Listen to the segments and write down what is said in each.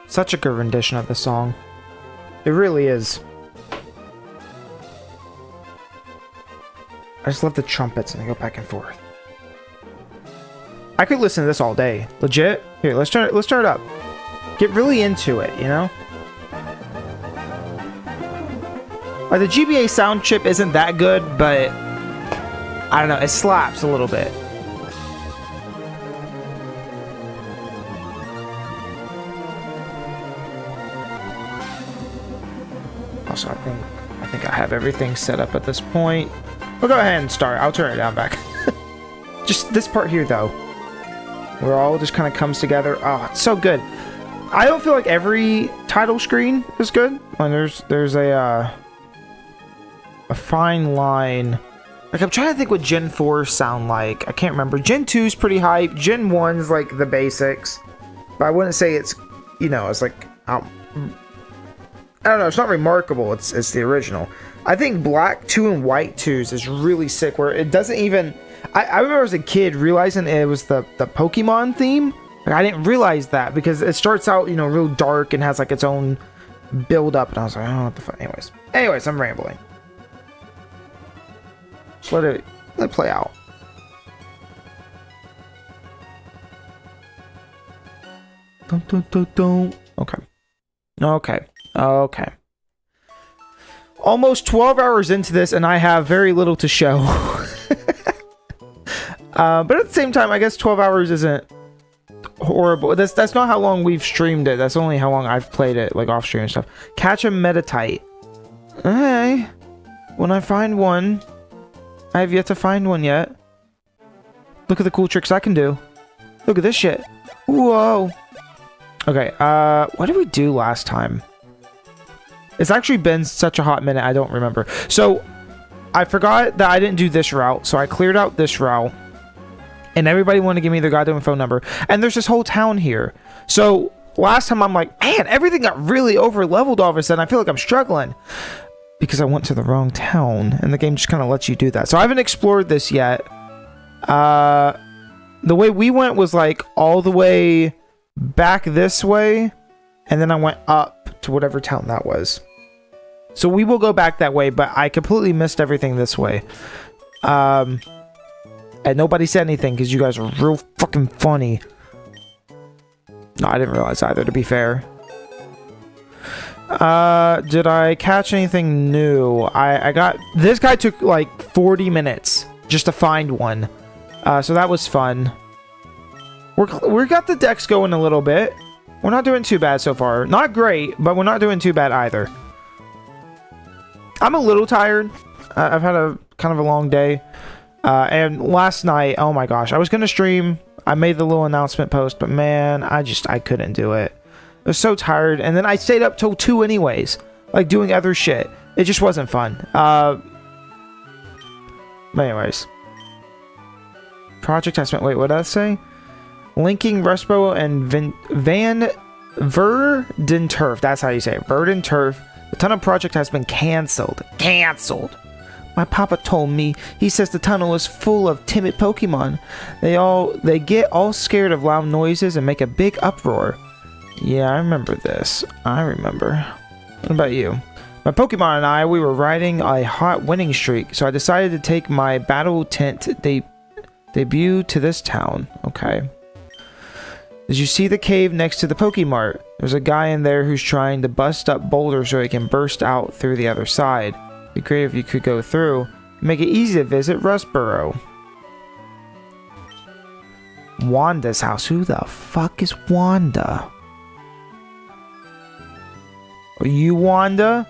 Such a good rendition of the song. It really is. I just love the trumpets and they go back and forth. I could listen to this all day. Legit. Here, let's turn it up. Get really into it, you know? Like the GBA sound chip isn't that good, but I don't know, it slaps a little bit. Also, I think I have everything set up at this point. We'll go ahead and start. I'll turn it down back. Just this part here, though, where all just kind of comes together. Oh, it's so good. I don't feel like every title screen is good. When there's a fine line. Like, I'm trying to think what Gen 4 sound like. I can't remember. Gen 2 is pretty hype. Gen 1 is like the basics. But I wouldn't say it's, you know, it's like, I don't know, it's not remarkable, it's the original. I think Black 2 and White 2s is really sick, where it doesn't even... I remember as a kid realizing it was the Pokemon theme. Like, I didn't realize that, because it starts out, you know, real dark and has, like, its own build-up, and I was like, oh, what the fuck. Anyways, I'm rambling. Just let it play out. Don't. Okay. Almost 12 hours into this, and I have very little to show. But at the same time, I guess 12 hours isn't horrible. That's not how long we've streamed it. That's only how long I've played it, like off stream and stuff. Catch a Meditite. Okay. When I find one, I have yet to find one yet. Look at the cool tricks I can do. Look at this shit. Whoa. Okay, what did we do last time? It's actually been such a hot minute, I don't remember. So, I forgot that I didn't do this route, so I cleared out this route. And everybody wanted to give me their goddamn phone number. And there's this whole town here. So, last time I'm like, man, everything got really over-leveled all of a sudden. I feel like I'm struggling. Because I went to the wrong town. And the game just kind of lets you do that. So, I haven't explored this yet. The way we went was like all the way back this way, and then I went up to whatever town that was. So we will go back that way, but I completely missed everything this way. And nobody said anything because you guys are real fucking funny. No, I didn't realize either, to be fair. Did I catch anything new? I got... This guy took like 40 minutes just to find one. So that was fun. We got the decks going a little bit. We're not doing too bad so far. Not great, but we're not doing too bad either. I'm a little tired. I've had a kind of a long day. And last night, oh my gosh, I was going to stream. I made the little announcement post, but man, I couldn't do it. I was so tired. And then I stayed up till 2 anyways, like doing other shit. It just wasn't fun. But anyways. Project Testament. Wait, what did I say? Linking Respo and Van Verdanturf. That's how you say it. Verdanturf. The tunnel project has been cancelled. Cancelled. My papa told me. He says the tunnel is full of timid Pokemon. They get all scared of loud noises and make a big uproar. Yeah, I remember this. I remember. What about you? My Pokemon and I, we were riding a hot winning streak, so I decided to take my battle tent debut to this town. Okay. Did you see the cave next to the Pokemart? There's a guy in there who's trying to bust up boulders so he can burst out through the other side. It'd be great if you could go through. Make it easy to visit Rustboro. Wanda's house. Who the fuck is Wanda? Are you Wanda?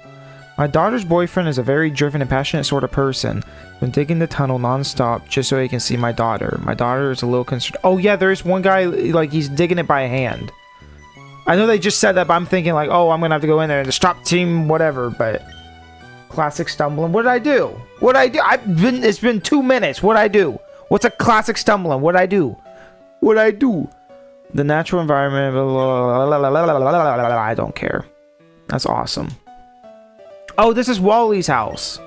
My daughter's boyfriend is a very driven and passionate sort of person. Been digging the tunnel non-stop just so he can see my daughter. My daughter is a little concerned. Oh yeah, there's one guy, like, he's digging it by hand. I know they just said that, but I'm thinking like, oh, I'm gonna have to go in there and stop team whatever, but... Classic stumbling. What did I do? What'd I do? It's been 2 minutes. What'd I do? What's a classic stumbling? What'd I do? What'd I do? The natural environment... I don't care. That's awesome. Oh, this is Wally's house.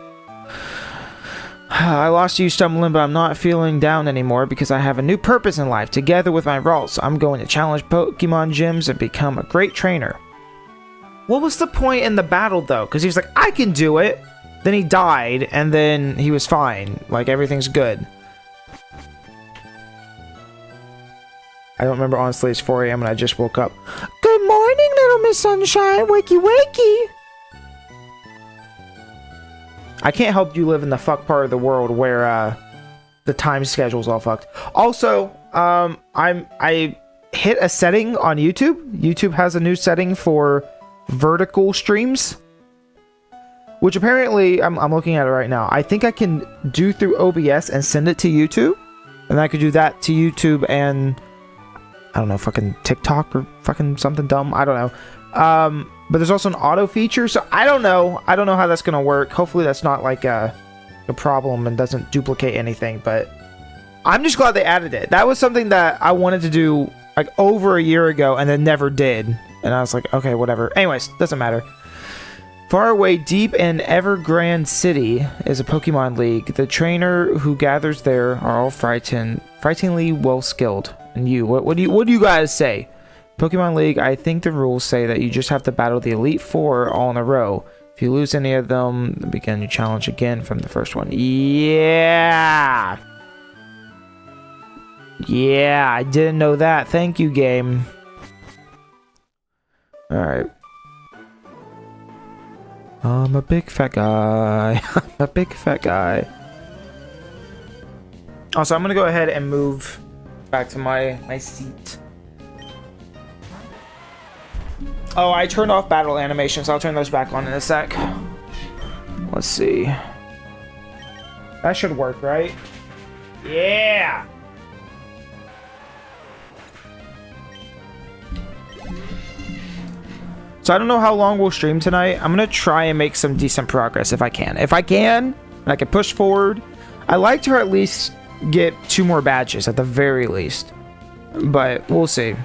I lost you stumbling, but I'm not feeling down anymore because I have a new purpose in life. Together with my Ralts, I'm going to challenge Pokemon gyms and become a great trainer. What was the point in the battle, though? Because he was like, I can do it. Then he died, and then he was fine. Like, everything's good. I don't remember, honestly. It's 4 a.m. and I just woke up. Good morning, little Miss Sunshine. Wakey, wakey. I can't help you live in the fuck part of the world where the time schedule's all fucked. Also, I hit a setting on YouTube. YouTube has a new setting for vertical streams, which apparently I'm looking at it right now. I think I can do through OBS and send it to YouTube, and I could do that to YouTube and I don't know, fucking TikTok or fucking something dumb. I don't know. But there's also an auto feature, so I don't know how that's gonna work. Hopefully that's not like a problem and doesn't duplicate anything, but I'm just glad they added it. That was something that I wanted to do like over a year ago and then never did, and I was like, okay, whatever. Anyways, doesn't matter. Far away, deep in Evergrande City is a Pokemon League. The trainer who gathers there are all frighteningly well skilled. And you, what do you guys say? Pokemon League, I think the rules say that you just have to battle the Elite Four all in a row. If you lose any of them, then begin your challenge again from the first one. Yeah! Yeah, I didn't know that. Thank you, game. Alright. I'm a big fat guy. I'm a big fat guy. Also, I'm gonna go ahead and move back to my seat. Oh, I turned off battle animations. I'll turn those back on in a sec. Let's see. That should work, right? Yeah! So I don't know how long we'll stream tonight. I'm gonna try and make some decent progress if I can. If I can, and I can push forward. I like to at least get 2 more badges at the very least. But we'll see.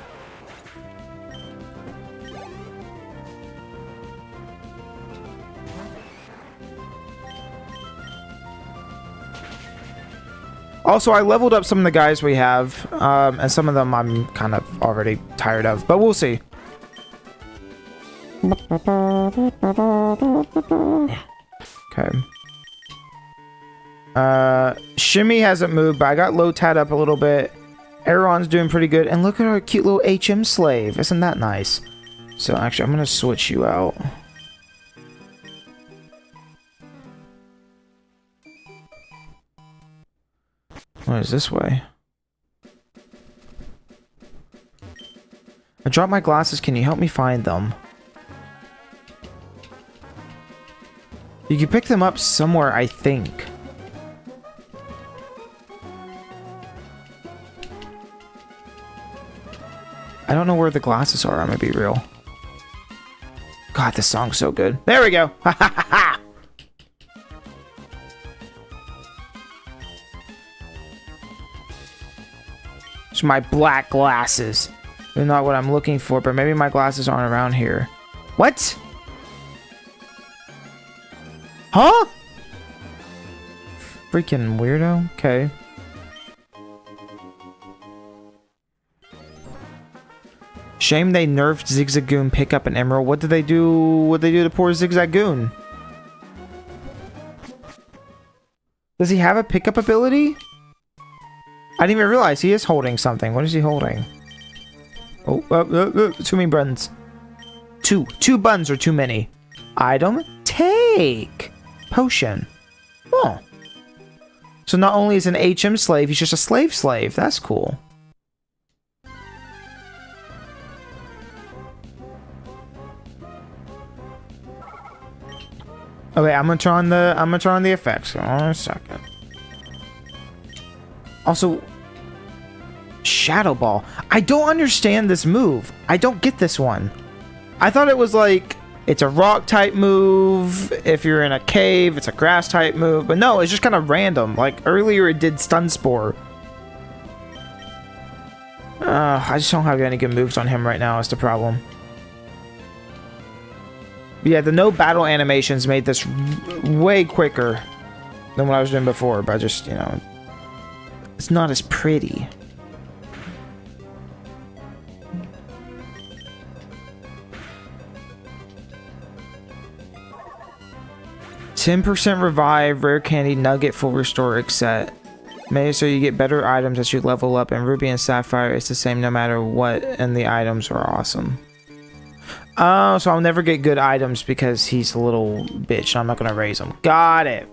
Also, I leveled up some of the guys we have, and some of them I'm kind of already tired of, but we'll see. Okay. Shimmy hasn't moved, but I got Lotad up a little bit. Aeron's doing pretty good, and look at our cute little HM slave. Isn't that nice? So actually, I'm gonna switch you out. What is this way? I dropped my glasses. Can you help me find them? You can pick them up somewhere, I think. I don't know where the glasses are, I'm gonna be real. God, this song's so good. There we go! Ha ha ha ha! It's my black glasses. They're not what I'm looking for, but maybe my glasses aren't around here. What? Huh? Freaking weirdo. Okay. Shame they nerfed Zigzagoon Pickup and Emerald. What did they do? What did they do to poor Zigzagoon? Does he have a pickup ability? I didn't even realize he is holding something. What is he holding? Oh, too many buns. Two buns are too many. Item take. Potion. Oh. So not only is an HM slave, he's just a slave. That's cool. Okay, I'm gonna turn on the effects. Hold on a second. Also, Shadow Ball. I don't understand this move. I don't get this one. I thought it was like it's a rock type move. If you're in a cave, it's a grass type move. But no, it's just kind of random. Like earlier, it did Stun Spore. I just don't have any good moves on him right now. Is the problem. But yeah, the no battle animations made this way quicker than what I was doing before. But just, you know, it's not as pretty. %% revive, rare candy, nugget, full restore set. Made it so you get better items as you level up, and Ruby and Sapphire it's the same no matter what, and the items are awesome. Oh, so I'll never get good items because he's a little bitch. I'm not gonna raise him. Got it.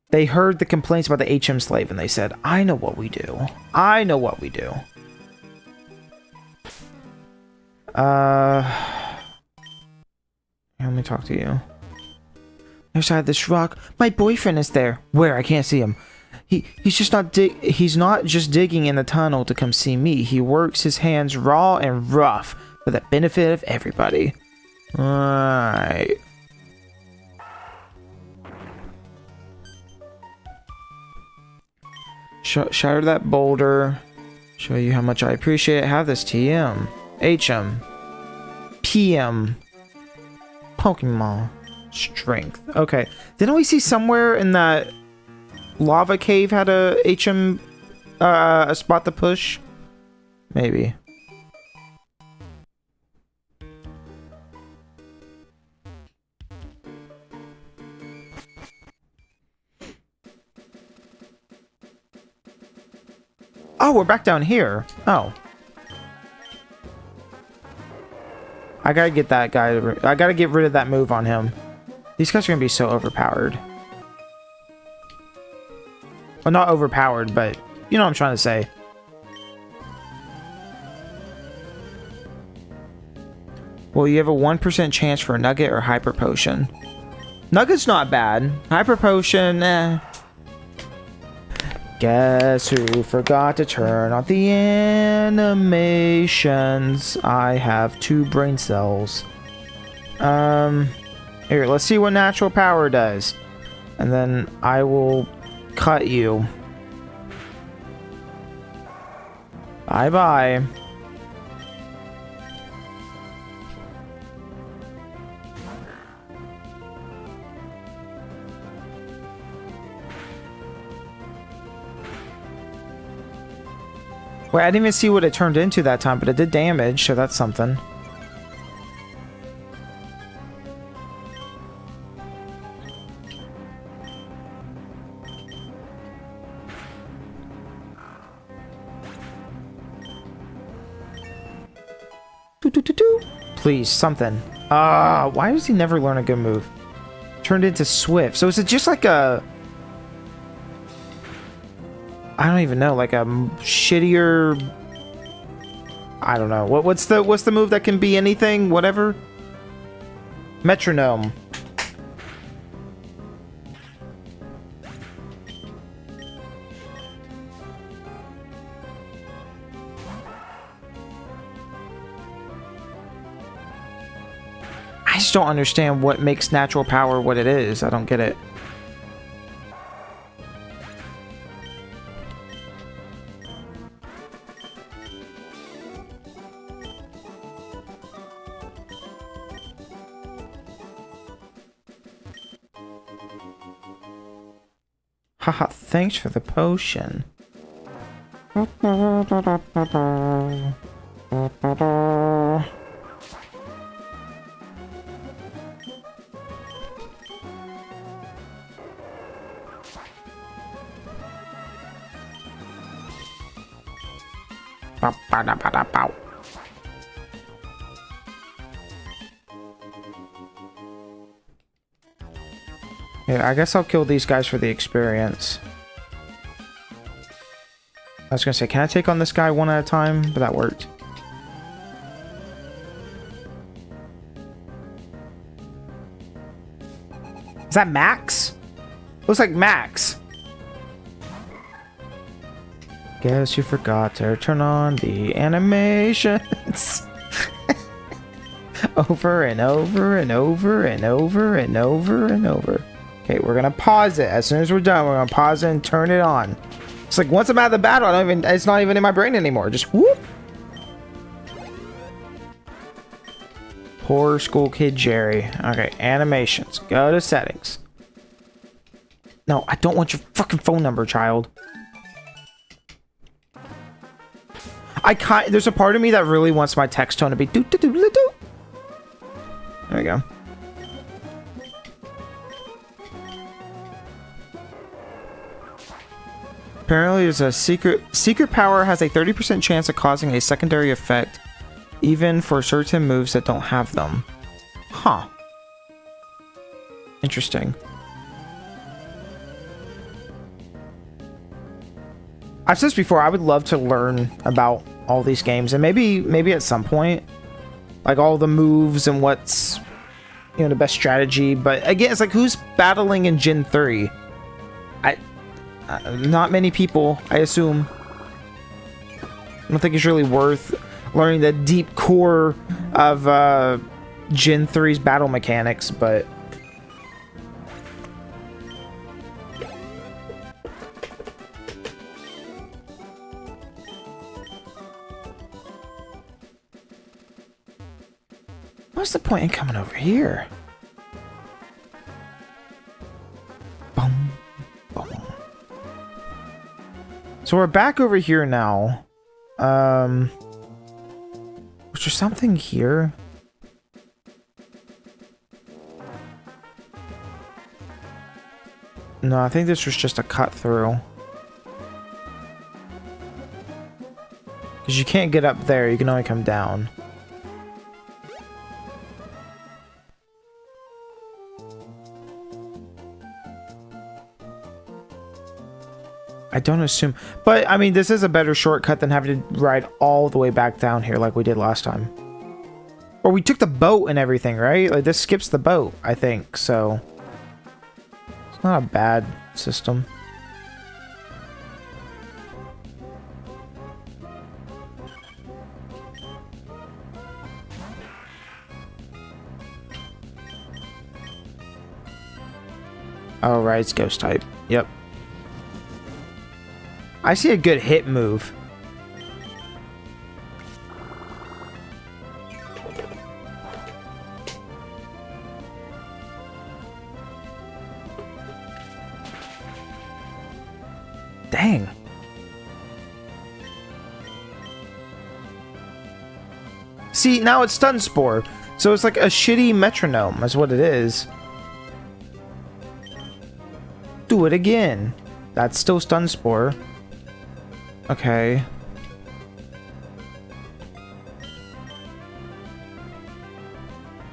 They heard the complaints about the HM slave and they said, I know what we do. I know what we do. Let me talk to you. Other side of this rock, my boyfriend is there. Where? I can't see him. He's just not he's not just digging in the tunnel to come see me. He works his hands raw and rough for the benefit of everybody. Alright. Shatter that boulder. Show you how much I appreciate it. Have this TM. HM. PM. Pokemon. Strength. Okay. Didn't we see somewhere in that lava cave had a HM a spot to push? Maybe. Oh, we're back down here. Oh. I gotta get that guy. I gotta get rid of that move on him. These guys are gonna be so overpowered. Well, not overpowered, but you know what I'm trying to say. Well, you have a 1% chance for a nugget or hyper potion. Nugget's not bad. Hyper potion, eh. Guess who forgot to turn on the animations? I have 2 brain cells. Here, let's see what natural power does. And then I will cut you. Bye-bye. Wait, I didn't even see what it turned into that time, but it did damage, so that's something. Please, something. Why does he never learn a good move? Turned into Swift. So is it just like a... I don't even know, like a shittier... I don't know. What's the move that can be anything? Whatever? Metronome. I just don't understand what makes natural power what it is. I don't get it. Haha, thanks for the potion. Yeah, I guess I'll kill these guys for the experience. I was gonna say, can I take on this guy one at a time? But that worked. Is that Max? Looks like Max. Guess you forgot to turn on the animations. Over and over and over and over and over and over. Okay, we're gonna pause it. As soon as we're done, we're gonna pause it and turn it on. It's like once I'm out of the battle, it's not even in my brain anymore. Just whoop. Poor school kid Jerry. Okay, animations. Go to settings. No, I don't want your fucking phone number, child. There's a part of me that really wants my text tone to be do do do do do. There we go. Apparently, there's a secret power has a 30% chance of causing a secondary effect, even for certain moves that don't have them. Huh. Interesting. I've said this before, I would love to learn about all these games, and maybe at some point, like all the moves and what's, you know, the best strategy. But again, it's like, who's battling in Gen 3? Not many people, I assume. I don't think it's really worth learning the deep core of Gen 3's battle mechanics, but what's the point in coming over here? Boom, boom. So we're back over here now. Was there something here? No, I think this was just a cut through. Because you can't get up there, you can only come down. I don't assume, but I mean, this is a better shortcut than having to ride all the way back down here like we did last time. Or we took the boat and everything, right? Like, this skips the boat, I think, so it's not a bad system. Oh, right, it's ghost type. Yep. I see a good hit move. Dang. See, now it's Stun Spore. So it's like a shitty metronome, that's what it is. Do it again. That's still Stun Spore. Okay.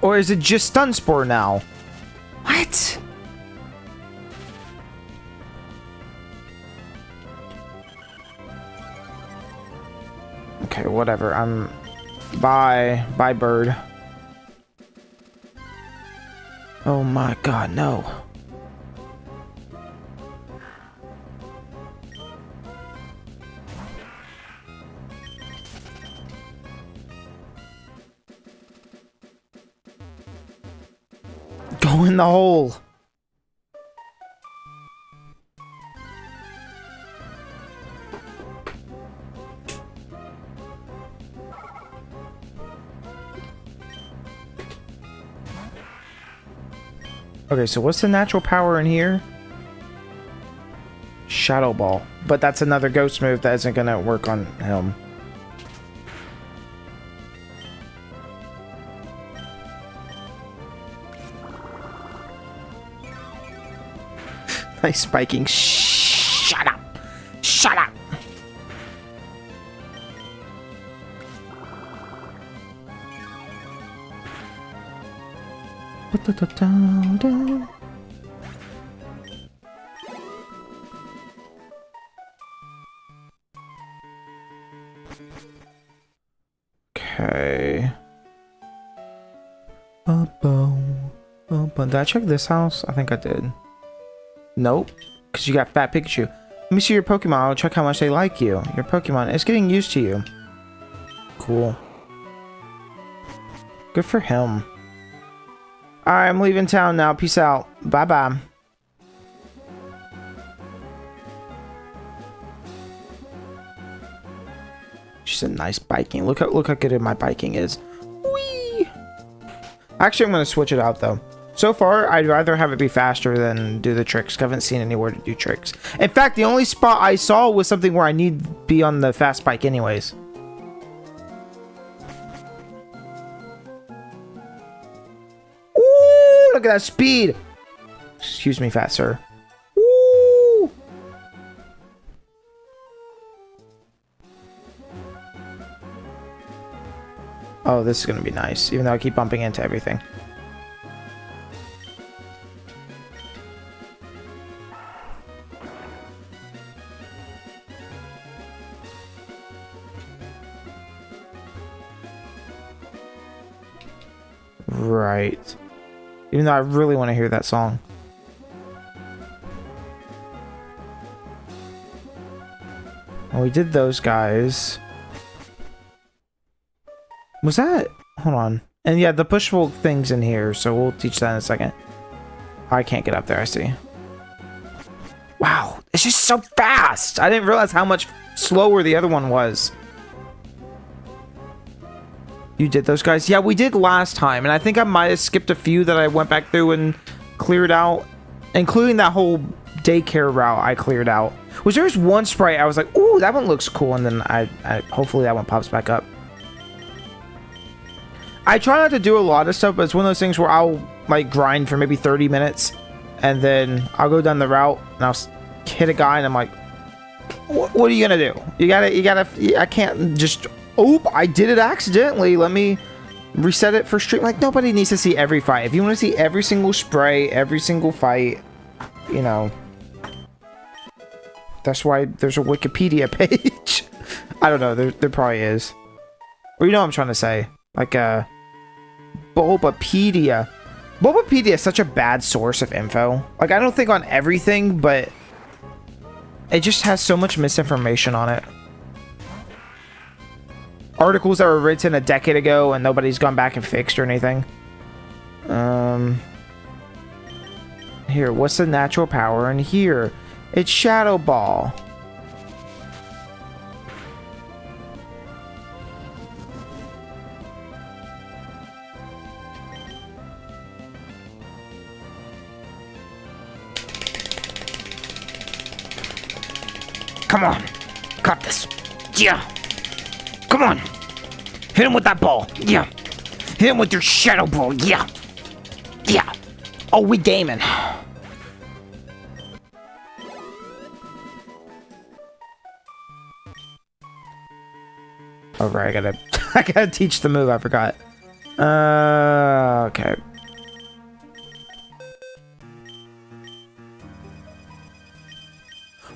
Or is it just Stun Spore now? What? Okay, whatever. Bye, bird. Oh my god, no. Go in the hole. Okay, so what's the natural power in here? Shadow Ball. But that's another ghost move that isn't gonna work on him. Nice spiking. Shut up! Shut up! Okay. But did I check this house? I think I did. Nope. Because you got Fat Pikachu. Let me see your Pokemon. I'll check how much they like you. Your Pokemon is getting used to you. Cool. Good for him. Alright, I'm leaving town now. Peace out. Bye-bye. She's a nice biking. Look how good my biking is. Whee! Actually, I'm going to switch it out, though. So far, I'd rather have it be faster than do the tricks. I haven't seen anywhere to do tricks. In fact, the only spot I saw was something where I need to be on the fast bike anyways. Ooh, look at that speed. Excuse me, fat sir. Ooh. Oh, this is going to be nice, even though I keep bumping into everything. Right. Even though I really want to hear that song. And we did those guys. Was that? Hold on. And yeah, the pushable thing's in here, so we'll teach that in a second. I can't get up there, I see. Wow, it's just so fast! I didn't realize how much slower the other one was. You did those guys? Yeah, we did last time, and I think I might have skipped a few that I went back through and cleared out, including that whole daycare route I cleared out. Was there just one sprite I was like, ooh, that one looks cool, and then I hopefully that one pops back up. I try not to do a lot of stuff, but it's one of those things where I'll like grind for maybe 30 minutes, and then I'll go down the route and I'll hit a guy, and I'm like, what are you gonna do? You gotta. I can't just. Oop, I did it accidentally. Let me reset it for stream. Like, nobody needs to see every fight. If you want to see every single spray, every single fight, you know, that's why there's a Wikipedia page. I don't know. There probably is. Or you know what I'm trying to say. Like, Bulbapedia. Bulbapedia is such a bad source of info. Like, I don't think on everything, but it just has so much misinformation on it. Articles that were written a decade ago and nobody's gone back and fixed or anything. Here, what's the natural power in here? It's Shadow Ball. Come on. Cut this. Yeah. Come on. Hit him with that ball. Yeah. Hit him with your shadow ball. Yeah. Yeah. Oh, we gaming. Oh, right. I gotta teach the move. I forgot. Okay.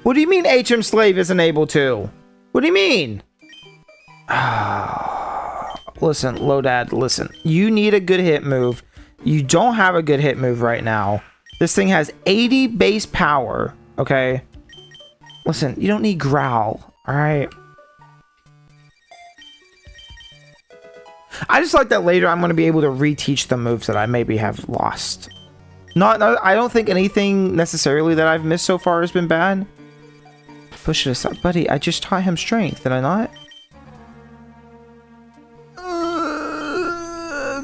What do you mean HM Slave isn't able to? What do you mean? Listen, Lodad, listen. You need a good hit move. You don't have a good hit move right now. This thing has 80 base power, okay? Listen, you don't need Growl, alright? I just like that later I'm going to be able to reteach the moves that I maybe have lost. I don't think anything necessarily that I've missed so far has been bad. Push it aside. Buddy, I just taught him strength, did I not?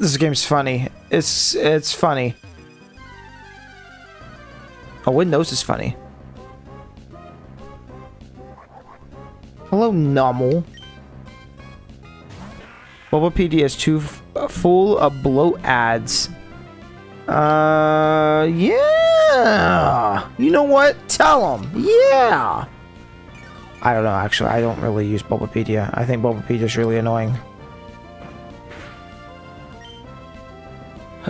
This game's funny. It's funny. Oh, Windows is funny. Hello, Nummel. Bulbapedia is too full of bloat ads. Yeah. You know what? Tell him. Yeah. I don't know, actually. I don't really use Bulbapedia. I think Bulbapedia is really annoying.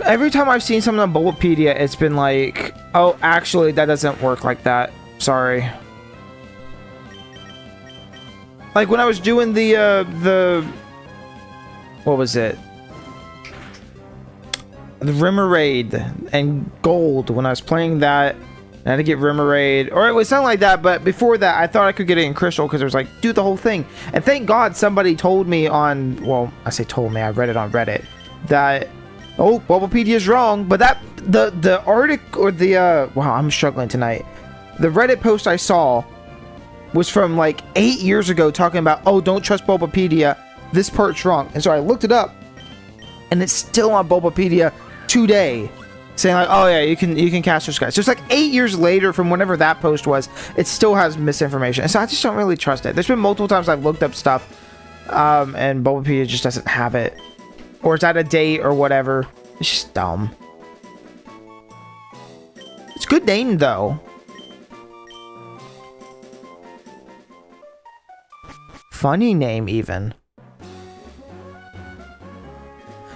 Every time I've seen something on Bulbapedia, it's been like, oh, actually, that doesn't work like that. Sorry. Like, when I was doing the... What was it? the Remoraid and Gold. When I was playing that, I had to get Remoraid, or it was something like that. But before that, I thought I could get it in Crystal because it was like, do the whole thing. And thank God somebody told me on, well, I say told me, I read it on Reddit, that, oh, Bulbapedia is wrong. But that, the article, or the, wow, I'm struggling tonight. The Reddit post I saw was from like 8 years ago talking about, oh, don't trust Bulbapedia. This part's wrong. And so I looked it up, and it's still on Bulbapedia today, saying like, oh yeah, you can cast those guys. So it's like 8 years later from whenever that post was, it still has misinformation. And so I just don't really trust it. There's been multiple times I've looked up stuff, and Bulbapedia just doesn't have it. Or it's out of date or whatever. It's just dumb. It's a good name though. Funny name even.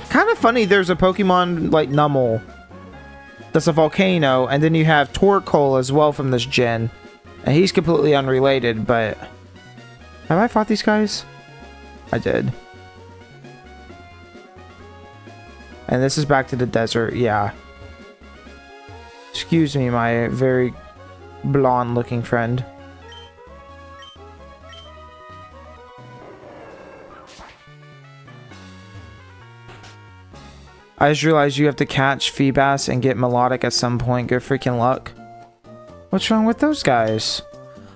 Kind of funny there's a Pokemon like Numel that's a volcano, and then you have Torkoal as well from this gen, and he's completely unrelated. But have I fought these guys? I did. And this is back to the desert. Yeah, excuse me, my very blonde looking friend. I just realized you have to catch Feebas and get Melodic at some point. Good freaking luck. What's wrong with those guys?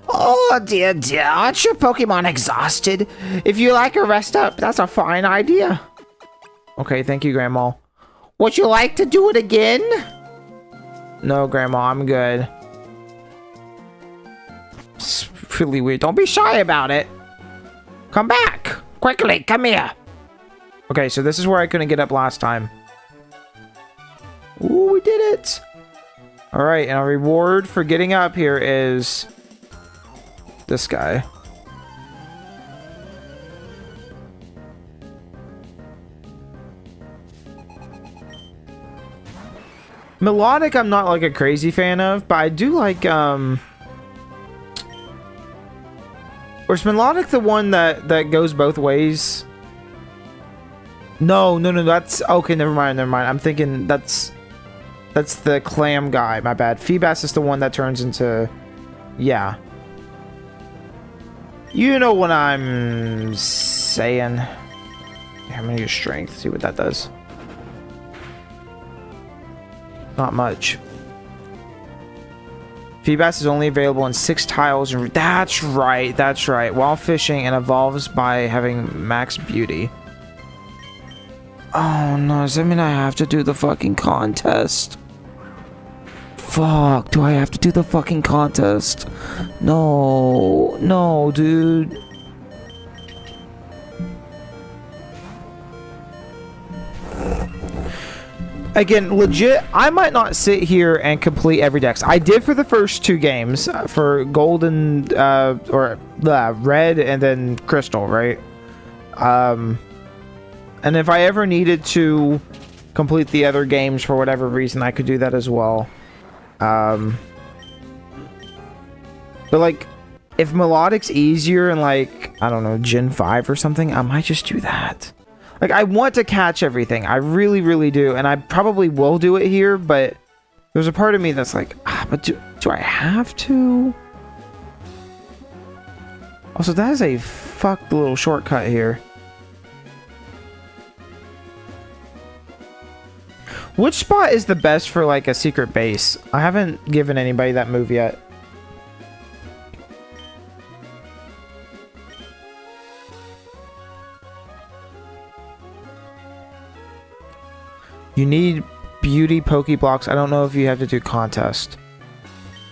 Oh, dear, dear. Aren't your Pokemon exhausted? If you like a rest up, that's a fine idea. Okay, thank you, Grandma. Would you like to do it again? No, Grandma, I'm good. It's really weird. Don't be shy about it. Come back. Quickly, come here. Okay, so this is where I couldn't get up last time. Ooh, we did it! Alright, and our reward for getting up here is this guy. Melodic I'm not like a crazy fan of, but I do like or is Melodic the one that goes both ways? No, that's okay, never mind. I'm thinking that's the clam guy, my bad. Feebas is the one that turns into, yeah. You know what I'm saying. Yeah, I'm gonna use strength, see what that does. Not much. Feebas is only available in 6 tiles, and that's right, while fishing, and evolves by having max beauty. Oh no, does that mean I have to do the fucking contest? Fuck, do I have to do the fucking contest? No, dude. Again, legit, I might not sit here and complete every dex. I did for the first 2 games, for Gold and, Red and then Crystal, right? And if I ever needed to complete the other games for whatever reason, I could do that as well. But like, if Melodic's easier in like, I don't know, Gen 5 or something, I might just do that. Like, I want to catch everything. I really, really do. And I probably will do it here, but there's a part of me that's like, but do I have to? Also, that is a fucked little shortcut here. Which spot is the best for like a secret base? I haven't given anybody that move yet. You need beauty Pokeblocks. I don't know if you have to do contest.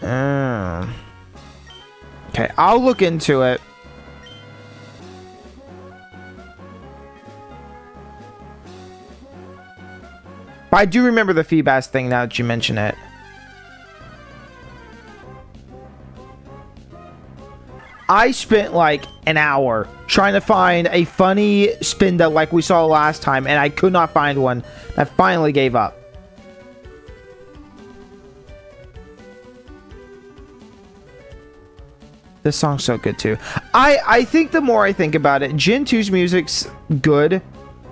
Okay, I'll look into it. But I do remember the Feebas thing now that you mention it. I spent like an hour trying to find a funny Spinda like we saw last time, and I could not find one. I finally gave up. This song's so good too. I think the more I think about it, Gen 2's music's good.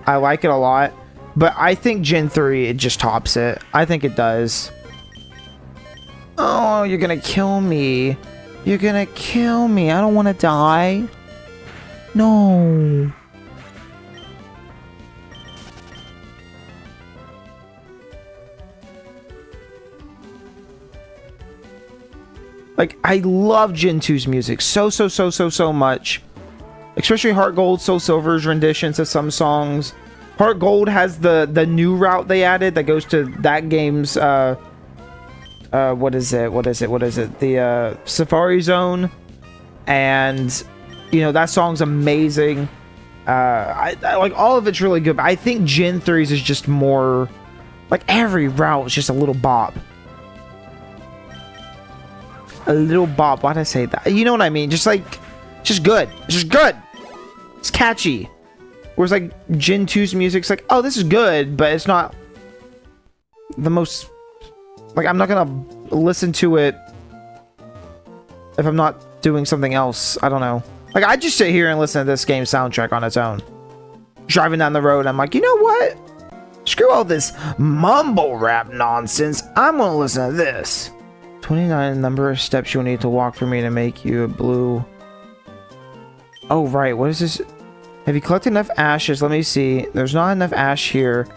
I like it a lot. But I think Gen 3, it just tops it. I think it does. Oh, you're gonna kill me. You're gonna kill me. I don't want to die. No. Like, I love Gen 2's music so much. Especially Heart Gold, Soul Silver's renditions of some songs. Heart Gold has the new route they added that goes to that game's what is it? The Safari Zone. And you know, that song's amazing. I like all of it's really good, but I think Gen 3's is just more like every route is just a little bop. A little bop. Why'd I say that? You know what I mean? Just like, just good. It's just good. It's catchy. Whereas like Gen 2's music's like, oh, this is good, but it's not the most, like, I'm not gonna listen to it if I'm not doing something else. I don't know. Like, I just sit here and listen to this game's soundtrack on its own. Driving down the road, I'm like, you know what? Screw all this mumble rap nonsense. I'm gonna listen to this. 29 number of steps you'll need to walk for me to make you a blue. Oh, right. What is this? Have you collected enough ashes? Let me see. There's not enough ash here.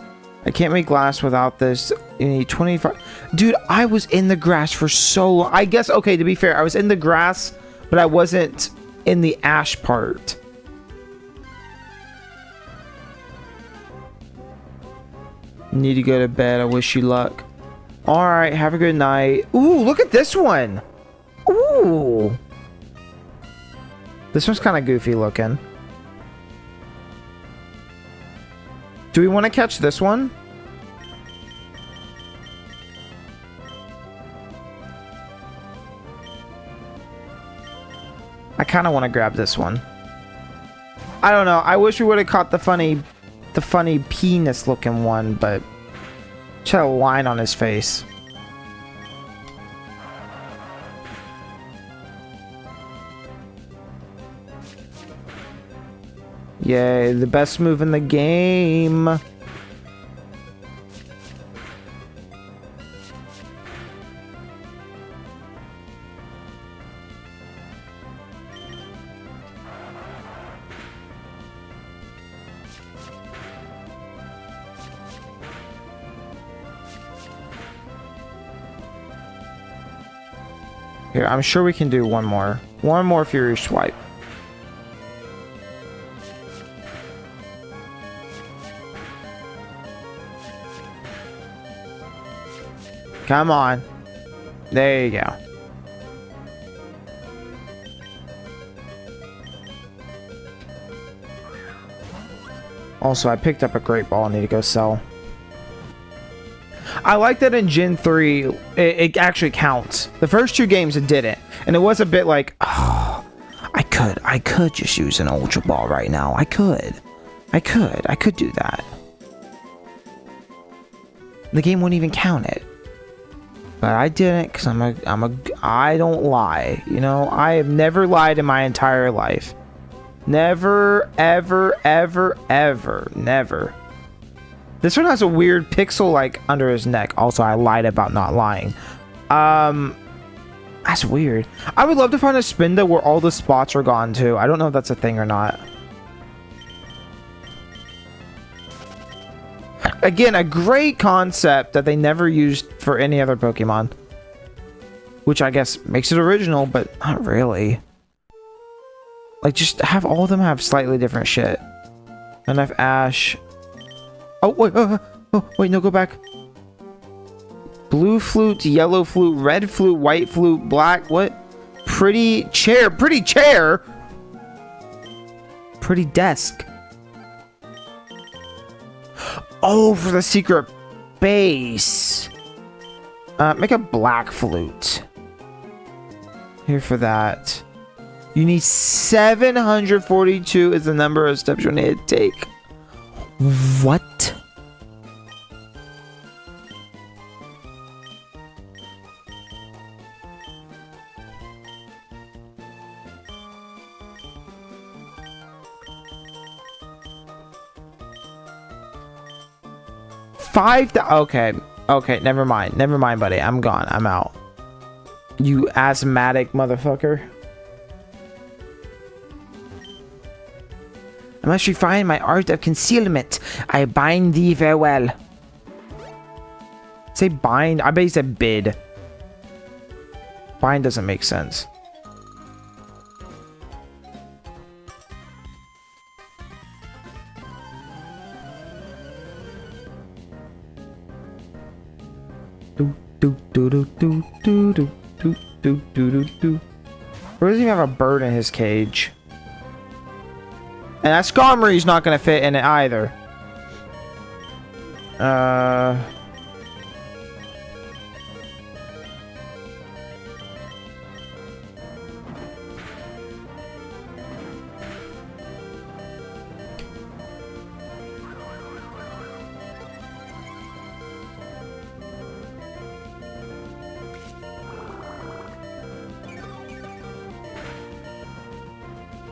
I can't make glass without this. You need 25. Dude, I was in the grass for so long. I guess, okay, to be fair, I was in the grass, but I wasn't in the ash part. Need to go to bed. I wish you luck. Alright, have a good night. Ooh, look at this one. Ooh. This one's kind of goofy looking. Do we want to catch this one? I kind of want to grab this one. I don't know. I wish we would have caught the funny penis looking one, but just had a line on his face. Yay, the best move in the game. Here, I'm sure we can do one more. One more Fury Swipe. Come on. There you go. Also, I picked up a great ball I need to go sell. I like that in Gen 3, it actually counts. The first two games it didn't. And it was a bit like, oh, I could just use an Ultra Ball right now. I could do that. The game wouldn't even count it. But I didn't, because I don't lie. You know, I have never lied in my entire life. Never, ever, ever, ever, never. This one has a weird pixel like under his neck. Also, I lied about not lying. That's weird. I would love to find a Spinda where all the spots are gone too. I don't know if that's a thing or not. Again, a great concept that they never used for any other Pokemon. Which I guess makes it original, but not really. Like, just have all of them have slightly different shit. Enough Ash. Oh, wait, oh, wait, no, go back. Blue flute, yellow flute, red flute, white flute, black, what? Pretty chair, pretty desk. Oh, for the secret base. Make a black flute. Here for that. You need 742 is the number of steps you need to take. What? Okay. Okay, never mind. Never mind, buddy. I'm gone. I'm out. You asthmatic motherfucker. I must refine my art of concealment. I bind thee farewell. Say bind. I bet he said bid. Bind doesn't make sense. Where does he have a bird in his cage? And that Skarmory's not gonna fit in it either.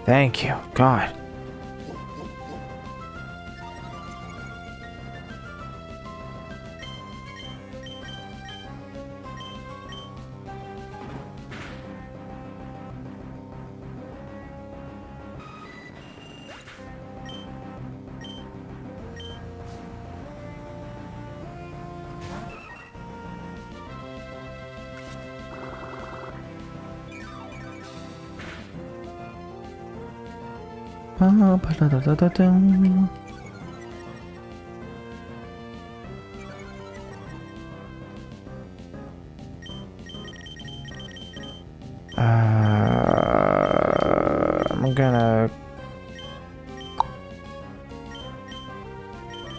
Thank you, God. I'm gonna...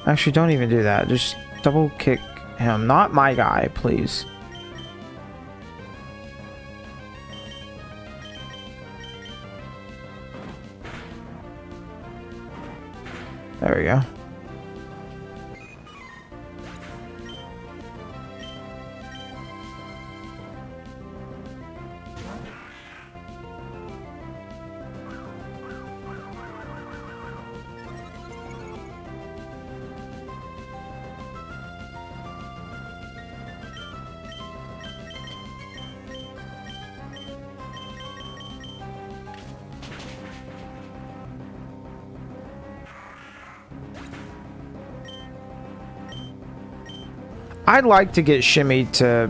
Actually, don't even do that. Just double kick him. Not my guy, please. There we go. I'd like to get Shimmy to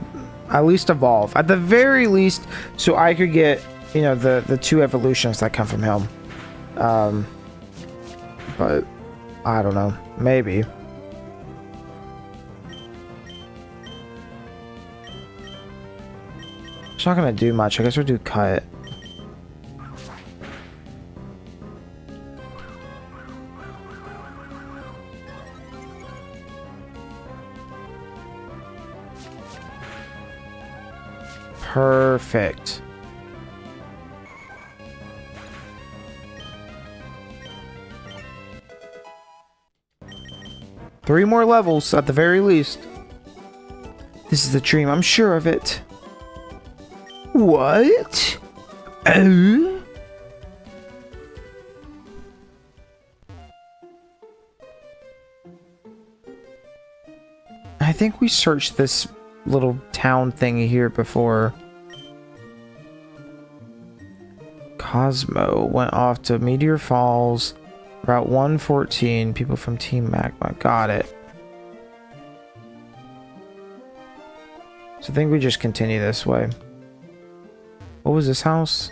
at least evolve. At the very least, so I could get, you know, the 2 evolutions that come from him. But I don't know. Maybe. It's not gonna do much. I guess we'll do cut. Perfect. Three more levels at the very least. This is the dream, I'm sure of it. What? Oh? I think we searched this little town thing here before. Cosmo went off to Meteor Falls, Route 114, people from Team Magma. Got it. So I think we just continue this way. What was this house?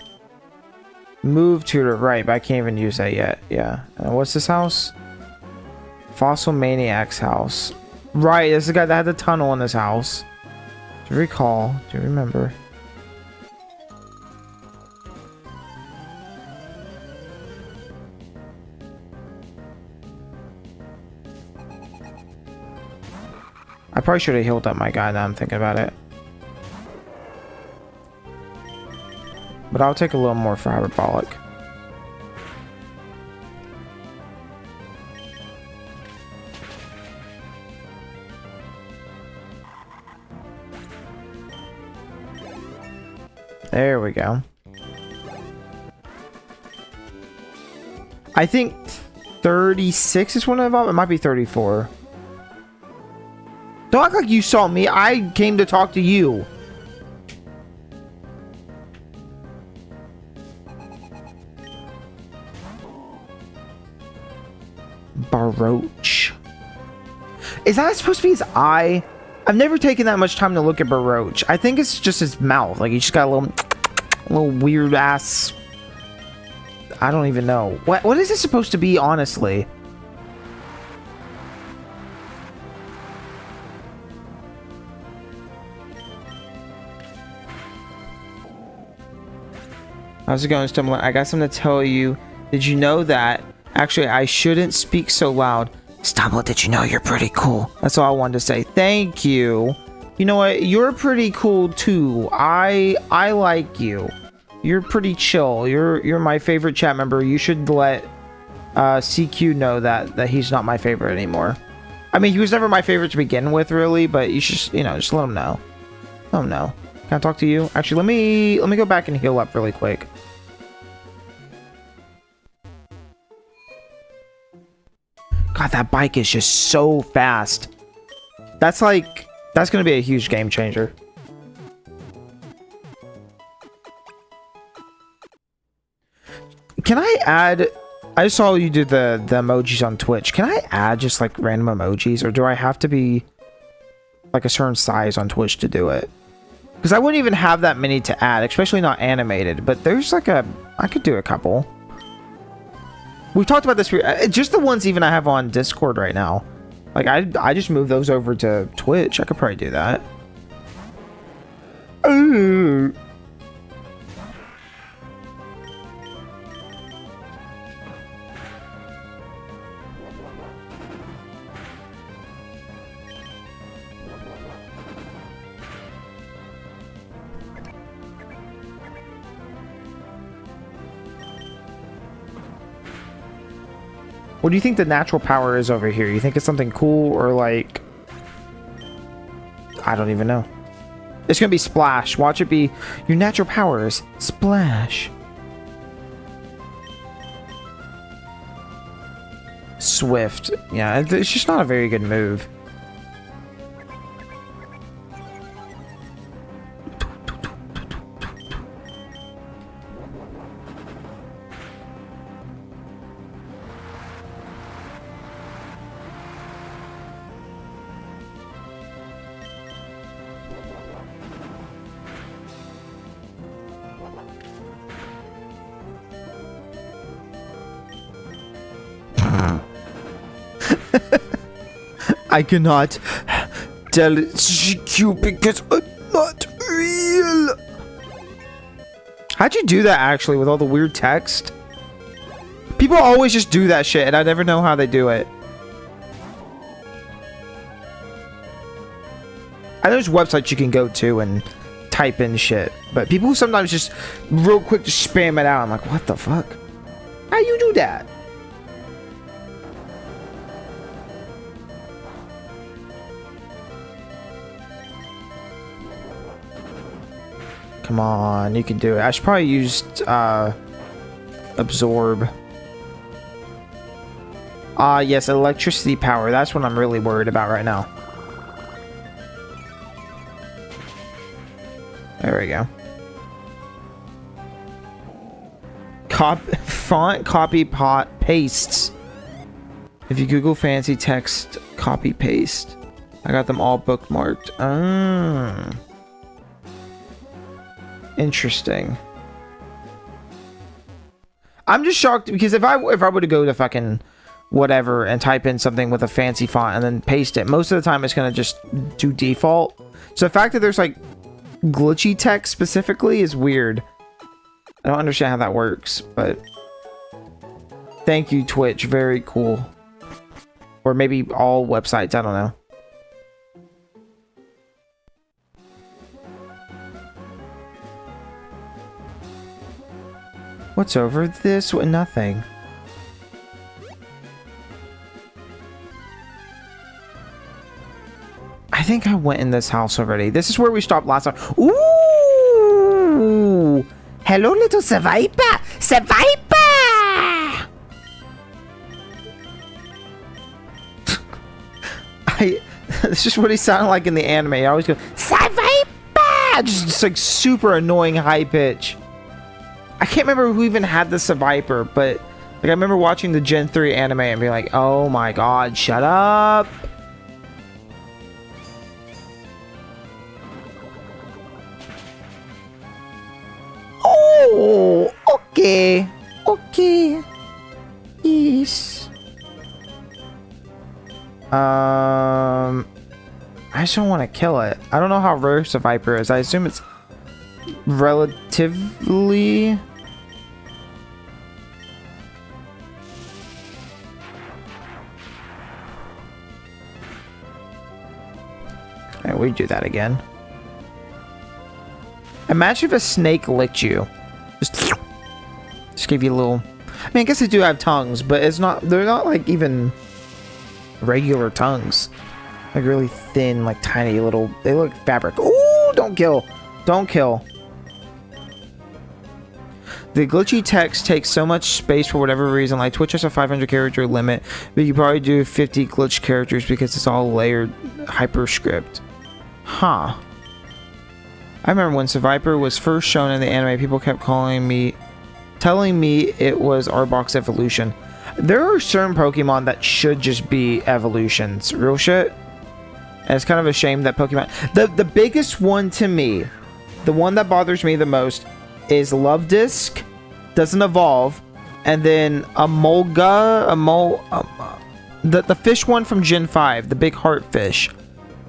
Move to the right, but I can't even use that yet. Yeah. What's this house? Fossil Maniac's house. Right, this is the guy that had the tunnel in this house. Do you recall? Do you remember? I probably should have healed up my guy now I'm thinking about it. But I'll take a little more for Hyperbolic. There we go. I think 36 is when I evolved. It might be 34. Don't act like you saw me. I came to talk to you. Baroach. Is that supposed to be his eye? I've never taken that much time to look at Baroach. I think it's just his mouth. Like, he just got a little weird ass... I don't even know. What is this supposed to be, honestly? How's it going, Stumbler? I got something to tell you. Did you know that? Actually, I shouldn't speak so loud. Stumbler, did you know you're pretty cool? That's all I wanted to say. Thank you. You know what? You're pretty cool too. I like you. You're pretty chill. You're my favorite chat member. You should let CQ know that he's not my favorite anymore. I mean, he was never my favorite to begin with, really, but you should, just let him know. Let him know. Can I talk to you? Actually, let me go back and heal up really quick. God, that bike is just so fast. That's gonna be a huge game changer. Can I add... I saw you do the emojis on Twitch. Can I add just like random emojis, or do I have to be like a certain size on Twitch to do it? Because I wouldn't even have that many to add, especially not animated. But there's like I could do a couple. We've talked about this. Just the ones even I have on Discord right now. Like, I just moved those over to Twitch. I could probably do that. Ooh. What do you think the natural power is over here? You think it's something cool, or like... I don't even know. It's gonna be Splash. Watch it be your natural powers. Splash. Swift. Yeah, it's just not a very good move. I cannot tell GQ because I'm not real. How'd you do that actually with all the weird text? People always just do that shit and I never know how they do it. I know there's websites you can go to and type in shit, but people sometimes just real quick just spam it out. I'm like, what the fuck? How you do that? Come on, you can do it. I should probably use absorb. Yes, electricity power. That's what I'm really worried about right now. There we go. Font copy pastes. If you Google fancy text, copy paste. I got them all bookmarked. Interesting. I'm just shocked because if I were to go to fucking whatever and type in something with a fancy font and then paste it, most of the time it's gonna just do default. So the fact that there's like glitchy text specifically is weird. I don't understand how that works, but thank you, Twitch. Very cool. Or maybe all websites. I don't know. What's over this? Nothing. I think I went in this house already. This is where we stopped last time. Ooh! Hello, little Sviper! Sviper! This is what he sounded like in the anime. I always go, Seviper! Just like super annoying high pitch. I can't remember who even had the Seviper, but like I remember watching the Gen 3 anime and being like, oh my god, shut up! Oh, okay. Okay. Yes. I just don't want to kill it. I don't know how rare Seviper is. I assume it's relatively... Alright, we do that again. Imagine if a snake licked you. Just give you a little... I mean, I guess they do have tongues, but it's not... They're not, like, even regular tongues. Like, really thin, like, tiny little... They look like fabric. Ooh, don't kill. Don't kill. The glitchy text takes so much space for whatever reason. Like, Twitch has a 500 character limit, but you probably do 50 glitch characters because it's all layered hyperscript. Huh. I remember when Seviper was first shown in the anime, people kept telling me it was Arbok's evolution. There are certain Pokemon that should just be evolutions. Real shit. And it's kind of a shame that Pokemon... The biggest one to me, the one that bothers me the most, is Love Disc, doesn't evolve, and then the fish one from Gen 5, the big heart fish.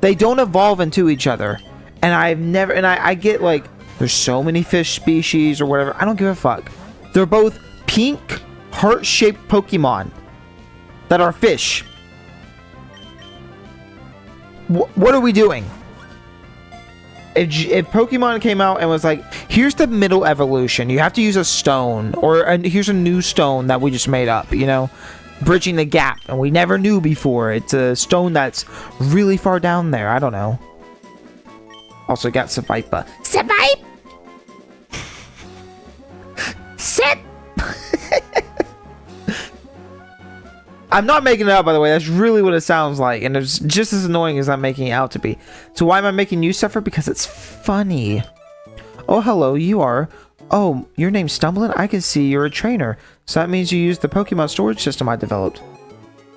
They don't evolve into each other. And I've never... And I get, like, there's so many fish species or whatever. I don't give a fuck. They're both pink, heart-shaped Pokemon that are fish. What are we doing? If Pokemon came out and was like, here's the middle evolution. You have to use a stone. Or here's a new stone that we just made up, you know? Bridging the gap. And we never knew before. It's a stone that's really far down there. I don't know. Also got Seviper. Seviper! Set! I'm not making it up, by the way. That's really what it sounds like. And it's just as annoying as I'm making it out to be. So why am I making you suffer? Because it's funny. Oh, hello. You are... Oh, your name's Stumbling? I can see you're a trainer. So that means you use the Pokemon storage system I developed.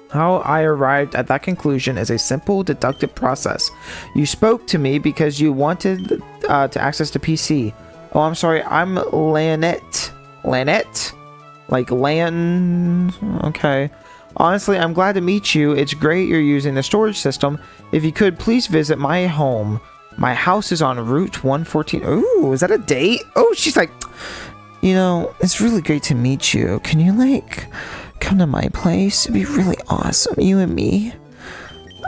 How I arrived at that conclusion is a simple deductive process. You spoke to me because you wanted to access the PC. Oh, I'm sorry. I'm Lanette. Lanette? Like Lan... Okay. Honestly, I'm glad to meet you. It's great you're using the storage system. If you could, please visit my home. My house is on Route 114. Ooh, is that a date? Oh, she's like... You know, it's really great to meet you. Can you, like... come to my place? It'd be really awesome. You and me.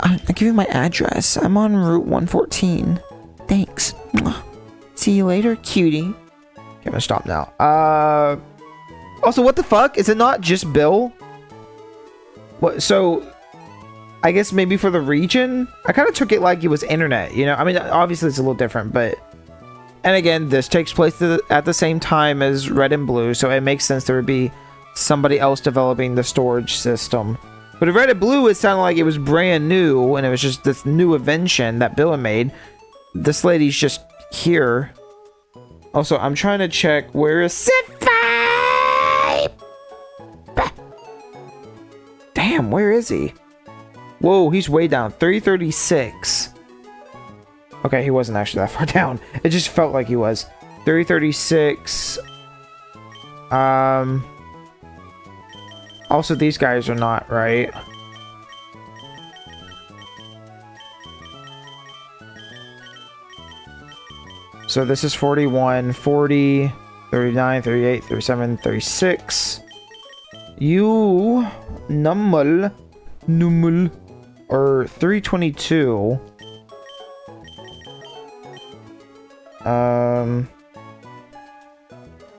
I'll give you my address. I'm on Route 114. Thanks. See you later, cutie. Okay, I'm gonna stop now. Also, what the fuck? Is it not just Bill? What? So, I guess maybe for the region? I kind of took it like it was internet, you know? I mean, obviously it's a little different, but... And again, this takes place at the same time as Red and Blue, so it makes sense there would be somebody else developing the storage system. But in Red and Blue, it sounded like it was brand new, and it was just this new invention that Bill had made. This lady's just here. Also, I'm trying to check where is Seviper? Damn, where is he? Whoa, he's way down. 336. Okay, he wasn't actually that far down. It just felt like he was. 336. Also, these guys are not, right? So this is 41, 40, 39, 38, 37, 36. You, Numel, or 322.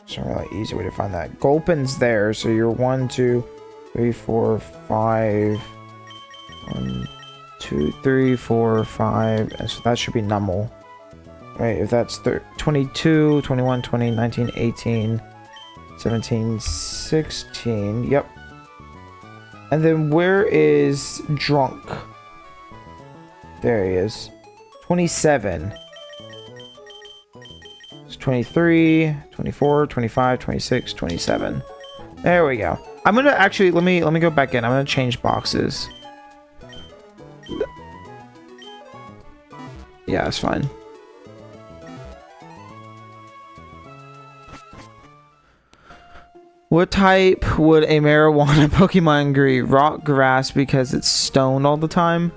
It's a really easy way to find that. Gulpin's there, so you're 1, 2, 3, 4, 5. 1, 2, 3, 4, 5. And so that should be Nummel. Right, if that's 22, 21, 20, 19, 18, 17, 16. Yep. And then where is Drunk? There he is. 27. It's 23, 24, 25, 26, 27. There we go. I'm gonna actually let me go back in. I'm gonna change boxes. Yeah, it's fine. What type would a marijuana Pokemon agree? Rock, grass, because it's stoned all the time?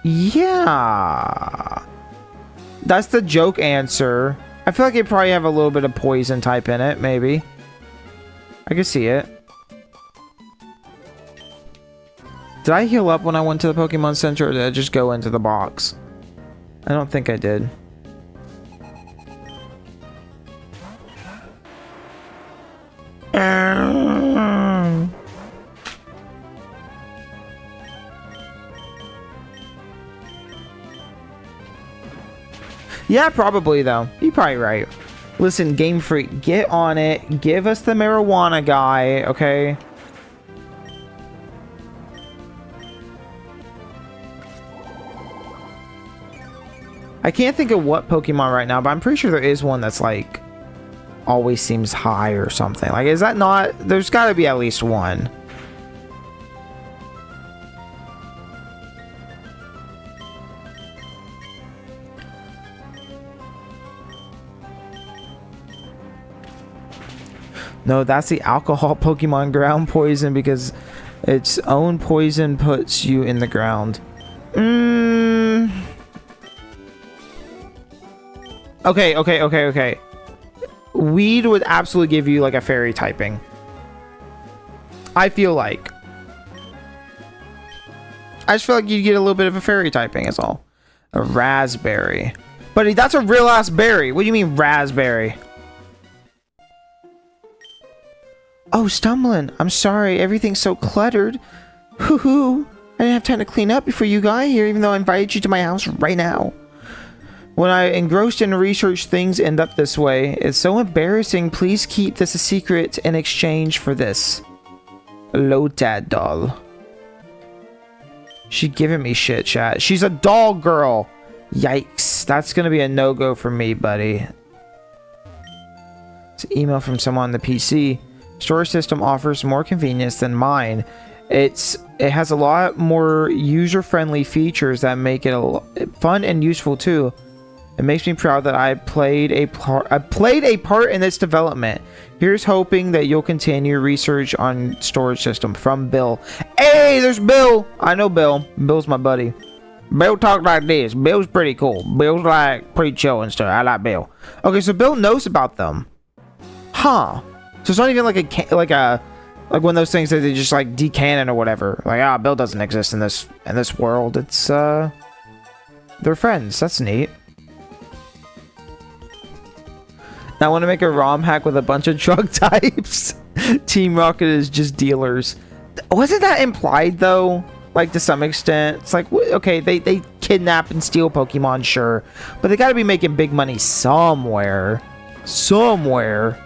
Yeah. That's the joke answer. I feel like it probably have a little bit of poison type in it, maybe. I can see it. Did I heal up when I went to the Pokemon Center, or did I just go into the box? I don't think I did. Yeah, probably though. You're probably right. Listen, Game Freak, get on it. Give us the marijuana guy, okay? I can't think of what Pokemon right now, but I'm pretty sure there is one that's like always seems high or something. Like, is that not? There's got to be at least one. No, that's the alcohol Pokemon ground poison because its own poison puts you in the ground. Okay. Weed would absolutely give you like a fairy typing. I feel like. I just feel like you'd get a little bit of a fairy typing is all. A raspberry. Buddy, that's a real ass berry. What do you mean raspberry? Oh, Stumbling. I'm sorry. Everything's so cluttered. Hoo-hoo. I didn't have time to clean up before you got here, even though I invited you to my house right now. When I engrossed in research, things end up this way. It's so embarrassing. Please keep this a secret in exchange for this. Lotad doll. She giving me shit, chat. She's a doll girl. Yikes. That's going to be a no-go for me, buddy. It's an email from someone on the PC. Storage system offers more convenience than mine. It has a lot more user-friendly features that make it fun and useful too. It makes me proud that I played a part in its development. Here's hoping that you'll continue research on storage system. From Bill. Hey, there's Bill. I know Bill. Bill's my buddy. Bill talked like this. Bill's pretty cool. Bill's like pretty chill and stuff. I like Bill. Okay, so Bill knows about them. Huh. So it's not even like like one of those things that they just like decanon or whatever. Like, Bill doesn't exist in this world. It's they're friends. That's neat. Now I want to make a ROM hack with a bunch of drug types. Team Rocket is just dealers. Wasn't that implied though? Like to some extent. It's like, okay, they kidnap and steal Pokemon, sure, but they got to be making big money somewhere. Somewhere.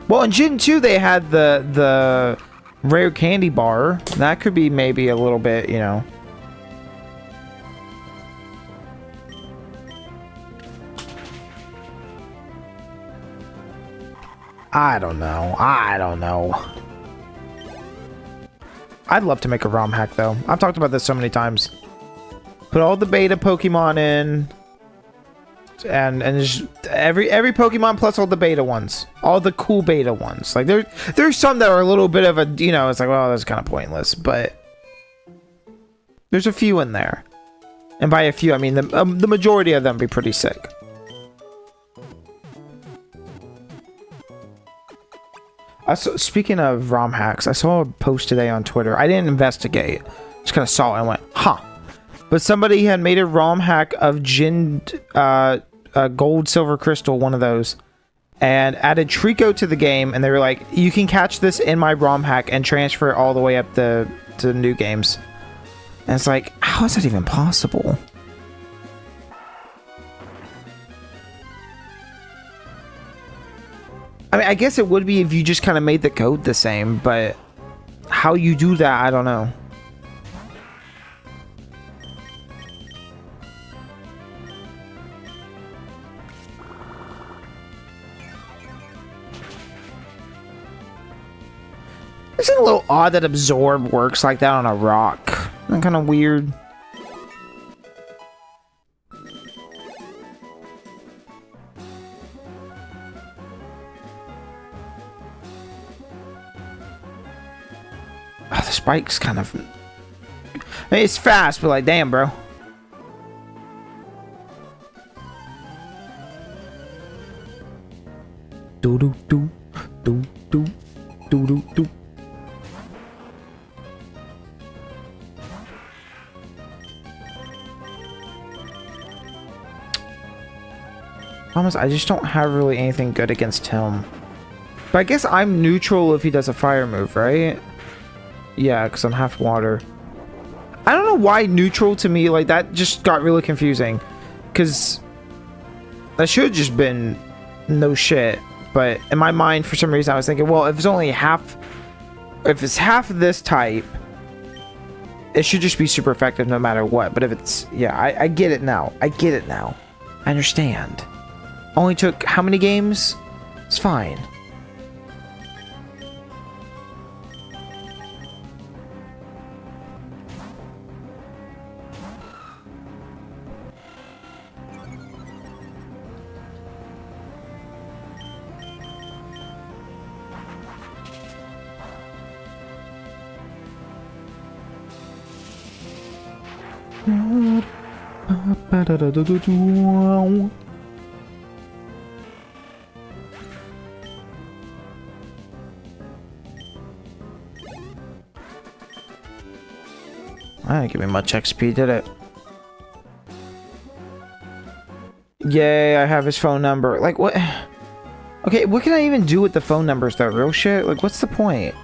Well, in Gen 2, they had the rare candy bar. That could be maybe a little bit, you know. I don't know. I'd love to make a ROM hack, though. I've talked about this so many times. Put all the beta Pokemon in. And just every Pokemon plus all the beta ones, all the cool beta ones. Like there's some that are a little bit of a, you know, it's like, well, that's kind of pointless, but there's a few in there, and by a few I mean the majority of them be pretty sick. Speaking of ROM hacks, I saw a post today on Twitter. I didn't investigate, just kind of saw it and went, huh. But somebody had made a ROM hack of Gold, Silver, Crystal, one of those, and added Trico to the game, and they were like, you can catch this in my ROM hack and transfer it all the way up to new games. And it's like, how is that even possible? mean, I guess it would be if you just kind of made the code the same, but how you do that, I don't know. It's a little odd that absorb works like that on a rock. Isn't that kind of weird? Oh, the spike's kind of... I mean, it's fast, but like, damn, bro. Do do do do do do do do. Thomas, I just don't have really anything good against him. But I guess I'm neutral if he does a fire move, right? Yeah, because I'm half water. I don't know why neutral to me, like, that just got really confusing. Because that should have just been no shit. But in my mind, for some reason, I was thinking, well, if it's only half... If it's half this type, it should just be super effective no matter what. But if it's... Yeah, I get it now. I get it now. I understand. Only took how many games? It's fine. I didn't give me much XP, did it? Yay, I have his phone number. Like, what? Okay, what can I even do with the phone numbers, though? Real shit? Like, what's the point?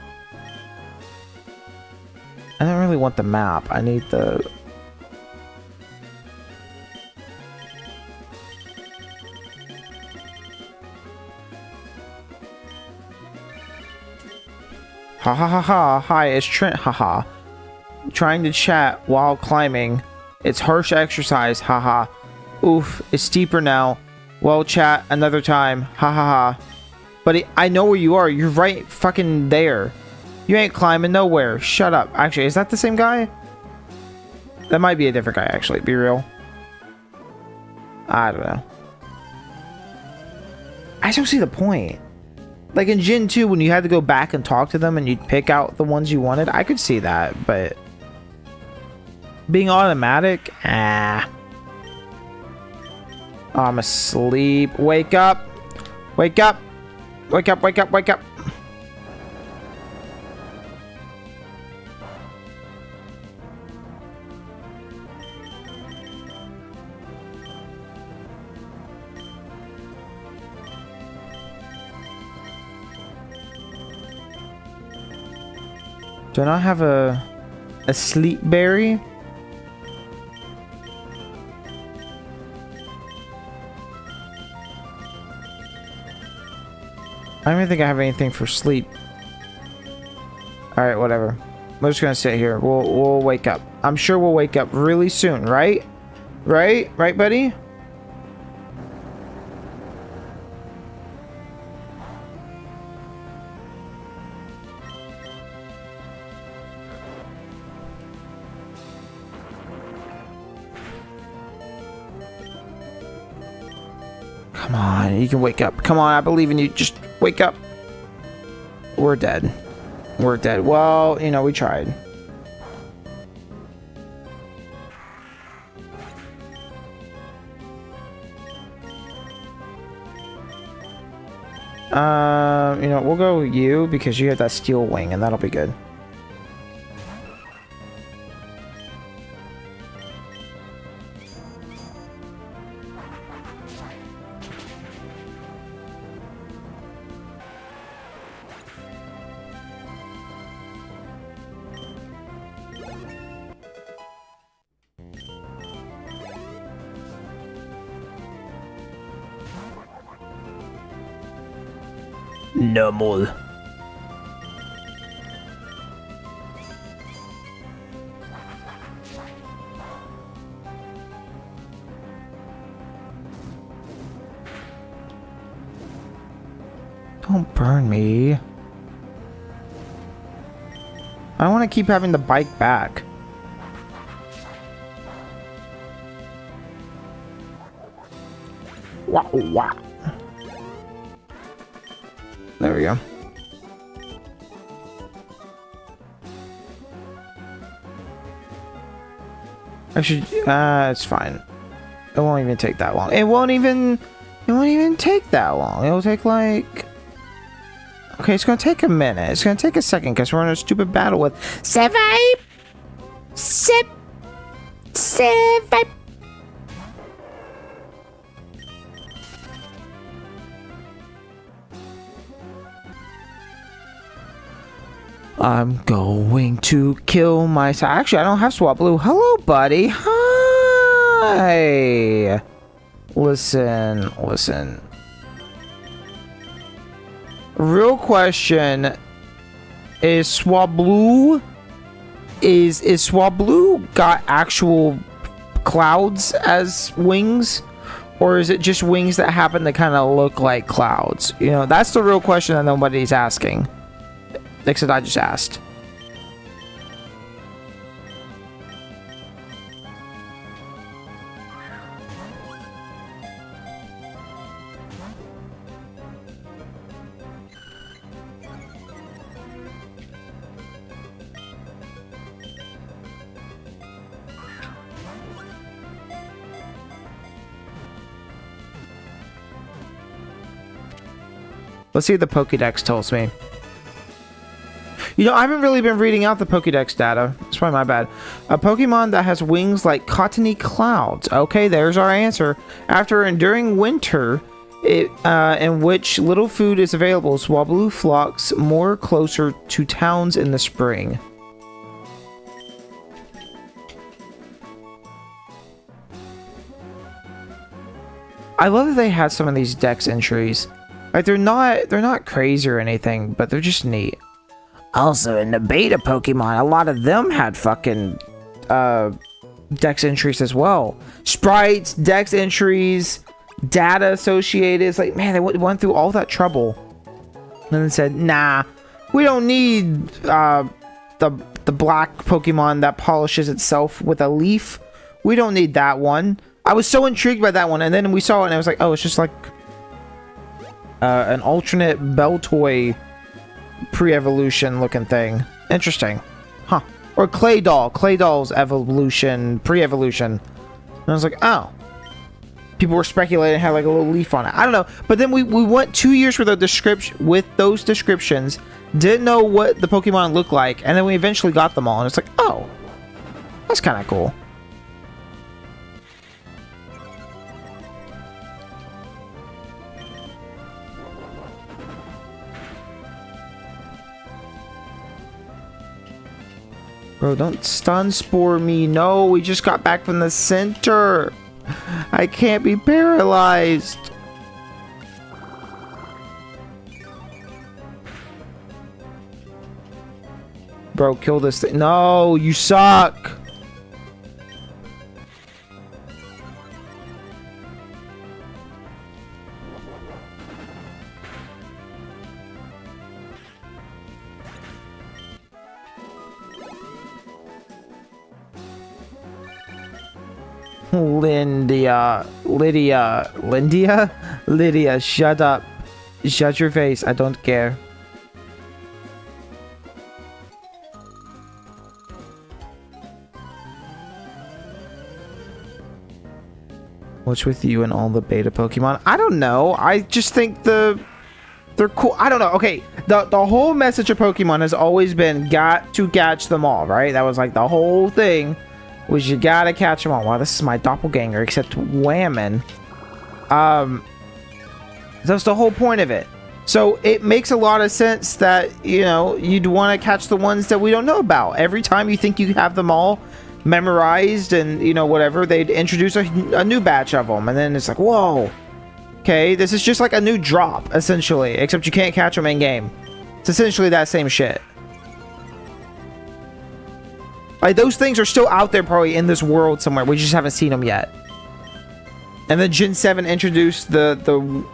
I don't really want the map. I need the... Ha ha ha ha. Hi, it's Trent. Haha. Trying to chat while climbing. It's harsh exercise. Haha. Oof, it's steeper now. Well, chat another time. Ha ha ha. Buddy, I know where you are. You're right fucking there. You ain't climbing nowhere. Shut up. Actually, is that the same guy? That might be a different guy, actually. Be real. I don't know. I don't see the point. Like in Gen 2, when you had to go back and talk to them and you'd pick out the ones you wanted, I could see that, but... Being automatic? Ah. Oh, I'm asleep. Wake up! Wake up! Wake up, wake up, wake up! Do I not have a sleep berry? I don't even think I have anything for sleep. Alright, whatever. We're just gonna sit here. We'll wake up. I'm sure we'll wake up really soon, right? Right? Right, buddy? Come on, you can wake up. Come on, I believe in you. Just wake up. We're dead. We're dead. Well, you know, we tried. You know, we'll go with you because you have that steel wing and that'll be good. Normal. Don't burn me. I want to keep having the bike back. Wow, wow. There we go. Actually, it's fine. It won't even take that long. It won't even take that long. It'll take like... Okay, it's gonna take a minute. It's gonna take a second because we're in a stupid battle with Sevipe. I'm going to kill myself. Actually, I don't have Swablu. Hello, buddy. Hi. Listen. Real question. Is Swablu... Is Swablu got actual clouds as wings? Or is it just wings that happen to kind of look like clouds? You know, that's the real question that nobody's asking. Except I just asked. Let's see what the Pokédex tells me. You know, I haven't really been reading out the Pokédex data. It's probably my bad. A Pokemon that has wings like cottony clouds. Okay, there's our answer. After enduring winter, in which little food is available, Swablu flocks more closer to towns in the spring. I love that they had some of these dex entries. Like they're not crazy or anything, but they're just neat. Also, in the beta Pokemon, a lot of them had fucking dex entries as well. Sprites, dex entries, data associated. It's like, man, they went through all that trouble. And then said, nah, we don't need the black Pokemon that polishes itself with a leaf. We don't need that one. I was so intrigued by that one, and then we saw it, and I was like, oh, it's just like an alternate Beltoy pre-evolution looking thing. Interesting. Huh. Or Claydol's evolution, pre-evolution. And I was like, oh. People were speculating it had like a little leaf on it. I don't know. But then we went 2 years with those descriptions, didn't know what the Pokemon looked like, and then we eventually got them all, and it's like, oh, that's kind of cool. Bro, don't stun spore me. No, we just got back from the center. I can't be paralyzed. Bro, kill this thing. No, you suck. Lydia, shut up. Shut your face. I don't care. What's with you and all the beta Pokemon? I don't know. I just think they're cool. I don't know. Okay, the whole message of Pokemon has always been got to catch them all, right? That was like the whole thing. Was you gotta catch them all. Wow, this is my doppelganger, except whammon. That's the whole point of it. So it makes a lot of sense that, you know, you'd want to catch the ones that we don't know about. Every time you think you have them all memorized and, you know, whatever, they'd introduce a new batch of them. And then it's like, whoa, Okay, this is just like a new drop, essentially, except you can't catch them in game. It's essentially that same shit. Like, those things are still out there probably in this world somewhere. We just haven't seen them yet. And then Gen 7 introduced the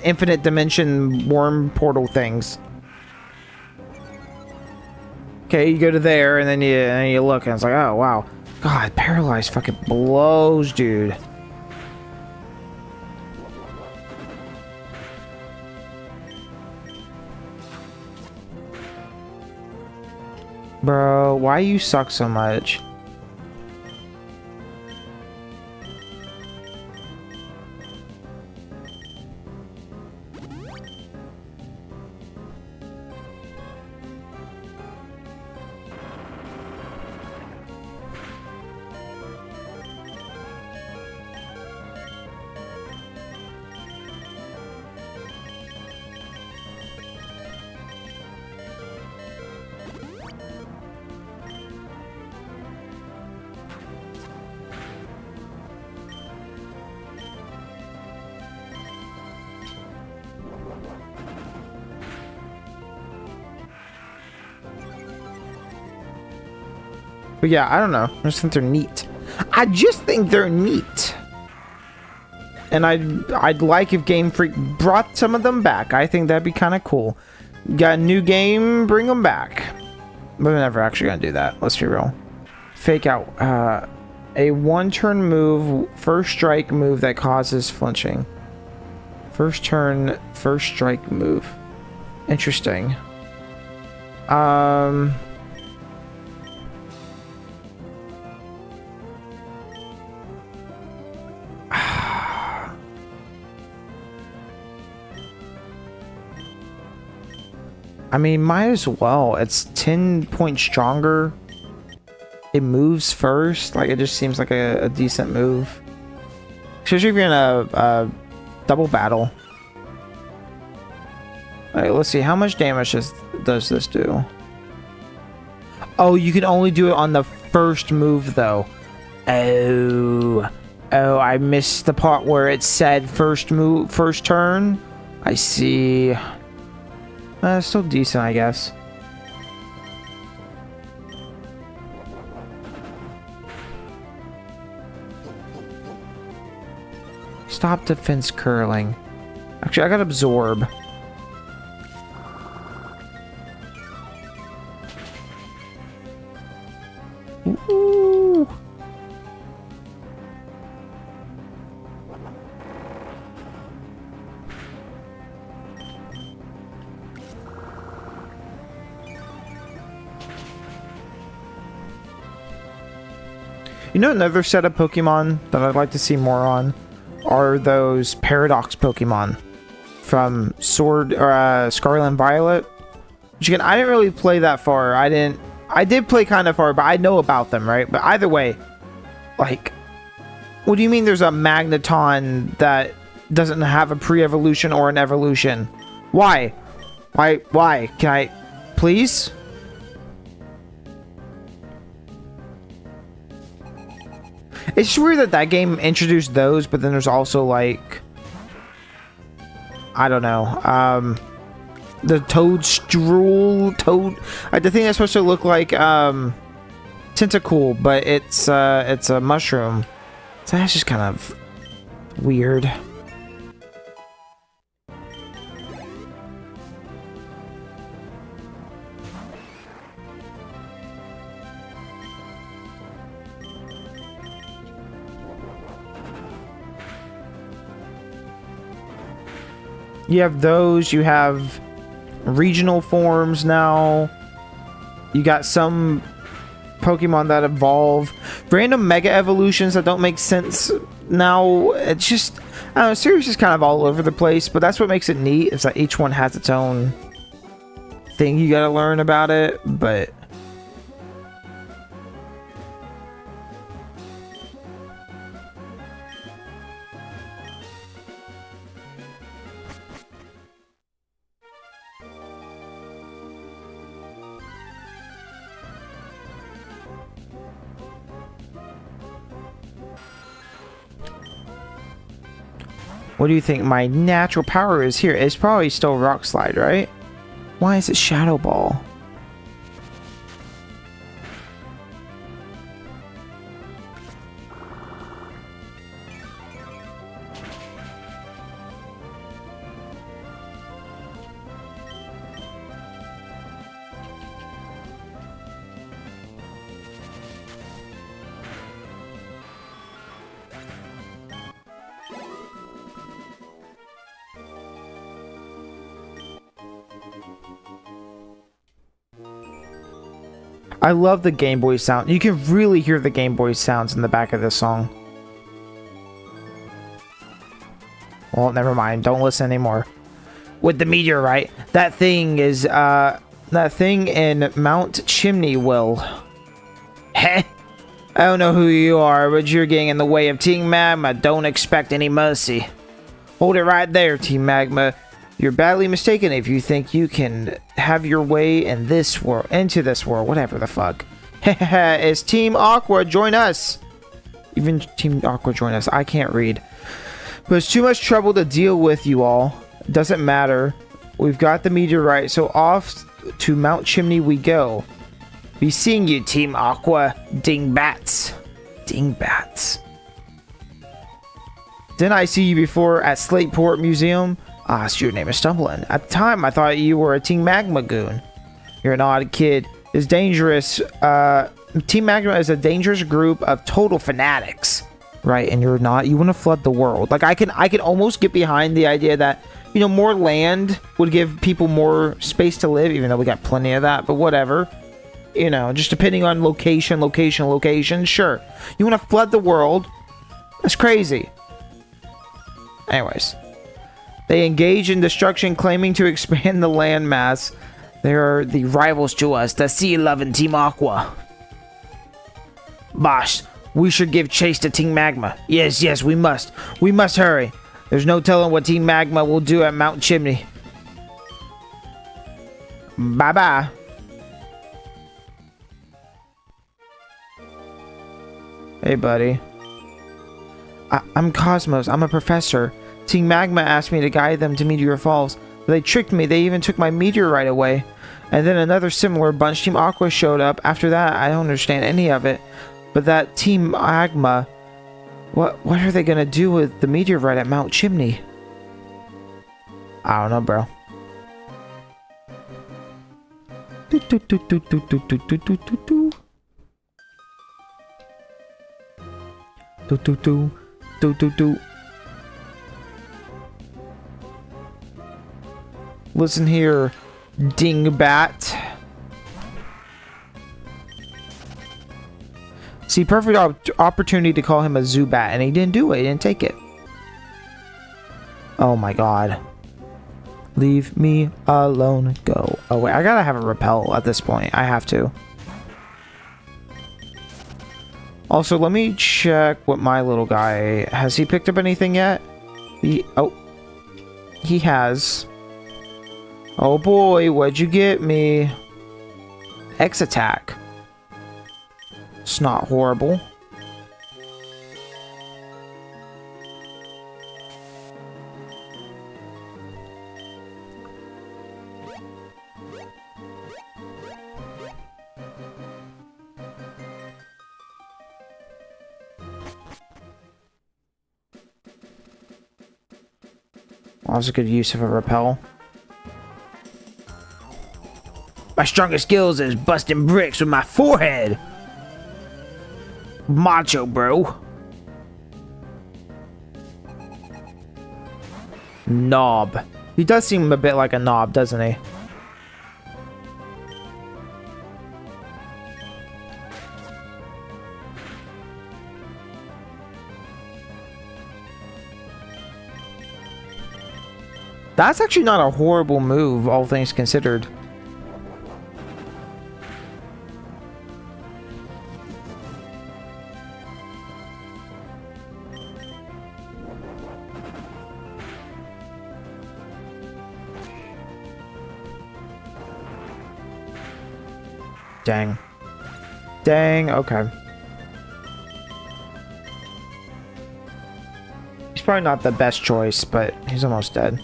infinite dimension worm portal things. Okay, you go to there, and then you look, and it's like, oh, wow. God, Paralyzed fucking blows, dude. Bro, why you suck so much? But yeah, I don't know. I just think they're neat. I just think they're neat. And I'd like if Game Freak brought some of them back. I think that'd be kind of cool. Got a new game, bring them back. But they're never actually gonna do that. Let's be real. Fake out. A one-turn move, first strike move that causes flinching. First turn, first strike move. Interesting. I mean, might as well. It's 10 points stronger. It moves first. Like, it just seems like a decent move. Especially if you're in a double battle. Alright, let's see. How much damage does this do? Oh, you can only do it on the first move, though. Oh, I missed the part where it said first move, first turn. I see. Still decent, I guess. Stop defense curling. Actually, I got absorb. Ooh. You know, another set of Pokemon that I'd like to see more on are those Paradox Pokemon from Sword or Scarlet and Violet. Which again, I didn't really play that far. I did play kind of far, but I know about them, right? But either way, like, what do you mean there's a Magneton that doesn't have a pre-evolution or an evolution? Why? Why? Can I, please? It's just weird that game introduced those, but then there's also, like, I don't know, the Toadstool, the thing that's supposed to look like, Tentacool, but it's a mushroom. So that's just kind of weird. You have those, you have regional forms now. You got some Pokemon that evolve. Random Mega Evolutions that don't make sense now. It's just, I don't know, series is kind of all over the place, but that's what makes it neat, is that each one has its own thing you gotta learn about it, but... What do you think my natural power is here? It's probably still Rock Slide, right? Why is it Shadow Ball? I love the Game Boy sound. You can really hear the Game Boy sounds in the back of this song. Well, never mind. Don't listen anymore. With the meteorite, that thing is, that thing in Mount Chimney will. Heh. I don't know who you are, but you're getting in the way of Team Magma. Don't expect any mercy. Hold it right there, Team Magma. You're badly mistaken if you think you can have your way in this world, into this world, whatever the fuck. It's Team Aqua, join us. Even Team Aqua, join us. I can't read. But it's too much trouble to deal with, you all. Doesn't matter. We've got the meteorite, so off to Mount Chimney we go. Be seeing you, Team Aqua. Dingbats. Dingbats. Didn't I see you before at Slateport Museum? Ah, so your name is Stumbling. At the time, I thought you were a Team Magma goon. You're an odd kid. It's dangerous. Team Magma is a dangerous group of total fanatics. Right, and you're not. You want to flood the world. Like, I can almost get behind the idea that, you know, more land would give people more space to live, even though we got plenty of that, but whatever. You know, just depending on location, sure. You want to flood the world? That's crazy. Anyways. They engage in destruction, claiming to expand the landmass. They are the rivals to us, the sea-loving Team Aqua. Bosh, we should give chase to Team Magma. Yes, we must. We must hurry. There's no telling what Team Magma will do at Mount Chimney. Bye-bye. Hey, buddy. I'm Cosmos. I'm a professor. Team Magma asked me to guide them to Meteor Falls, but they tricked me. They even took my meteorite away. And then another similar bunch, Team Aqua, showed up. After that, I don't understand any of it. But that Team Magma, what are they gonna do with the meteorite at Mount Chimney? I don't know, bro. Listen here, dingbat. See, perfect opportunity to call him a Zubat, and he didn't do it. He didn't take it. Oh my god. Leave me alone. Go. Oh wait, I gotta have a repel at this point. I have to. Also, let me check what my little guy... Has he picked up anything yet? He has. Oh boy, what'd you get me? X attack. It's not horrible. Well, that was a good use of a repel. My strongest skills is busting bricks with my forehead. Macho, bro. Knob. He does seem a bit like a knob, doesn't he? That's actually not a horrible move, all things considered. Dang. Dang, okay. He's probably not the best choice, but he's almost dead.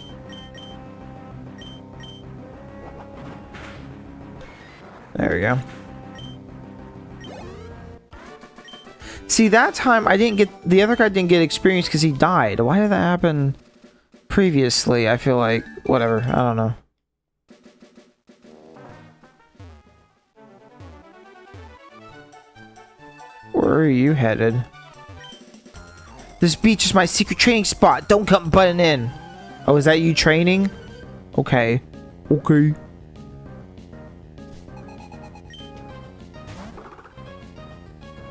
There we go. See, that time I didn't get... The other guy didn't get experience because he died. Why did that happen previously? I feel like... Whatever. I don't know. Where are you headed? This beach is my secret training spot. Don't come butting in. Oh, is that you training? Okay. Okay.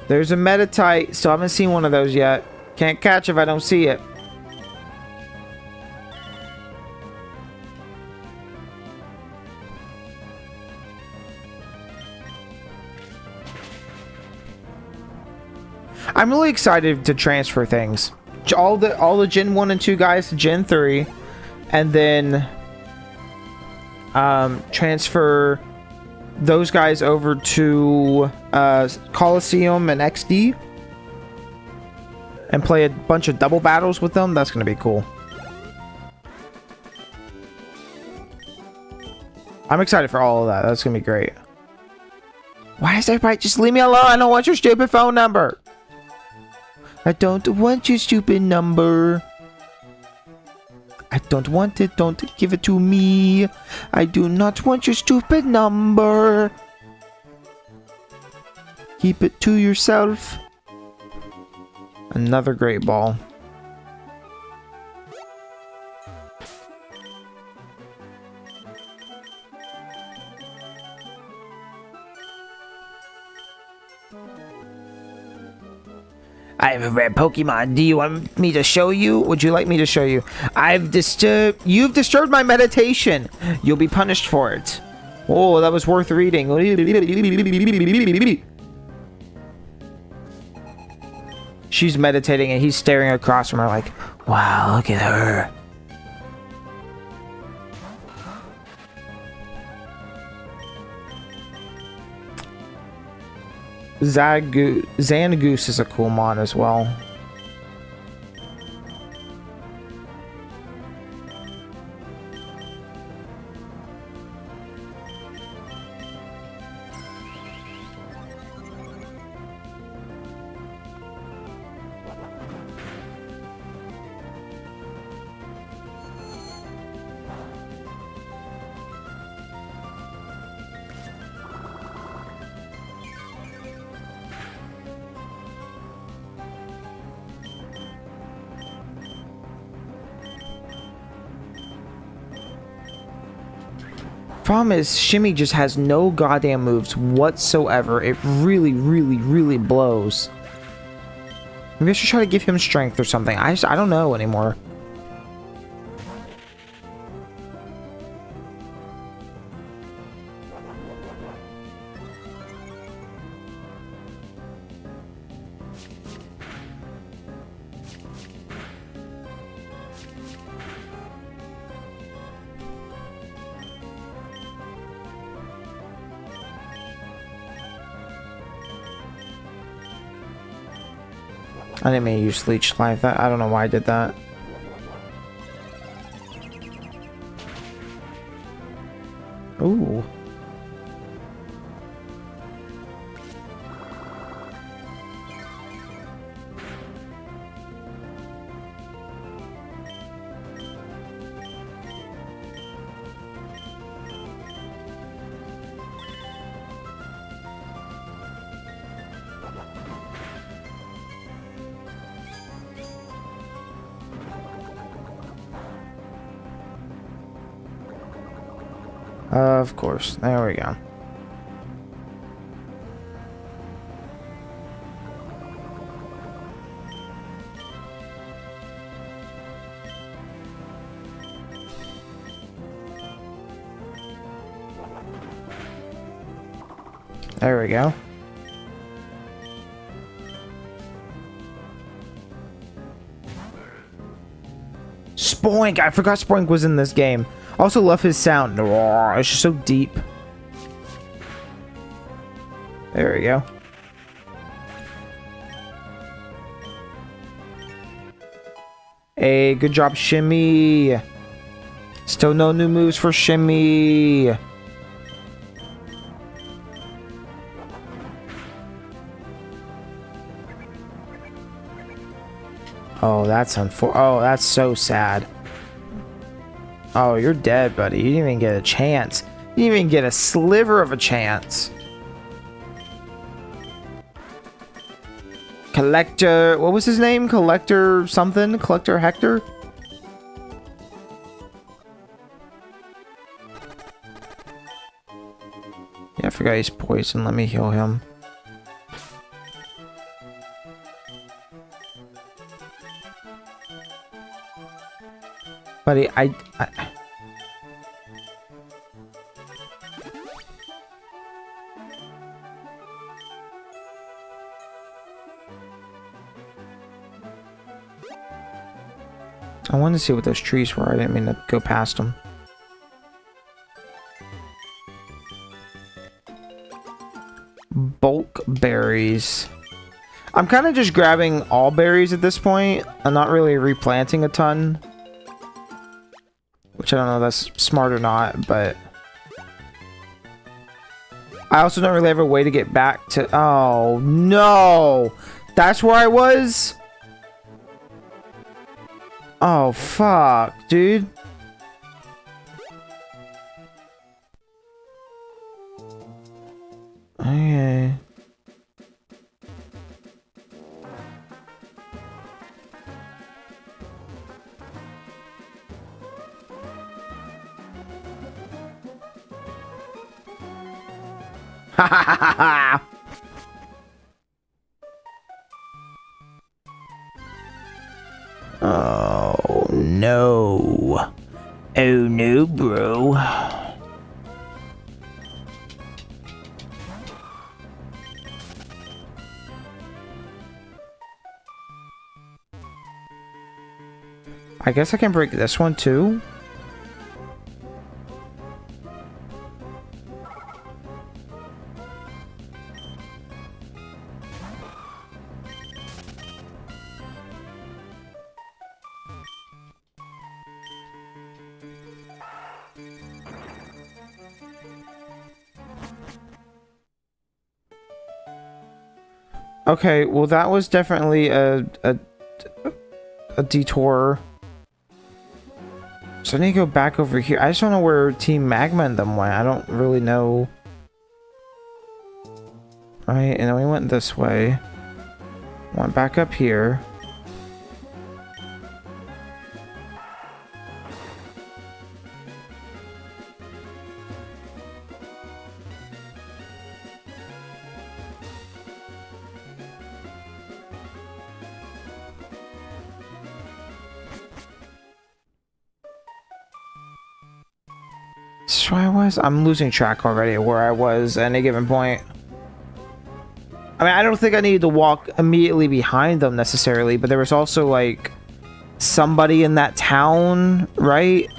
There's a Meditite. Still haven't seen one of those yet. Can't catch if I don't see it. I'm really excited to transfer things. All the Gen 1 and 2 guys to Gen 3. And then transfer those guys over to Coliseum and XD and play a bunch of double battles with them. That's gonna be cool. I'm excited for all of that. That's gonna be great. Why is everybody just leave me alone? I don't want your stupid phone number. I don't want your stupid number. I don't want it. Don't give it to me. I do not want your stupid number. Keep it to yourself. Another great ball. I have a rare Pokemon. Do you want me to show you? Would you like me to show you? You've disturbed my meditation. You'll be punished for it. Oh, that was worth reading. She's meditating and he's staring across from her like, wow, look at her. Zangoose is a cool mon as well. Problem is, Shimmy just has no goddamn moves whatsoever. It really, really, really blows. Maybe I should try to give him strength or something. I don't know anymore. I didn't mean to use Leech Life. I don't know why I did that. Ooh. Of course. There we go. There we go. Spoink! I forgot Spoink was in this game. Also love his sound. It's just so deep. There we go. Hey, good job, Shimmy. Still no new moves for Shimmy. Oh, that's oh, that's so sad. Oh, you're dead, buddy. You didn't even get a chance. You didn't even get a sliver of a chance. Collector, what was his name? Collector something? Collector Hector? Yeah, I forgot he's poisoned. Let me heal him. Buddy, I wanted to see what those trees were. I didn't mean to go past them. Bulk berries. I'm kind of just grabbing all berries at this point. I'm not really replanting a ton. Which I don't know if that's smart or not, but... I also don't really have a way to get back to... Oh, no! That's where I was? Oh, fuck, dude. Okay. Ha ha ha ha! Oh no. Oh no, bro. I guess I can break this one too. Okay, well that was definitely a detour. So I need to go back over here. I just don't know where Team Magma and them went. I don't really know. Right, and then we went this way. Went back up here. This is where I was? I'm losing track already of where I was at any given point. I mean, I don't think I needed to walk immediately behind them necessarily, but there was also, like, somebody in that town, right?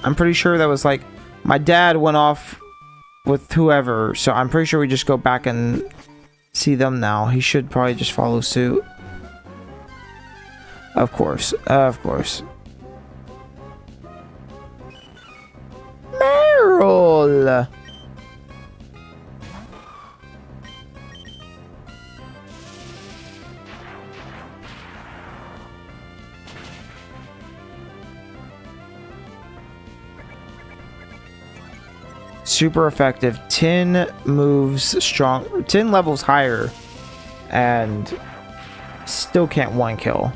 I'm pretty sure that was, like, my dad went off with whoever, so I'm pretty sure we just go back and see them now. He should probably just follow suit. Of course, of course. Meryl! Super effective. 10 moves strong. 10 levels higher. And still can't one kill.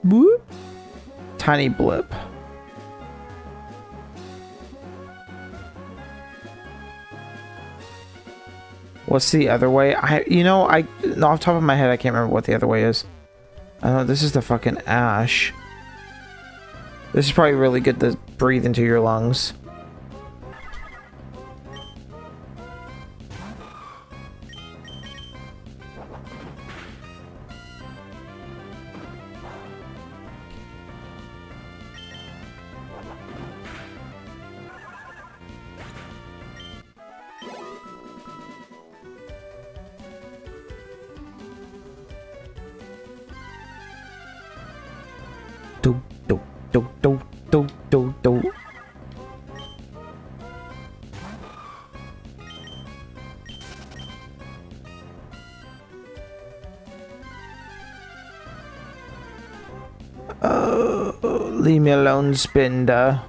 Whoop. Tiny blip. What's the other way? Off the top of my head, I can't remember what the other way is. I know this is the fucking ash. This is probably really good to breathe into your lungs. do, do, do, do, do, do, do. Leave me alone, Spinda.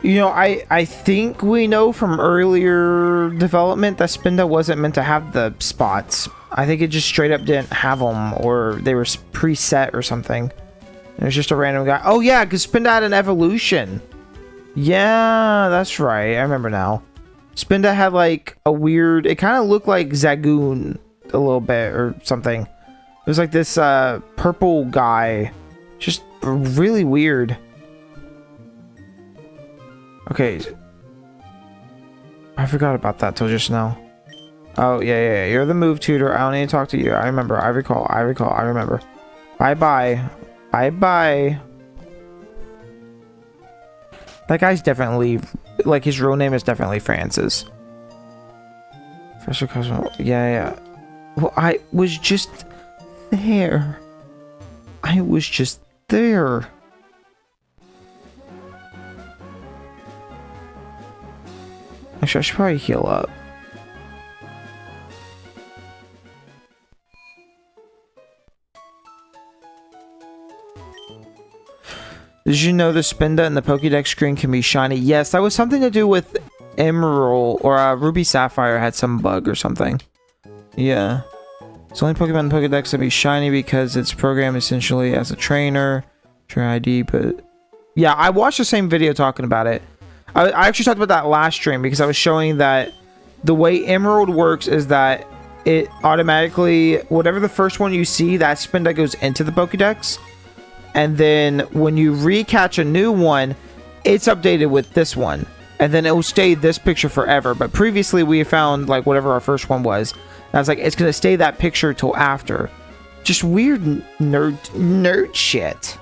You know, I think we know from earlier development that Spinda wasn't meant to have the spots. I think it just straight up didn't have them, or they were preset or something. It was just a random guy. Oh yeah, because Spinda had an evolution. Yeah, that's right. I remember now. Spinda had like a weird... It kind of looked like Zagoon a little bit or something. It was like this purple guy. Just really weird. Okay. I forgot about that till just now. Oh, yeah. You're the move tutor. I don't need to talk to you. I remember. I recall. I remember. Bye-bye. Bye-bye. That guy's definitely... Like, his real name is definitely Francis. Professor Cosmo. Yeah. Well, I was just there. I was just there. Actually, I should probably heal up. Did you know the Spinda and the Pokédex screen can be shiny? Yes, that was something to do with Emerald or Ruby Sapphire had some bug or something. Yeah. It's only Pokemon in the Pokédex that be shiny because it's programmed essentially as a trainer. Trainer ID, but... Yeah, I watched the same video talking about it. I actually talked about that last stream because I was showing that the way Emerald works is that it automatically, whatever the first one you see, that Spinda goes into the Pokédex. And then when you recatch a new one, it's updated with this one. And then it will stay this picture forever. But previously we found like whatever our first one was. And I was like, it's going to stay that picture till after. Just weird nerd shit.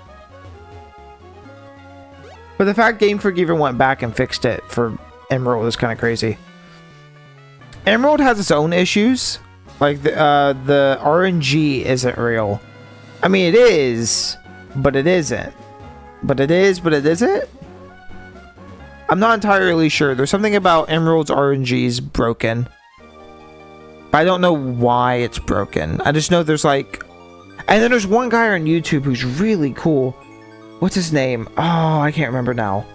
But the fact Game Freak even went back and fixed it for Emerald is kind of crazy. Emerald has its own issues. Like the RNG isn't real. I mean, it is, but it isn't. But it is, but it isn't? I'm not entirely sure. There's something about Emerald's RNG is broken. But I don't know why it's broken. I just know there's like... And then there's one guy on YouTube who's really cool. What's his name? Oh, I can't remember now.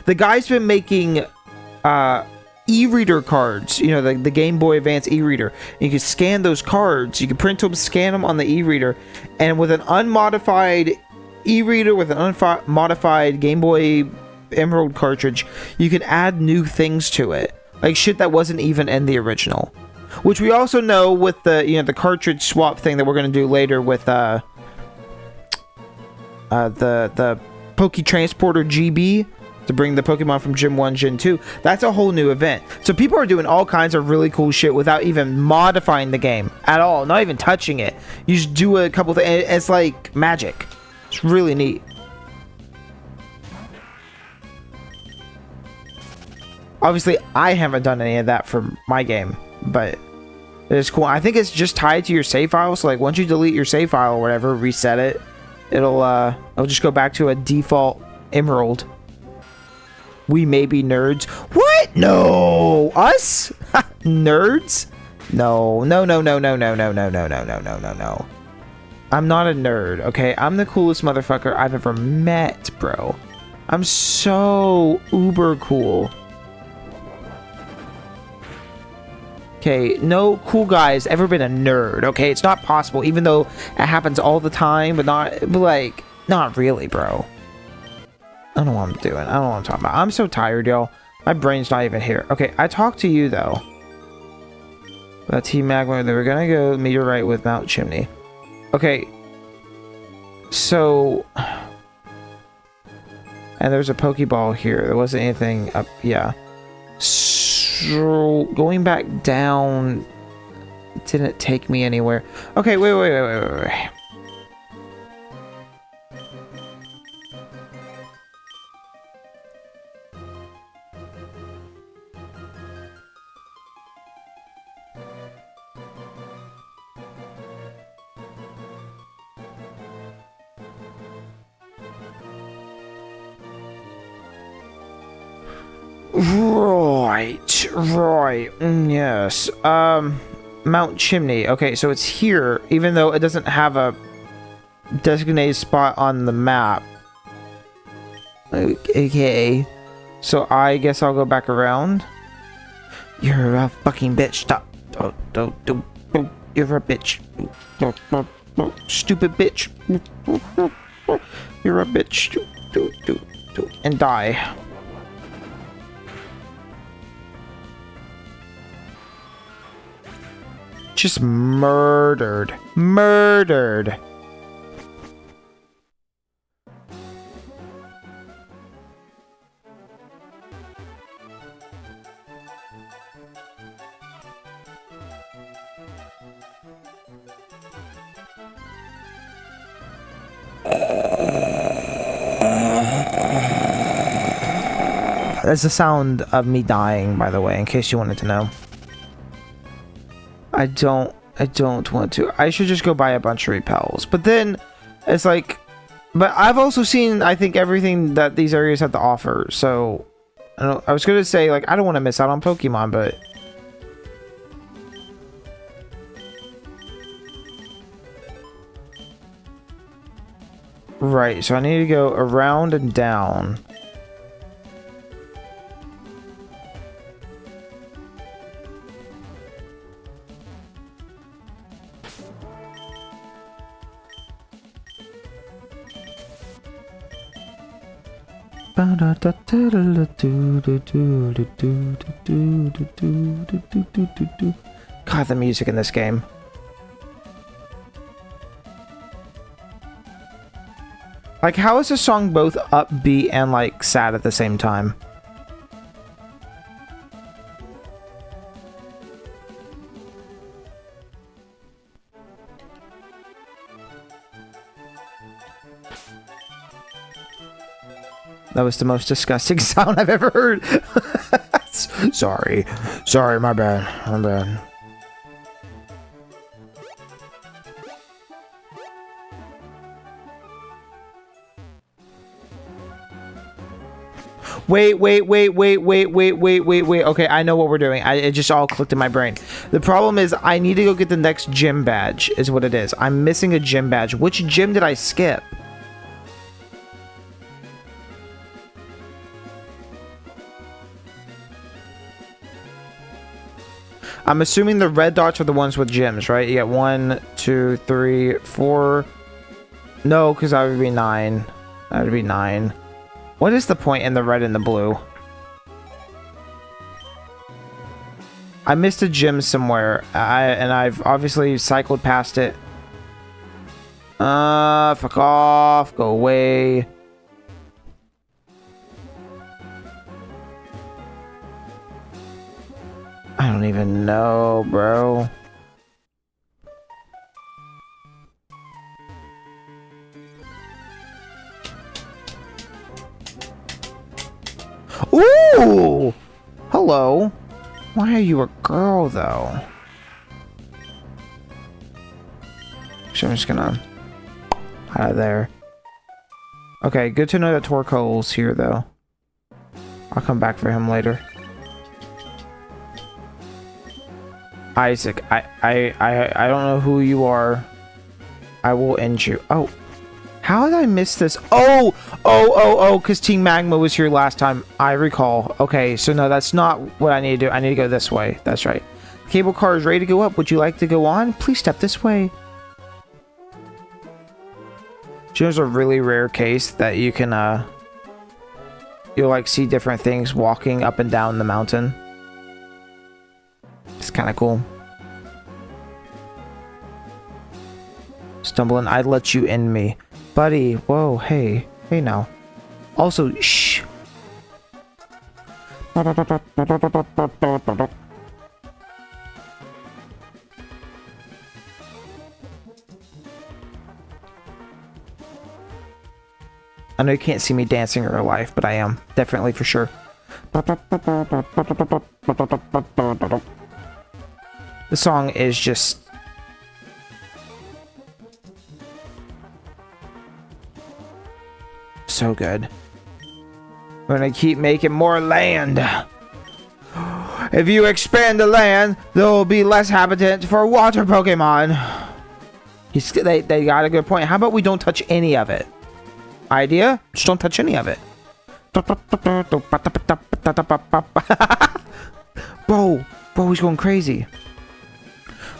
The guy's been making e-reader cards. You know, the Game Boy Advance e-reader. You can scan those cards. You can print them, scan them on the e-reader. And with an unmodified e-reader, with an unmodified Game Boy Emerald cartridge, you can add new things to it. Like shit that wasn't even in the original. Which we also know with the, you know, the cartridge swap thing that we're going to do later with the Poke Transporter GB to bring the Pokemon from Gen 1, Gen 2. That's a whole new event. So people are doing all kinds of really cool shit without even modifying the game at all. Not even touching it. You just do a couple things. It's like magic. It's really neat. Obviously, I haven't done any of that for my game, but it's cool. I think it's just tied to your save file. So like once you delete your save file or whatever, reset it, it'll just go back to a default Emerald. We may be nerds. What? No, us? Nerds? No. I'm not a nerd, okay? I'm the coolest motherfucker I've ever met, bro. I'm so uber cool. Okay, no cool guy has ever been a nerd, okay? It's not possible, even though it happens all the time, but like, not really, bro. I don't know what I'm doing. I don't know what I'm talking about. I'm so tired, y'all. My brain's not even here. Okay, I talked to you, though. That Team Magma, they were gonna go meteorite with Mount Chimney. Okay. So... And there's a Pokeball here. There wasn't anything up... Yeah. So, going back down didn't take me anywhere. Okay, wait. Right, right, yes. Mount Chimney. Okay, so it's here, even though it doesn't have a designated spot on the map. Okay, so I guess I'll go back around. You're a fucking bitch. Stop. Don't. You're a bitch. Stupid bitch. You're a bitch. And die. Just murdered. Murdered. That's the sound of me dying, by the way, in case you wanted to know. I don't want to. I should just go buy a bunch of repels. But then, it's like... But I've also seen, I think, everything that these areas have to offer. So, I was going to say, like, I don't want to miss out on Pokemon, but... Right, so I need to go around and down. God, the music in this game. Like, how is this song both upbeat and, like, sad at the same time? That was the most disgusting sound I've ever heard. Sorry. Sorry, my bad. My bad. Wait. Okay, I know what we're doing. It just all clicked in my brain. The problem is I need to go get the next gym badge, is what it is. I'm missing a gym badge. Which gym did I skip? I'm assuming the red dots are the ones with gyms, right? You get 1, 2, 3, 4. No, because that would be 9. That would be 9. What is the point in the red and the blue? I missed a gym somewhere, and I've obviously cycled past it. Fuck off. Go away. I don't even know, bro. Ooh! Hello. Why are you a girl, though? So I'm just gonna... out of there. Okay, good to know that Torkoal's here, though. I'll come back for him later. Isaac, I don't know who you are. I will end you. Oh, how did I miss this? Oh, because Team Magma was here last time. I recall. Okay, so no, that's not what I need to do. I need to go this way. That's right. The cable car is ready to go up. Would you like to go on? Please step this way. There's a really rare case that you can, you'll like see different things walking up and down the mountain. It's kind of cool. Stumbling, I'd let you in me. Buddy, whoa, hey. Hey now. Also, shh. I know you can't see me dancing in real life, but I am. Definitely for sure. The song is just... so good. We're gonna keep making more land. If you expand the land, there will be less habitat for water Pokemon. They got a good point. How about we don't touch any of it? Idea? Just don't touch any of it. Bro, he's going crazy.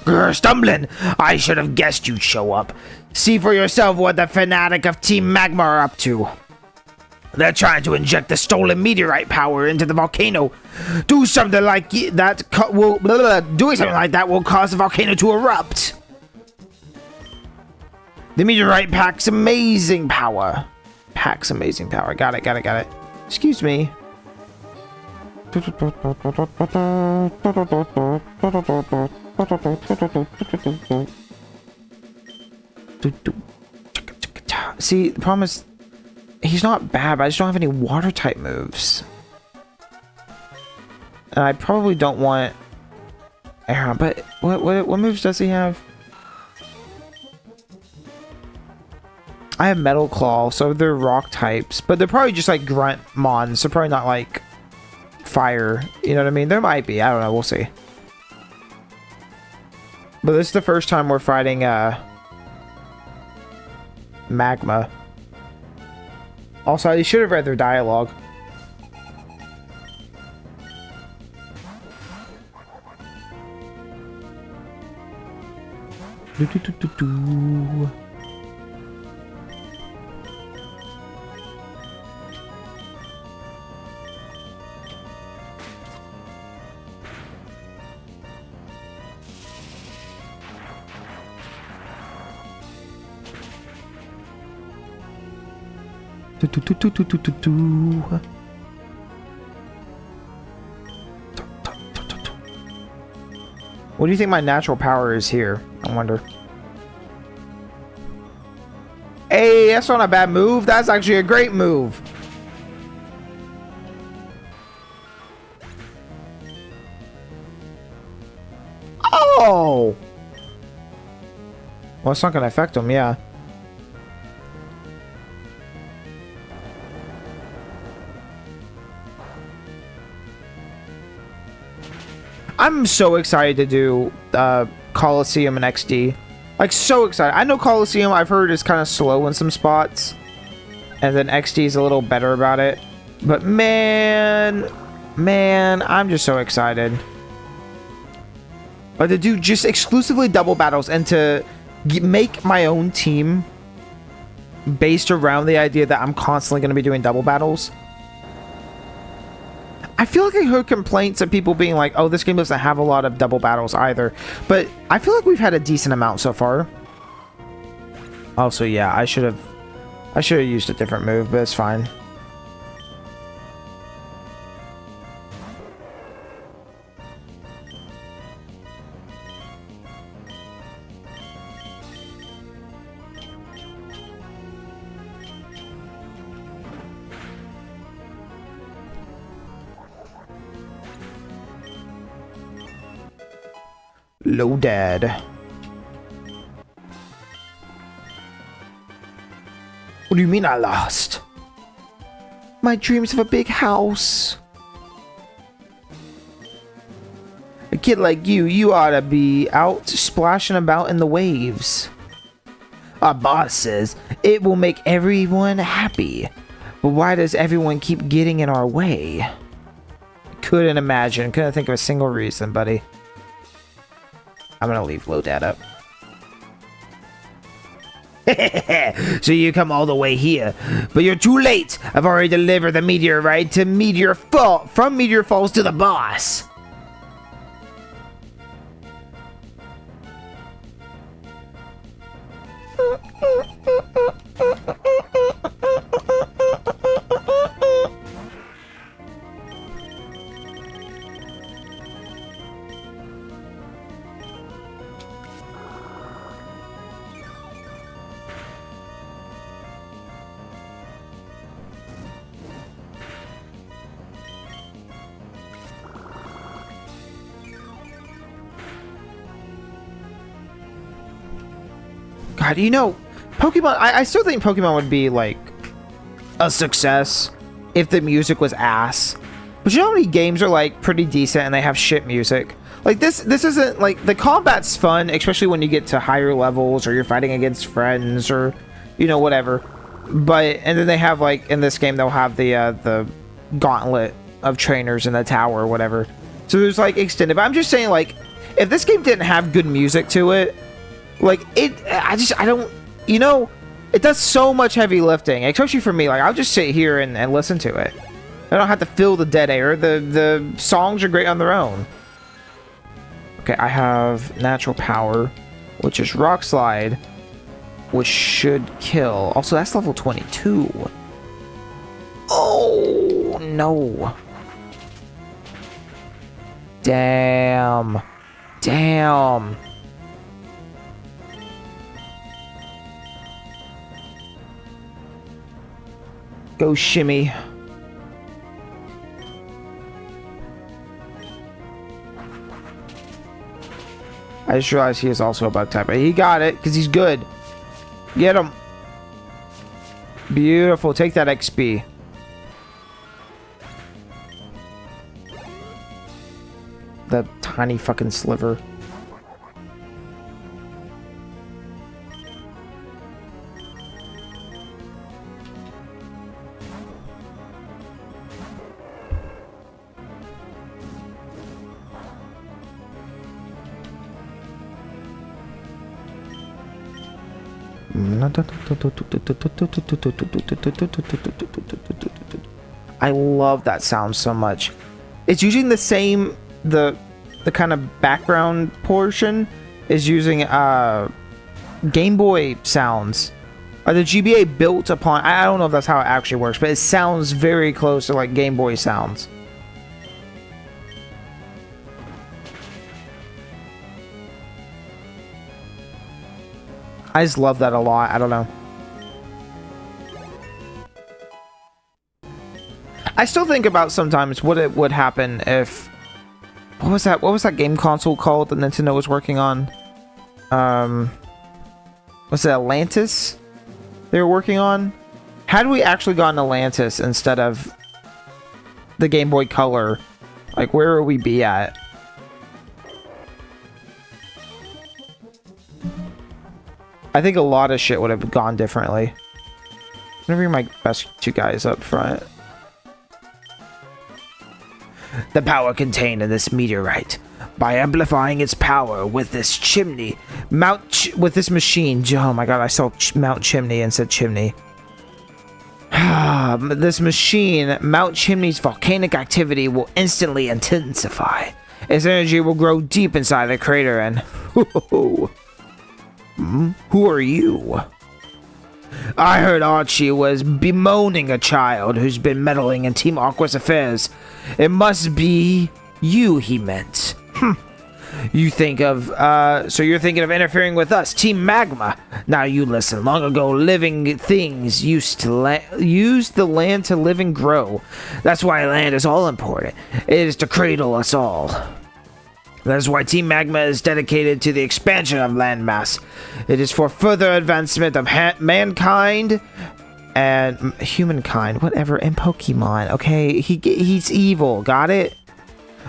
Grr, Stumbling! I should have guessed you'd show up. See for yourself what the fanatic of Team Magma are up to. They're trying to inject the stolen meteorite power into the volcano. Doing something like that will cause the volcano to erupt. The meteorite packs amazing power. Got it. Excuse me. See, the problem is he's not bad, but I just don't have any water type moves. And I probably don't want Aron, but what moves does he have? I have Metal Claw, so they're rock types, but they're probably just like grunt mons, so probably not like fire. You know what I mean? There might be. I don't know. We'll see. But this is the first time we're fighting Magma. Also, I should have read their dialogue. What do you think my natural power is here? I wonder. Hey, that's not a bad move. That's actually a great move. Oh! Well, it's not going to affect him, yeah. I'm so excited to do Coliseum and XD. Like, so excited. I know Coliseum, I've heard, is kind of slow in some spots. And then XD is a little better about it. But man, I'm just so excited. But to do just exclusively double battles and to make my own team based around the idea that I'm constantly going to be doing double battles. I feel like I heard complaints of people being like, oh, this game doesn't have a lot of double battles either. But I feel like we've had a decent amount so far. Also, yeah, I should have used a different move, but it's fine. Lodad. What do you mean I lost? My dreams of a big house. A kid like you ought to be out splashing about in the waves. Our boss says it will make everyone happy. But why does everyone keep getting in our way? Couldn't imagine. Couldn't think of a single reason, buddy. I'm gonna leave Lodad up. So you come all the way here, but you're too late. I've already delivered the meteorite to Meteor Fall, from Meteor Falls to the boss. You know, Pokemon, I still think Pokemon would be like a success if the music was ass. But you know how many games are like pretty decent and they have shit music? Like this isn't like, the combat's fun, especially when you get to higher levels or you're fighting against friends or, you know, whatever. But, and then they have like, in this game, they'll have the gauntlet of trainers in the tower or whatever. So there's like extended, but I'm just saying, like, if this game didn't have good music to it, like, I don't, you know, it does so much heavy lifting, especially for me. Like, I'll just sit here and listen to it. I don't have to fill the dead air. The songs are great on their own. Okay, I have natural power, which is rock slide, which should kill. Also, that's level 22. Oh, no. Damn. Damn. Go shimmy. I just realized he is also a bug type. He got it, because he's good. Get him. Beautiful. Take that XP. The tiny fucking sliver. I love that sound so much. It's using the same, the kind of background portion is using Game Boy sounds. Are the GBA built upon, I don't know if that's how it actually works, but it sounds very close to like Game Boy sounds. I just love that a lot. I don't know. I still think about sometimes what it would happen if... What was that game console called that Nintendo was working on? Was it Atlantis they were working on? Had we actually gotten Atlantis instead of the Game Boy Color, like, where would we be at? I think a lot of shit would have gone differently. I'm gonna bring my best two guys up front. The power contained in this meteorite. By amplifying its power with this chimney, with this machine. Oh my god, I saw Mount Chimney and said chimney. This machine, Mount Chimney's volcanic activity will instantly intensify. Its energy will grow deep inside the crater and... Who are you? I heard Archie was bemoaning a child who's been meddling in Team Aqua's affairs. It must be you he meant. You think of, so you're thinking of interfering with us, Team Magma. Now you listen. Long ago, living things used the land to live and grow. That's why land is all important. It is to cradle us all. That is why Team Magma is dedicated to the expansion of landmass. It is for further advancement of mankind and humankind, whatever, and Pokemon. Okay, he's evil, got it?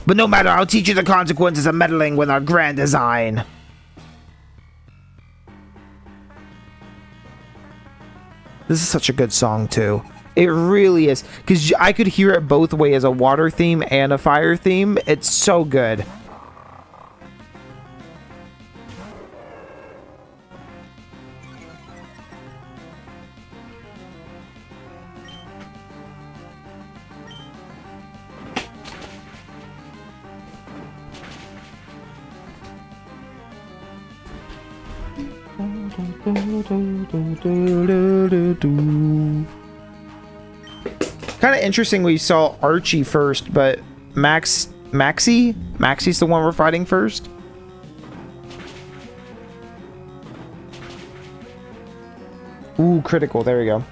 But no matter, I'll teach you the consequences of meddling with our grand design. This is such a good song, too. It really is. Because I could hear it both ways, as a water theme and a fire theme. It's so good. Kind of interesting we saw Archie first, but Maxie's the one we're fighting first. Ooh, critical, there we go.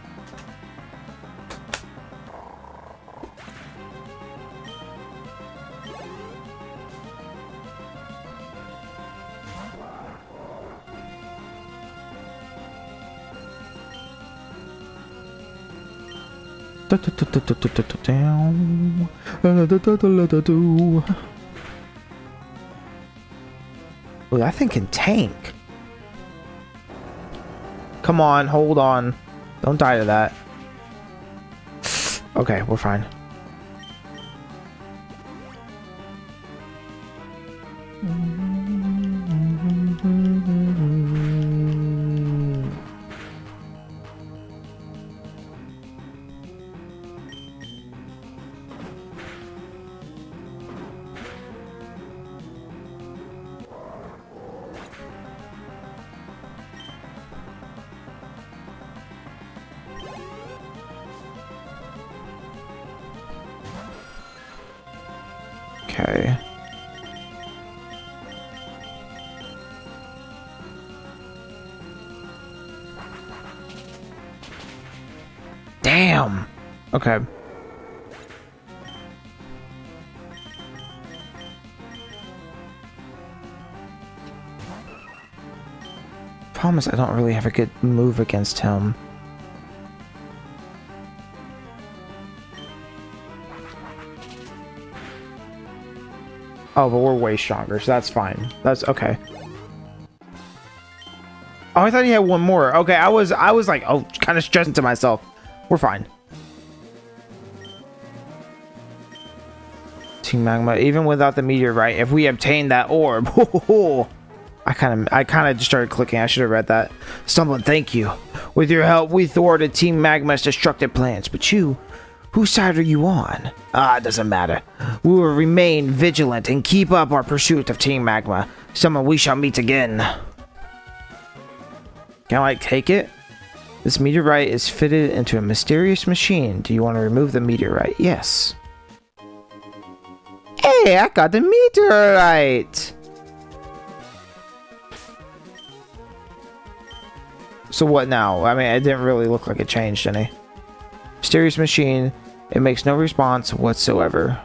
Oh, that thing can tank. Come on, hold on. Don't die to that. Okay, we're fine. Okay. Damn. Okay. Problem is, I don't really have a good move against him. Oh, but we're way stronger, so that's fine. That's okay. Oh, I thought he had one more. Okay, I was like, oh, kind of stressing to myself. We're fine. Team Magma, even without the meteorite, if we obtain that orb, I kind of just started clicking. I should have read that. Stumbling, thank you. With your help, we thwarted Team Magma's destructive plans. But you, whose side are you on? Ah, it doesn't matter. We will remain vigilant and keep up our pursuit of Team Magma. Someone we shall meet again. Can I, like, take it? This meteorite is fitted into a mysterious machine. Do you want to remove the meteorite? Yes. Hey, I got the meteorite! So what now? I mean, it didn't really look like it changed any. Mysterious machine. It makes no response whatsoever.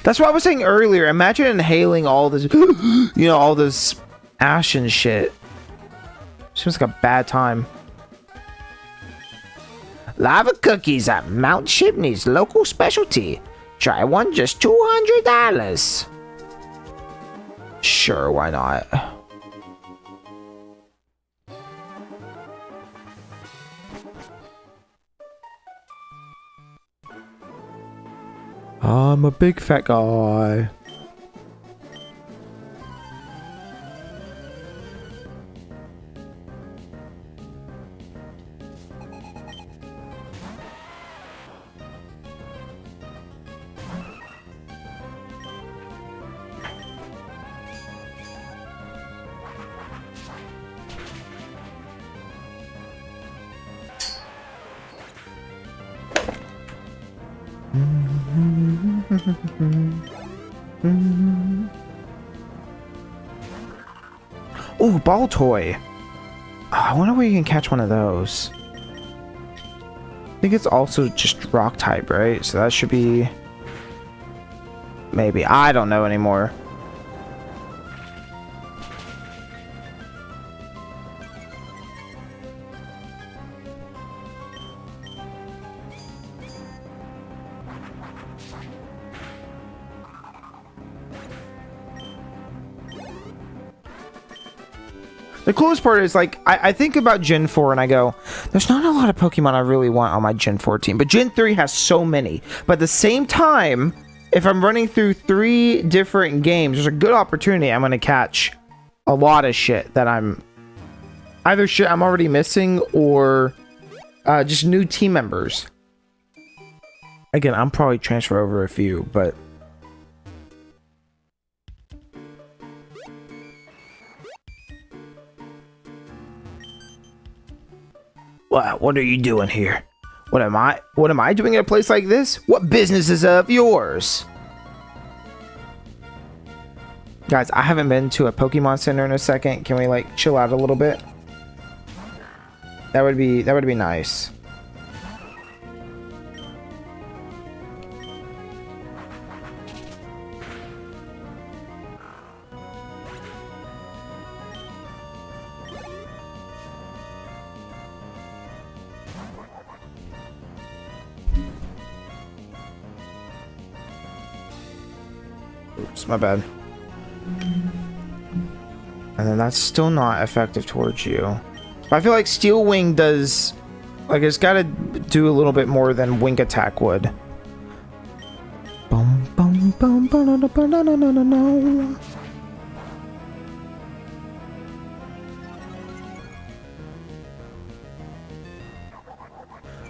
That's what I was saying earlier. Imagine inhaling all this, you know, all this ash and shit. Seems like a bad time. Lava cookies at Mount Chimney's local specialty. Try one, just $200. Sure, why not? I'm a big fat guy. Ooh, ball toy. Oh, I wonder where you can catch one of those. I think it's also just rock type, right? So that should be... maybe. I don't know anymore. The coolest part is, like, I think about Gen 4 and I go, there's not a lot of Pokemon I really want on my Gen 4 team. But Gen 3 has so many. But at the same time, if I'm running through 3 different games, there's a good opportunity I'm going to catch a lot of shit that I'm... either shit I'm already missing or just new team members. Again, I'm probably transfer over a few, but... What are you doing here? What am I doing in a place like this? What business is of yours? Guys, I haven't been to a Pokemon Center in a second. Can we, like, chill out a little bit? That would be nice. It's my bad. And then that's still not effective towards you. But I feel like Steel Wing does... Like, it's gotta do a little bit more than Wing Attack would. Bum, bum, bum, ba, da, ba, da, da, da, da, da.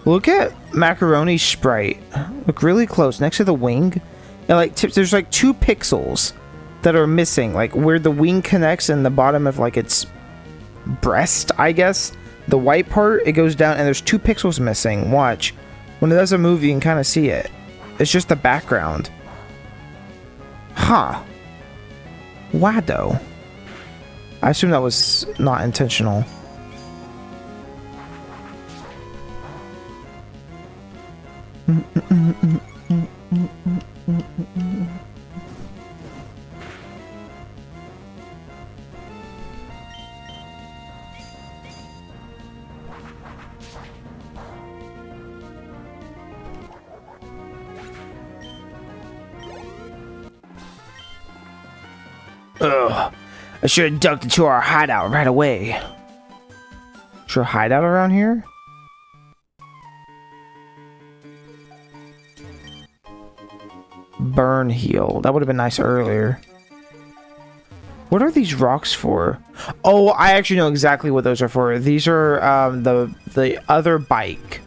Look at Macaroni's sprite. Look really close next to the wing. And like there's like 2 pixels that are missing, like where the wing connects and the bottom of like its breast, I guess. The white part, it goes down and there's 2 pixels missing. Watch. When it does a move, you can kind of see it. It's just the background. Huh. Wado. I assume that was not intentional. Ugh. I should have ducked into our hideout right away. Is there a hideout around here? Burn heal. That would have been nice earlier. What are these rocks for? Oh, I actually know exactly what those are for. These are the other bike.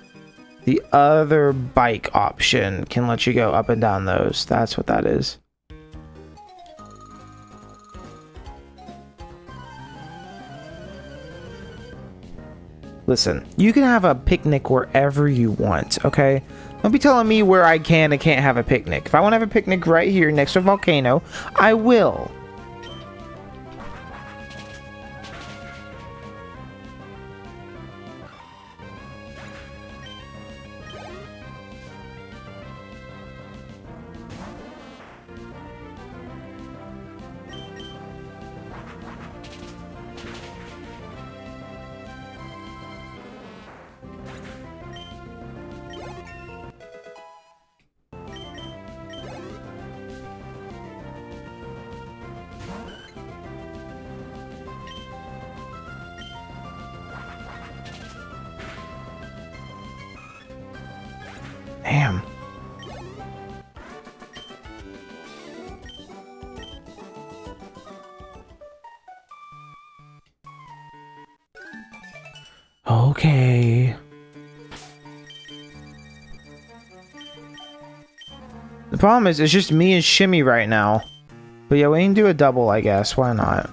The other bike option can let you go up and down those. That's what that is. Listen, you can have a picnic wherever you want, okay? Don't be telling me where I can and can't have a picnic. If I want to have a picnic right here next to a volcano, I will. Damn. Okay. The problem is, it's just me and Shimmy right now. But yeah, we can do a double, I guess. Why not?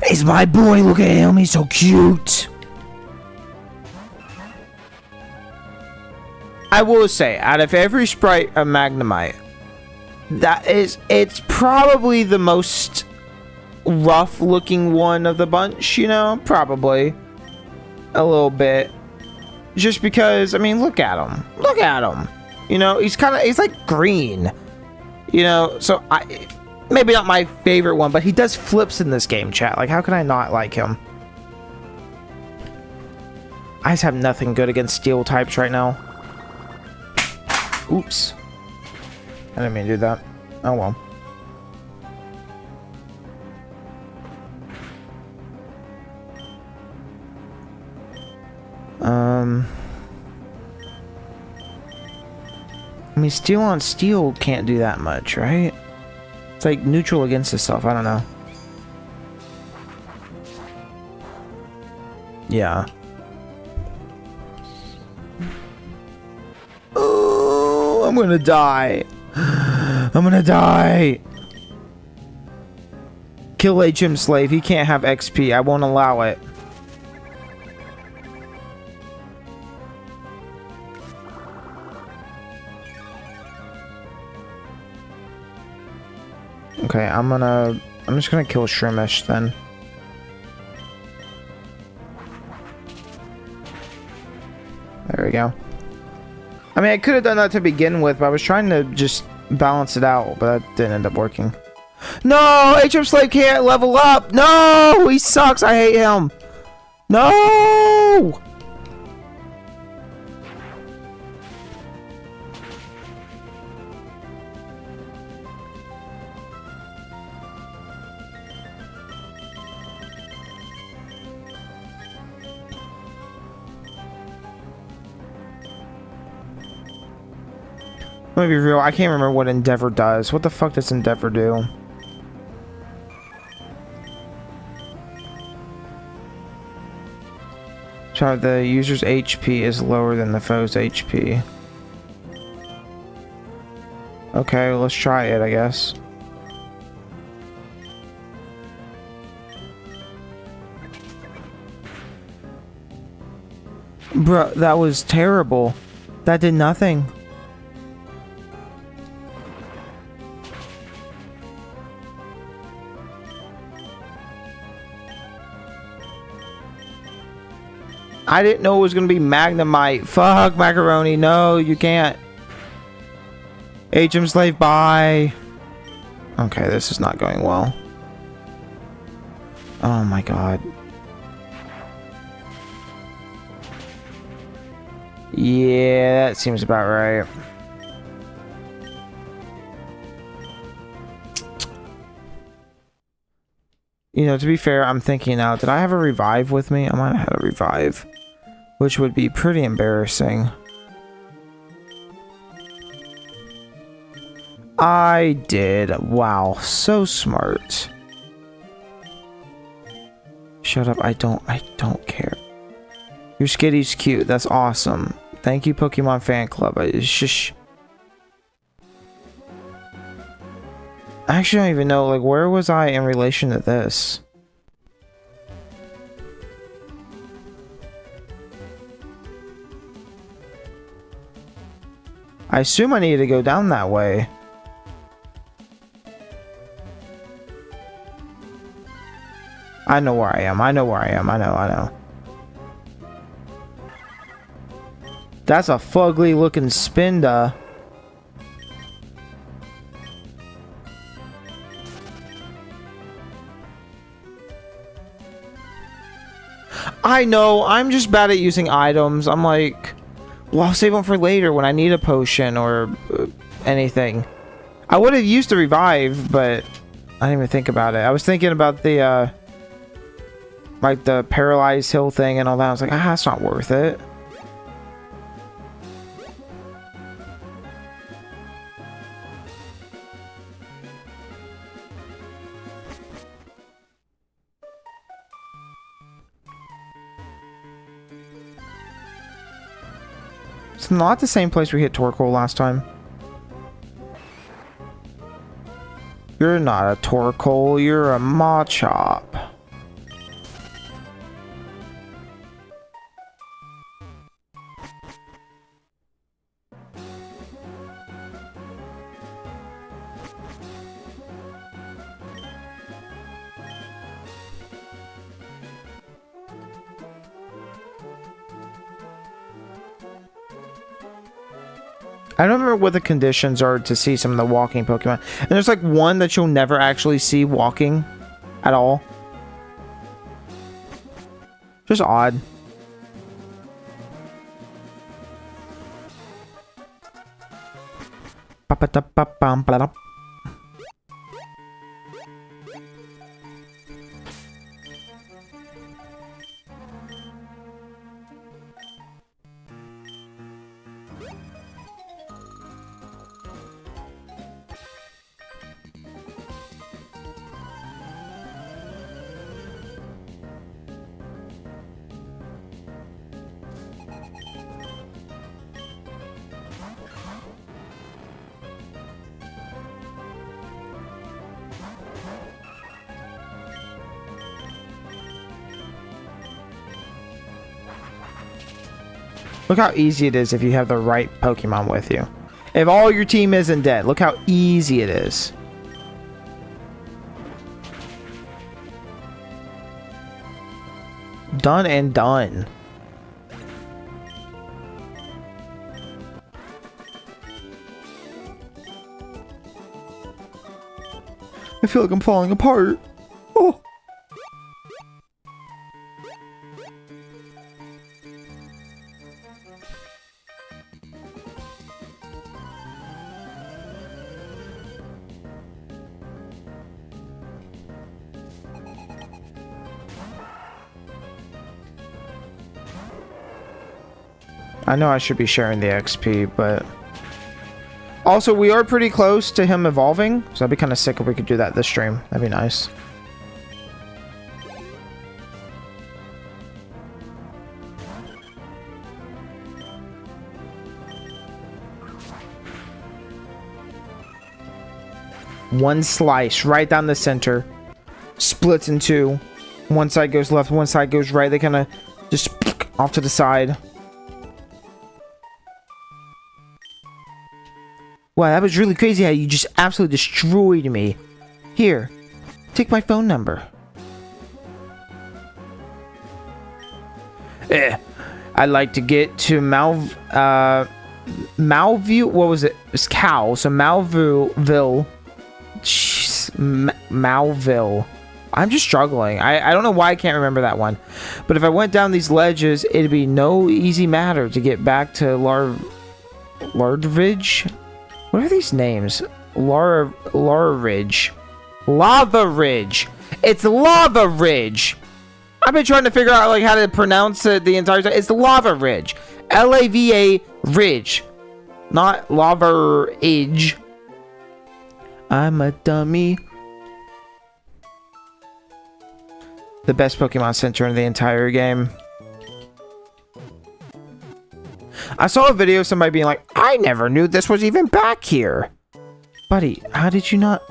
It's my boy, look at him, he's so cute. I will say, out of every sprite of Magnemite, it's probably the most rough looking one of the bunch, you know? Probably. A little bit. Just because, I mean, look at him. Look at him. You know, he's like green. You know, so maybe not my favorite one, but he does flips in this game, chat. Like, how can I not like him? I just have nothing good against steel types right now. Oops. I didn't mean to do that. Oh well. I mean, steel on steel can't do that much, right? It's like neutral against itself. I don't know. Yeah. Oh, I'm gonna die. I'm gonna die. Kill HM Slave. He can't have XP. I won't allow it. Okay, I'm just gonna kill Shrimish then. There we go. I mean, I could have done that to begin with, but I was trying to just balance it out, but that didn't end up working. No, HM Slave can't level up. No, he sucks. I hate him. No. Let me be real, I can't remember what Endeavor does. What the fuck does Endeavor do? So the user's HP is lower than the foe's HP. Okay, let's try it, I guess. Bruh, that was terrible. That did nothing. I didn't know it was going to be Magnemite. Fuck, Macaroni. No, you can't. HM Slave, bye. Okay, this is not going well. Oh my god. Yeah, that seems about right. You know, to be fair, I'm thinking now, did I have a revive with me? I might have had a revive. Which would be pretty embarrassing. I did. Wow, so smart. Shut up, I don't care. Your Skitty's cute, that's awesome. Thank you, Pokemon Fan Club. Shush. I actually don't even know, like, where was I in relation to this? I assume I needed to go down that way. I know where I am. I know where I am. I know. That's a fugly looking Spinda. I know. I'm just bad at using items. I'm like... Well, I'll save them for later when I need a potion or anything. I would have used the revive, but I didn't even think about it. I was thinking about the, like the paralyzed hill thing and all that. I was like, it's not worth it. It's not the same place we hit Torkoal last time. You're not a Torkoal, you're a Machop. I don't remember what the conditions are to see some of the walking Pokemon. And there's like one that you'll never actually see walking at all. Just odd. Look how easy it is if you have the right Pokemon with you. If all your team isn't dead, look how easy it is. Done and done. I feel like I'm falling apart. Oh. I know I should be sharing the XP, but... Also, we are pretty close to him evolving, so I'd be kind of sick if we could do that this stream. That'd be nice. One slice right down the center. Splits in two. One side goes left, one side goes right. They kind of just off to the side. Wow, that was really crazy how you just absolutely destroyed me. Here, take my phone number. I'd like to get to Malview. What was it? It was Cow. So Malville. Jeez, Malville. I'm just struggling. I don't know why I can't remember that one. But if I went down these ledges, it'd be no easy matter to get back to Lardridge. What are these names? Lara Ridge. Lava Ridge. It's Lava Ridge. I've been trying to figure out like how to pronounce it the entire time. It's Lava Ridge. Lava Ridge. Not Lava Ridge. I'm a dummy. The best Pokemon Center in the entire game. I saw a video of somebody being like, I never knew this was even back here. Buddy, how did you not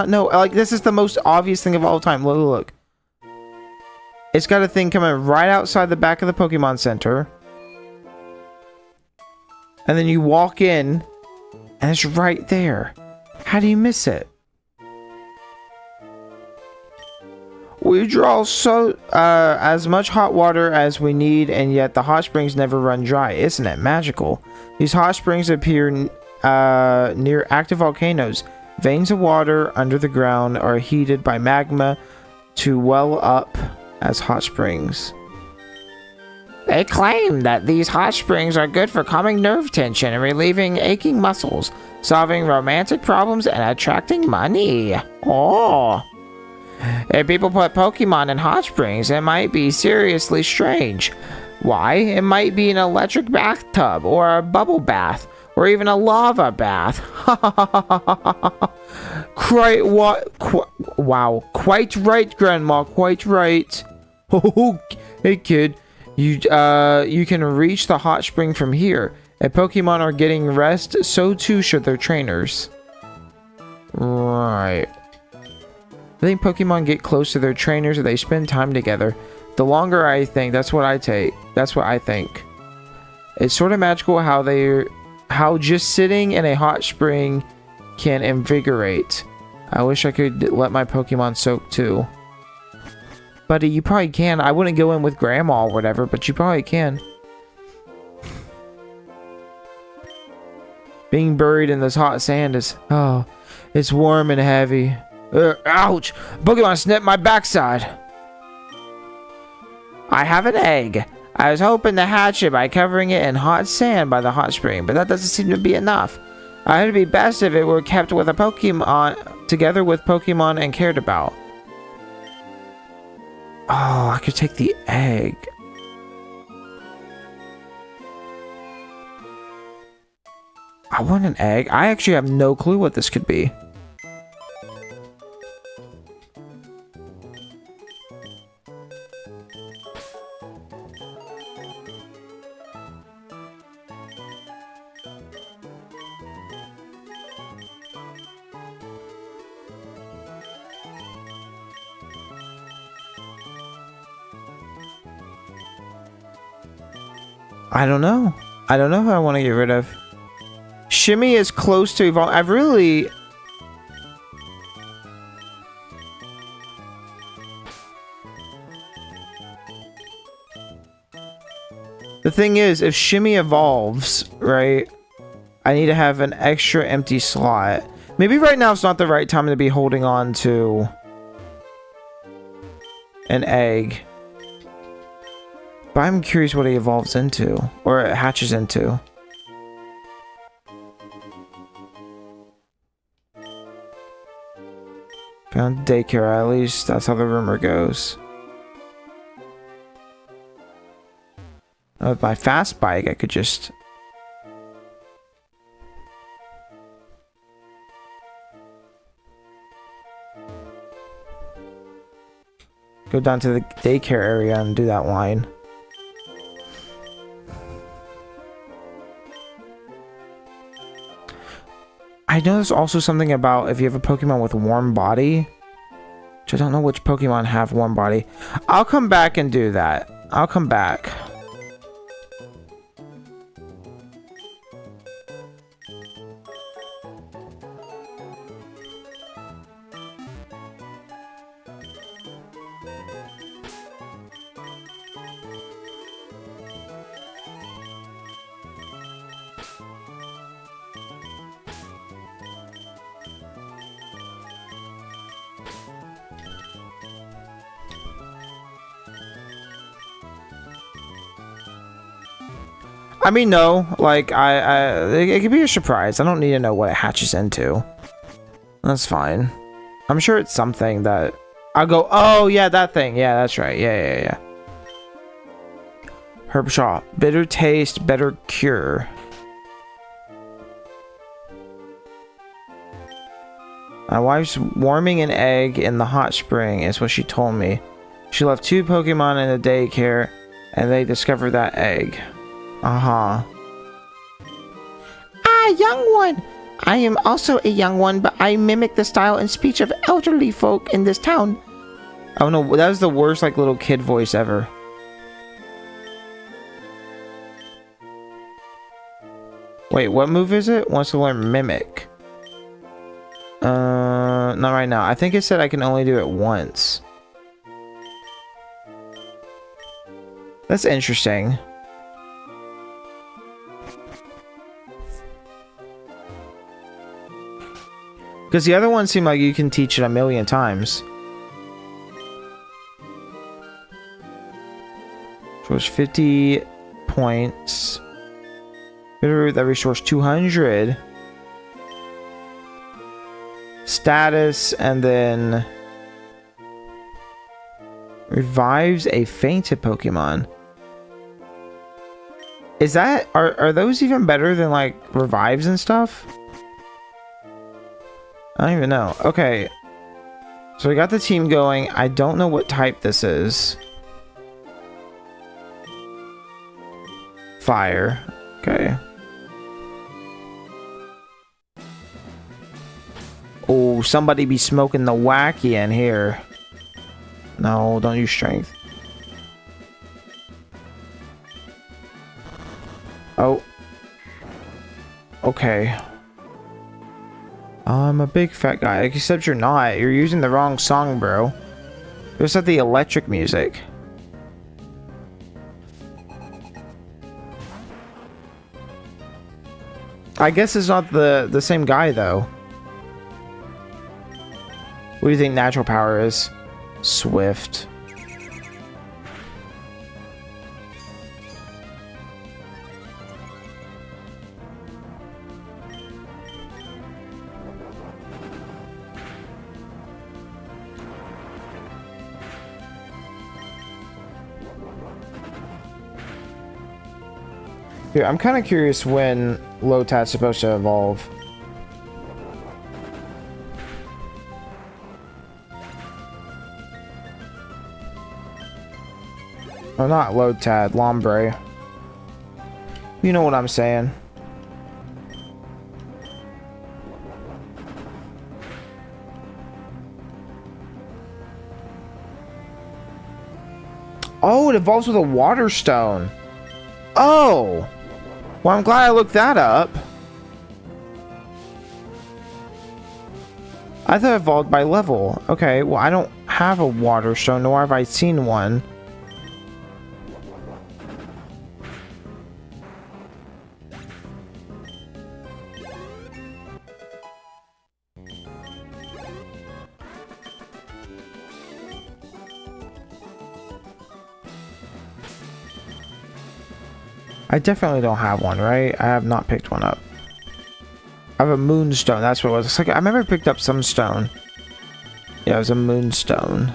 know? Like, this is the most obvious thing of all time. Look. It's got a thing coming right outside the back of the Pokemon Center. And then you walk in, and it's right there. How do you miss it? We draw as much hot water as we need, and yet the hot springs never run dry. Isn't it magical? These hot springs appear near active volcanoes. Veins of water under the ground are heated by magma to well up as hot springs. They claim that these hot springs are good for calming nerve tension and relieving aching muscles, solving romantic problems, and attracting money. Oh. If people put Pokemon in hot springs, it might be seriously strange. Why? It might be an electric bathtub, or a bubble bath, or even a lava bath. Wow. Quite right, Grandma. Quite right. Hey, kid. You can reach the hot spring from here. If Pokemon are getting rest, so too should their trainers. Right. I think Pokemon get close to their trainers or they spend time together. The longer I think, that's what I think. It's sort of magical how just sitting in a hot spring can invigorate. I wish I could let my Pokemon soak too. Buddy, you probably can. I wouldn't go in with Grandma or whatever, but you probably can. Being buried in this hot sand is... Oh, it's warm and heavy. Ouch! Pokemon snipped my backside. I have an egg. I was hoping to hatch it by covering it in hot sand by the hot spring, but that doesn't seem to be enough. It'd be best if it were kept with a Pokemon, together with Pokemon and cared about. Oh, I could take the egg. I want an egg. I actually have no clue what this could be. I don't know. I don't know who I want to get rid of. Shimmy is close to evolve. I've really... The thing is, if Shimmy evolves, right, I need to have an extra empty slot. Maybe right now it's not the right time to be holding on to an egg. But I'm curious what it evolves into, or it hatches into. Found daycare, at least that's how the rumor goes. With my fast bike, I could just... go down to the daycare area and do that line. I know there's also something about if you have a Pokemon with a warm body, which I don't know which Pokemon have warm body. I'll come back and do that. I'll come back. I mean, no, like, it could be a surprise. I don't need to know what it hatches into. That's fine. I'm sure it's something that I'll go, oh, yeah, that thing. Yeah, that's right. Yeah. Herb shop. Bitter taste, better cure. My wife's warming an egg in the hot spring is what she told me. She left 2 Pokemon in the daycare, and they discovered that egg. Uh-huh. Ah, young one! I am also a young one, but I mimic the style and speech of elderly folk in this town. Oh no, that was the worst, like, little kid voice ever. Wait, what move is it? Wants to learn Mimic. Not right now. I think it said I can only do it once. That's interesting. Because the other ones seem like you can teach it 1,000,000 times. Restores 50 points. Bitterroot that restores 200. Status, and then revives a fainted Pokemon. Is that... Are those even better than, like, revives and stuff? I don't even know. Okay. So we got the team going. I don't know what type this is. Fire. Okay. Oh, somebody be smoking the wacky in here. No, don't use strength. Oh. Okay. I'm a big fat guy, except you're not. You're using the wrong song, bro. It was at the electric music. I guess it's not the same guy, though. What do you think natural power is? Swift. Here, I'm kind of curious when Lotad's supposed to evolve. Oh, not Lotad, Lombre. You know what I'm saying. Oh, it evolves with a water stone. Oh! Well, I'm glad I looked that up. I thought it evolved by level. Okay, well, I don't have a water stone, nor have I seen one. I definitely don't have one, right? I have not picked one up. I have a moonstone. That's what it was. It's like I remember I picked up some stone. Yeah, it was a moonstone.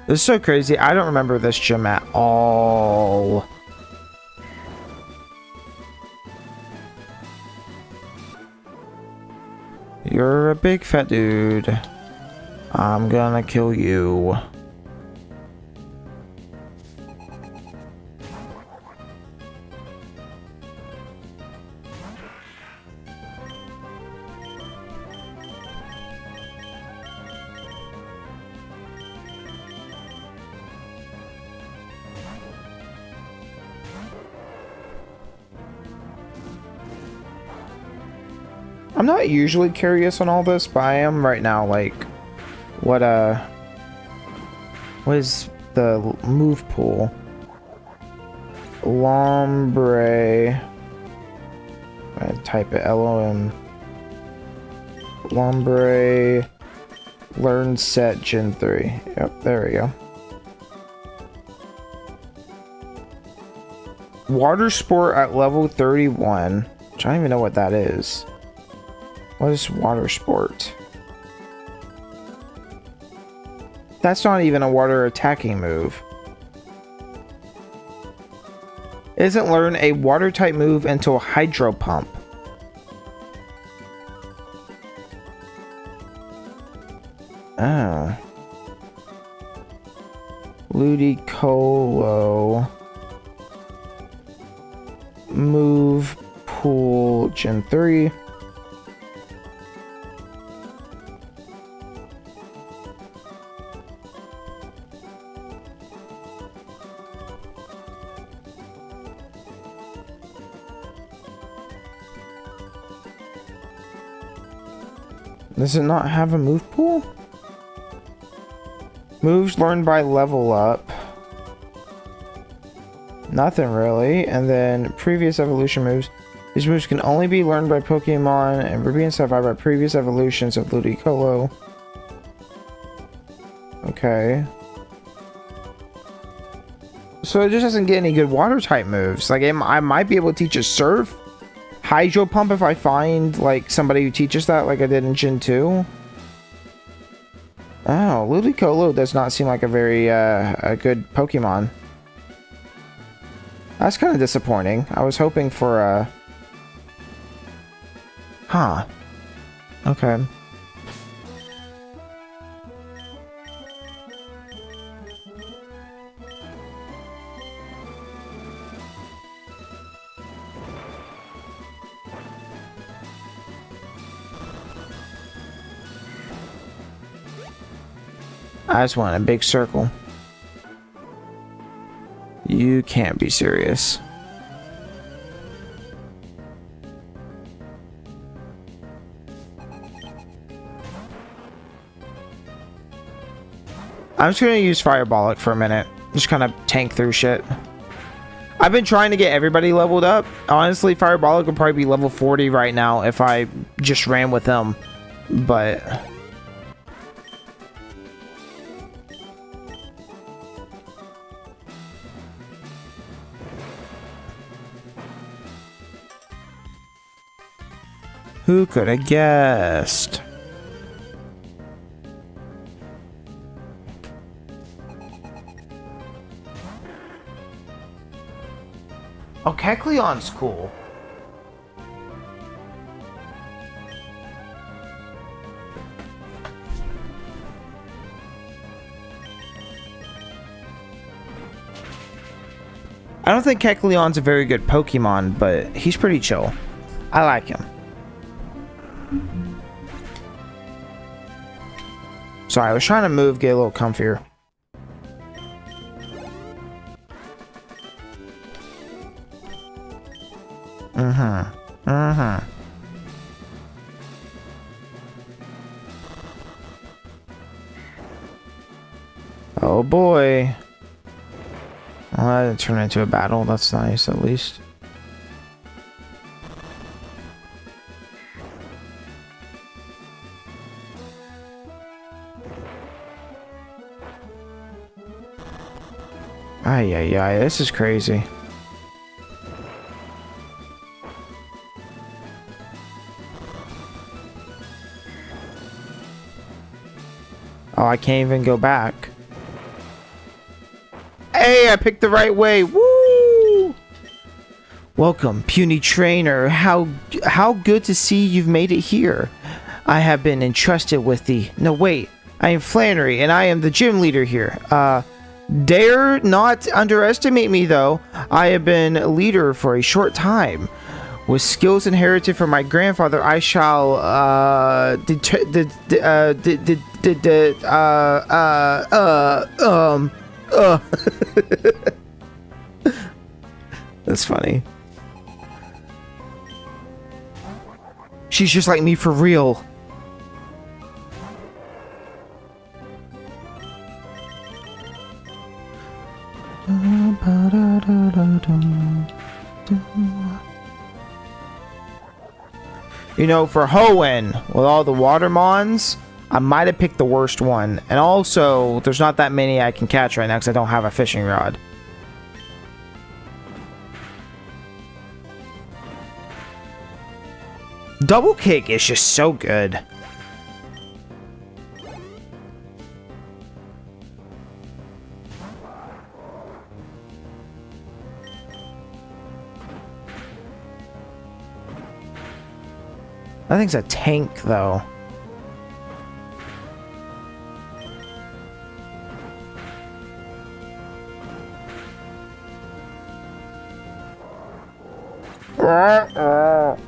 This is so crazy. I don't remember this gym at all. You're a big fat dude. I'm gonna kill you. I'm not usually curious on all this, but I am right now, like, what is the move pool? Lombre. I type it, LOM. Lombre. Learn set Gen 3. Yep, there we go. Water sport at level 31. Which I don't even know what that is. What is water sport? That's not even a water attacking move. It doesn't learn a water type move until hydro pump. Oh. Ludicolo. Move pool Gen 3. Does it not have a move pool? Moves learned by level up. Nothing really. And then previous evolution moves. These moves can only be learned by Pokemon and Ruby and Sapphire by previous evolutions of Ludicolo. Okay. So it just doesn't get any good water type moves. Like I might be able to teach a Surf. Hydro Pump if I find like somebody who teaches that like I did in Gen 2. Oh, Ludicolo does not seem like a very a good Pokemon. That's kind of disappointing. I was hoping for a... Huh. Okay. I just want a big circle. You can't be serious. I'm just gonna use Firebolic for a minute. Just kind of tank through shit. I've been trying to get everybody leveled up. Honestly, Firebolic would probably be level 40 right now if I just ran with them. But... who could have guessed? Oh, Kecleon's cool. I don't think Kecleon's a very good Pokemon, but he's pretty chill. I like him. Sorry, I was trying to move, get a little comfier. Oh boy. Well, that didn't turn into a battle. That's nice, at least. Ay, ay, ay, this is crazy. Oh, I can't even go back. Hey, I picked the right way. Woo! Welcome, puny trainer. How good to see you've made it here. I have been entrusted with the... No, wait. I am Flannery, and I am the gym leader here. Dare not underestimate me, though. I have been leader for a short time. With skills inherited from my grandfather, I shall, That's funny. She's just like me for real. You know, for Hoenn, with all the Watermons, I might have picked the worst one. And also, there's not that many I can catch right now because I don't have a fishing rod. Double kick is just so good. That thing's a tank, though. God,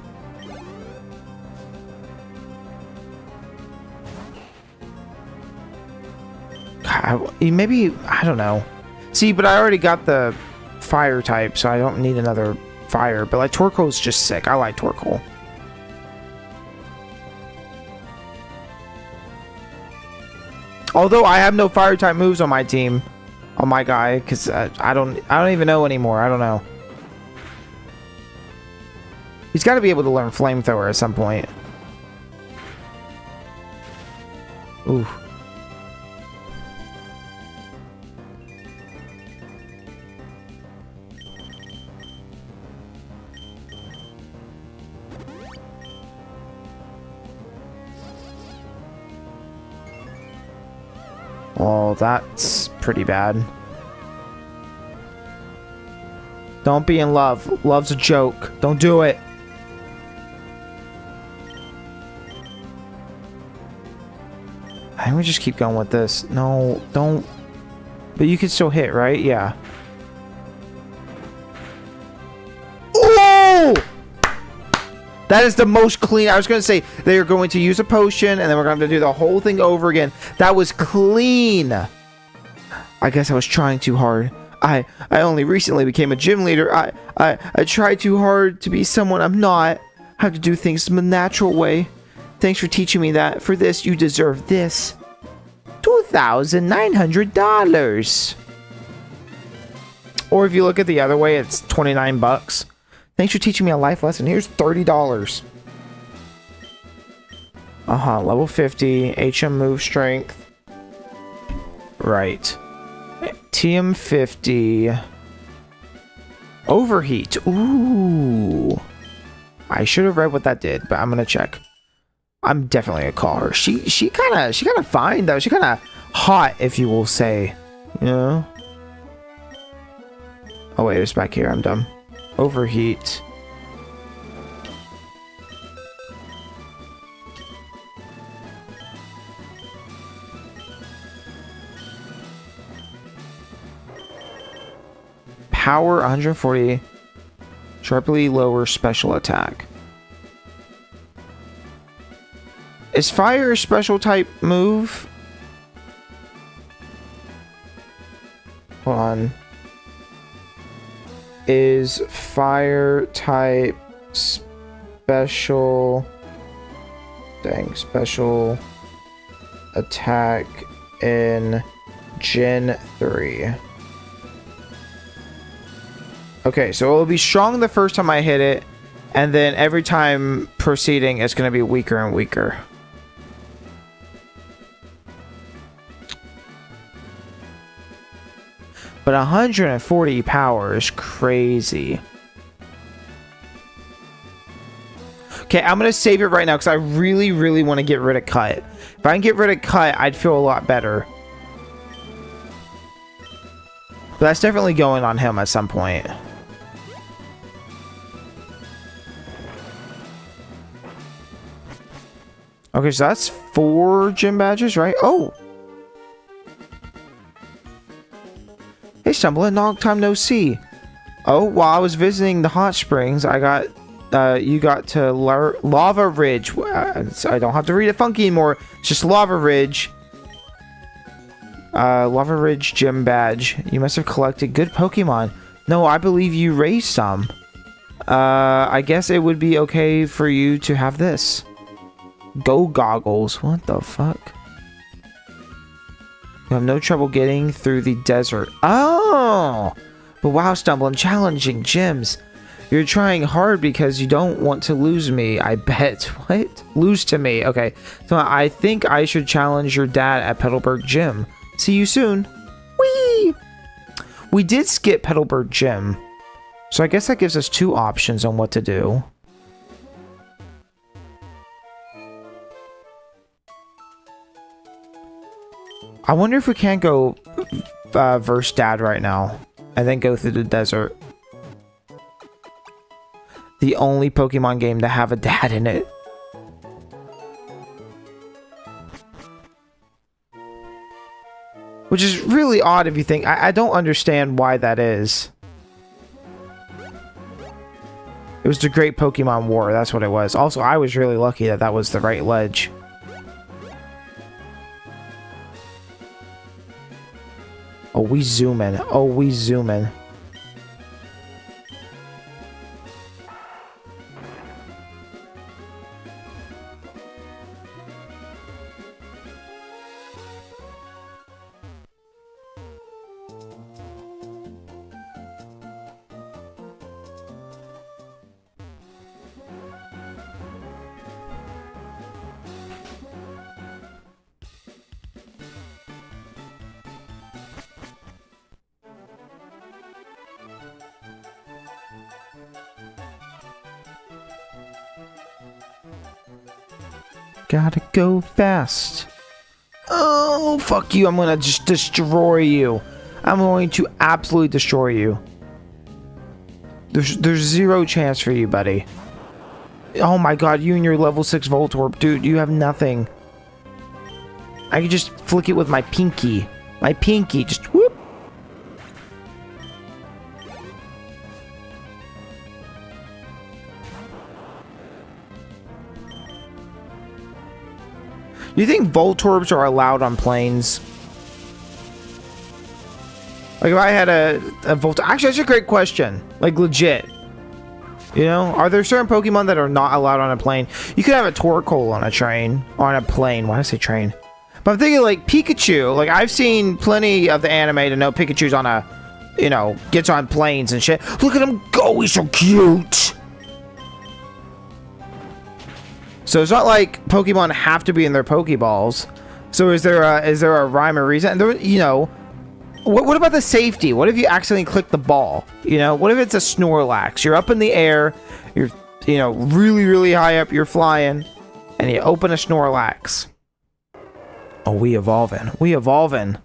maybe, I don't know. See, but I already got the fire type, so I don't need another fire. But like Torkoal's just sick. I like Torkoal. Although I have no fire type moves on my team, on my guy, because I don't even know anymore. I don't know. He's got to be able to learn flamethrower at some point. Ooh. Oh, that's pretty bad. Don't be in love. Love's a joke. Don't do it. I think we just keep going with this. No, don't. But you can still hit, right? Yeah. Oh! That is the most clean. I was going to say they are going to use a potion and then we're going to do the whole thing over again. That was clean. I guess I was trying too hard. I only recently became a gym leader. I tried too hard to be someone I'm not. I have to do things the natural way. Thanks for teaching me that. For this, you deserve this. $2,900. Or if you look at the other way, it's 29 bucks. Thanks for teaching me a life lesson. Here's $30. Level 50. HM move strength. Right. TM 50. Overheat. Ooh. I should have read what that did, but I'm gonna check. I'm definitely gonna call her. She kind of fine though. She kind of hot, if you will say. You know? Oh wait, it's back here. I'm dumb. Overheat. Power 140. Sharply lower special attack. Is fire a special type move? Hold on. Is fire type special... Dang, special attack in Gen 3. Okay, so it will be strong the first time I hit it, and then every time proceeding, it's going to be weaker and weaker. But 140 power is crazy. Okay, I'm going to save it right now because I really, really want to get rid of Cut. If I can get rid of Cut, I'd feel a lot better. But that's definitely going on him at some point. Okay, so that's 4 gym badges, right? Oh! Hey, Stumbling, long time no see. Oh, while I was visiting the hot springs, I got... you got to Lava Ridge. I don't have to read it funky anymore. It's just Lava Ridge. Lava Ridge gym badge. You must have collected good Pokemon. No, I believe you raised some. I guess it would be okay for you to have this. Go goggles. What the fuck? You have no trouble getting through the desert. Oh! But wow, Stumbling, challenging gyms. You're trying hard because you don't want to lose me, I bet. What? Lose to me. Okay. So I think I should challenge your dad at Petalburg Gym. See you soon. Whee! We did skip Petalburg Gym. So I guess that gives us 2 options on what to do. I wonder if we can't go verse dad right now and then go through the desert. The only Pokemon game to have a dad in it. Which is really odd if you think. I don't understand why that is. It was the Great Pokemon War. That's what it was. Also, I was really lucky that that was the right ledge. Oh, we zoom in. Oh, we zoom in. Gotta go fast. Oh, fuck you. I'm gonna just destroy you. I'm going to absolutely destroy you. There's 0 chance for you, buddy. Oh my god, you and your level 6 Voltorb. Dude, you have nothing. I can just flick it with my pinky. My pinky, just whoop. Do you think Voltorbs are allowed on planes? Like if I had a Voltorb... Actually, that's a great question. Like legit. You know? Are there certain Pokemon that are not allowed on a plane? You could have a Torkoal on a train. On a plane. Why did I say train? But I'm thinking like Pikachu. Like I've seen plenty of the anime to know Pikachu's on a... You know, gets on planes and shit. Look at him go! He's so cute! So it's not like Pokemon have to be in their Pokeballs. So is there a rhyme or reason? And there, you know, what about the safety? What if you accidentally click the ball? You know, what if it's a Snorlax? You're up in the air, you're, you know, really, really high up, you're flying, and you open a Snorlax. Oh, we evolving. We evolving.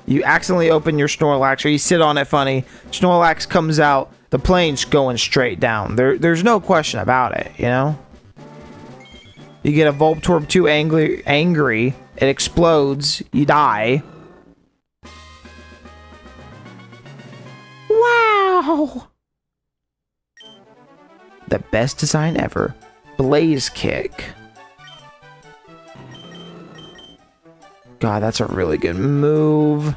You accidentally open your Snorlax, or you sit on it funny. Snorlax comes out. The plane's going straight down. There's no question about it, you know? You get a Voltorb 2 angry. It explodes. You die. Wow! The best design ever. Blaze Kick. God, that's a really good move.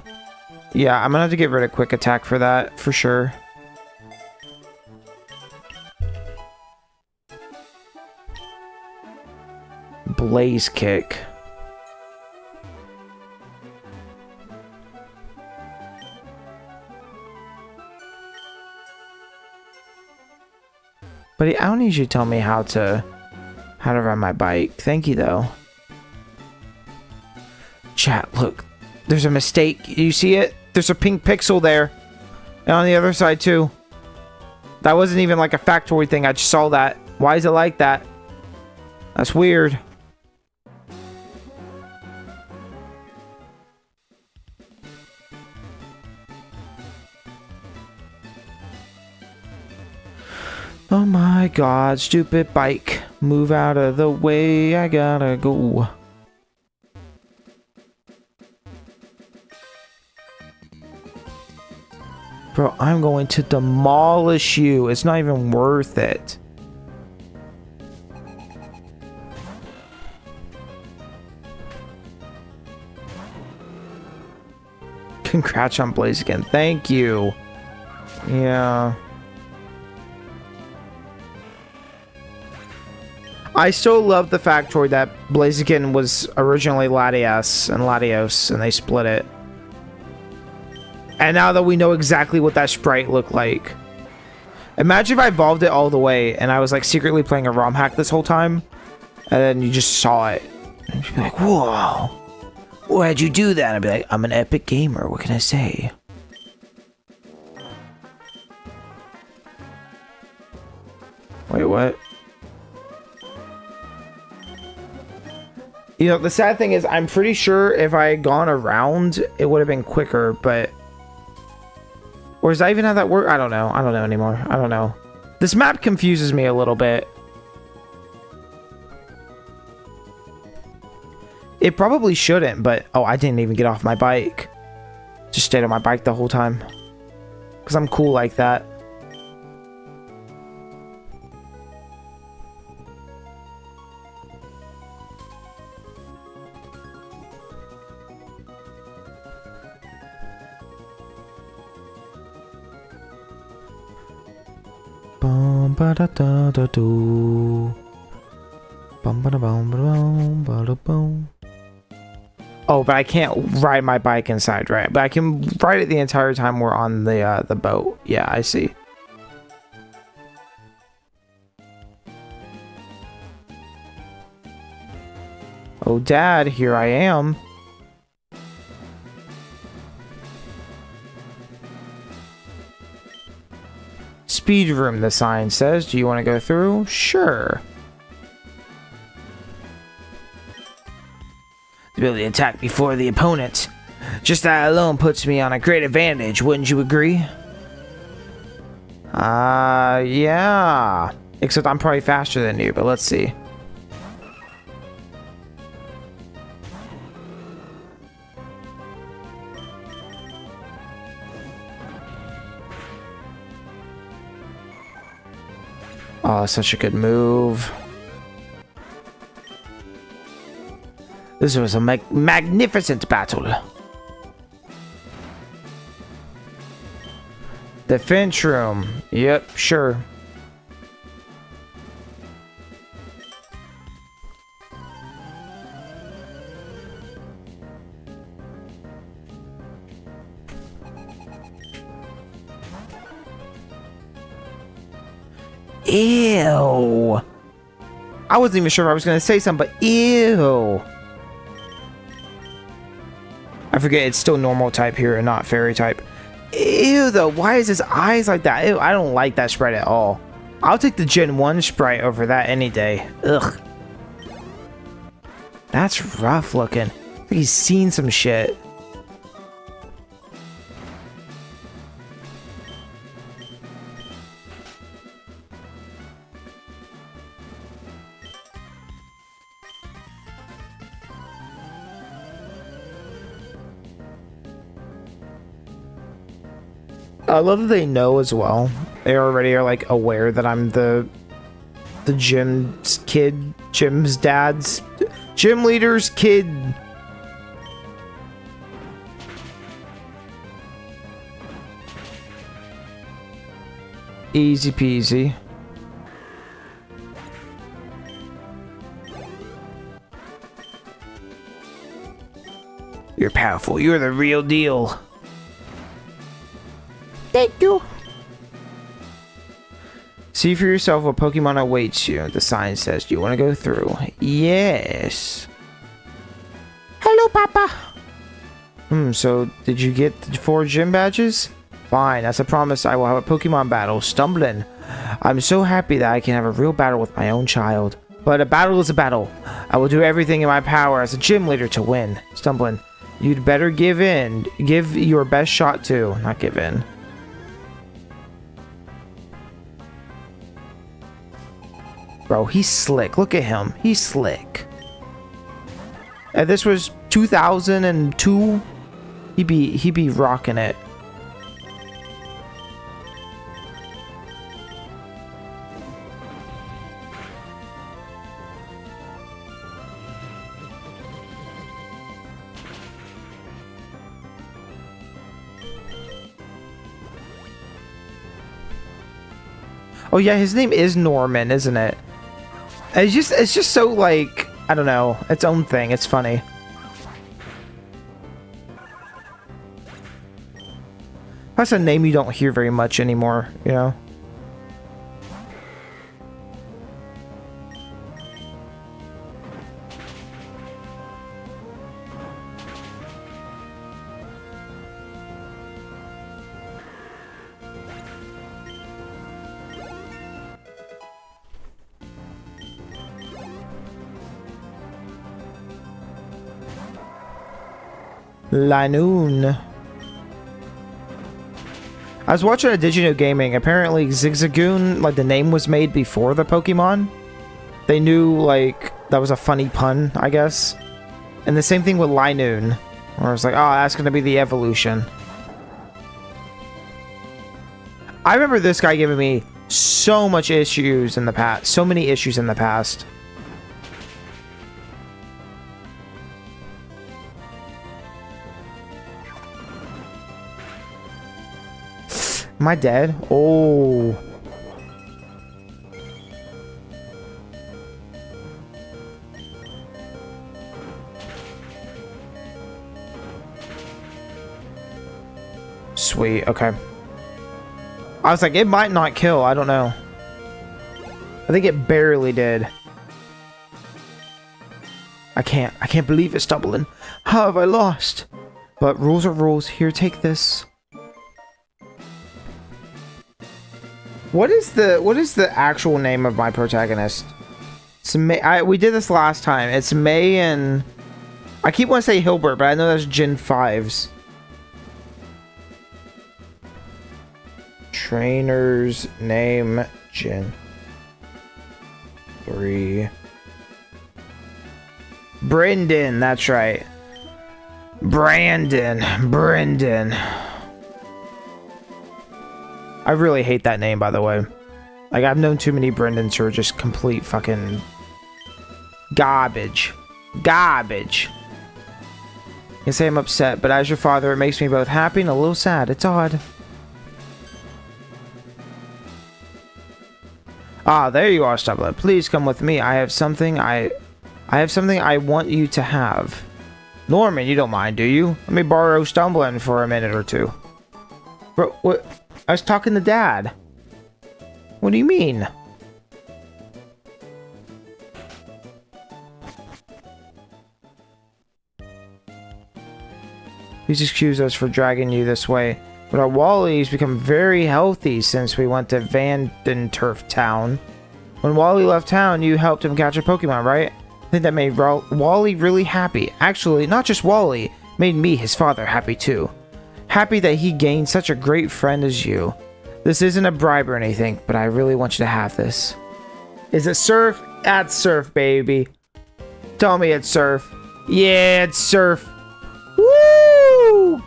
Yeah, I'm gonna have to get rid of Quick Attack for that, for sure. Blaze Kick. Buddy, I don't need you to tell me how to ride my bike. Thank you, though. Chat, look. There's a mistake. You see it? There's a pink pixel there. And on the other side, too. That wasn't even like a factoid thing. I just saw that. Why is it like that? That's weird. Oh my god, stupid bike. Move out of the way, I gotta go. Bro, I'm going to demolish you. It's not even worth it. Congrats on Blaziken. Thank you. Yeah. I still love the factoid that Blaziken was originally Latias and Latios, and they split it. And now that we know exactly what that sprite looked like. Imagine if I evolved it all the way, and I was like secretly playing a ROM hack this whole time, and then you just saw it. And you'd be like, whoa. Why'd you do that? I'd be like, I'm an epic gamer, what can I say? Wait, what? You know, the sad thing is, I'm pretty sure if I had gone around, it would have been quicker, but... Or does that even have that work? I don't know. I don't know anymore. I don't know. This map confuses me a little bit. It probably shouldn't, but... Oh, I didn't even get off my bike. Just stayed on my bike the whole time. Because I'm cool like that. Bum ba da da da do. Bum ba da bum ba da boom. Oh, but I can't ride my bike inside, right? But I can ride it the entire time we're on the boat. Yeah, I see. Oh, Dad, here I am. Speed room, the sign says. Do you want to go through? Sure. The ability to attack before the opponent. Just that alone puts me on a great advantage, wouldn't you agree? Yeah. Except I'm probably faster than you, but let's see. Oh, such a good move. This was a magnificent battle. The Finch room. Yep, sure. Ew. I wasn't even sure if I was going to say something, but ew. I forget it's still normal type here and not fairy type. Ew, though. Why is his eyes like that? Ew, I don't like that sprite at all. I'll take the Gen 1 sprite over that any day. Ugh. That's rough looking. I think he's seen some shit. I love that they know as well. They already are like aware that I'm the gym's kid, gym's dad's, gym leader's kid. Easy peasy. You're powerful. You're the real deal. Thank you. See for yourself what Pokemon awaits you. The sign says, do you want to go through? Yes. Hello, Papa. So did you get the 4 gym badges? Fine, as I promised, I will have a Pokemon battle. Stumbling. I'm so happy that I can have a real battle with my own child. But a battle is a battle. I will do everything in my power as a gym leader to win. Stumbling. You'd better give in. Give your best shot too. Not give in. Bro, he's slick. Look at him. He's slick. If this was 2002, he'd be rocking it. Oh yeah, his name is Norman, isn't it? It's just so like, I don't know, its own thing. It's funny. That's a name you don't hear very much anymore, you know? Lanoon. I was watching a Did You Know Gaming. Apparently Zigzagoon, like the name was made before the Pokemon. They knew like that was a funny pun, I guess. And the same thing with Linoon, where it's like, oh, that's gonna be the evolution. I remember this guy giving me so much issues in the past. So many issues in the past. Am I dead? Oh. Sweet, okay. I was like, it might not kill, I don't know. I think it barely did. I can't believe it's stumbling. How have I lost? But rules are rules. Here, take this. What is the actual name of my protagonist? It's May. We did this last time. It's May and I keep wanting to say Hilbert, but I know that's Gen 5's. Trainer's name Gen 3. Brendan, that's right. Brendan. I really hate that name, by the way. Like, I've known too many Brendans who are just complete fucking garbage. Garbage. You say I'm upset, but as your father, it makes me both happy and a little sad. It's odd. Ah, there you are, Stumbler. Please come with me. I have something I want you to have. Norman, you don't mind, do you? Let me borrow Stumbling for a minute or two. Bro, what? I was talking to Dad. What do you mean? Please excuse us for dragging you this way, but our Wally's become very healthy since we went to Vandenturf Town. When Wally left town, you helped him catch a Pokemon, right? I think that made Wally really happy. Actually, not just Wally, made me, his father, happy too. Happy that he gained such a great friend as you. This isn't a bribe or anything, but I really want you to have this. Is it Surf? That's Surf, baby. Tell me it's Surf. Yeah, it's Surf. Woo!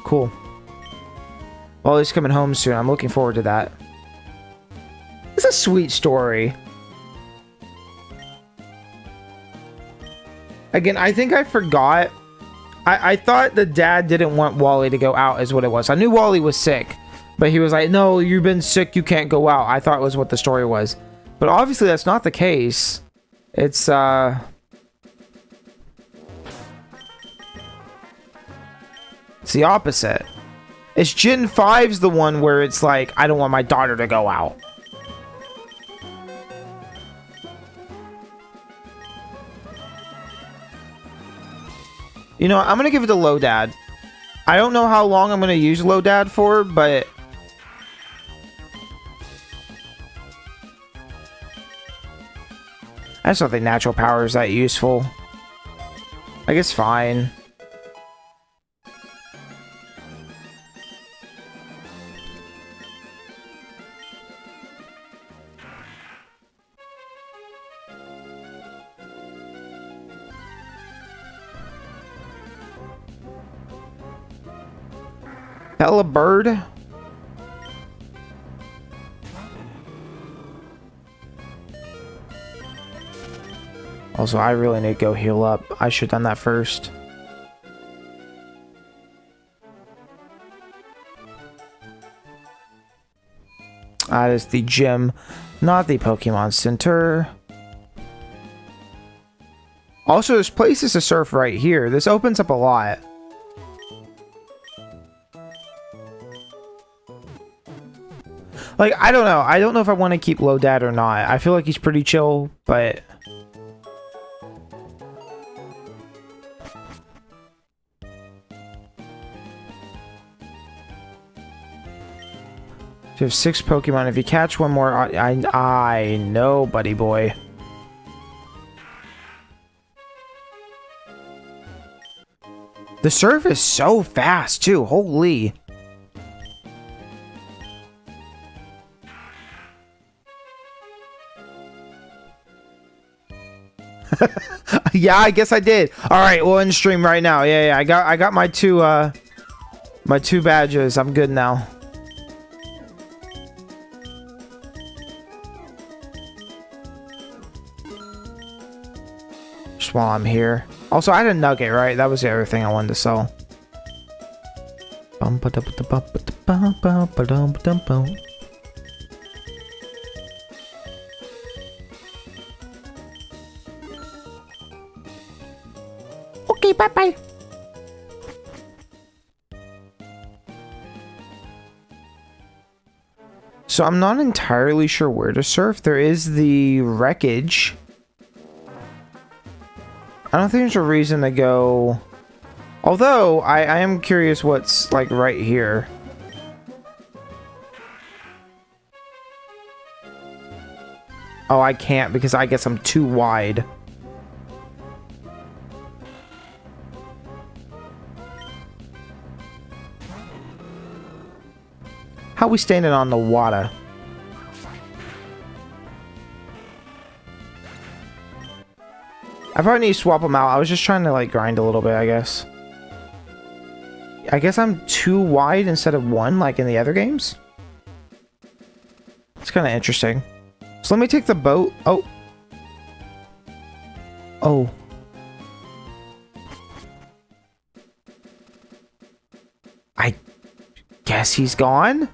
Cool. Well, he's coming home soon. I'm looking forward to that. It's a sweet story. Again, I think I forgot. I thought the dad didn't want Wally to go out is what it was. I knew Wally was sick, but he was like, no, you've been sick, you can't go out. I thought it was what the story was. But obviously that's not the case. It's, it's the opposite. It's Gen 5's the one where it's like, I don't want my daughter to go out. You know, I'm gonna give it to Low Dad. I don't know how long I'm going to use Lodad for, but... I just don't think natural power is that useful. I guess fine. Hella bird. Also, I really need to go heal up. I should have done that first. That is the gym, not the Pokemon Center. Also, there's places to surf right here. This opens up a lot. Like, I don't know. I don't know if I want to keep Lodad or not. I feel like he's pretty chill, but... You have 6 Pokemon. If you catch one more, I know, buddy boy. The surf is so fast, too. Holy. Yeah, I guess I did. All right, we'll end stream right now. Yeah, I got my two badges. I'm good now. Just while I'm here. Also, I had a nugget, right? That was the other thing I wanted to sell. Okay, bye-bye. So I'm not entirely sure where to surf. There is the wreckage. I don't think there's a reason to go... Although, I am curious what's, like, right here. Oh, I can't because I guess I'm too wide. How we standing on the water? I probably need to swap them out. I was just trying to like grind a little bit, I guess. I guess I'm too wide instead of 1 like in the other games. It's kind of interesting. So let me take the boat. Oh. Oh. I guess he's gone?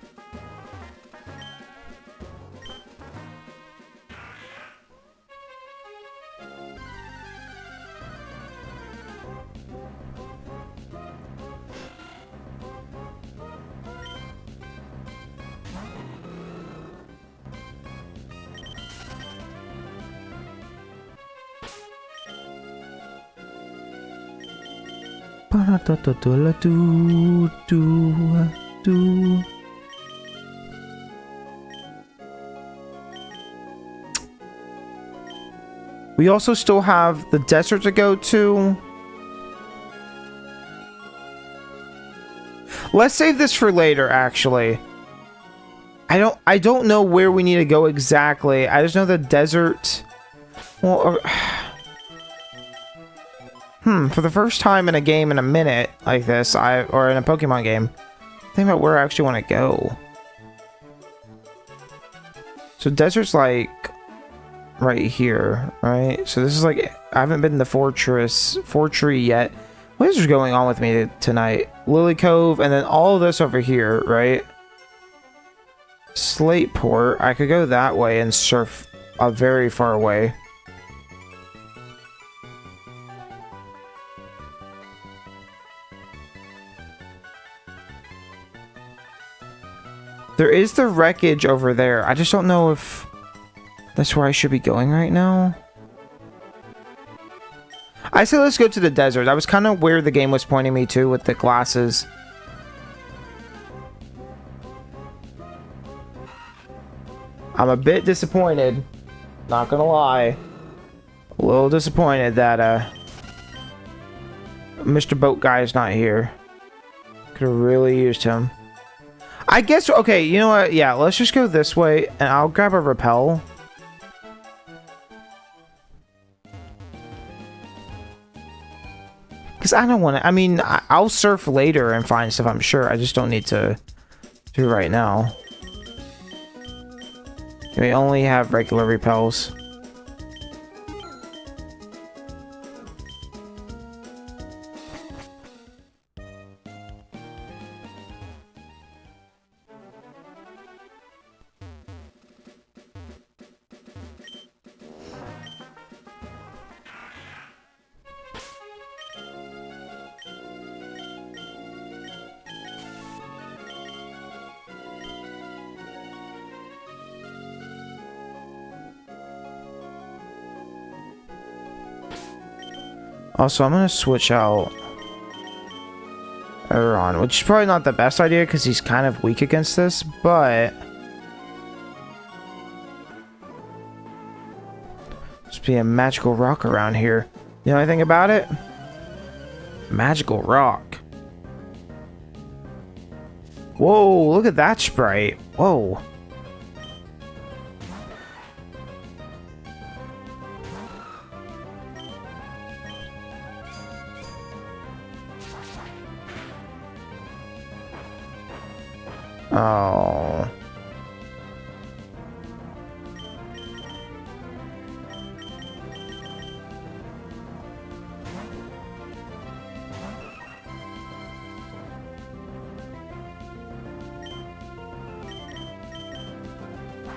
We also still have the desert to go to. Let's save this for later, actually. I don't know where we need to go exactly. I just know the desert. Well, for the first time in a game in a minute like this, or in a Pokemon game, think about where I actually want to go. So desert's like right here, right? So this is like, I haven't been to Fortree yet. What is going on with me tonight? Lily Cove, and then all of this over here, right? Slateport. I could go that way and surf very far away. There is the wreckage over there. I just don't know if that's where I should be going right now. I say let's go to the desert. That was kind of where the game was pointing me to with the glasses. I'm a bit disappointed. Not gonna lie. A little disappointed that Mr. Boat Guy is not here. Could have really used him. I guess, okay, you know what? Yeah, let's just go this way, and I'll grab a rappel. Because I don't want to, I mean, I'll surf later and find stuff, I'm sure. I just don't need to do it right now. We only have regular repels. Also, I'm gonna switch out Aron, which is probably not the best idea because he's kind of weak against this, but must be a magical rock around here. You know anything about it? Magical rock. Whoa, look at that sprite. Whoa. Oh.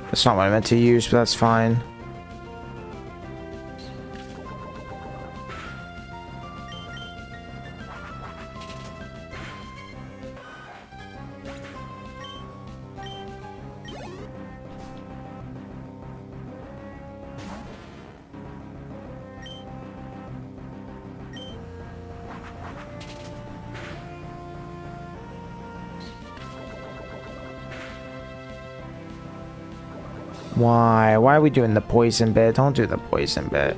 That's not what I meant to use, but that's fine. Why? Why are we doing the poison bit? Don't do the poison bit.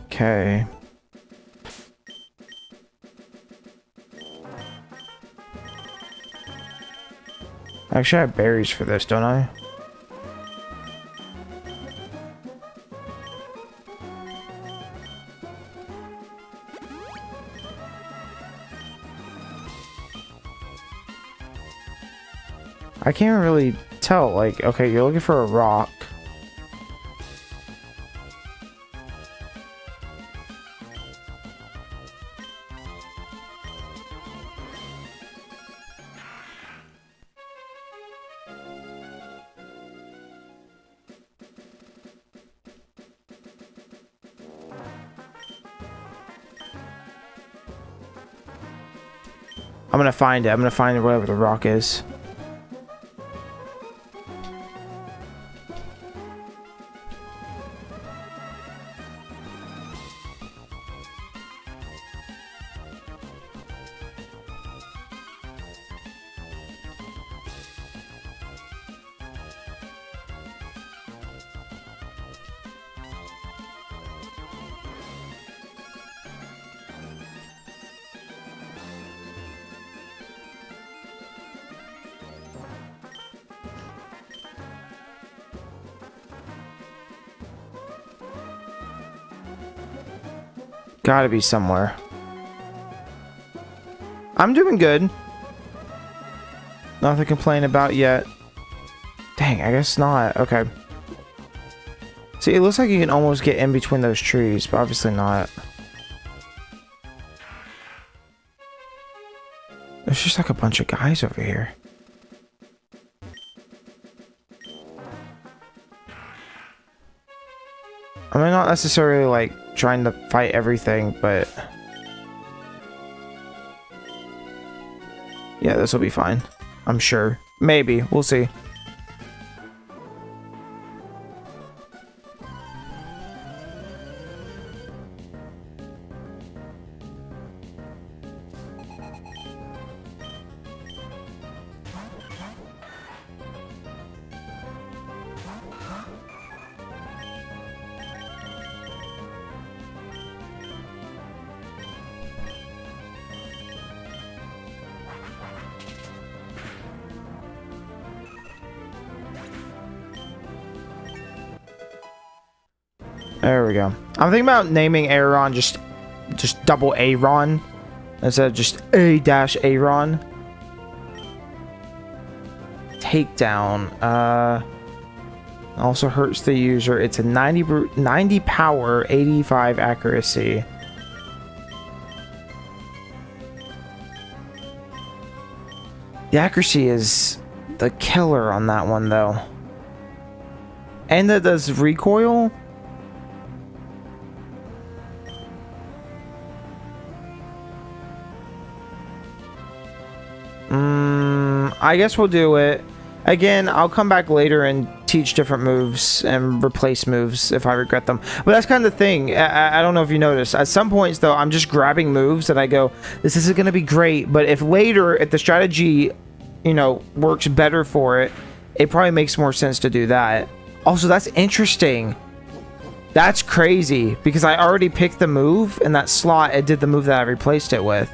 Okay. Actually, I have berries for this, don't I? I can't really tell. Like, okay, you're looking for a rock. I'm gonna find it. I'm gonna find whatever the rock is. Gotta be somewhere. I'm doing good. Nothing to complain about yet. Dang, I guess not. Okay. See, it looks like you can almost get in between those trees, but obviously not. There's just like a bunch of guys over here. I mean, not necessarily like trying to fight everything, but yeah, this will be fine. I'm sure. Maybe. We'll see. There we go. I'm thinking about naming Aron just double Aron instead of just A-Aron. Takedown. Also hurts the user. It's a 90 power, 85 accuracy. The accuracy is the killer on that one, though. And that does recoil. I guess we'll do it. Again, I'll come back later and teach different moves and replace moves if I regret them. But that's kind of the thing. I don't know if you noticed. At some points, though, I'm just grabbing moves that I go, this isn't going to be great. But if later, if the strategy, you know, works better for it, it probably makes more sense to do that. Also, that's interesting. That's crazy. Because I already picked the move, and that slot, it did the move that I replaced it with.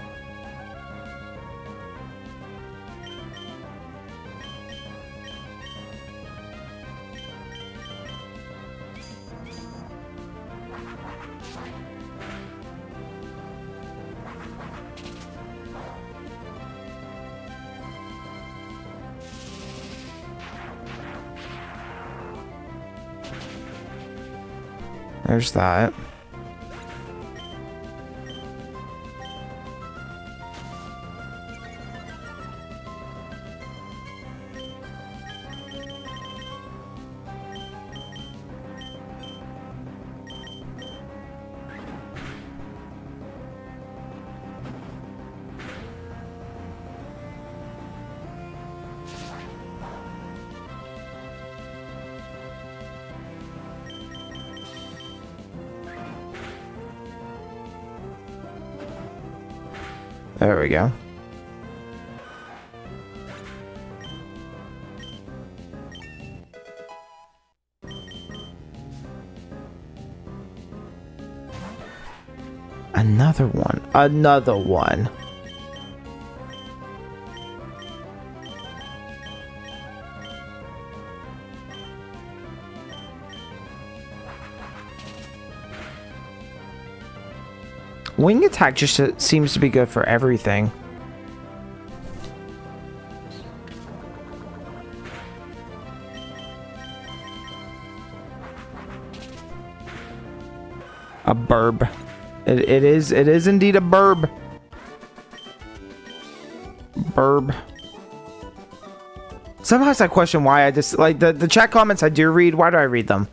There's that. There we go. Another one. Another one. Wing attack just seems to be good for everything. A burb. It is indeed a burb. Burb. Sometimes I question why I just like the chat comments I do read. Why do I read them?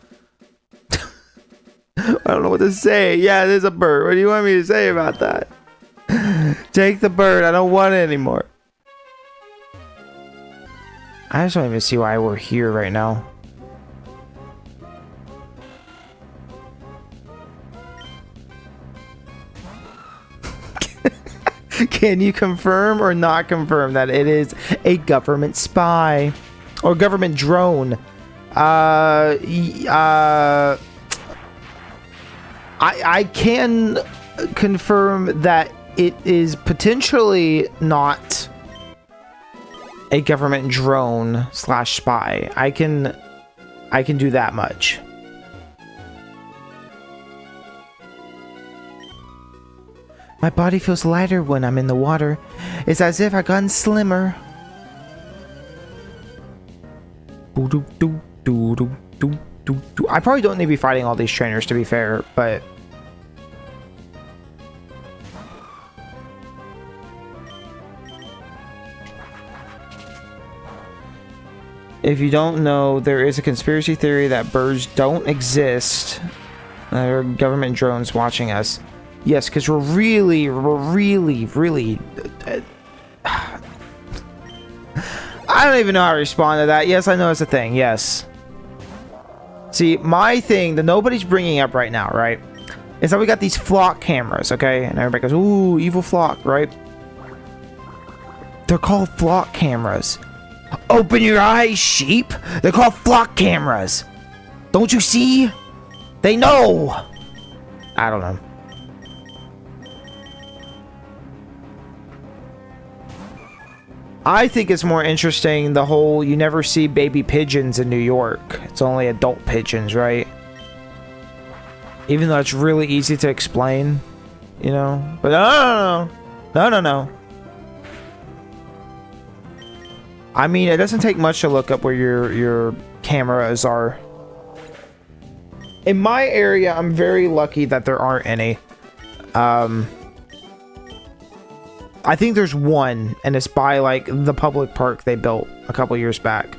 I don't know what to say. Yeah, it is a bird. What do you want me to say about that? Take the bird. I don't want it anymore. I just don't even see why we're here right now. Can you confirm or not confirm that it is a government spy or government drone? I can confirm that it is potentially not a government drone / spy. I can do that much. My body feels lighter when I'm in the water. It's as if I've gotten slimmer. I probably don't need to be fighting all these trainers, to be fair, but if you don't know, there is a conspiracy theory that birds don't exist. There are government drones watching us. Yes, because we're really... I don't even know how to respond to that. Yes, I know it's a thing. Yes. See, my thing that nobody's bringing up right now, right, is that we got these flock cameras, okay? And everybody goes, ooh, evil flock, right? They're called flock cameras. Open your eyes, sheep. They're called flock cameras. Don't you see? They know. I don't know. I think it's more interesting the whole you never see baby pigeons in New York. It's only adult pigeons, right? Even though it's really easy to explain, you know? But no. I mean, it doesn't take much to look up where your cameras are. In my area, I'm very lucky that there aren't any. I think there's one, and it's by, like, the public park they built a couple years back.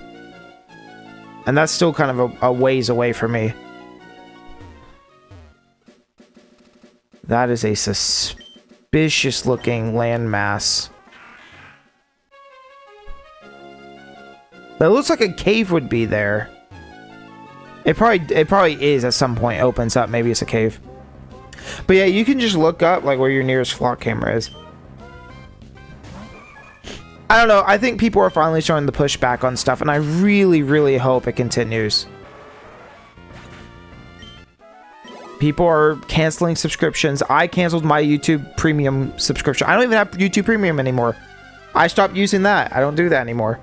And that's still kind of a ways away from me. That is a suspicious-looking landmass. But it looks like a cave would be there. It probably is at some point. Opens up. Maybe it's a cave. But yeah, you can just look up, like, where your nearest flock camera is. I don't know. I think people are finally starting to push back on stuff, and I really, really hope it continues. People are canceling subscriptions. I canceled my YouTube Premium subscription. I don't even have YouTube Premium anymore. I stopped using that. I don't do that anymore.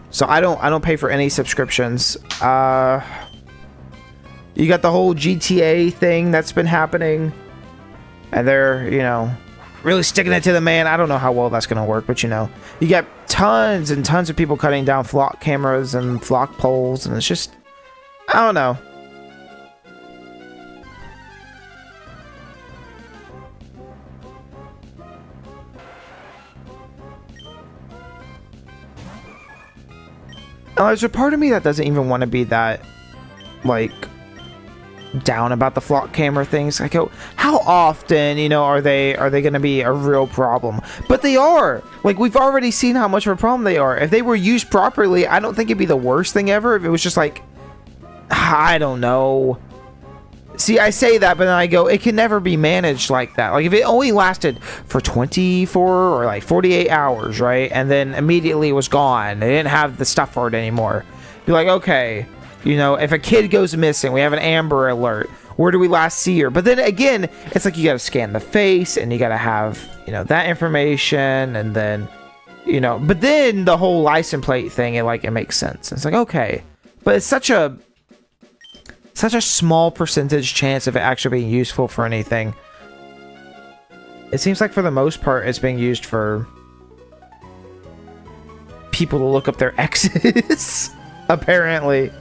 So I don't pay for any subscriptions. You got the whole GTA thing that's been happening, and they're, you know, really sticking it to the man. I don't know how well that's going to work, but you know, you got tons and tons of people cutting down flock cameras and flock poles, and it's just, I don't know. Now, there's a part of me that doesn't even want to be that, like, down about the flock camera things. I go, how often, you know, are they going to be a real problem? But they are. Like, we've already seen how much of a problem they are. If they were used properly, I don't think it'd be the worst thing ever. If it was just like, I don't know. See, I say that, but then I go, it can never be managed like that. Like, if it only lasted for 24 or like 48 hours, right? And then immediately it was gone. They didn't have the stuff for it anymore. Be like, okay, you know, if a kid goes missing, we have an Amber Alert. Where do we last see her? But then again, it's like you got to scan the face and you got to have, you know, that information, and then, you know, but then the whole license plate thing, it makes sense. It's like, okay, but it's such a small percentage chance of it actually being useful for anything. It seems like for the most part, it's being used for people to look up their exes, apparently.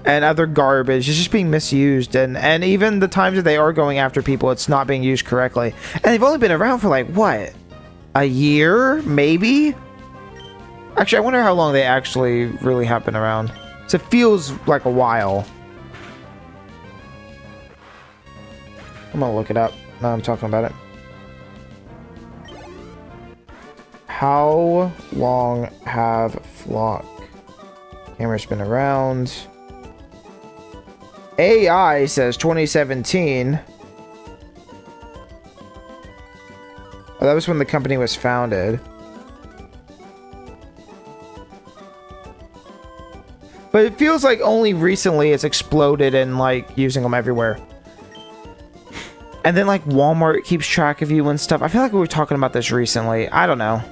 And other garbage. It's just being misused, and even the times that they are going after people, it's not being used correctly. And they've only been around for like, what? A year? Maybe? Actually, I wonder how long they actually really have been around. So it feels like a while. I'm gonna look it up. Now I'm talking about it. How long have flock cameras been around? AI says 2017. Oh, that was when the company was founded. But it feels like only recently it's exploded and like using them everywhere. And then like Walmart keeps track of you and stuff. I feel like we were talking about this recently. I don't know.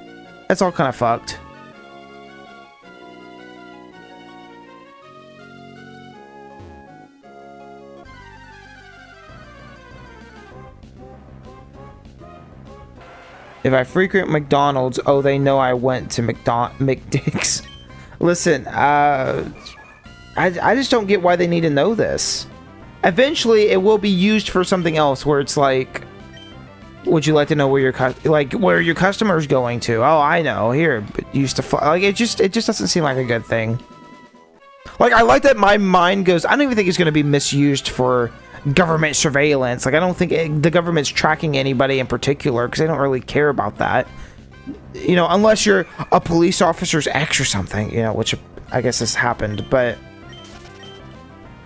It's all kind of fucked. If I frequent McDonald's, oh, they know I went to McDick's. Listen, I just don't get why they need to know this. Eventually, it will be used for something else, where it's like, would you like to know where your customer's going to? Oh, I know. Here, but used to like it just doesn't seem like a good thing. Like, I like that my mind goes, I don't even think it's going to be misused for government surveillance. Like, I don't think the government's tracking anybody in particular, because they don't really care about that. You know, unless you're a police officer's ex or something, you know, which I guess has happened. But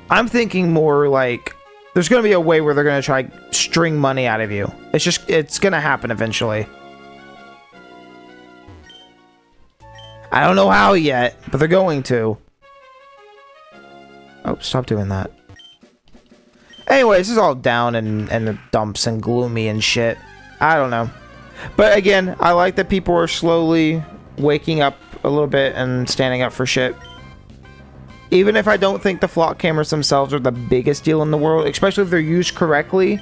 I'm thinking more like there's going to be a way where they're going to try string money out of you. It's going to happen eventually. I don't know how yet, but they're going to. Oh, stop doing that. Anyway, this is all down in the dumps and gloomy and shit. I don't know. But again, I like that people are slowly waking up a little bit and standing up for shit. Even if I don't think the flock cameras themselves are the biggest deal in the world, especially if they're used correctly,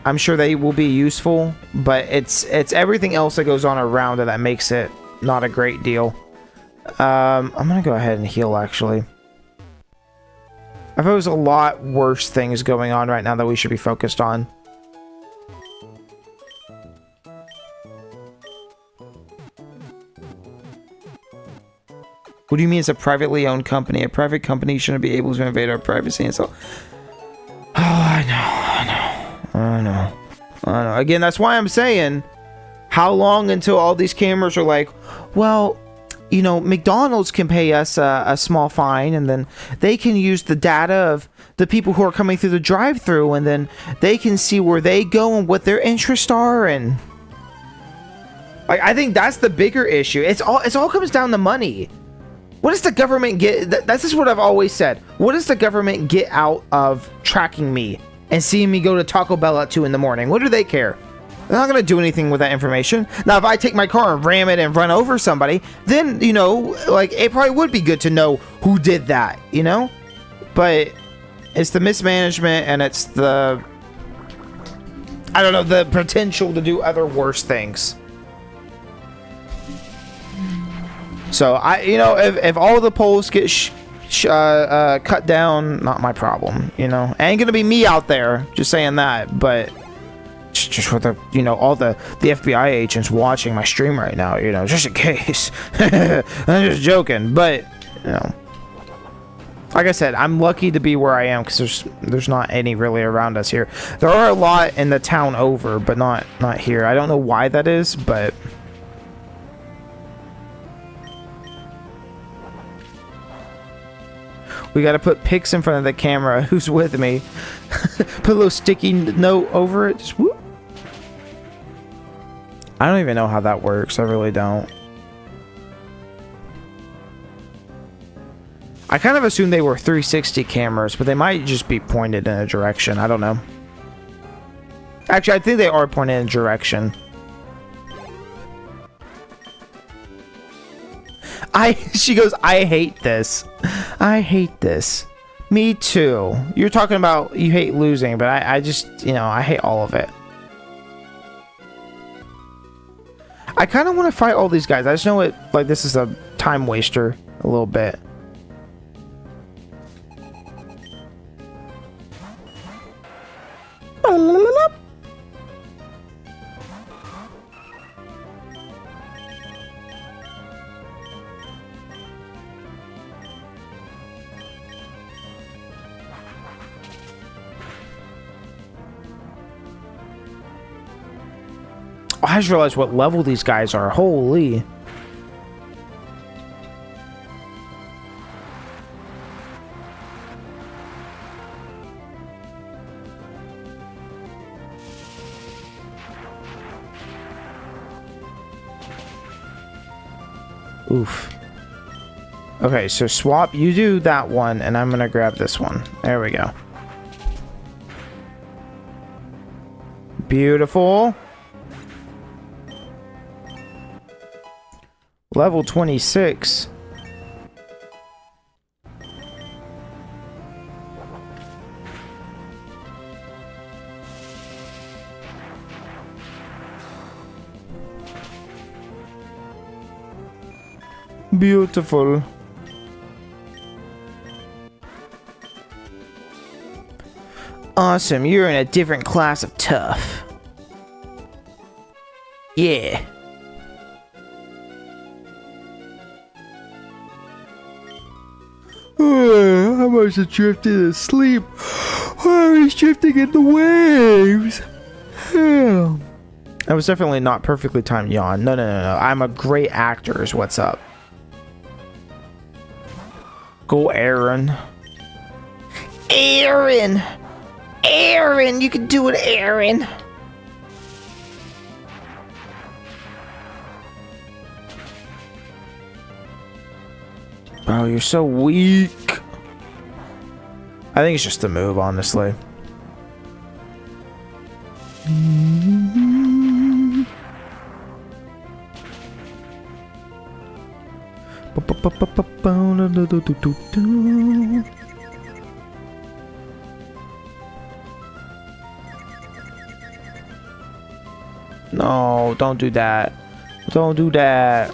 I'm sure they will be useful. But it's everything else that goes on around it that makes it not a great deal. I'm gonna go ahead and heal, actually. I thought there's a lot worse things going on right now that we should be focused on. What do you mean it's a privately owned company? A private company shouldn't be able to invade our privacy and so... Oh, I know. Again, that's why I'm saying, how long until all these cameras are like, well, you know, McDonald's can pay us a small fine, and then they can use the data of the people who are coming through the drive-thru, and then they can see where they go and what their interests are, and... Like, I think that's the bigger issue. It all comes down to money. What does the government get? That's just what I've always said. What does the government get out of tracking me and seeing me go to Taco Bell at 2 in the morning? What do they care? They're not going to do anything with that information. Now, if I take my car and ram it and run over somebody, then, you know, like, it probably would be good to know who did that, you know? But it's the mismanagement and it's the, I don't know, the potential to do other worse things. So, you know, if all the polls get cut down, not my problem, you know? Ain't gonna be me out there, just saying that, but just for the, you know, all the FBI agents watching my stream right now, you know, just in case. I'm just joking, but, you know. Like I said, I'm lucky to be where I am, because there's not any really around us here. There are a lot in the town over, but not here. I don't know why that is, but... We gotta put pics in front of the camera. Who's with me? Put a little sticky note over it. Just whoop. I don't even know how that works. I really don't. I kind of assumed they were 360 cameras, but they might just be pointed in a direction. I don't know. Actually, I think they are pointed in a direction. She goes, I hate this. I hate this. Me too. You're talking about you hate losing, but I just, you know, I hate all of it. I kind of want to fight all these guys. I just know it, like, this is a time waster a little bit. I just realized what level these guys are. Holy. Oof. Okay, so swap, you do that one, and I'm gonna grab this one. There we go. Beautiful. Level 26. Beautiful. Awesome, you're in a different class of tough. Yeah. must have drifted asleep. Oh, he's drifting in the waves. That was definitely not perfectly timed yawn. No. I'm a great actor is what's up. Go, Aaron. Aaron, you can do it, Aaron. Bro, you're so weak. I think it's just the move, honestly. No, don't do that. Don't do that.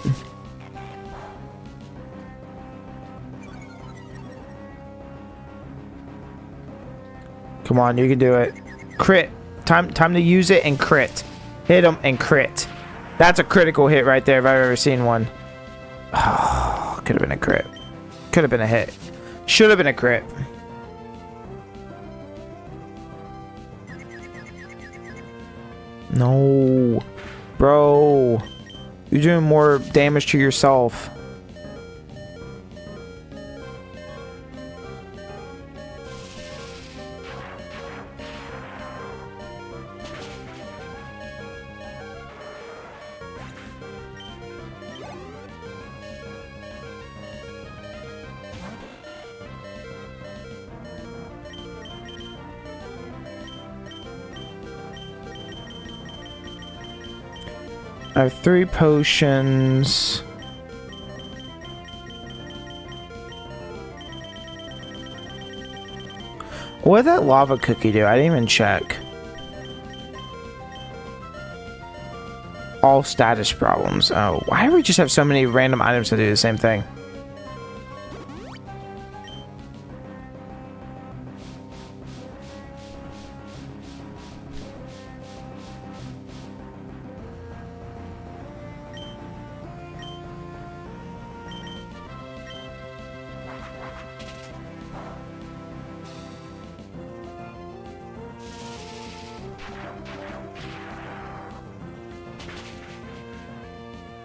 Come on, you can do it. Crit. Time to use it and crit. Hit him and crit. That's a critical hit right there if I've ever seen one. Oh, could have been a crit. Could have been a hit. Should have been a crit. No. Bro. You're doing more damage to yourself. I have 3 potions. What did that lava cookie do? I didn't even check. All status problems. Oh, why do we just have so many random items to do the same thing?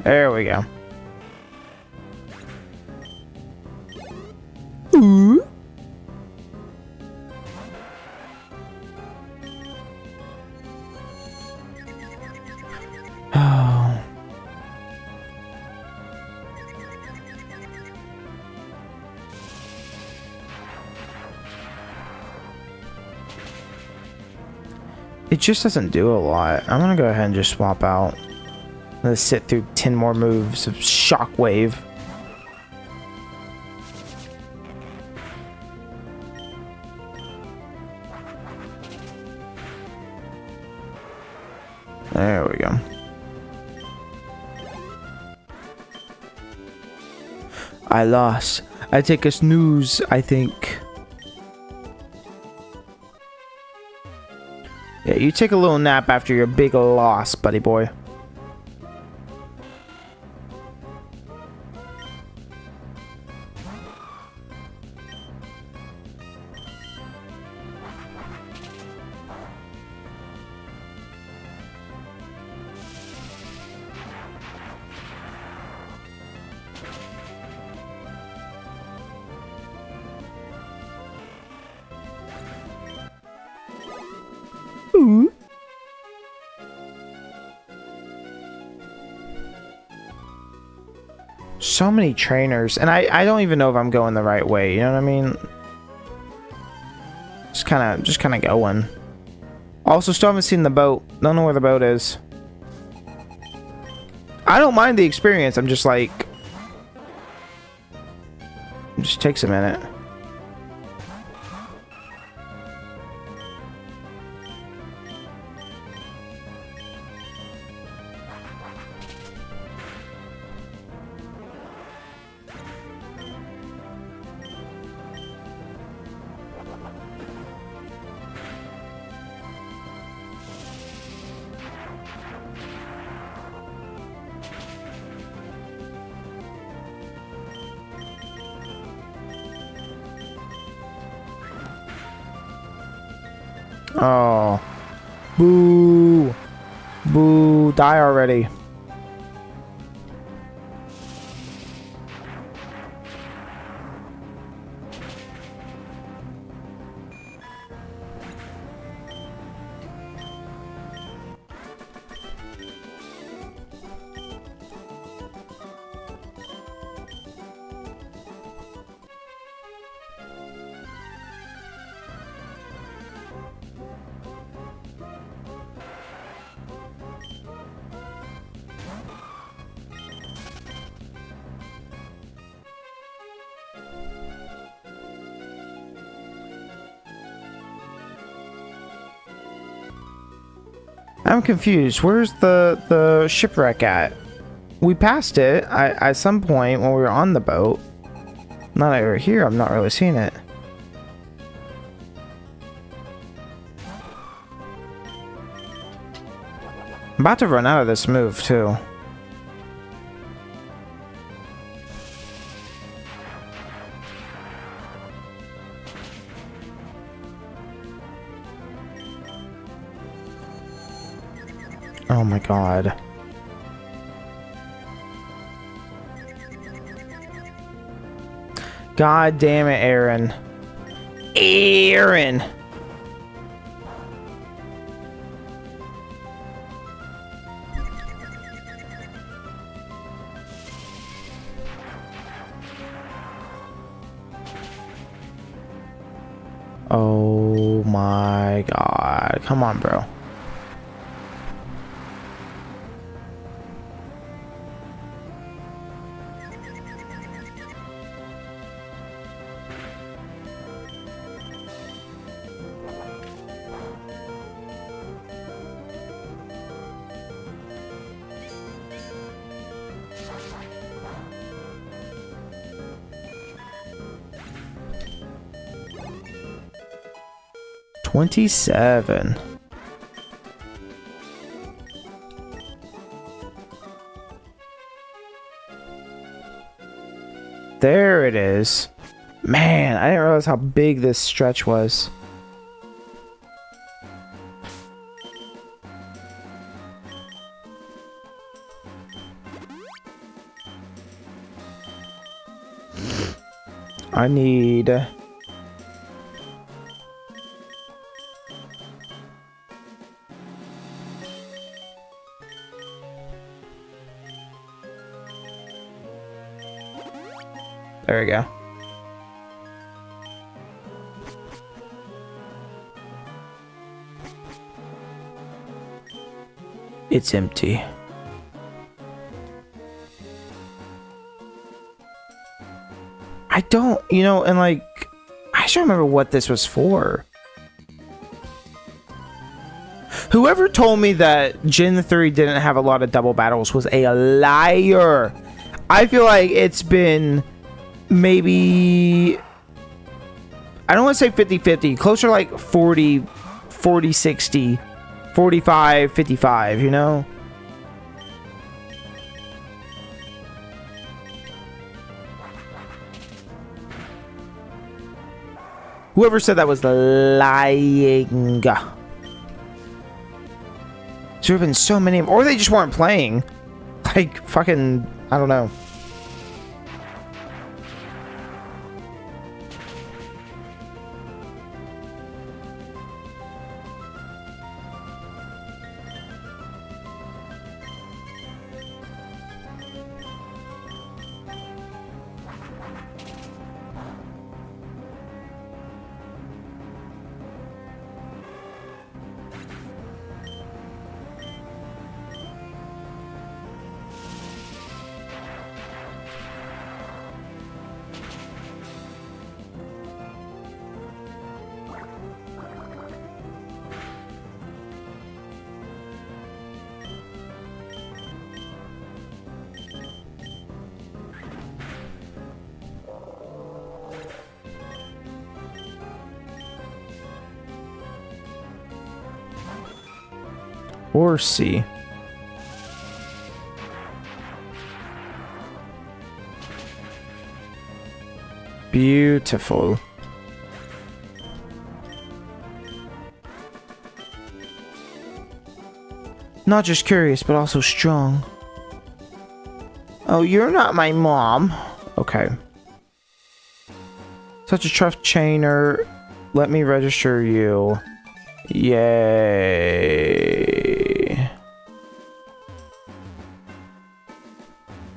There we go. Ooh. Oh. It just doesn't do a lot. I'm gonna go ahead and just swap out. Let's sit through 10 more moves of Shockwave. There we go. I lost. I take a snooze, I think. Yeah, you take a little nap after your big loss, buddy boy. Ooh. So many trainers, and I don't even know if I'm going the right way, you know what I mean? Just kind of going. Also, still haven't seen the boat. Don't know where the boat is. I don't mind the experience. I'm just like, it just takes a minute. Oh. Boo. Boo. Die already. I'm confused. Where's the shipwreck at? We passed it at some point when we were on the boat. Not over here. I'm not really seeing it. I'm about to run out of this move too. Oh my god. God damn it, Aaron. Aaron! Oh my god. Come on, bro. $27. There it is. Man, I didn't realize how big this stretch was. I need... There we go. It's empty. I don't, you know, and like, I should remember what this was for. Whoever told me that Gen 3 didn't have a lot of double battles was a liar. I feel like it's been maybe, I don't want to say 50-50, closer like 40-60, 45-55, you know? Whoever said that was lying. There have been so many, or they just weren't playing. Like, fucking, I don't know. Or C. Beautiful. Not just curious, but also strong. Oh, you're not my mom. Okay. Such a tough chainer. Let me register you. Yay.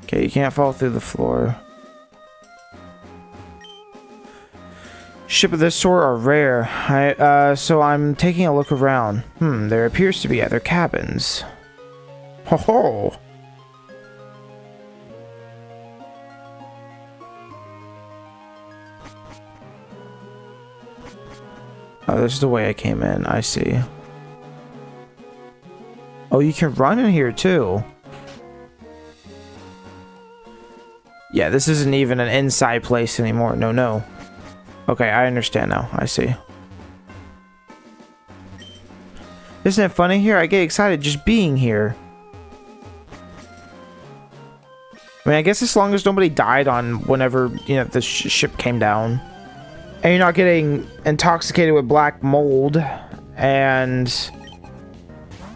Okay, you can't fall through the floor. Ship of this sort are rare. So I'm taking a look around. There appears to be other cabins. Ho ho! Oh, this is the way I came in. I see. Oh, you can run in here too. Yeah, this isn't even an inside place anymore. No, no. Okay, I understand now. I see. Isn't it funny here? I get excited just being here. I mean, I guess as long as nobody died on whenever, you know, the ship came down. And you're not getting intoxicated with black mold. And,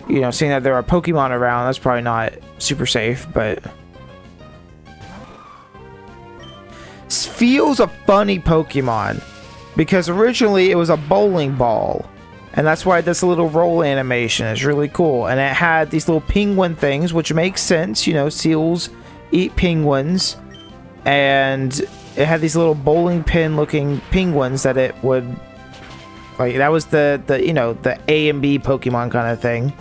you know, seeing that there are Pokemon around, that's probably not super safe, but... Feels a funny Pokemon because originally it was a bowling ball, and that's why this little roll animation is really cool. And it had these little penguin things, which makes sense, you know, seals eat penguins, and it had these little bowling pin looking penguins that it would, like, that was the you know, the A and B Pokemon kind of thing.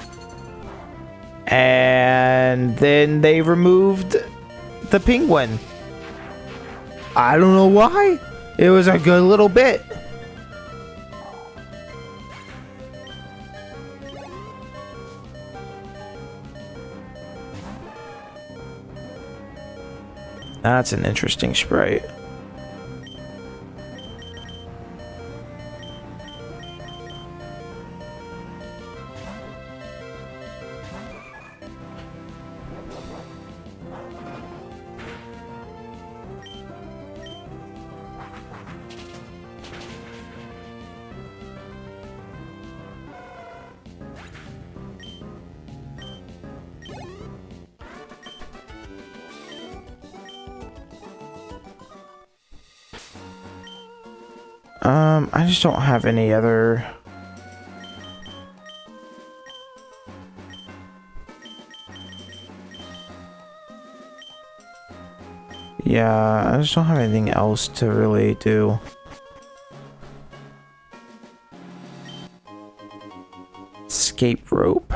And then they removed the penguin. I don't know why. It was a good little bit. That's an interesting sprite. I just don't have any other... Yeah, I just don't have anything else to really do. Escape rope.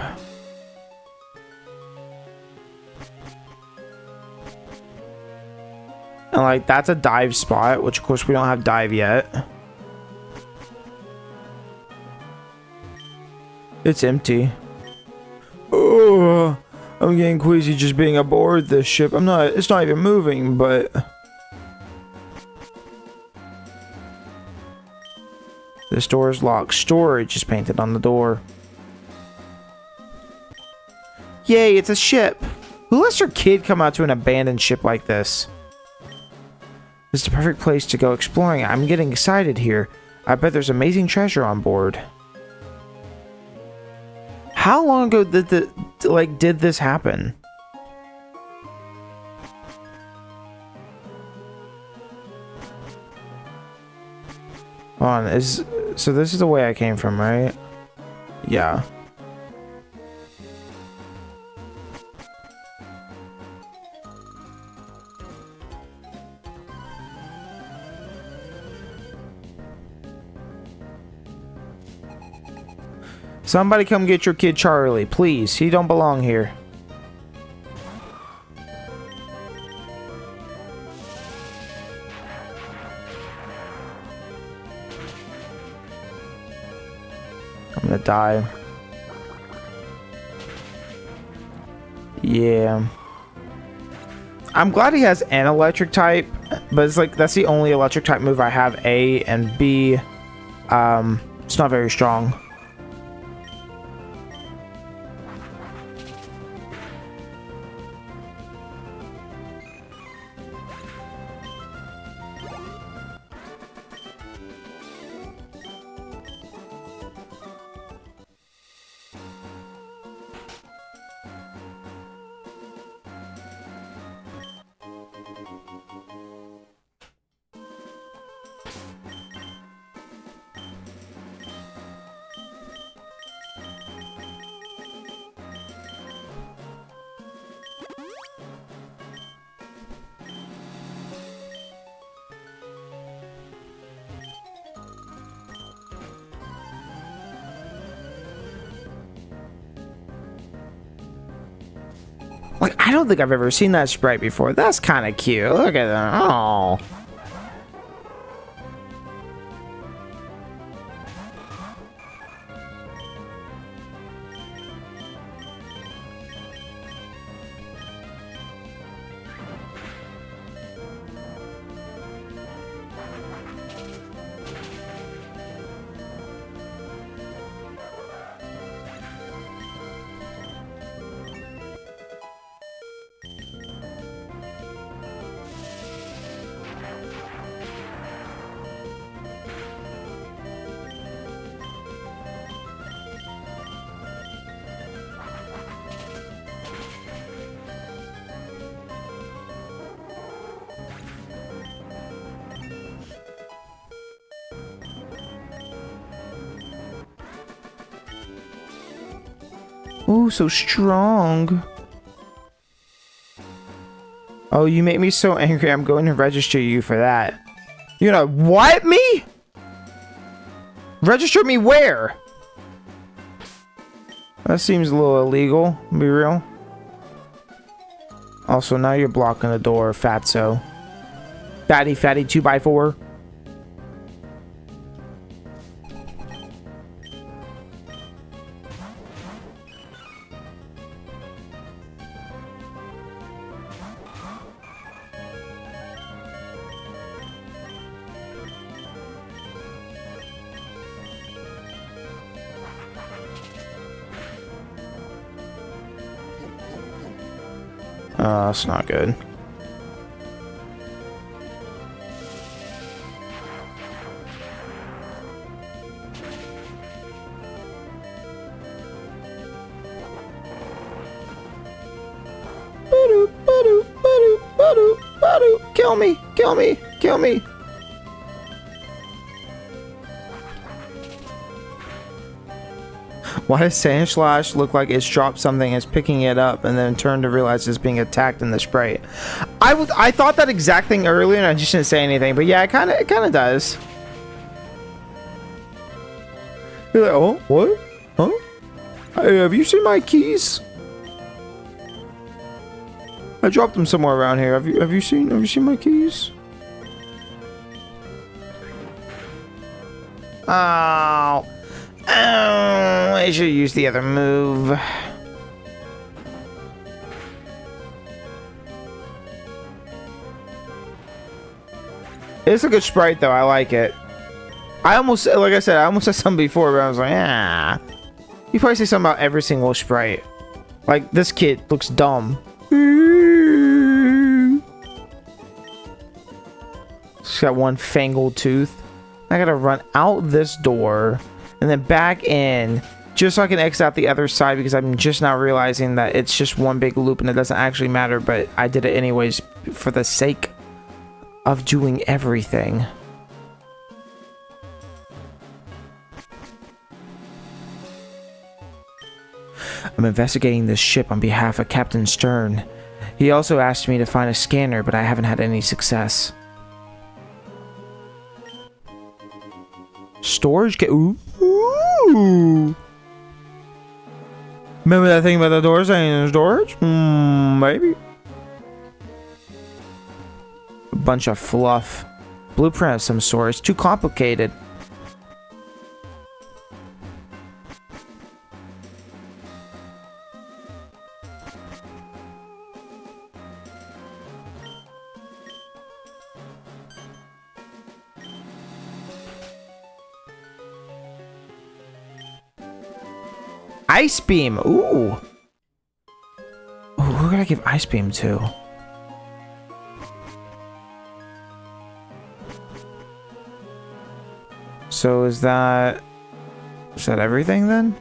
And like, that's a dive spot, which of course we don't have dive yet. It's empty. Oh, I'm getting queasy just being aboard this ship. It's not even moving, but... This door is locked. Storage is painted on the door. Yay, it's a ship. Who lets their kid come out to an abandoned ship like this? This is the perfect place to go exploring. I'm getting excited here. I bet there's amazing treasure on board. How long ago did this happen? Hold on, so this is the way I came from, right? Yeah. Somebody come get your kid Charlie, please. He don't belong here. I'm gonna die. Yeah. I'm glad he has an electric type, but it's like that's the only electric type move I have, A, and B, it's not very strong. I don't think I've ever seen that sprite before. That's kind of cute. Look at that. Oh. Ooh, so strong. Oh, you make me so angry. I'm going to register you for that. You know what? Me? Register me where? That seems a little illegal, to be real. Also, now you're blocking the door, fatso. Fatty 2x4. That's not good. Kill me! Kill me! Kill me! Why does Sandslash look like it's dropped something, it's picking it up, and then turned to realize it's being attacked in the sprite? I thought that exact thing earlier, and I just didn't say anything. But yeah, it kind of does. You're like, oh, what? Huh? Hey, have you seen my keys? I dropped them somewhere around here. Have you seen my keys? Oh. Oh, I should use the other move. It's a good sprite, though. I like it. I almost, like I said, I almost said something before, but I was like, ah. You probably say something about every single sprite. Like, this kid looks dumb. She's got one fangled tooth. I gotta run out this door and then back in just so I can exit out the other side, because I'm just now realizing that it's just one big loop and it doesn't actually matter, but I did it anyways for the sake of doing everything. I'm investigating this ship on behalf of Captain Stern. He also asked me to find a scanner, but I haven't had any success. Storage? Ooh. Remember that thing about the door saying storage? Maybe. A bunch of fluff. Blueprint of some sort. It's too complicated. Ice Beam. Ooh. Who can I give Ice Beam to? So is that everything then?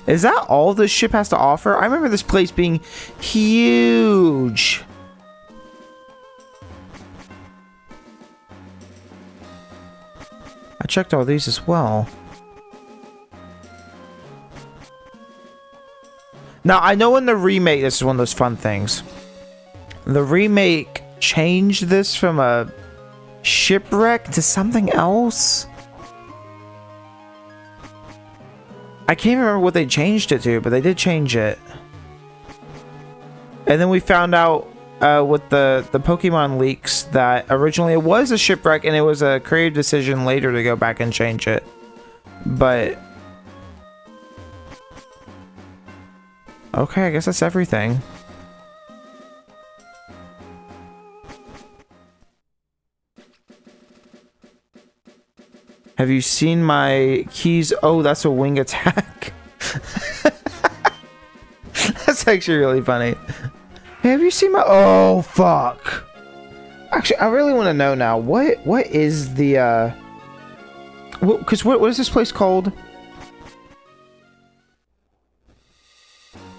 Is that all this ship has to offer? I remember this place being huge. I checked all these as well. Now, I know in the remake, this is one of those fun things. The remake changed this from a shipwreck to something else. I can't remember what they changed it to, but they did change it. And then we found out with the Pokemon leaks that originally it was a shipwreck, and it was a creative decision later to go back and change it. But okay, I guess that's everything. Have you seen my keys? Oh, that's a wing attack. That's actually really funny. Hey, have you seen my... Oh, fuck. Actually, I really want to know now. What is the... Because what is this place called?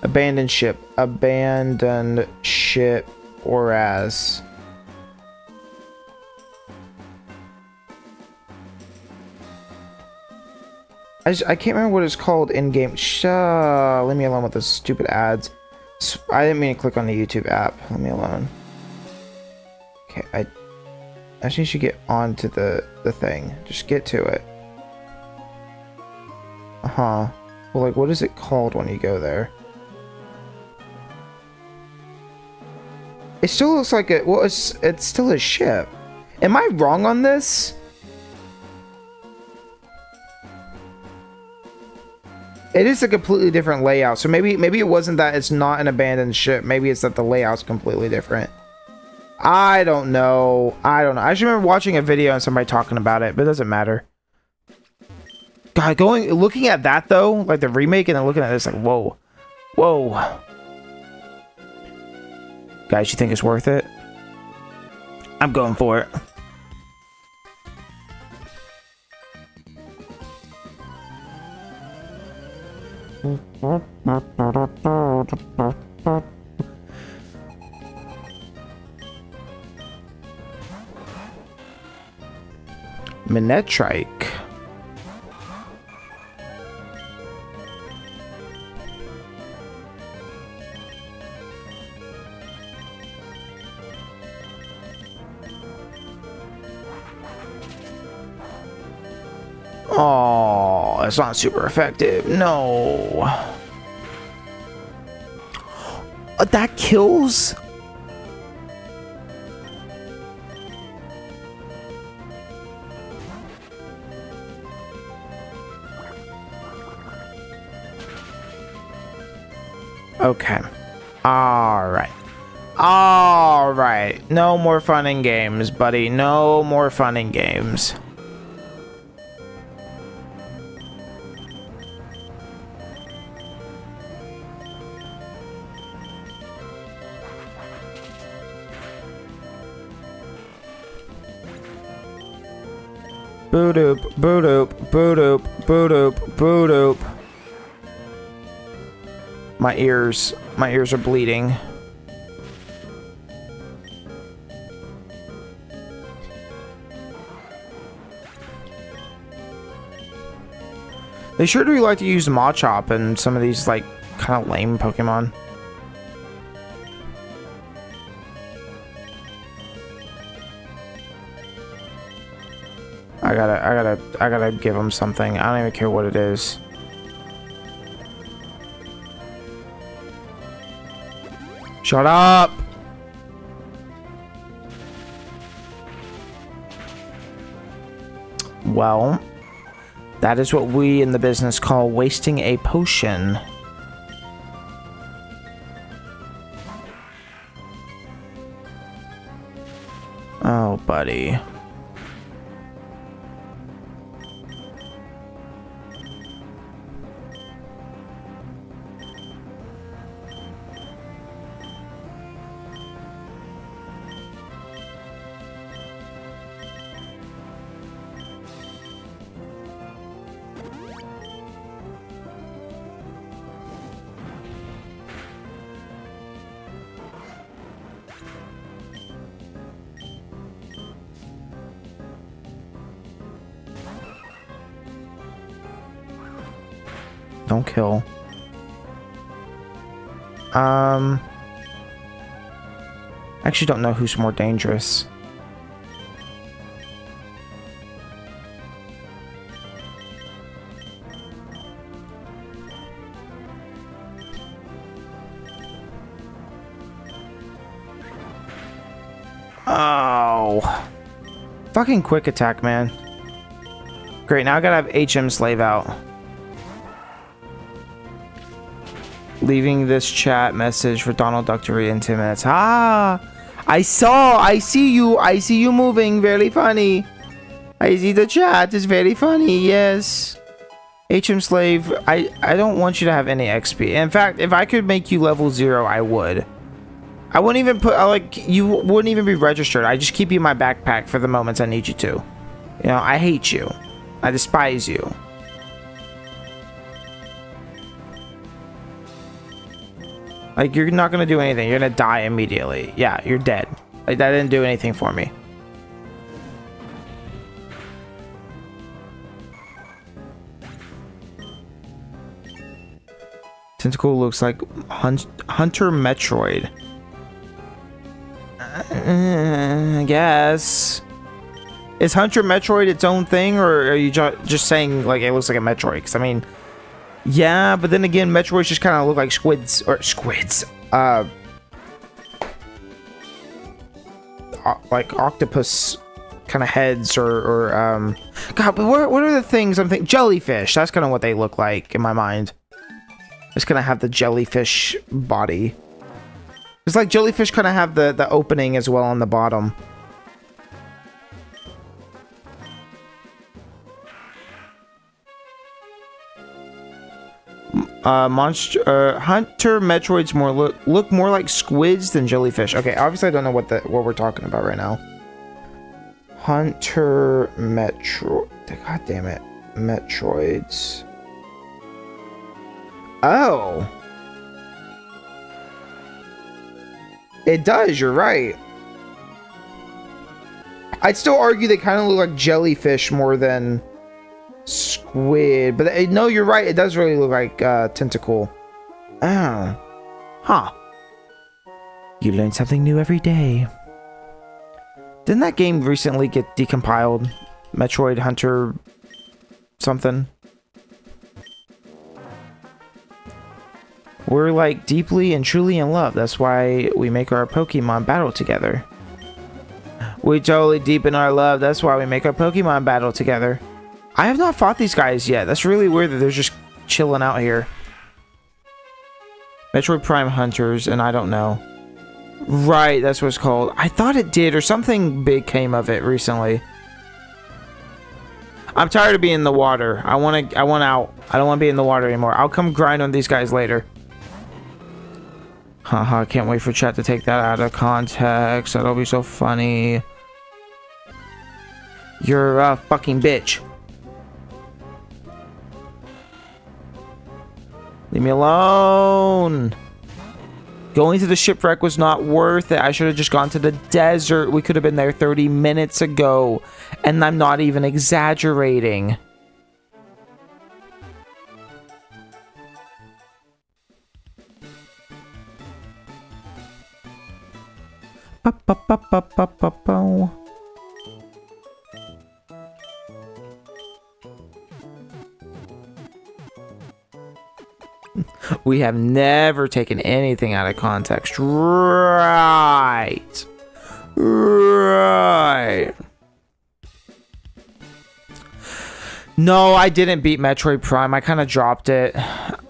Abandoned ship. Abandoned ship or as... I can't remember what it's called in game. Leave me alone with those stupid ads. I didn't mean to click on the YouTube app. Leave me alone. Okay, I actually should get onto the thing. Just get to it. Well, like, what is it called when you go there? It still looks like it. Well, it's still a ship. Am I wrong on this? It is a completely different layout, so maybe it wasn't that it's not an abandoned ship. Maybe it's that the layout's completely different. I don't know. I just remember watching a video and somebody talking about it, but it doesn't matter. God, looking at that though, like the remake, and then looking at this, like, whoa, guys, you think it's worth it? I'm going for it. Manectric. Oh, it's not super effective. No. That kills? Okay. Alright. Alright. No more fun and games, buddy. No more fun and games. Boo-doop, boo-doop, boo-doop, boo-doop, boo-doop. My ears are bleeding. They sure do like to use Machop and some of these, like, kind of lame Pokemon. I gotta give him something. I don't even care what it is. Shut up! Well, that is what we in the business call wasting a potion. Oh, buddy. Don't kill. I actually don't know who's more dangerous. Fucking quick attack, man. Great, now I gotta have HM Slave out. Leaving this chat message for Donald Duck to read in 10 minutes. Ah! I see you moving. Very funny. I see the chat. It's very funny. Yes. HM Slave, I don't want you to have any XP. In fact, if I could make you level 0, I would. I wouldn't even put, like, you wouldn't even be registered. I just keep you in my backpack for the moments I need you to. You know, I hate you. I despise you. Like, you're not gonna do anything. You're gonna die immediately. Yeah, you're dead. Like, that didn't do anything for me. Tentacle looks like Hunter Metroid. I guess. Is Hunter Metroid its own thing, or are you just saying, like, it looks like a Metroid? Because, I mean, yeah, but then again, Metroids just kind of look like squids. Like octopus kind of heads, or God, but what are the things I'm thinking? Jellyfish. That's kind of what they look like in my mind. It's gonna have the jellyfish body. It's like jellyfish kind of have the opening as well on the bottom. Hunter Metroids look more like squids than jellyfish. Okay, obviously I don't know what we're talking about right now. Hunter Metroid. God damn it, Metroids. Oh, it does. You're right. I'd still argue they kind of look like jellyfish more than squid, but no, you're right. It does really look like tentacle. Oh, huh. You learn something new every day. Didn't that game recently get decompiled? Metroid Hunter something. We're like deeply and truly in love. That's why we make our Pokemon battle together. We totally deepen our love. That's why we make our Pokemon battle together. I have not fought these guys yet. That's really weird that they're just chilling out here. Metroid Prime Hunters, and I don't know. Right, that's what it's called. I thought it did, or something big came of it recently. I'm tired of being in the water. I want out. I don't want to be in the water anymore. I'll come grind on these guys later. Haha, can't wait for chat to take that out of context. That'll be so funny. You're a fucking bitch. Leave me alone. Going to the shipwreck was not worth it. I should have just gone to the desert. We could have been there 30 minutes ago. And I'm not even exaggerating. We have never taken anything out of context. Right. No, I didn't beat Metroid Prime. I kind of dropped it.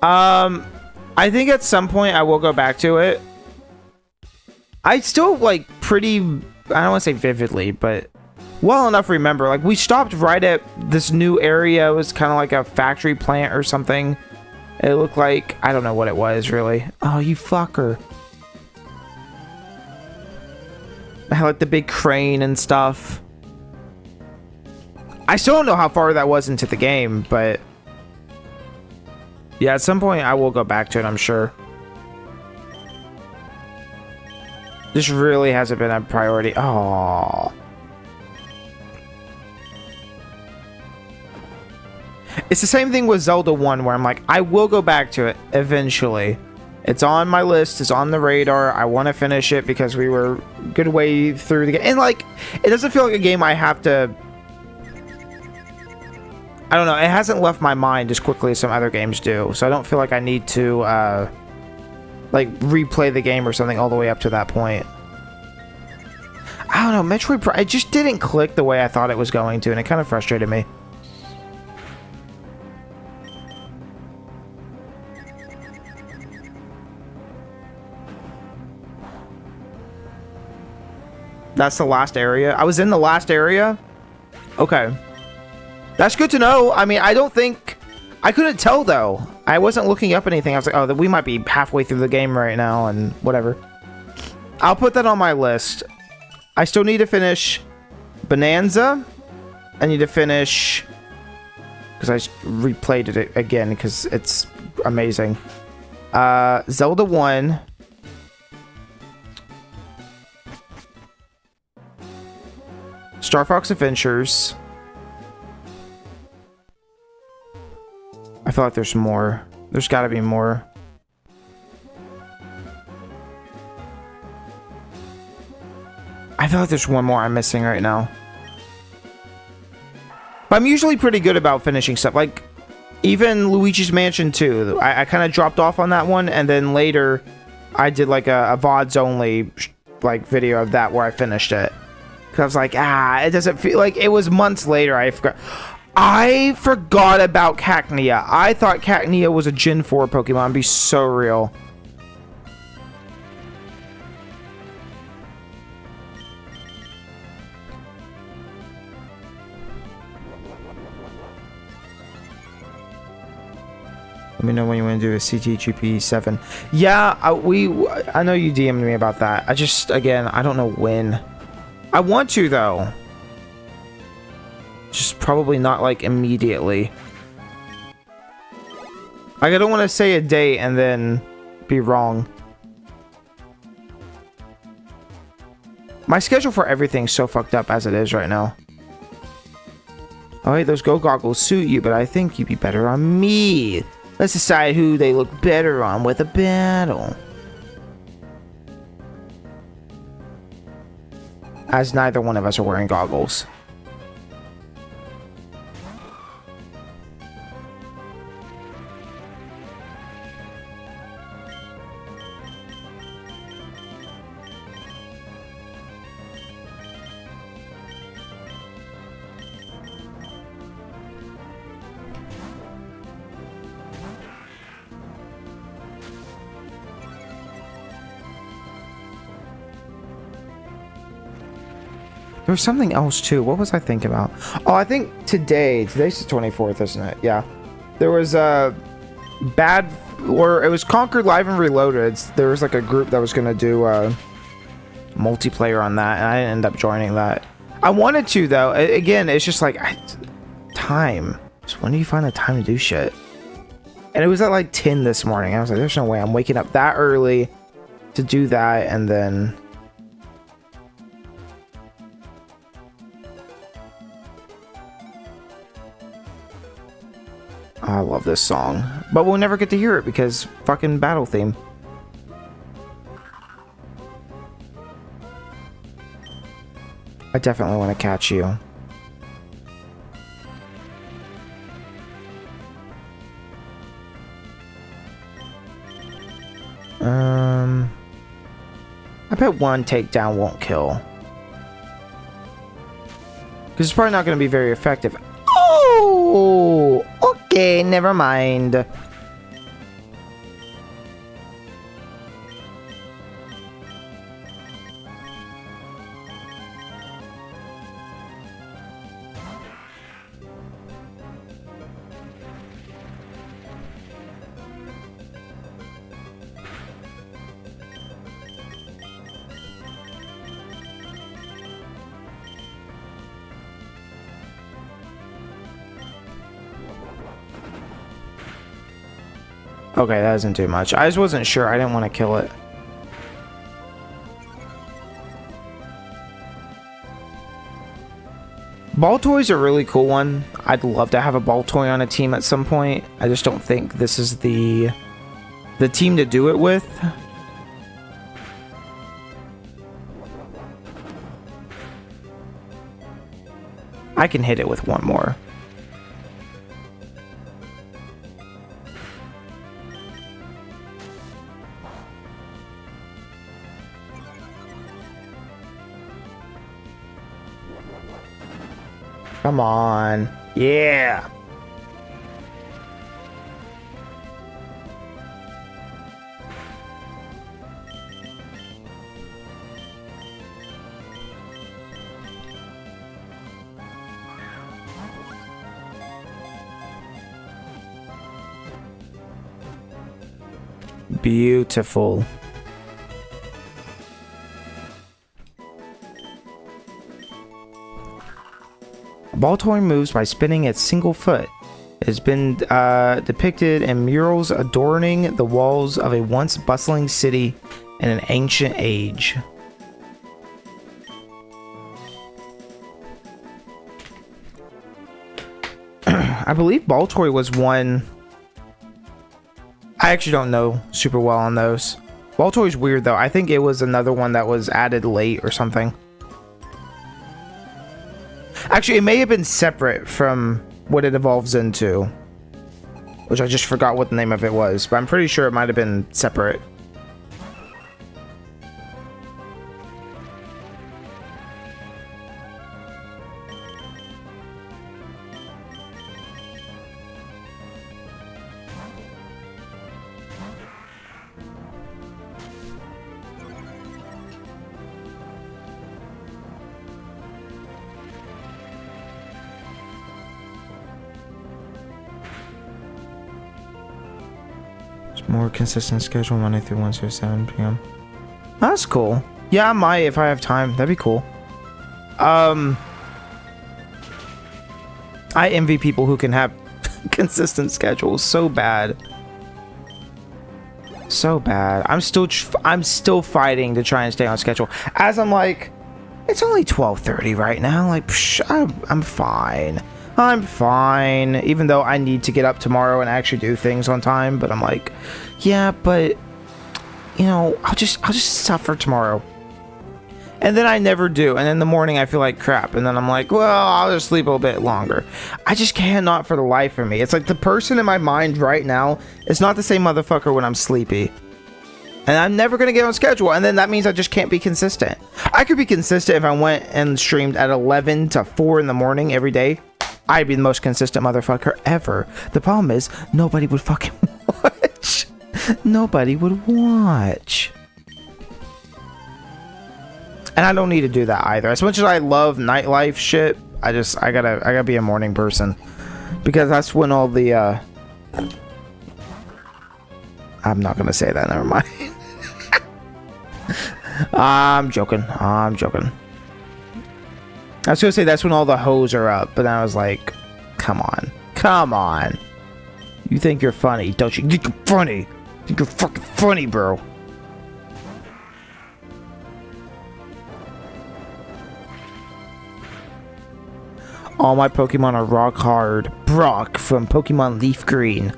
I think at some point I will go back to it. I still, like, pretty, I don't want to say vividly, but well enough remember. Like, we stopped right at this new area. It was kind of like a factory plant or something. It looked like, I don't know what it was, really. Oh, you fucker. I had, like, the big crane and stuff. I still don't know how far that was into the game, but yeah, at some point I will go back to it, I'm sure. This really hasn't been a priority. Oh. It's the same thing with Zelda 1, where I'm like, I will go back to it eventually. It's on my list. It's on the radar. I want to finish it because we were a good way through the game. And, like, it doesn't feel like a game I have to... I don't know. It hasn't left my mind as quickly as some other games do. So I don't feel like I need to, like, replay the game or something all the way up to that point. I don't know, Metroid Prime, it just didn't click the way I thought it was going to, and it kind of frustrated me. That's the last area. I was in the last area? Okay. That's good to know. I mean, I don't think... I couldn't tell, though. I wasn't looking up anything. I was like, oh, we might be halfway through the game right now, and whatever. I'll put that on my list. I still need to finish Bonanza. I need to finish... Because I replayed it again, because it's amazing. Zelda 1... Star Fox Adventures. I feel like there's more. There's got to be more. I feel like there's one more I'm missing right now. But I'm usually pretty good about finishing stuff. Like, even Luigi's Mansion 2. I kind of dropped off on that one. And then later, I did like a VODs only like video of that where I finished it. I was like, it doesn't feel like it was months later. I forgot about Cacnea. I thought Cacnea was a Gen 4 Pokemon. Be so real. Let me know when you want to do a CTGP 7. Yeah, I know you DM'd me about that. Again, I don't know when. I want to, though. Just probably not, like, immediately. Like, I don't want to say a date and then be wrong. My schedule for everything's so fucked up as it is right now. Alright, those Go Goggles suit you, but I think you'd be better on me. Let's decide who they look better on with a battle. As neither one of us are wearing goggles. There was something else too. What was I thinking about? Oh, I think today's the 24th, isn't it? Yeah. There was a it was Conquer Live and Reloaded. There was like a group that was gonna do multiplayer on that, and I didn't end up joining that. I wanted to, though. Again, it's just like time. Just when do you find the time to do shit? And it was at like 10 this morning. I was like, there's no way I'm waking up that early to do that, and then I love this song, but we'll never get to hear it because fucking battle theme. I definitely want to catch you. I bet one takedown won't kill. Because it's probably not going to be very effective. Oh! Okay, never mind. Okay, that isn't too much. I just wasn't sure. I didn't want to kill it. Baltoy's a really cool one. I'd love to have a Baltoy on a team at some point. I just don't think this is the team to do it with. I can hit it with one more. Come on. Yeah. Beautiful. Baltoy moves by spinning its single foot. It has been depicted in murals adorning the walls of a once bustling city in an ancient age. I believe Baltoy was one. I actually don't know super well on those. Baltoy's weird though. I think it was another one that was added late or something. Actually, it may have been separate from what it evolves into, which I just forgot what the name of it was, but I'm pretty sure it might have been separate. More consistent schedule Monday through Wednesday, 7 p.m. That's cool. Yeah, I might if I have time. That'd be cool. I envy people who can have consistent schedules. So bad. So bad. I'm still fighting to try and stay on schedule. As I'm like, it's only 12:30 right now. Like, psh, I'm fine. I'm fine, even though I need to get up tomorrow and actually do things on time, but I'm like, yeah, but you know, I'll just suffer tomorrow. And then I never do, and in the morning I feel like crap, and then I'm like, well, I'll just sleep a little bit longer. I just cannot for the life of me. It's like the person in my mind right now is not the same motherfucker when I'm sleepy. And I'm never going to get on schedule, and then that means I just can't be consistent. I could be consistent if I went and streamed at 11 to 4 in the morning every day. I'd be the most consistent motherfucker ever. The problem is, nobody would fucking watch. Nobody would watch. And I don't need to do that either. As much as I love nightlife shit, I gotta be a morning person. Because that's when all the, I'm not gonna say that, never mind. I'm joking. I was gonna say that's when all the hoes are up, but then I was like, come on. You think you're funny, don't you? You think you're funny? You think you're fucking funny, bro? All my Pokemon are rock hard. Brock from Pokemon Leaf Green.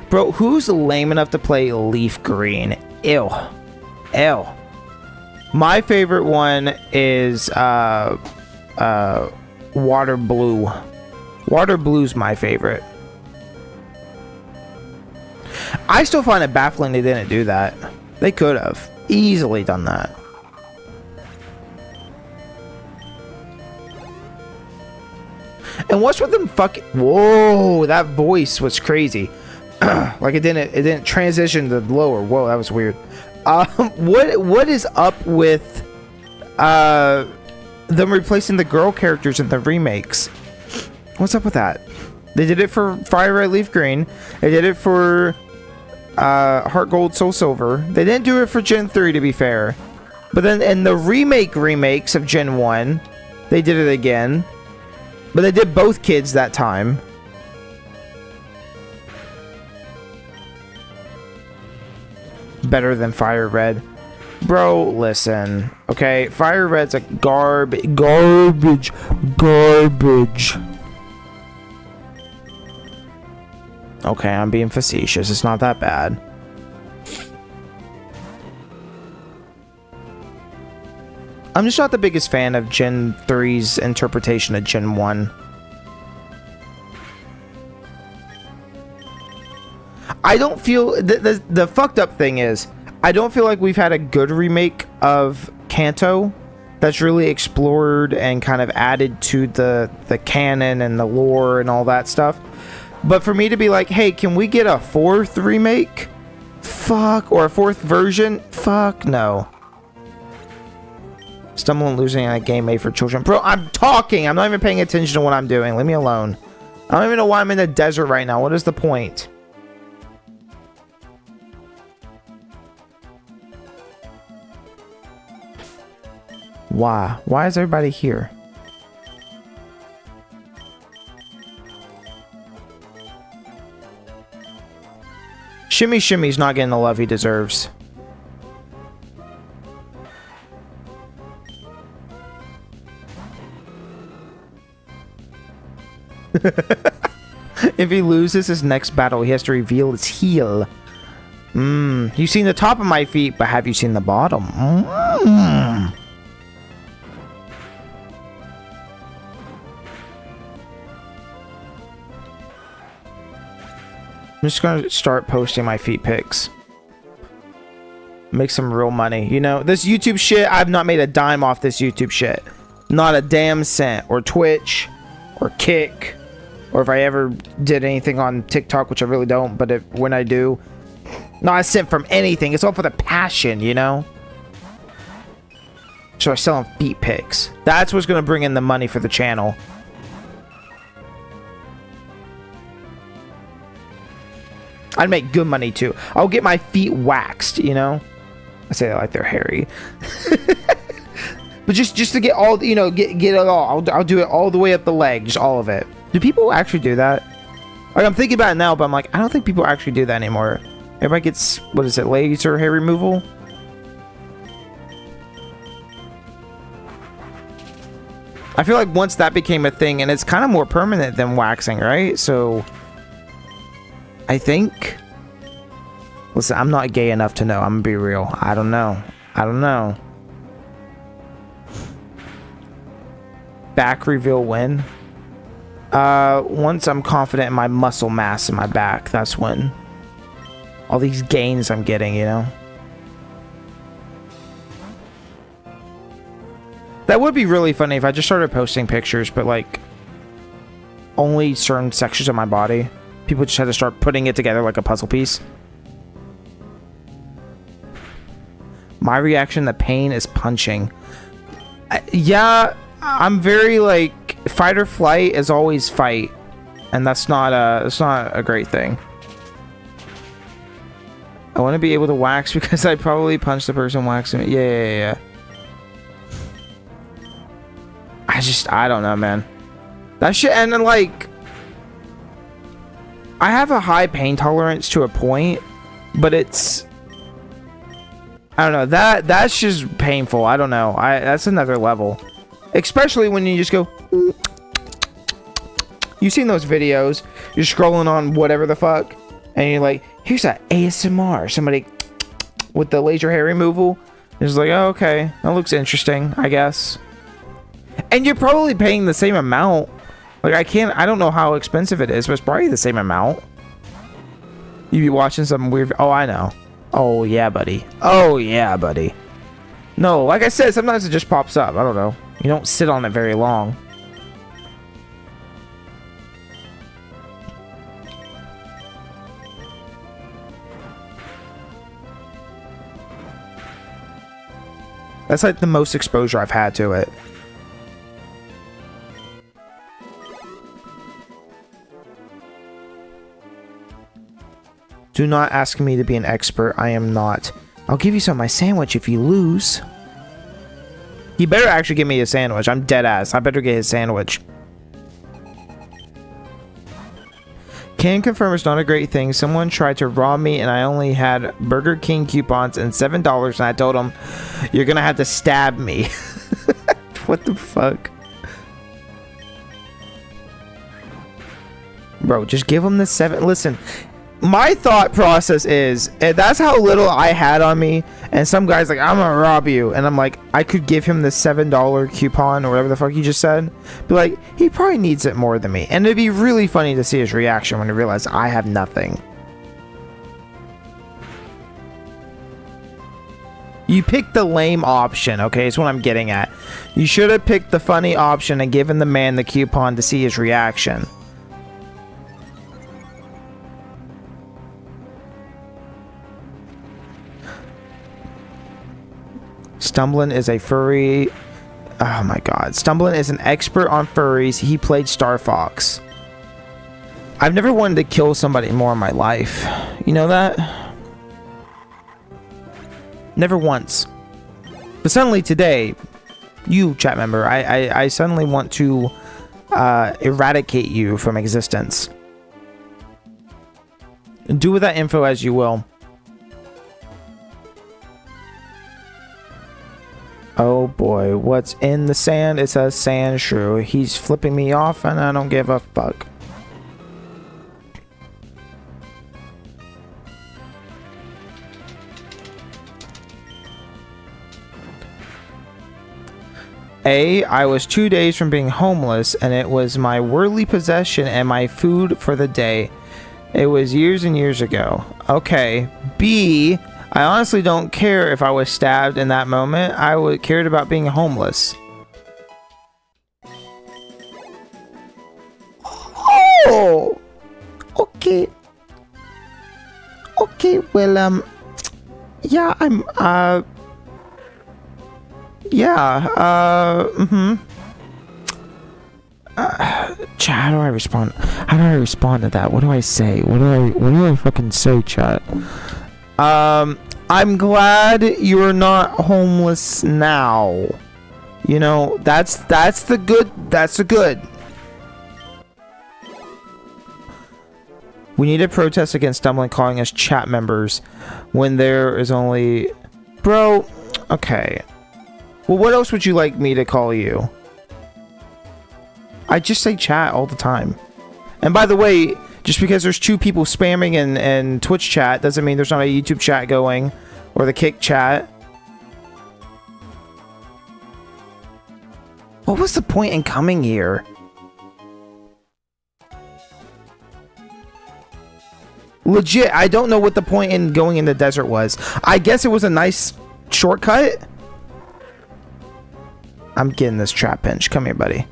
Bro, who's lame enough to play Leaf Green? Ew. My favorite one is, Water Blue. Water Blue's my favorite. I still find it baffling they didn't do that. They could have easily done that. And what's with them fucking... Whoa, that voice was crazy. Like it didn't transition to lower. Whoa, that was weird. What is up with them replacing the girl characters in the remakes? What's up with that? They did it for Fire Red Leaf Green. They did it for Heart Gold Soul Silver. They didn't do it for Gen 3, to be fair. But then in the remakes of Gen 1, they did it again. But they did both kids that time. Better than Fire Red. Bro, listen. Okay, Fire Red's a garbage. Okay, I'm being facetious. It's not that bad. I'm just not the biggest fan of Gen 3's interpretation of Gen 1. I don't feel... The fucked up thing is, I don't feel like we've had a good remake of Kanto that's really explored and kind of added to the canon and the lore and all that stuff. But for me to be like, hey, can we get a 4th remake? Fuck. Or a 4th version? Fuck no. Stumbling and losing in a game made for children. Bro, I'm talking. I'm not even paying attention to what I'm doing. Leave me alone. I don't even know why I'm in the desert right now. What is the point? Why? Why is everybody here? Shimmy Shimmy's not getting the love he deserves. If he loses his next battle, he has to reveal his heel. You've seen the top of my feet, but have you seen the bottom? I'm just gonna start posting my feet pics. Make some real money. You know, this YouTube shit, I've not made a dime off this YouTube shit. Not a damn cent. Or Twitch. Or Kick. Or if I ever did anything on TikTok, which I really don't, but when I do, not a cent from anything. It's all for the passion, you know? So I sell them feet pics. That's what's gonna bring in the money for the channel. I'd make good money too. I'll get my feet waxed, you know? I say that like they're hairy. But just to get all, you know, get it all. I'll do it all the way up the leg, just all of it. Do people actually do that? Like, I'm thinking about it now, but I'm like, I don't think people actually do that anymore. Everybody gets, what is it, laser hair removal? I feel like once that became a thing, and it's kind of more permanent than waxing, right? So I think, listen, I'm not gay enough to know. I'm gonna be real. I don't know. I don't know. Back reveal when? Once I'm confident in my muscle mass in my back, that's when. All these gains I'm getting, you know? That would be really funny if I just started posting pictures, but like, only certain sections of my body. People just had to start putting it together like a puzzle piece. My reaction to pain is punching. Yeah, I'm very like, fight or flight is always fight. And that's not a great thing. I want to be able to wax because I probably punched the person waxing it. Yeah. I don't know, man. That shit, and then like, I have a high pain tolerance to a point, but it's, I don't know, that's just painful. I don't know. That's another level. Especially when you just go, you've seen those videos, you're scrolling on whatever the fuck, and you're like, here's that ASMR, somebody with the laser hair removal. It's like, oh, okay, that looks interesting, I guess. And you're probably paying the same amount. Like, I don't know how expensive it is, but it's probably the same amount. You'd be watching some weird, oh, I know. Oh, yeah, buddy. Oh, yeah, buddy. No, like I said, sometimes it just pops up. I don't know. You don't sit on it very long. That's like the most exposure I've had to it. Do not ask me to be an expert. I am not. I'll give you some of my sandwich if you lose. He better actually give me a sandwich. I'm dead ass. I better get his sandwich. Can confirm it's not a great thing. Someone tried to rob me and I only had Burger King coupons and $7 and I told him, you're gonna have to stab me. What the fuck? Bro, just give him the 7. Listen, my thought process is, that's how little I had on me, and some guy's like, I'm gonna rob you, and I'm like, I could give him the $7 coupon or whatever the fuck you just said, be like, he probably needs it more than me, and it'd be really funny to see his reaction when he realized I have nothing. You picked the lame option, okay? Is what I'm getting at. You should have picked the funny option and given the man the coupon to see his reaction. Stumblin is a furry. Oh my god. Stumblin is an expert on furries. He played Star Fox. I've never wanted to kill somebody more in my life. You know that? Never once. But suddenly today, you, chat member, I suddenly want to eradicate you from existence. Do with that info as you will. Oh boy, what's in the sand? It's a sand shrew. He's flipping me off and I don't give a fuck. I was 2 days from being homeless and it was my worldly possession and my food for the day. It was years and years ago. Okay. B, I honestly don't care if I was stabbed in that moment. I cared about being homeless. Oh! Okay. Okay, well, yeah, I'm, chat, how do I respond? How do I respond to that? What do I say? What do I fucking say, chat? I'm glad you're not homeless now. You know, that's the good. We need to protest against Stumbling calling us chat members when there is only... Bro, okay. Well, what else would you like me to call you? I just say chat all the time. And by the way, just because there's 2 people spamming in Twitch chat doesn't mean there's not a YouTube chat going. Or the Kick chat. What was the point in coming here? Legit, I don't know what the point in going in the desert was. I guess it was a nice shortcut. I'm getting this trap pinch. Come here, buddy.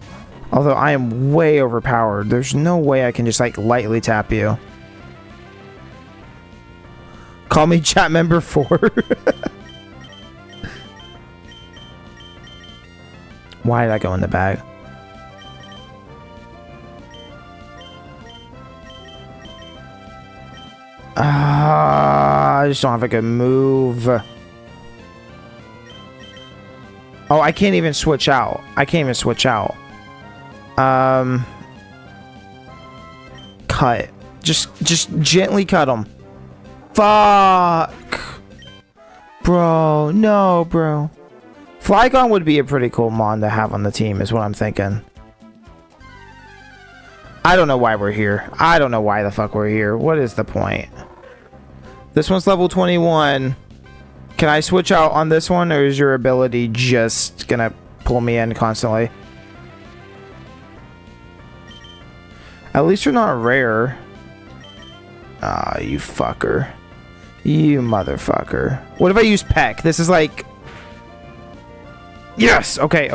Although I am way overpowered. There's no way I can just like lightly tap you. Call me chat member 4. Why did I go in the bag? I just don't have a good move. Oh, I can't even switch out. Cut. Just gently cut him. Fuck. Bro, no, bro. Flygon would be a pretty cool mon to have on the team, is what I'm thinking. I don't know why we're here. I don't know why the fuck we're here. What is the point? This one's level 21. Can I switch out on this one, or is your ability just gonna pull me in constantly? At least you're not rare. Ah, you fucker. You motherfucker. What if I use Peck? This is like... Yes! Okay.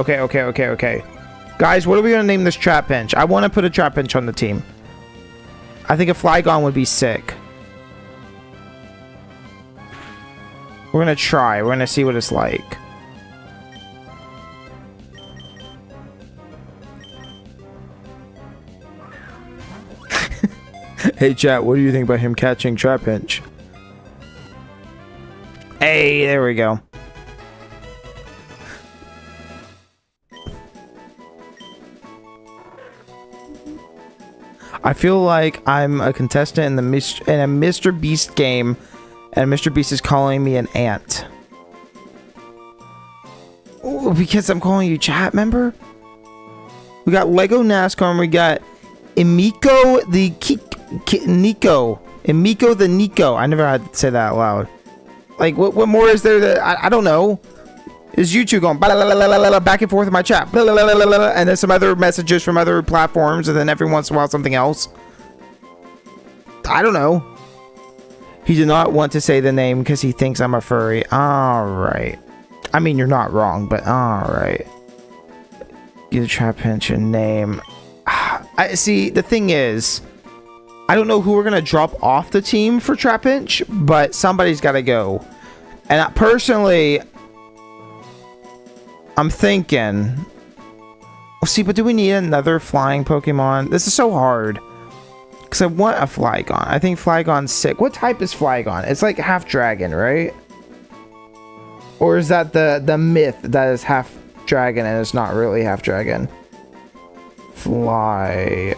Guys, what are we gonna name this trap pinch? I want to put a trap pinch on the team. I think a Flygon would be sick. We're gonna try. We're gonna see what it's like. Hey chat, what do you think about him catching trap pinch? Hey, there we go. I feel like I'm a contestant in a Mr. Beast game, and Mr. Beast is calling me an ant. Ooh, because I'm calling you chat member? We got Lego NASCAR, and we got Emiko the Nico. Emiko the Nico. I never had to say that out loud. Like, what more is there that... I don't know. Is YouTube going back and forth in my chat, and then some other messages from other platforms, and then every once in a while something else. I don't know. He did not want to say the name because he thinks I'm a furry. Alright. I mean, you're not wrong, but alright. Give Trapinch a name. I see, the thing is, I don't know who we're going to drop off the team for Trapinch, but somebody's got to go. And personally, I'm thinking... See, but do we need another flying Pokemon? This is so hard. Because I want a Flygon. I think Flygon's sick. What type is Flygon? It's like half dragon, right? Or is that the myth that is half dragon and it's not really half dragon? Flygon.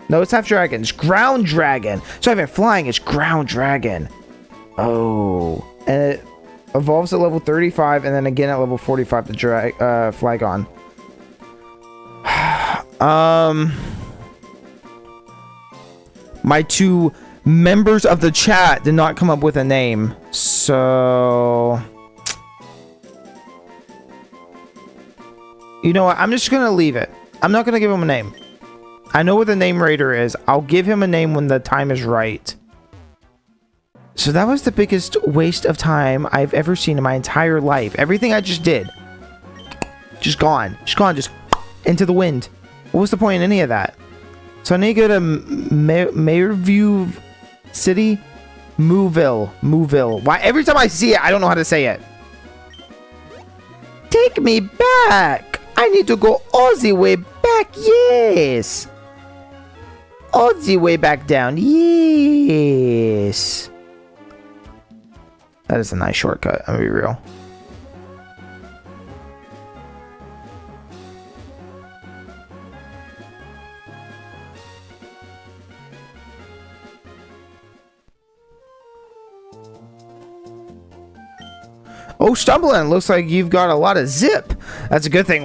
No, it's half dragon. It's ground dragon. So if it's flying, it's ground dragon. Oh. And it evolves at level 35 and then again at level 45 to Flygon. My two members of the chat did not come up with a name, so you know what? I'm just gonna leave it. I'm not gonna give him a name. I know what the name raider is. I'll give him a name when the time is right. So that was the biggest waste of time I've ever seen in my entire life. Everything I just did, just gone, just into the wind. What was the point in any of that? So I need to go to Mayorview City? Mooville. Why? Every time I see it, I don't know how to say it. Take me back. I need to go all the way back. Yes. All the way back down. Yes. That is a nice shortcut. I'm gonna be real. Oh, Stumbling, looks like you've got a lot of zip. That's a good thing.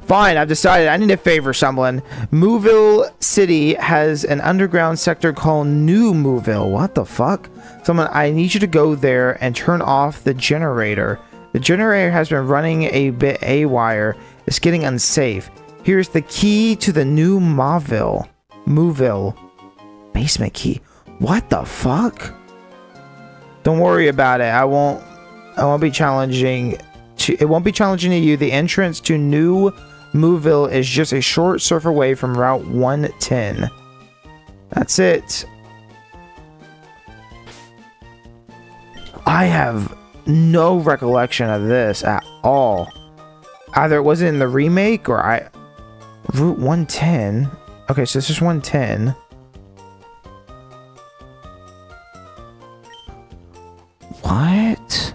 Fine, I've decided I need to favor Stumbling. Mooville City has an underground sector called New Mooville. What the fuck? Someone, I need you to go there and turn off the generator. The generator has been running a bit haywire. It's getting unsafe. Here's the key to the new Mooville. Basement key. What the fuck? Don't worry about it. I won't be challenging it won't be challenging to you. The entrance to New Mooville is just a short surf away from Route 110. That's it. I have no recollection of this at all. Either it wasn't in the remake or Route 110. Okay, so this is 110. What?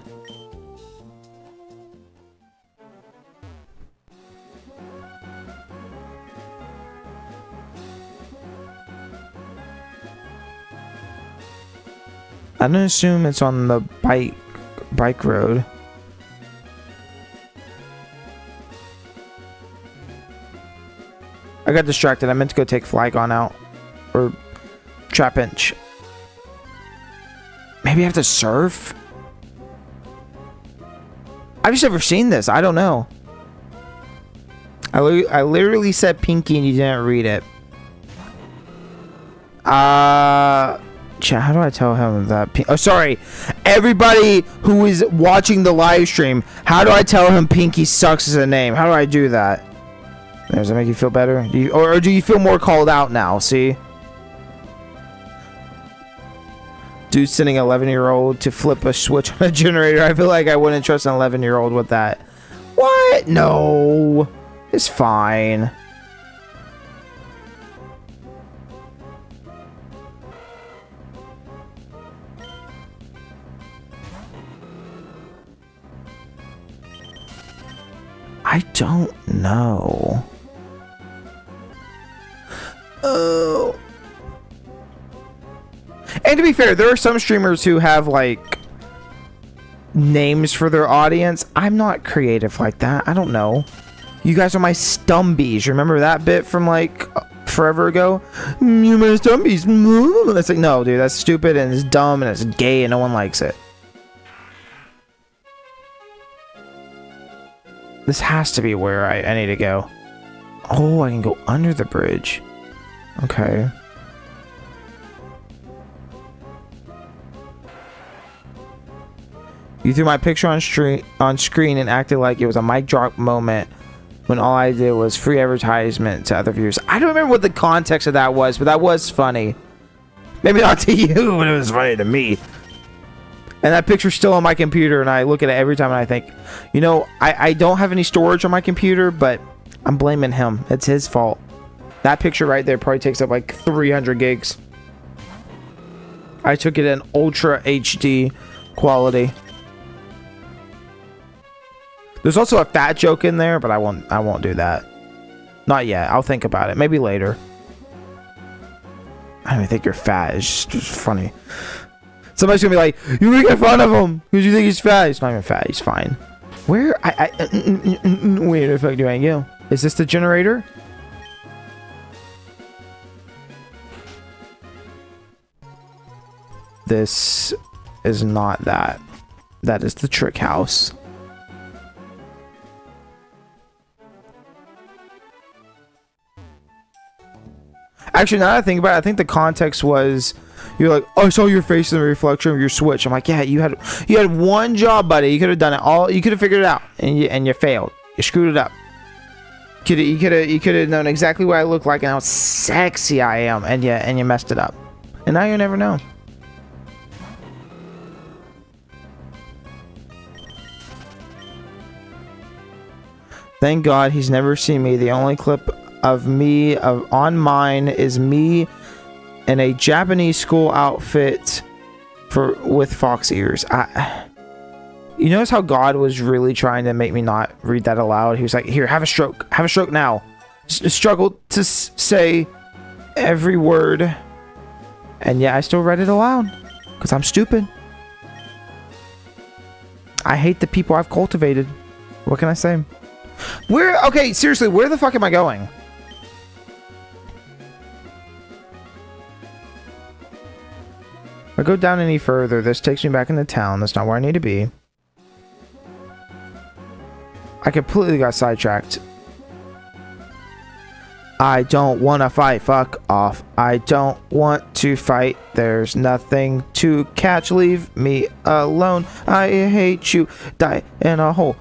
I don't assume it's on the bike road. I got distracted. I meant to go take Flygon out. Or Trapinch. Maybe I have to surf? I've just never seen this. I don't know. I literally said Pinky and you didn't read it. Chat, how do I tell him that? Oh, sorry. Everybody who is watching the live stream, how do I tell him Pinky sucks as a name? How do I do that? Does that make you feel better? Or do you feel more called out now? See? Dude sending an 11-year-old to flip a switch on a generator. I feel like I wouldn't trust an 11-year-old with that. What? No. It's fine. I don't know. Oh. And to be fair, there are some streamers who have like names for their audience. I'm not creative like that. I don't know. You guys are my Stumbies. Remember that bit from like forever ago? You're my Stumbies. It's like, no, dude, that's stupid and it's dumb and it's gay and no one likes it. This has to be where I need to go. Oh, I can go under the bridge. Okay. You threw my picture on screen and acted like it was a mic drop moment when all I did was free advertisement to other viewers. I don't remember what the context of that was, but that was funny. Maybe not to you, but it was funny to me. And that picture's still on my computer, and I look at it every time and I think, you know, I don't have any storage on my computer, but I'm blaming him. It's his fault. That picture right there probably takes up like 300 gigs. I took it in Ultra HD quality. There's also a fat joke in there, but I won't do that. Not yet. I'll think about it. Maybe later. I don't even think you're fat. It's just funny. Somebody's gonna be like, "You're making fun of him because you think he's fat." He's not even fat. He's fine. Where? Where the fuck do I go? Is this the generator? This is not that. That is the trick house. Actually, now that I think about it, I think the context was you're like, "Oh, I saw your face in the reflection of your Switch." I'm like, "Yeah, you had one job, buddy. You could have done it all. You could have figured it out, and you failed. You screwed it up. You could have known exactly what I look like and how sexy I am, and you messed it up. And now you never know." Thank God he's never seen me. The only clip of me on mine is me in a Japanese school outfit with fox ears. You notice how God was really trying to make me not read that aloud? He was like, "Here, have a stroke. Have a stroke now." Struggled to say every word. And yet I still read it aloud. Because I'm stupid. I hate the people I've cultivated. What can I say? Okay, seriously, where the fuck am I going? If I go down any further, this takes me back into town. That's not where I need to be. I completely got sidetracked. I don't want to fight. Fuck off. I don't want to fight. There's nothing to catch. Leave me alone. I hate you. Die in a hole.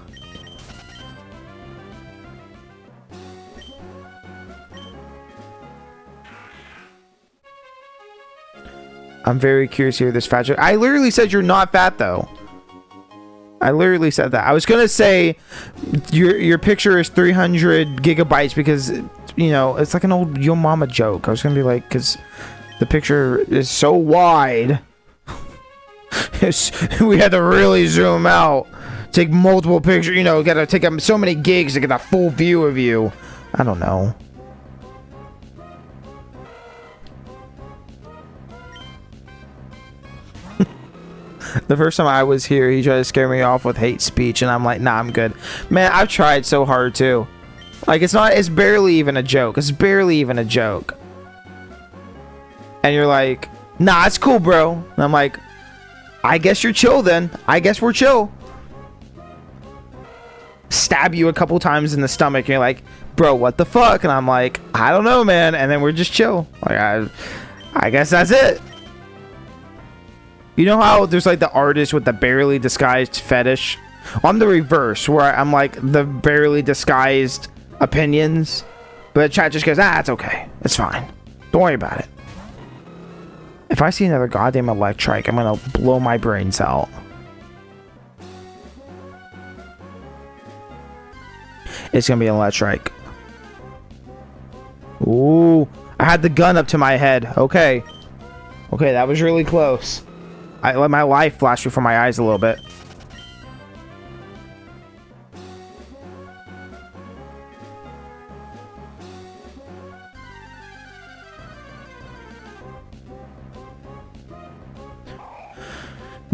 I'm very curious to hear this fat joke. I literally said you're not fat, though. I literally said that. I was gonna say your picture is 300 gigabytes because, you know, it's like an old Yo Mama joke. I was gonna be like, because the picture is so wide. We had to really zoom out, take multiple pictures. You know, gotta take up so many gigs to get a full view of you. I don't know. The first time I was here, he tried to scare me off with hate speech, and I'm like, nah, I'm good. Man, I've tried so hard, too. Like, it's barely even a joke. It's barely even a joke. And you're like, nah, it's cool, bro. And I'm like, I guess you're chill, then. I guess we're chill. Stab you a couple times in the stomach, and you're like, bro, what the fuck? And I'm like, I don't know, man. And then we're just chill. Like, I guess that's it. You know how there's like the artist with the barely disguised fetish? Well, I'm the reverse, where I'm like the barely disguised opinions. But chat just goes, it's okay. It's fine. Don't worry about it. If I see another goddamn electric, I'm gonna blow my brains out. It's gonna be an electric. Ooh. I had the gun up to my head. Okay. Okay, that was really close. I let my life flash before my eyes a little bit.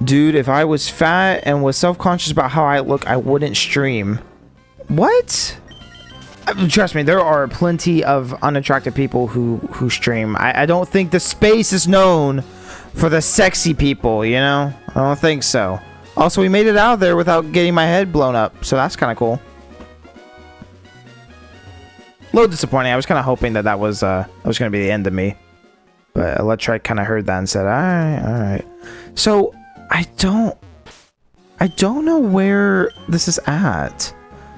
Dude, if I was fat and was self-conscious about how I look, I wouldn't stream. What? Trust me, there are plenty of unattractive people who stream. I don't think the space is known for the sexy people, you know? I don't think so. Also, we made it out of there without getting my head blown up, so that's kind of cool. A little disappointing. I was kind of hoping that was going to be the end of me. But Electric kind of heard that and said, alright. So, I don't... I don't know where this is at.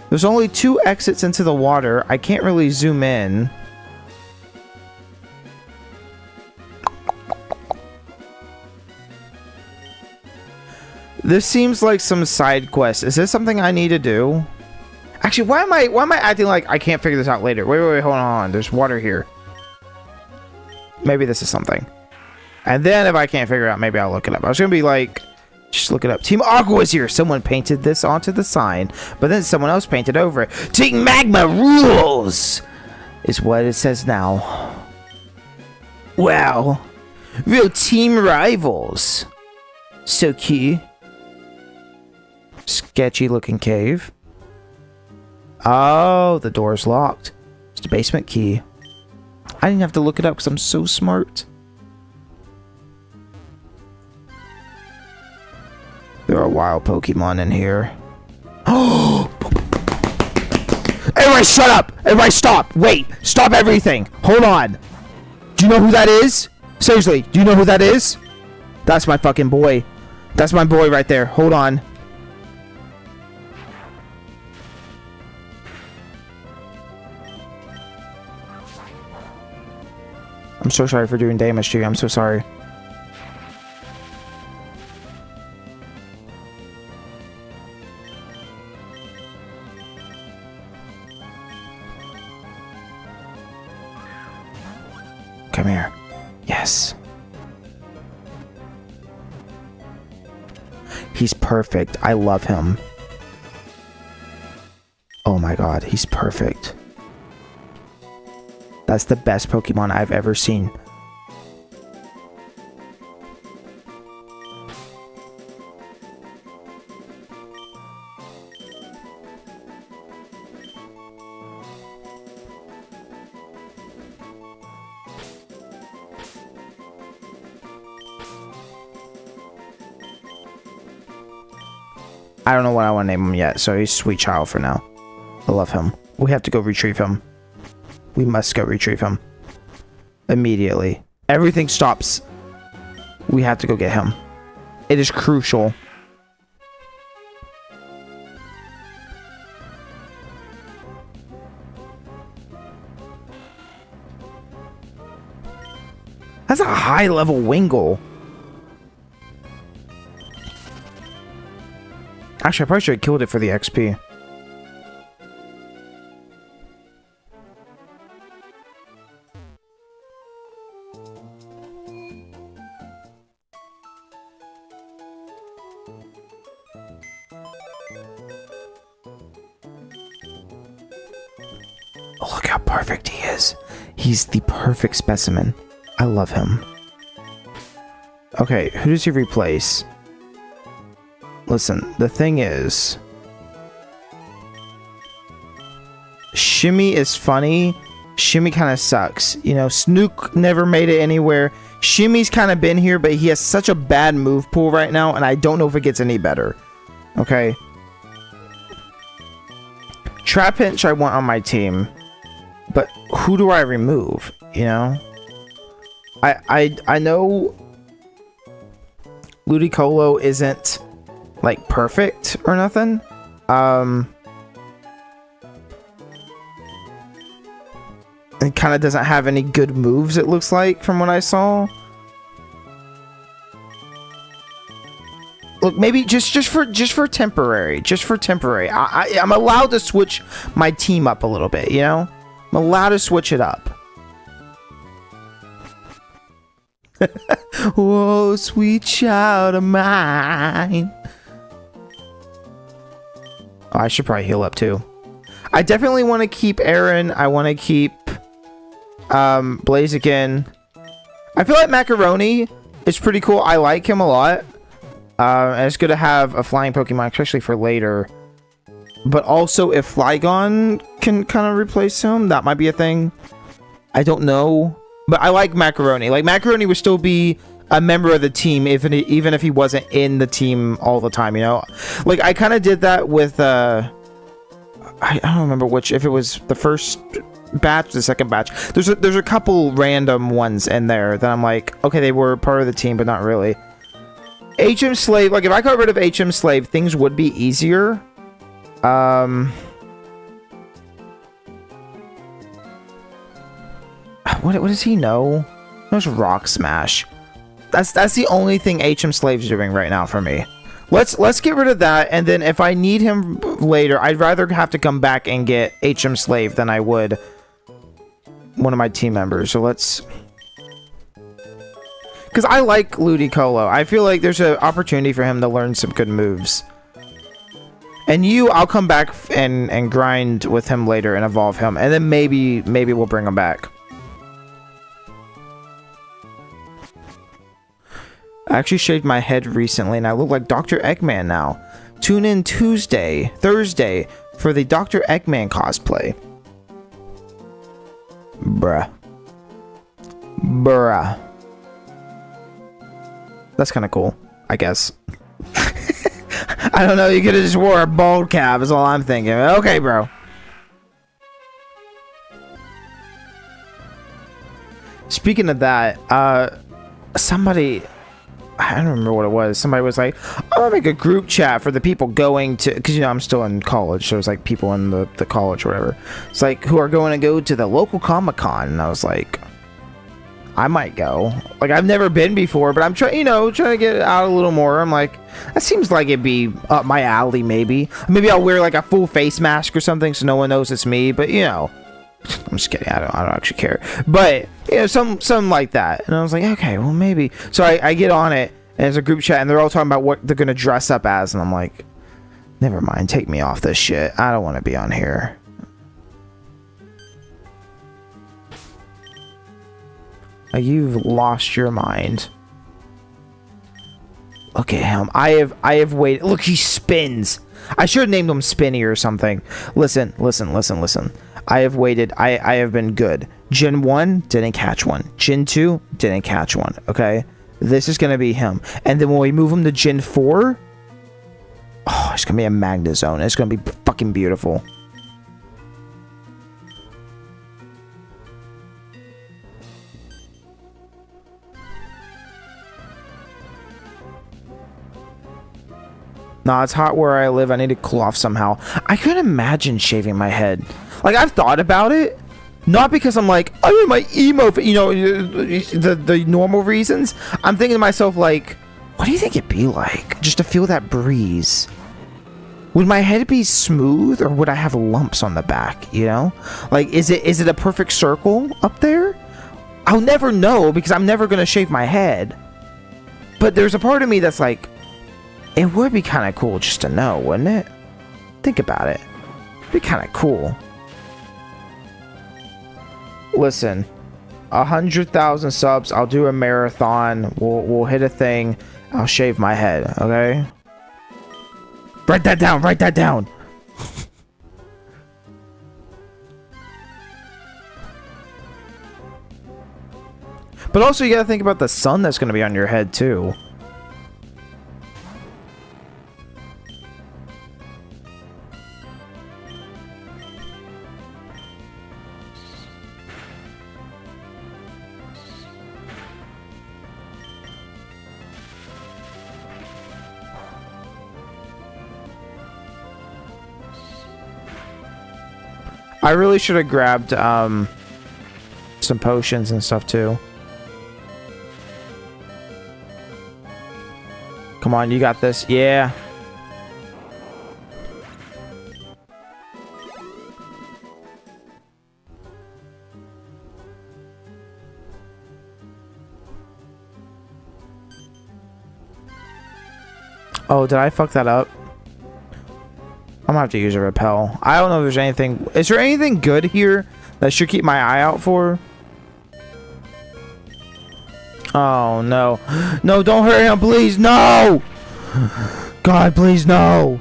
There's only 2 exits into the water. I can't really zoom in. This seems like some side quest. Is this something I need to do? Actually, why am I acting like I can't figure this out later? Wait, hold on. There's water here. Maybe this is something. And then if I can't figure it out, maybe I'll look it up. I was gonna be like, just look it up. Team Aqua is here. Someone painted this onto the sign, but then someone else painted over it. Team Magma rules, is what it says now. Wow, real team rivals. So cute. Sketchy looking cave. Oh, the door's locked. It's the basement key. I didn't have to look it up because I'm so smart. There are wild Pokemon in here. Oh! Everybody shut up! Everybody stop! Wait! Stop everything! Hold on! Do you know who that is? Seriously, do you know who that is? That's my fucking boy. That's my boy right there. Hold on. I'm so sorry for doing damage to you. I'm so sorry. Come here. Yes. He's perfect. I love him. Oh my god, he's perfect. That's the best Pokemon I've ever seen. I don't know what I want to name him yet, so he's Sweet Child for now. I love him. We have to go retrieve him. We must go retrieve him. Immediately. Everything stops. We have to go get him. It is crucial. That's a high level Wingull. Actually, I probably should have killed it for the XP. Oh, look how perfect he is. He's the perfect specimen. I love him. Okay, who does he replace? Listen, the thing is, Shimmy is funny. Shimmy kind of sucks. You know, Snook never made it anywhere. Shimmy's kind of been here, but he has such a bad move pool right now, and I don't know if it gets any better. Okay. Trapinch I want on my team, but who do I remove? You know? I know Ludicolo isn't like perfect or nothing. It kind of doesn't have any good moves, it looks like, from what I saw. Look, maybe just for temporary. Just for temporary. I'm allowed to switch my team up a little bit, you know? I'm allowed to switch it up. Whoa, sweet child of mine. Oh, I should probably heal up too. I definitely want to keep Aaron. I want to keep Blaziken. I feel like Macaroni is pretty cool. I like him a lot. And it's good to have a flying Pokemon, especially for later. But also, if Flygon can kind of replace him, that might be a thing. I don't know. But I like Macaroni. Like, Macaroni would still be a member of the team even if he wasn't in the team all the time, you know? Like, I kind of did that with, I don't remember which, if it was the first batch, the second batch. There's a couple random ones in there that I'm like, okay, they were part of the team, but not really. HM Slave, like if I got rid of HM Slave, things would be easier. What does he know? There's Rock Smash. That's the only thing HM Slave's doing right now for me. Let's get rid of that, and then if I need him later, I'd rather have to come back and get HM Slave than I would one of my team members. So let's... Because I like Ludicolo. I feel like there's an opportunity for him to learn some good moves. And I'll come back and grind with him later and evolve him. And then maybe we'll bring him back. I actually shaved my head recently and I look like Dr. Eggman now. Tune in Thursday for the Dr. Eggman cosplay. Bruh. That's kind of cool, I guess. I don't know, you could have just wore a bald cap is all I'm thinking. Okay, bro. Speaking of that, somebody... I don't remember what it was. Somebody was like, I'll make a group chat for the people going to... Because, you know, I'm still in college. So it's like people in the college or whatever. It's like, who are going to go to the local Comic-Con. And I was like, I might go. Like, I've never been before. But I'm trying to get out a little more. I'm like, that seems like it'd be up my alley, maybe. Maybe I'll wear, like, a full face mask or something so no one knows it's me. But, you know... I'm just kidding. I don't actually care. But, you know, something like that. And I was like, okay, well, maybe. So I get on it, and it's a group chat, and they're all talking about what they're going to dress up as. And I'm like, never mind. Take me off this shit. I don't want to be on here. You've lost your mind. Look at him. I have waited. Look, he spins. I should have named him Spinny or something. Listen. I have waited. I have been good. Gen 1, didn't catch one. Gen 2, didn't catch one. Okay? This is going to be him. And then when we move him to Gen 4, oh, it's going to be a Magnezone. It's going to be fucking beautiful. Nah, it's hot where I live. I need to cool off somehow. I couldn't imagine shaving my head. Like, I've thought about it. Not because I'm like, I'm in my emo, you know, the normal reasons. I'm thinking to myself, like, what do you think it'd be like just to feel that breeze? Would my head be smooth or would I have lumps on the back, you know? Like, is it a perfect circle up there? I'll never know because I'm never going to shave my head. But there's a part of me that's like, it would be kind of cool just to know, wouldn't it? Think about it. It'd be kind of cool. Listen, 100,000 subs. I'll do a marathon. We'll hit a thing. I'll shave my head. Okay. Write that down. Write that down. But also, you gotta think about the sun that's gonna be on your head too. I really should have grabbed some potions and stuff too. Come on, you got this. Yeah. Oh, did I fuck that up? I'm gonna have to use a repel. I don't know if there's anything. Is there anything good here that I should keep my eye out for? Oh no. No, don't hurt him, please. No! God, please, no.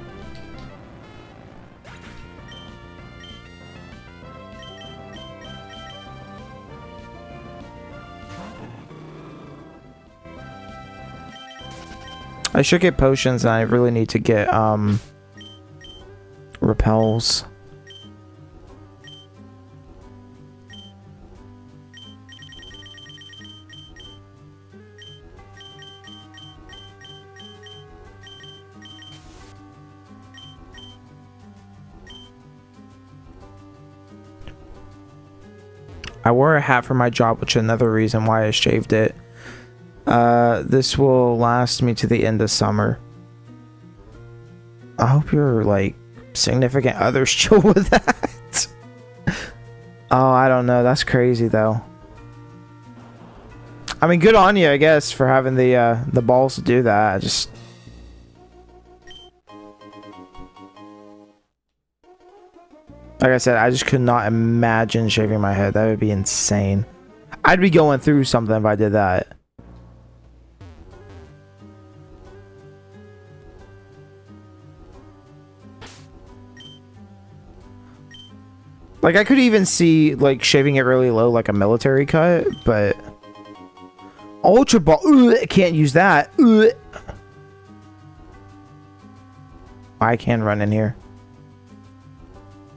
I should get potions and I really need to get repels. I wore a hat for my job, which is another reason why I shaved it. This will last me to the end of summer. I hope your, like, significant others chill with that. Oh, I don't know. That's crazy, though. I mean, good on you, I guess, for having the balls to do that. I just... Like I said, I just could not imagine shaving my head. That would be insane. I'd be going through something if I did that. Like, I could even see, like, shaving it really low, like a military cut, but... Ultra Ball... can't use that. I can run in here.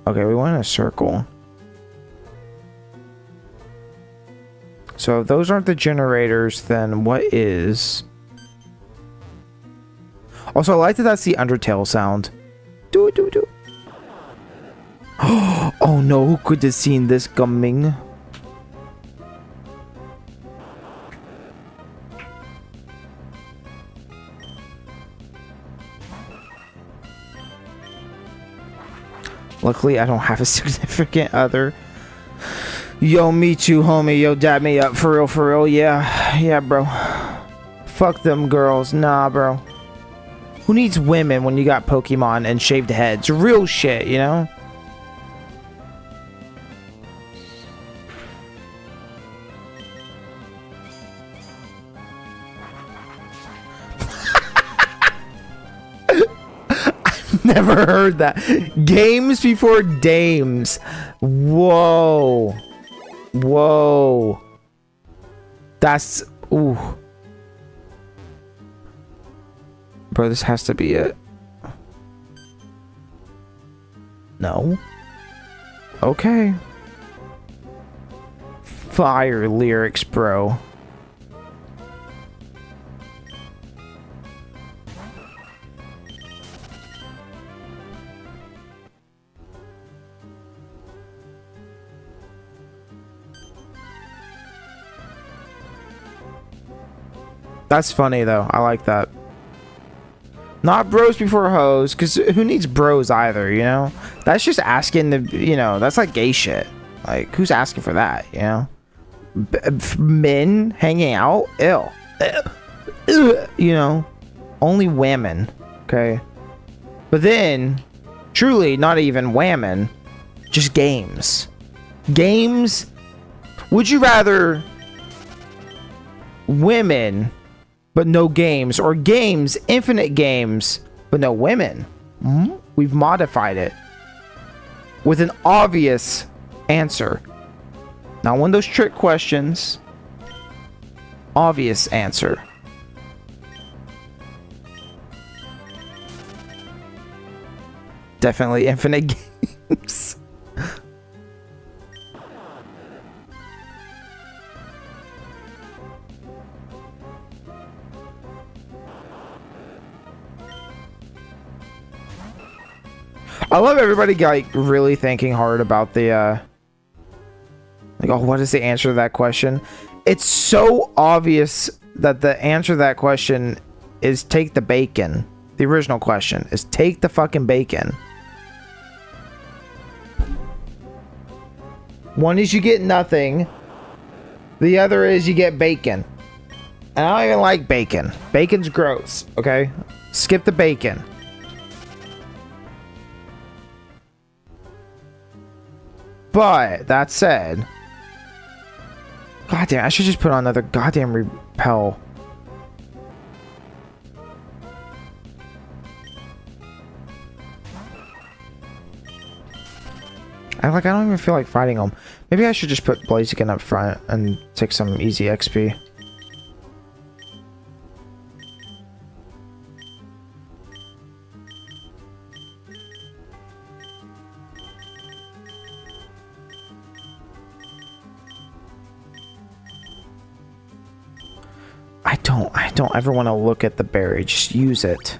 Okay, we went in a circle. So if those aren't the generators, then what is? Also, I like that that's the Undertale sound. Do it, do it, do it. Oh no, who could have seen this coming? Luckily, I don't have a significant other. Yo, me too, homie. Yo, dab me up. For real, yeah. Yeah, bro. Fuck them girls. Nah, bro. Who needs women when you got Pokemon and shaved heads? Real shit, you know? Never heard that. Games before dames. Whoa. Whoa. That's... Ooh. Bro, this has to be it. No. Okay. Fire lyrics, bro. That's funny, though. I like that. Not bros before hoes, because who needs bros either, you know? That's just asking the, you know, that's like gay shit. Like, who's asking for that, you know? Men hanging out? Ew. You know? Only women, okay? But then, truly, not even women, just games. Games? Would you rather women... but no games, or games, infinite games, but no women? We've modified it with an obvious answer. Not one of those trick questions. Obvious answer. Definitely infinite games. I love everybody like really thinking hard about the like, oh, what is the answer to that question? It's so obvious that the answer to that question is take the bacon. The original question is take the fucking bacon. One is you get nothing. The other is you get bacon. And I don't even like bacon. Bacon's gross, okay? Skip the bacon. But, that said... God damn, I should just put on another goddamn repel. I don't even feel like fighting them. Maybe I should just put Blaziken up front and take some easy XP. I don't ever want to look at the berry. Just use it.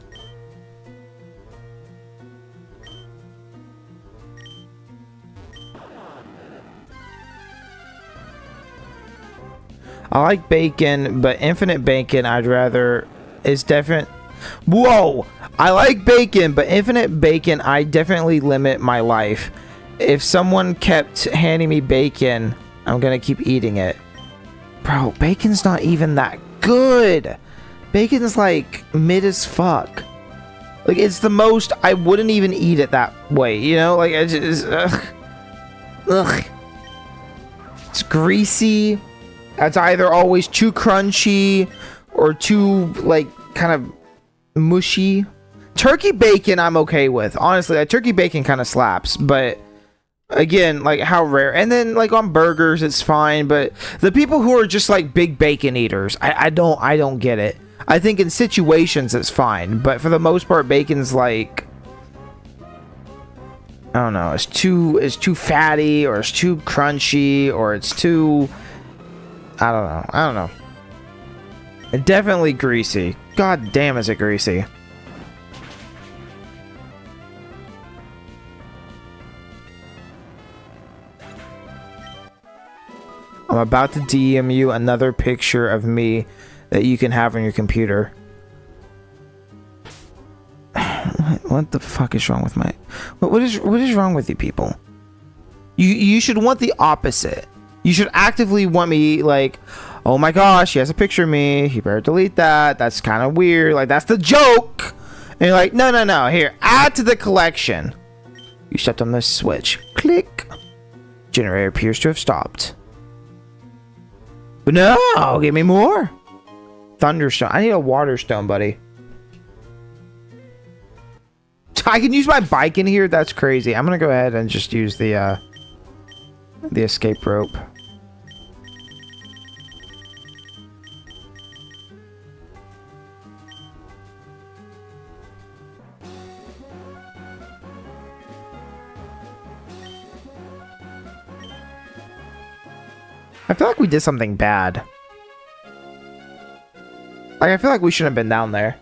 I like bacon, but infinite bacon I'd rather is definite. Whoa! I like bacon, but infinite bacon I definitely limit my life. If someone kept handing me bacon, I'm gonna keep eating it. Bro, bacon's not even that good. Bacon's like mid as fuck. Like, it's the most, I wouldn't even eat it that way, you know? Like, it's just, ugh. It's greasy. It's either always too crunchy or too, like, kind of mushy. Turkey bacon I'm okay with. Honestly, like, turkey bacon kind of slaps, but again, like, how rare. And then, like, on burgers, it's fine, but the people who are just, like, big bacon eaters, I don't get it. I think in situations it's fine, but for the most part, bacon's like, I don't know, it's too fatty, or it's too crunchy, or it's too, I don't know. It's definitely greasy. God damn, is it greasy. I'm about to DM you another picture of me that you can have on your computer. What the fuck is wrong with my... What is wrong with you people? You should want the opposite. You should actively want me like, oh my gosh, he has a picture of me. He better delete that. That's kind of weird. Like, that's the joke. And you're like, no. Here, add to the collection. You stepped on this switch. Click. Generator appears to have stopped. But no, give me more. Thunderstone. I need a water stone, buddy. I can use my bike in here. That's crazy. I'm gonna go ahead and just use the escape rope. I feel like we did something bad. Like, I feel like we shouldn't have been down there.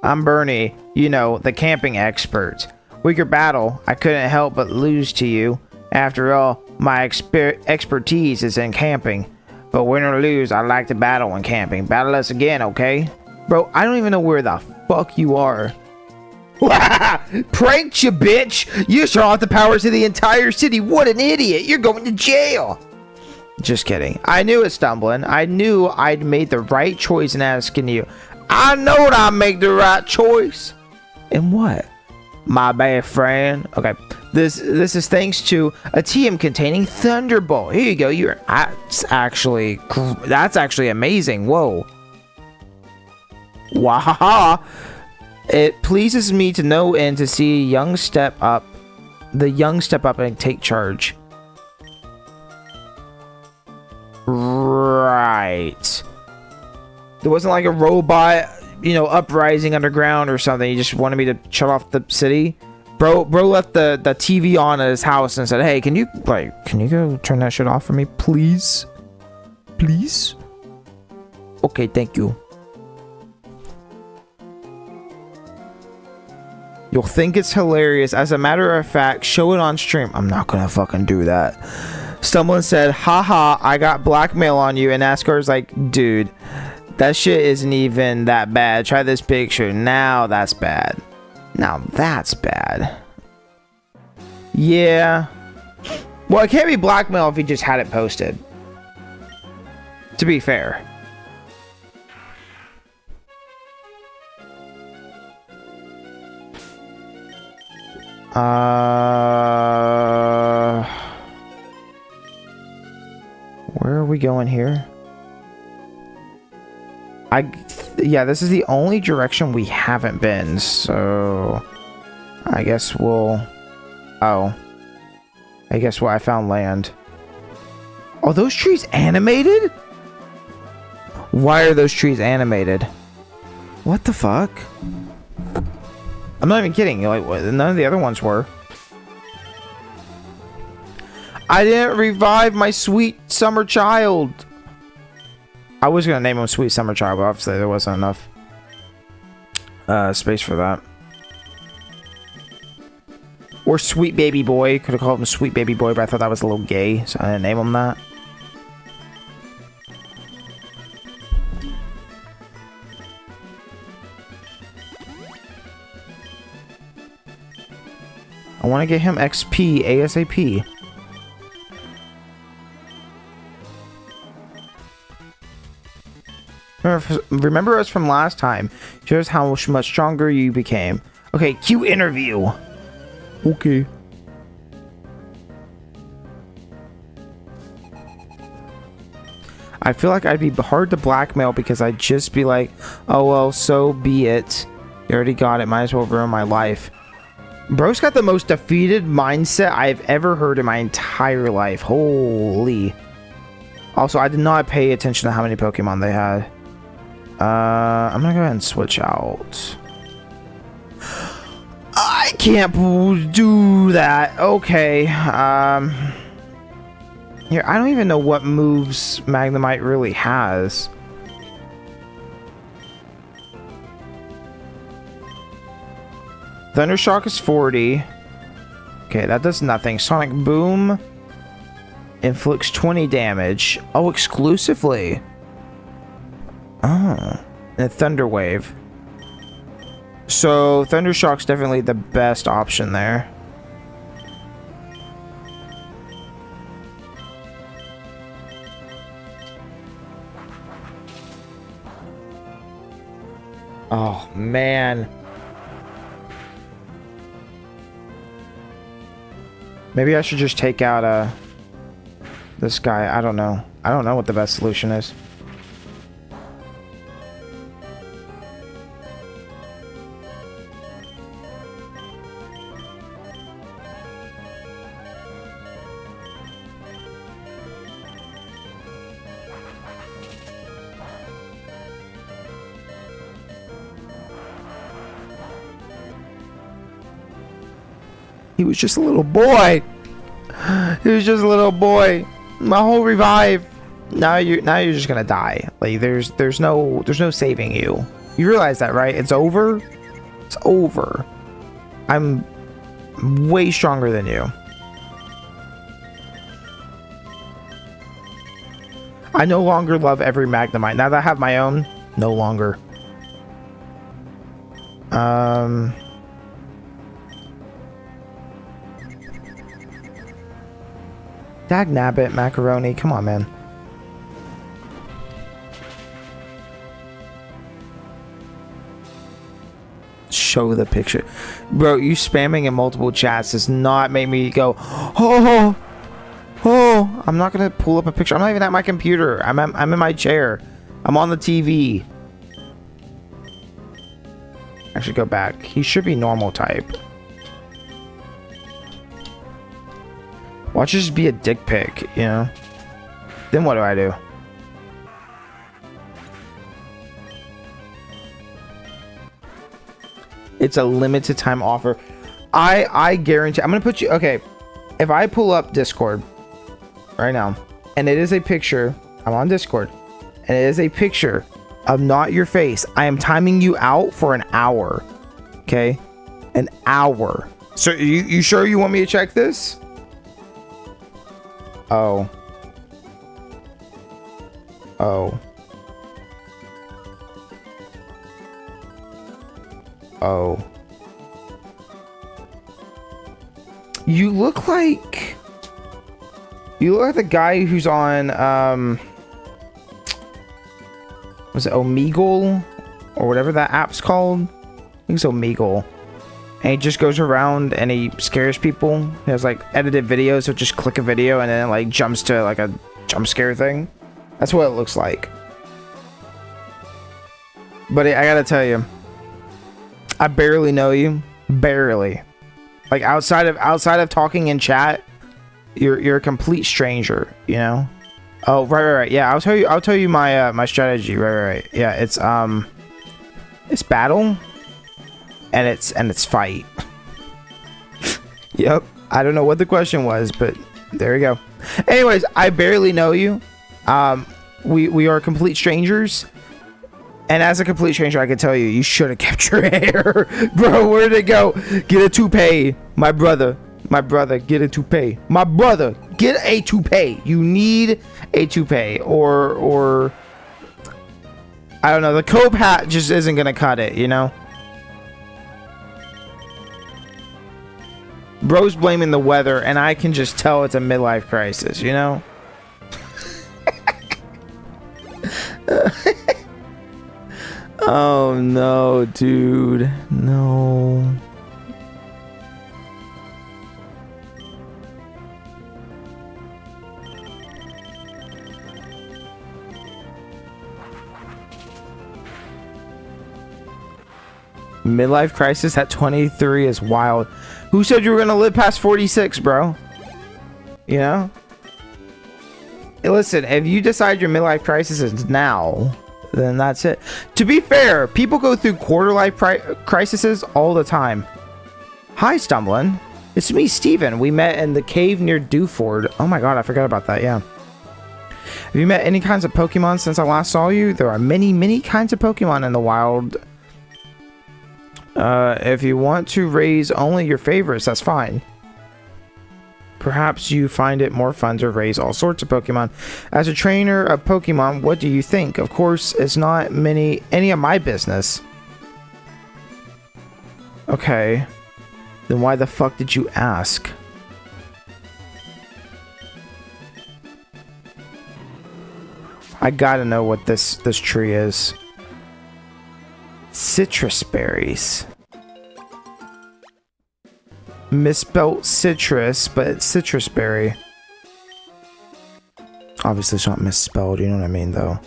I'm Bernie, you know, the camping expert. With your battle, I couldn't help but lose to you. After all, my expertise is in camping. But win or lose, I like to battle in camping. Battle us again, okay? Bro, I don't even know where the fuck you are. Pranked you, bitch! You shut off the powers of the entire city. What an idiot! You're going to jail! Just kidding. I knew it, Stumbling. I knew I'd made the right choice in asking you. I know I make the right choice. And what? My bad, friend. Okay. This is thanks to a TM containing Thunderbolt. Here you go. That's actually amazing. Whoa. Wahaha. It pleases me to know and to see the young step up and take charge. Right. There wasn't like a robot, you know, uprising underground or something. He just wanted me to shut off the city. Bro left the TV on at his house and said, "Hey, can you go turn that shit off for me, please? Please?" Okay, thank you. You'll think it's hilarious. As a matter of fact, show it on stream. I'm not gonna fucking do that. Stumbling said, haha, I got blackmail on you. And NASCAR's like, dude, that shit isn't even that bad. Try this picture. Now that's bad. Now that's bad. Yeah. Well, it can't be blackmail if he just had it posted. To be fair. Where are we going here? Yeah, this is the only direction we haven't been, so I guess we'll... Oh. I guess I found land. Are those trees animated? Why are those trees animated? What the fuck? I'm not even kidding. Like, none of the other ones were. I didn't revive my sweet summer child. I was gonna name him Sweet Summer Child, but obviously there wasn't enough space for that. Or Sweet Baby Boy. Could have called him Sweet Baby Boy, but I thought that was a little gay, so I didn't name him that. I want to get him XP ASAP. Remember us from last time. Shows how much stronger you became. Okay, cue interview. Okay. I feel like I'd be hard to blackmail because I'd just be like, oh well, so be it. You already got it, might as well ruin my life. Bro's got the most defeated mindset I've ever heard in my entire life. Holy. Also, I did not pay attention to how many Pokemon they had. I'm gonna go ahead and switch out. I can't do that. Okay. Here, I don't even know what moves Magnemite really has. Thundershock is 40. Okay, that does nothing. Sonic Boom inflicts 20 damage. Oh, exclusively. Oh. And Thunder Wave. So, Thundershock's definitely the best option there. Oh, man. Maybe I should just take out this guy. I don't know. I don't know what the best solution is. He was just a little boy. He was just a little boy. My whole revive. Now you're just gonna die. Like there's no saving you. You realize that, right? It's over. It's over. I'm way stronger than you. I no longer love every Magnemite. Now that I have my own, no longer. Dagnabbit, macaroni, come on, man. Show the picture. Bro, you spamming in multiple chats does not make me go, oh, oh. I'm not gonna pull up a picture. I'm not even at my computer. I'm in my chair. I'm on the TV. Actually, go back. He should be normal type. Watch it just be a dick pic, you know? Then what do I do? It's a limited time offer. I guarantee. I'm gonna put you. Okay, if I pull up Discord right now, and it is a picture. I'm on Discord, and it is a picture of not your face. I am timing you out for an hour. Okay, an hour. So you sure you want me to check this? Oh. Oh. Oh. You look like the guy who's on was it Omegle or whatever that app's called? I think it's Omegle. And he just goes around and he scares people. He has like edited videos, so just click a video and then it like jumps to like a jump scare thing. That's what it looks like. But I gotta tell you, I barely know you. Barely. Like outside of talking in chat, you're a complete stranger, you know? Oh, right. Yeah, I'll tell you my my strategy. Right. Yeah, it's battle and it's fight. Yep. I don't know what the question was, but there you go. Anyways, I barely know you. We are complete strangers. And as a complete stranger, I can tell you, you should have kept your hair. Bro, where'd it go? Get a toupee. My brother, get a toupee. My brother, get a toupee. You need a toupee, or I don't know. The cope hat just isn't gonna cut it, you know. Bro's blaming the weather, and I can just tell it's a midlife crisis, you know. Oh no, dude, no. Midlife crisis at 23 is wild. Who said you were gonna live past 46, bro? You know? Hey, listen, if you decide your midlife crisis is now, then that's it. To be fair, people go through quarter life crises all the time. Hi, Stumbling. It's me, Steven. We met in the cave near Dewford. Oh my god, I forgot about that, yeah. Have you met any kinds of Pokemon since I last saw you? There are many kinds of Pokemon in the wild. If you want to raise only your favorites, that's fine. Perhaps you find it more fun to raise all sorts of Pokemon. As a trainer of Pokemon, what do you think? Of course, it's not any of my business. Okay. Then why the fuck did you ask? I gotta know what this tree is. Citrus berries. Misspelt citrus, but it's citrus berry. Obviously it's not misspelled, you know what I mean, though.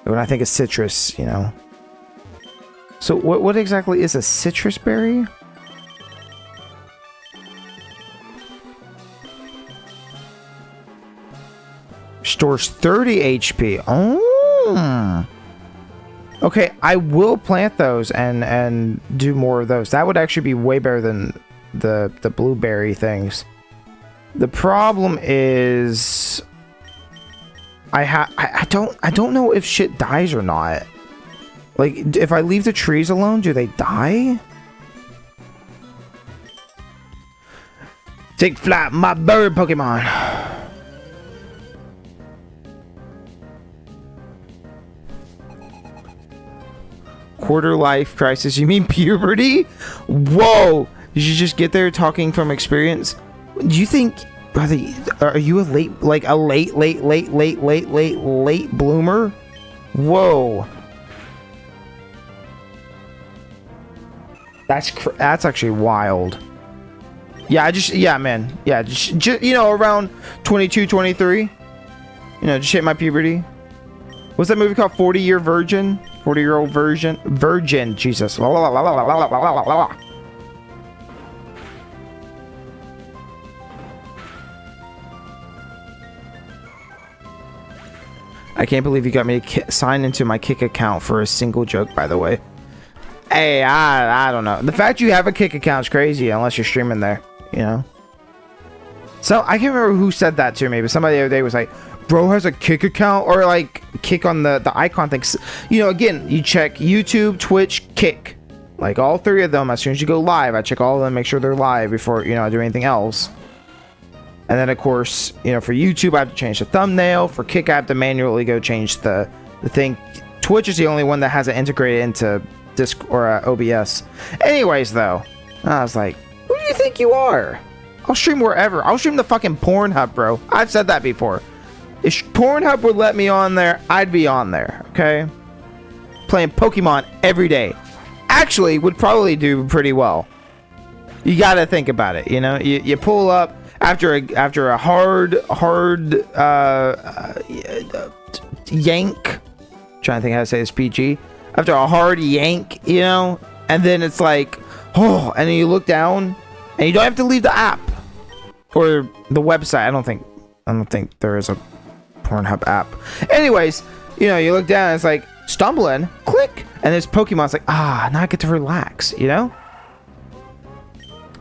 When I think of citrus, you know. So what exactly is a citrus berry? Stores 30 HP. Oh. Okay, I will plant those and do more of those. That would actually be way better than the blueberry things. The problem is I don't know if shit dies or not. Like, if I leave the trees alone, do they die? Take flight, my bird Pokemon. Quarter life crisis. You mean puberty? Whoa. Did you just get there talking from experience? Do you think, are you a late bloomer? Whoa. That's actually wild. Yeah, man. Yeah, just you know, around 22, 23. You know, just hit my puberty. What's that movie called? 40-Year Virgin? 40-year-old virgin. Jesus. La, la, la, la, la, la, la, la, la. I can't believe you got me to sign into my Kick account for a single joke, by the way. Hey, I don't know. The fact you have a Kick account is crazy, unless you're streaming there, you know? So, I can't remember who said that to me, but somebody the other day was like, bro has a Kick account? Or, like, Kick on the icon thing. You know, again, you check YouTube, Twitch, Kick. Like, all three of them, as soon as you go live, I check all of them, make sure they're live before, you know, I do anything else. And then, of course, you know, for YouTube, I have to change the thumbnail. For Kick, I have to manually go change the thing. Twitch is the only one that has it integrated into Disc or OBS. Anyways, though, I was like, who do you think you are? I'll stream wherever. I'll stream the fucking Pornhub, bro. I've said that before. If Pornhub would let me on there, I'd be on there, okay? Playing Pokemon every day. Actually, would probably do pretty well. You gotta think about it, you know? You pull up after a hard yank. I'm trying to think how to say this PG. After a hard yank, you know? And then it's like, oh, and then you look down and you don't have to leave the app or the website. I don't think there is a Pornhub app. Anyways, you know, you look down and it's like stumbling, click, and this Pokemon's like, now I get to relax, you know?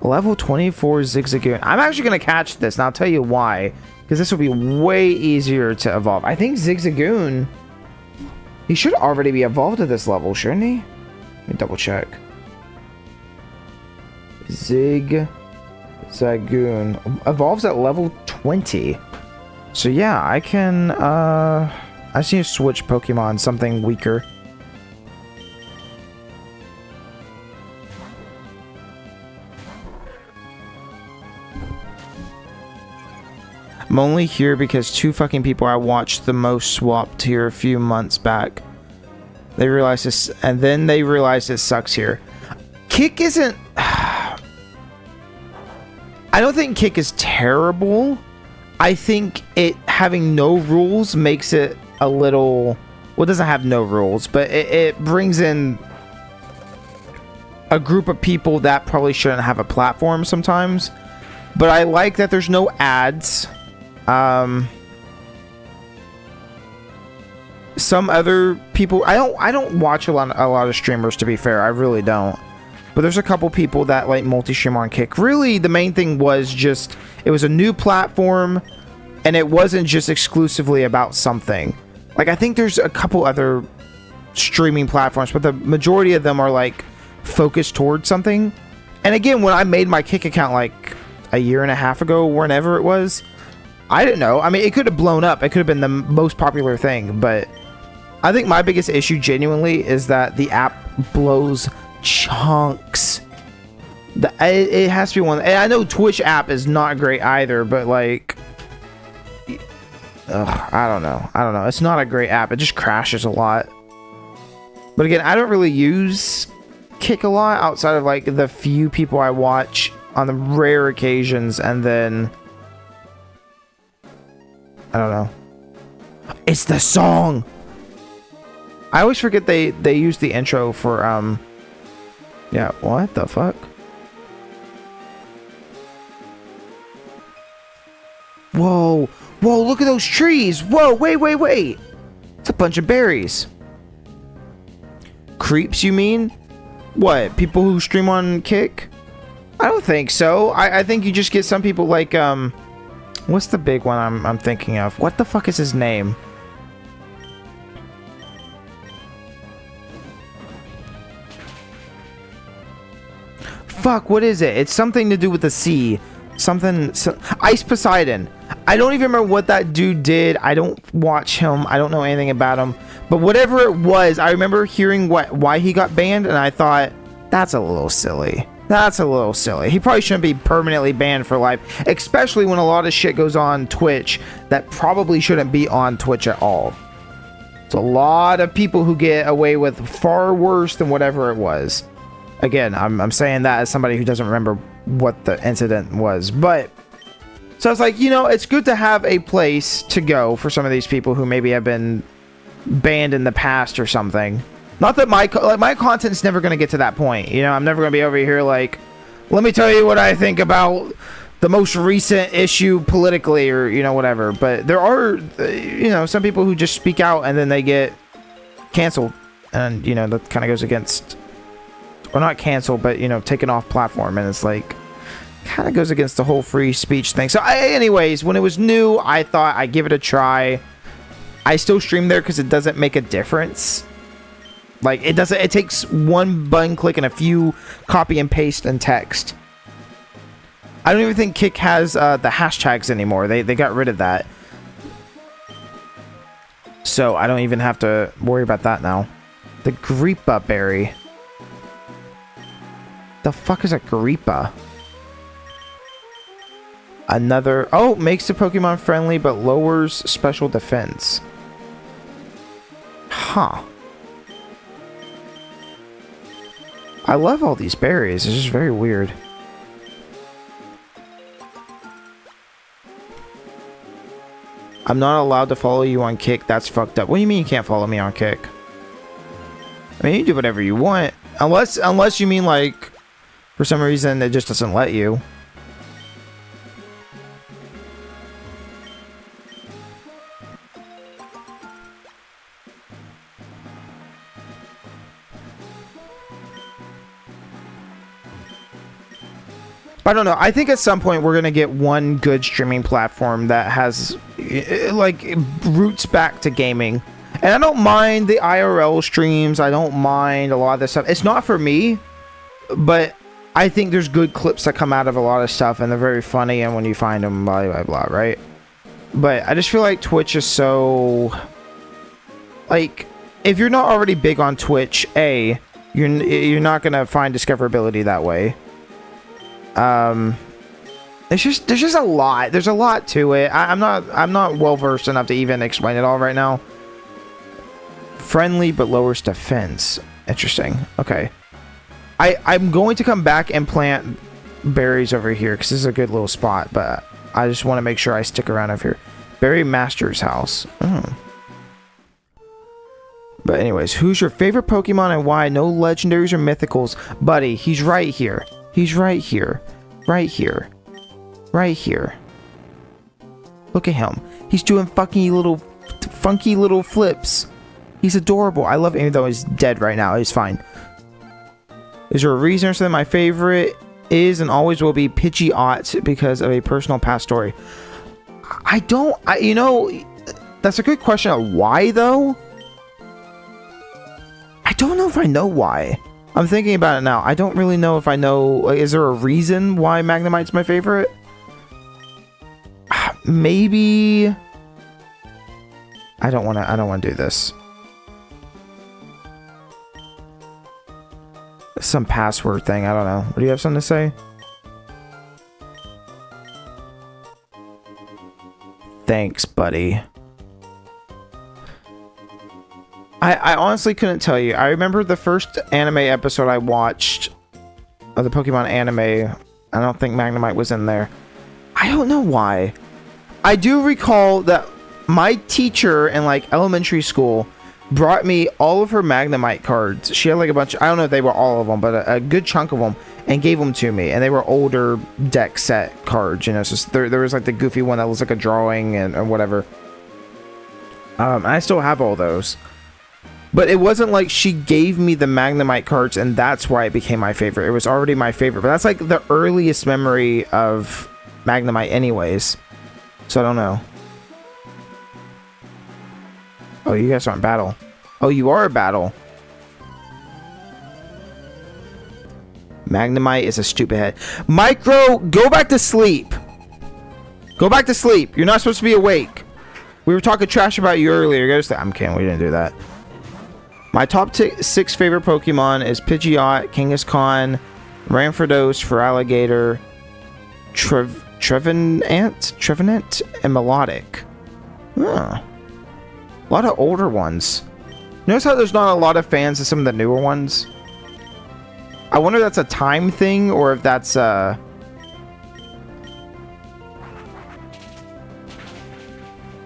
Level 24 Zigzagoon. I'm actually gonna catch this, and I'll tell you why. Because this will be way easier to evolve. I think Zigzagoon, he should already be evolved at this level, shouldn't he? Let me double check. Zigzagoon. Zagoon evolves at level 20. So yeah, I can I just need to switch Pokemon something weaker. I'm only here because two fucking people I watched the most swapped here a few months back. They realized this, and then they realized it sucks here. Kick isn't... I don't think Kick is terrible. I think it having no rules makes it a little... Well, it doesn't have no rules, but it brings in a group of people that probably shouldn't have a platform sometimes. But I like that there's no ads. Some other people, I don't watch a lot of streamers, to be fair. I really don't. But there's a couple people that like multi-stream on Kick. Really, the main thing was just it was a new platform, and it wasn't just exclusively about something. Like, I think there's a couple other streaming platforms, but the majority of them are like focused towards something. And again, when I made my Kick account like a year and a half ago, whenever it was, I didn't know. I mean, it could have blown up. It could have been the most popular thing, but I think my biggest issue genuinely is that the app blows chunks. It has to be one. And I know Twitch app is not great either, but like, I don't know. It's not a great app. It just crashes a lot. But again, I don't really use Kick a lot outside of like the few people I watch on the rare occasions, and then I don't know. It's the song. I always forget they use the intro for yeah, what the fuck? Whoa, look at those trees. Whoa, wait. It's a bunch of berries. Creeps, you mean? What, people who stream on Kick? I don't think so. I think you just get some people like what's the big one I'm thinking of? What the fuck is his name? Fuck, what is it? It's something to do with the sea. Ice Poseidon. I don't even remember what that dude did. I don't watch him. I don't know anything about him. But whatever it was, I remember hearing why he got banned, and I thought, that's a little silly. That's a little silly. He probably shouldn't be permanently banned for life, especially when a lot of shit goes on Twitch that probably shouldn't be on Twitch at all. It's a lot of people who get away with far worse than whatever it was. Again, I'm saying that as somebody who doesn't remember what the incident was, but so it's like, you know, it's good to have a place to go for some of these people who maybe have been banned in the past or something. Not that my content's never going to get to that point. You know, I'm never going to be over here like, let me tell you what I think about the most recent issue politically, or, you know, whatever. But there are, you know, some people who just speak out and then they get canceled. And, you know, that kind of goes against, or not canceled, but, you know, taken off platform. And it's like, kind of goes against the whole free speech thing. So anyways, when it was new, I thought I'd give it a try. I still stream there because it doesn't make a difference. Like, it takes one button click and a few copy and paste and text. I don't even think Kick has the hashtags anymore. They got rid of that. So I don't even have to worry about that now. The Greepa berry. The fuck is a Greepa? Another... Oh, makes the Pokemon friendly but lowers special defense. Huh. I love all these berries. It's just very weird. I'm not allowed to follow you on Kick. That's fucked up. What do you mean you can't follow me on Kick? I mean, you do whatever you want. Unless you mean, like, for some reason it just doesn't let you. I don't know. I think at some point we're going to get one good streaming platform that has, like, roots back to gaming. And I don't mind the IRL streams. I don't mind a lot of this stuff. It's not for me, but I think there's good clips that come out of a lot of stuff, and they're very funny, and when you find them, blah, blah, blah, right? But I just feel like Twitch is so... Like, if you're not already big on Twitch, you're not gonna find discoverability that way. There's just a lot. There's a lot to it. I'm not well versed enough to even explain it all right now. Friendly but lowers defense. Interesting. Okay. I'm going to come back and plant berries over here because this is a good little spot, but I just want to make sure I stick around over here. Berry Master's house. But anyways, who's your favorite Pokemon and why? No legendaries or mythicals. Buddy, he's right here. He's right here. Right here. Right here. Look at him. He's doing funky little flips. He's adorable. I love him, even though he's dead right now. He's fine. Is there a reason or something? My favorite is and always will be Pidgeot because of a personal past story. You know, that's a good question. Why, though? I don't know if I know why. I'm thinking about it now. I don't really know if I know. Like, is there a reason why Magnemite's my favorite? Maybe. I don't want to do this. Some password thing. I don't know. Do you have something to say? Thanks, buddy. I honestly couldn't tell you. I remember the first anime episode I watched of the Pokemon anime. I don't think Magnemite was in there. I don't know why. I do recall that my teacher in like elementary school brought me all of her Magnemite cards. She had like a bunch. I don't know if they were all of them, but a good chunk of them, and gave them to me. And they were older deck set cards. You know, so there was like the goofy one that looks like a drawing or whatever. I still have all those. But it wasn't like she gave me the Magnemite cards and that's why it became my favorite. It was already my favorite. But that's like the earliest memory of Magnemite anyways. So I don't know. Oh, you guys aren't battle. Oh, you are a battle. Magnemite is a stupid head. Micro, go back to sleep. Go back to sleep. You're not supposed to be awake. We were talking trash about you earlier. I'm kidding. We didn't do that. My top 6 favorite Pokemon is Pidgeot, Kangaskhan, Rampardos, Feraligatr, Trevenant, and Melodic. Huh. A lot of older ones. Notice how there's not a lot of fans of some of the newer ones? I wonder if that's a time thing or if that's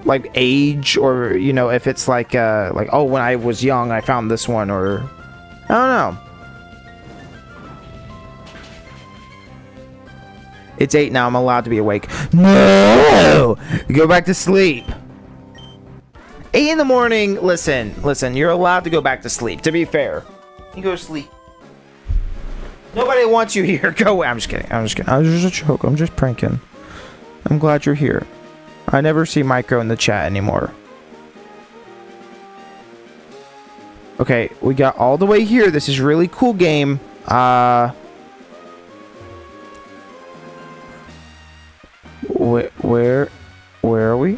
like age, or you know, if it's like oh, when I was young I found this one, or I don't know. It's 8 now. I'm allowed to be awake. No, go back to sleep. 8 in the morning. Listen, you're allowed to go back to sleep, to be fair. You go to sleep. Nobody wants you here. Go away. I'm just kidding. I was just a joke. I'm just pranking. I'm glad you're here. I never see Micro in the chat anymore. Okay, we got all the way here. This is a really cool game. Where are we?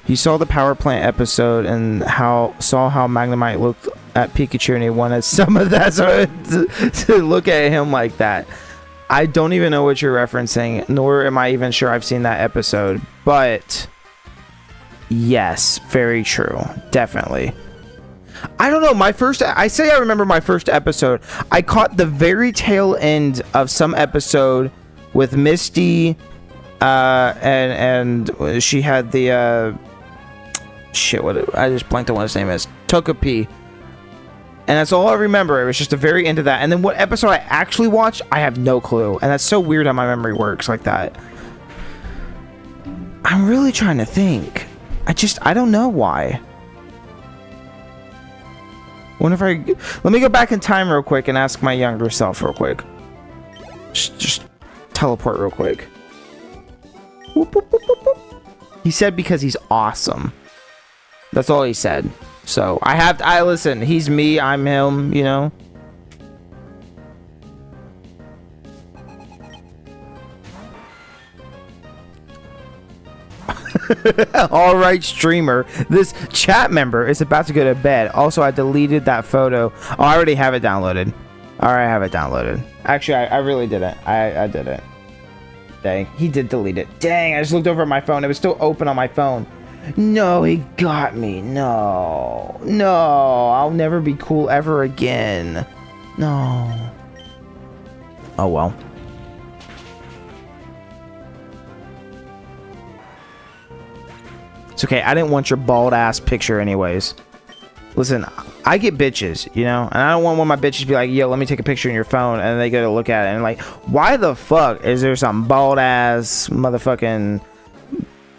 You saw the power plant episode and saw how Magnemite looked at Pikachu, and he wanted some of that, so to look at him like that. I don't even know what you're referencing, nor am I even sure I've seen that episode, but yes, very true. Definitely. I don't know, I say I remember my first episode. I caught the very tail end of some episode with Misty, and she had the, I just blanked on what his name is. Togepi. And that's all I remember. It was just the very end of that. And then what episode I actually watched, I have no clue. And that's so weird how my memory works like that. I'm really trying to think. I don't know why. Let me go back in time real quick and ask my younger self real quick. Just teleport real quick. Whoop, whoop, whoop, whoop, whoop. He said because he's awesome. That's all he said. So I listen, he's me, I'm him, you know. All right, streamer. This chat member is about to go to bed. Also, I deleted that photo. Oh, I already have it downloaded. All right, I have it downloaded. Actually, I really didn't. I did it. Dang, he did delete it. Dang, I just looked over at my phone. It was still open on my phone. No, he got me. No. No, I'll never be cool ever again. No. Oh, well. It's okay. I didn't want your bald ass picture anyways. Listen, I get bitches, you know? And I don't want one of my bitches to be like, yo, let me take a picture in your phone. And they go to look at it and like, why the fuck is there some bald ass motherfucking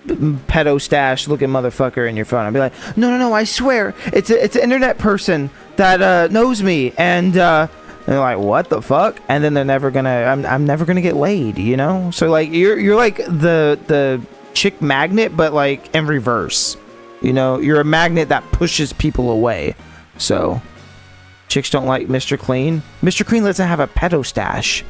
pedo stash looking motherfucker in your phone? I'd be like, no, I swear. It's an internet person that knows me. And they're like, what the fuck? And then they're never gonna, I'm never gonna get laid, you know? So like, you're like the chick magnet, but like in reverse, you know. You're a magnet that pushes people away. So chicks don't like Mr. Clean. Mr. Clean doesn't have a pedo stash.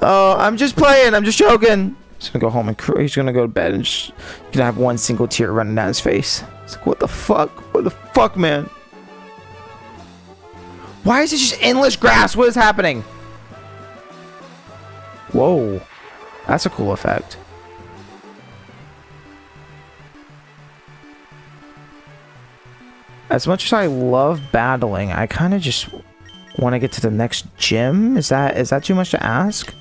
I'm just playing, I'm just joking. He's gonna go home and he's gonna go to bed and just gonna have one single tear running down his face. It's like, what the fuck, man? Why is it just endless grass? What is happening? Whoa. That's a cool effect. As much as I love battling, I kind of just want to get to the next gym. Is that too much to ask?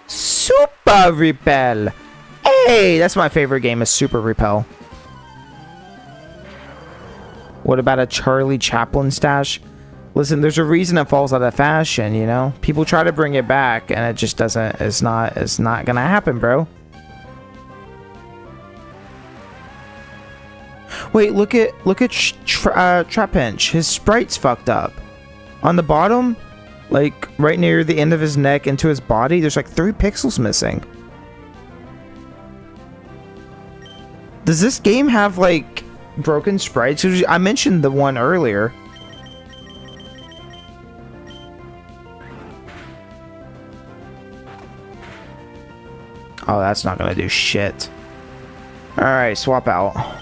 Super Repel. Hey, that's my favorite game, is Super Repel. What about a Charlie Chaplin stash? Listen, there's a reason it falls out of fashion, you know? People try to bring it back and it just doesn't, it's not gonna happen, bro. Wait, look at Trapinch. His sprite's fucked up. On the bottom, like right near the end of his neck into his body, there's like 3 pixels missing. Does this game have like broken sprites? I mentioned the one earlier. Oh, that's not gonna do shit. Alright, swap out.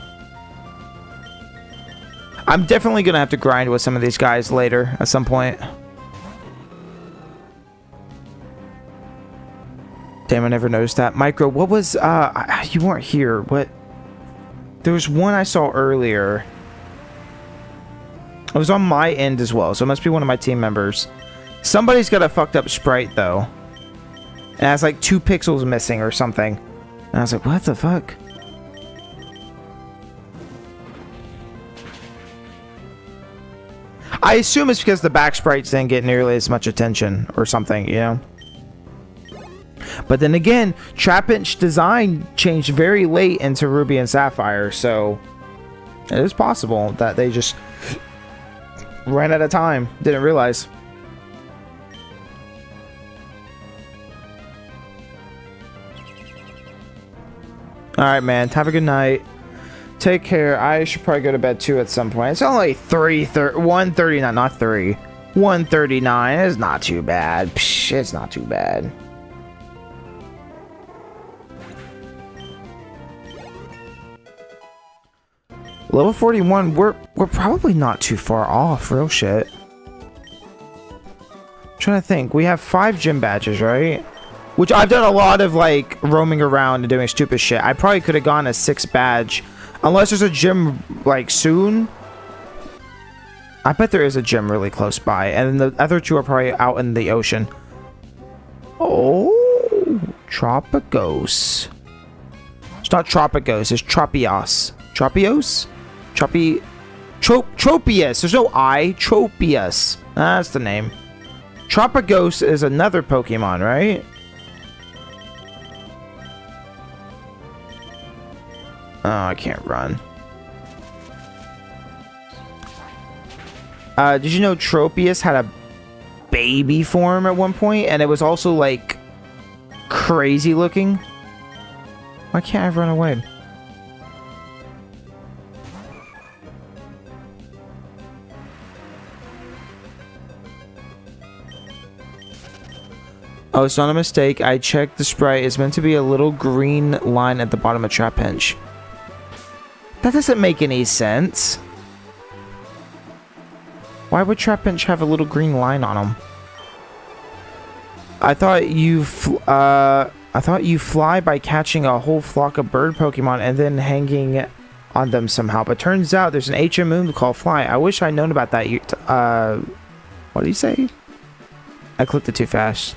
I'm definitely gonna have to grind with some of these guys later at some point. Damn, I never noticed that. Micro, what was you weren't here. What? There was one I saw earlier. It was on my end as well, so it must be one of my team members. Somebody's got a fucked up sprite though. And it has like 2 pixels missing or something. And I was like, what the fuck? I assume it's because the back sprites didn't get nearly as much attention or something, you know? But then again, Trapinch design changed very late into Ruby and Sapphire, so it is possible that they just ran out of time. Didn't realize. Alright, man. Have a good night. Take care. I should probably go to bed too at some point. It's only 1:39, not 3. 1:39. It's not too bad. Psh, it's not too bad. Level 41, we're probably not too far off, real shit. I'm trying to think. We have 5 gym badges, right? Which I've done a lot of like roaming around and doing stupid shit. I probably could have gone a 6 badge. Unless there's a gym like soon. I bet there is a gym really close by. And then the other 2 are probably out in the ocean. Oh, Tropicos. It's not Tropicos, it's Tropios. Tropios? Tropius. There's no I. Tropius. That's the name. Tropicos is another Pokemon, right? Oh, I can't run. Did you know Tropius had a baby form at one point, and it was also like crazy looking? Why can't I run away? Oh, it's not a mistake. I checked the sprite. It's meant to be a little green line at the bottom of Trapinch. That doesn't make any sense. Why would Trapinch have a little green line on him? I thought you fly by catching a whole flock of bird Pokemon and then hanging on them somehow. But turns out there's an HM move called Fly. I wish I'd known about that. What did you say? I clicked it too fast.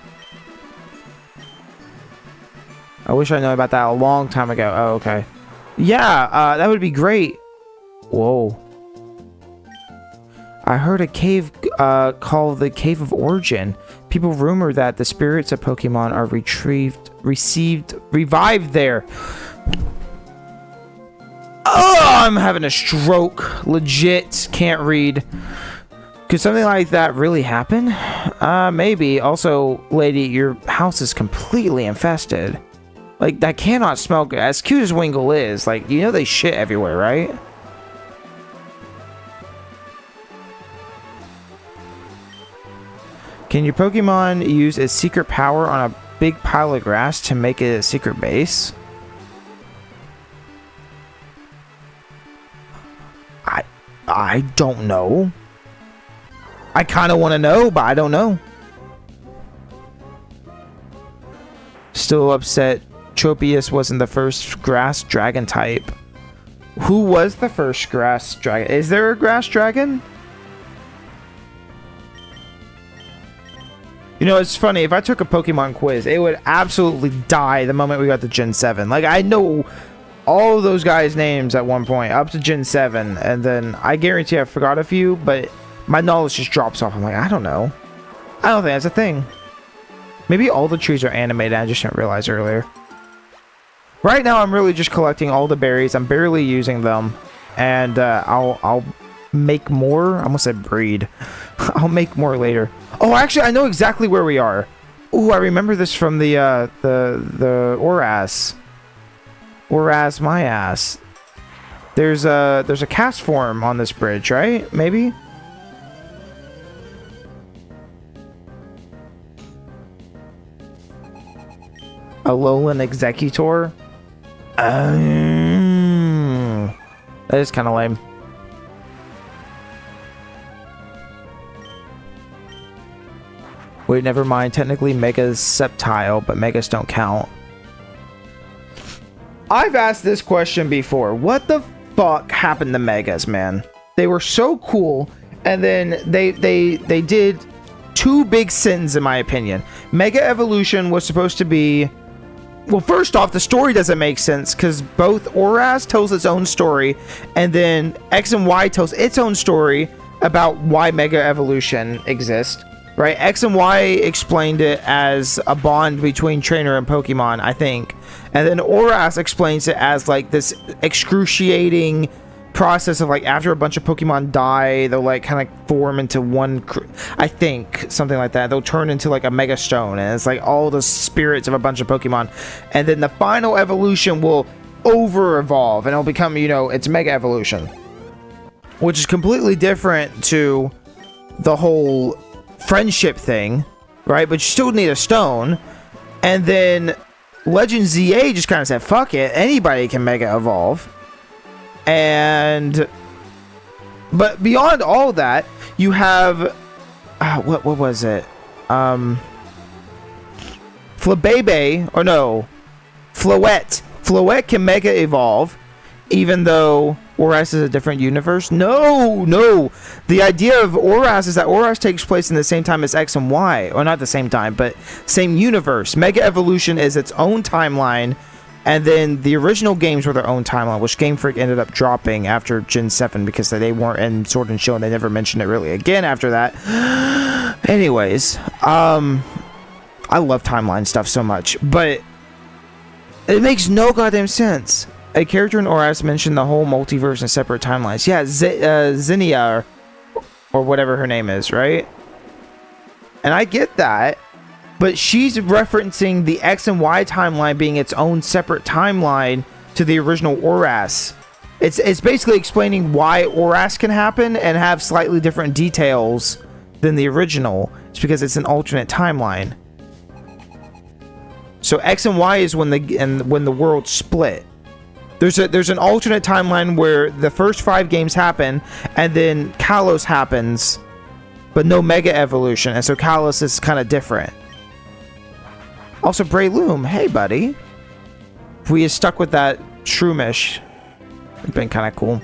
I wish I'd known about that a long time ago. Oh, okay. Yeah, that would be great. Whoa. I heard a cave called the Cave of Origin. People rumor that the spirits of Pokemon are revived there. Oh, I'm having a stroke. Legit. Can't read. Could something like that really happen? Maybe. Also, lady, your house is completely infested. Like, that cannot smell good. As cute as Wingull is, like, you know they shit everywhere, right? Can your Pokemon use its secret power on a big pile of grass to make it a secret base? I don't know. I kind of want to know, but I don't know. Still upset Tropius wasn't the first grass dragon type. Who was the first grass dragon? Is there a grass dragon? You know, it's funny. If I took a Pokemon quiz, it would absolutely die the moment we got to Gen 7. Like, I know all of those guys' names at one point, up to Gen 7. And then I guarantee I forgot a few, but my knowledge just drops off. I'm like, I don't know. I don't think that's a thing. Maybe all the trees are animated. I just didn't realize earlier. Right now, I'm really just collecting all the berries. I'm barely using them. And I'll make more. I almost said breed. I'll make more later. Oh, actually, I know exactly where we are. Ooh, I remember this from the Oras. Oras my ass. There's a cast form on this bridge, right? Maybe? Alolan Executor? That is kind of lame. Wait, never mind. Technically, Mega's Sceptile, but Megas don't count. I've asked this question before. What the fuck happened to Megas, man? They were so cool, and then they did two big sins, in my opinion. Mega Evolution was supposed to be... Well, first off, the story doesn't make sense because both Oras tells its own story, and then X and Y tells its own story about why Mega Evolution exists. Right? X and Y explained it as a bond between trainer and Pokemon, I think. And then Oras explains it as like this excruciating process of like after a bunch of Pokemon die, they'll like kind of form into one, I think, something like that. They'll turn into like a Mega Stone, and it's like all the spirits of a bunch of Pokemon. And then the final evolution will over-evolve, and it'll become, you know, it's Mega Evolution. Which is completely different to the whole friendship thing, right? But you still need a stone. And then Legend ZA just kind of said, fuck it, anybody can Mega Evolve. And but beyond all that, you have what was it? Flabebe, or no, Floette. Floette can Mega Evolve, even though Oras is a different universe. No. The idea of Oras is that Oras takes place in the same time as X and Y. Or not the same time, but same universe. Mega Evolution is its own timeline. And then the original games were their own timeline, which Game Freak ended up dropping after Gen 7 because they weren't in Sword and Shield, and they never mentioned it really again after that. Anyways, I love timeline stuff so much, but it makes no goddamn sense. A character in Oras mentioned the whole multiverse and separate timelines. Yeah, Zinnia, or whatever her name is, right? And I get that, but she's referencing the X and Y timeline being its own separate timeline to the original ORAS. It's basically explaining why ORAS can happen and have slightly different details than the original. It's because it's an alternate timeline. So X and Y is when the world split. There's an alternate timeline where the first 5 games happen, and then Kalos happens, but no Mega Evolution, and so Kalos is kind of different. Also, Breloom, hey buddy. If we had stuck with that Shroomish, it'd been kind of cool.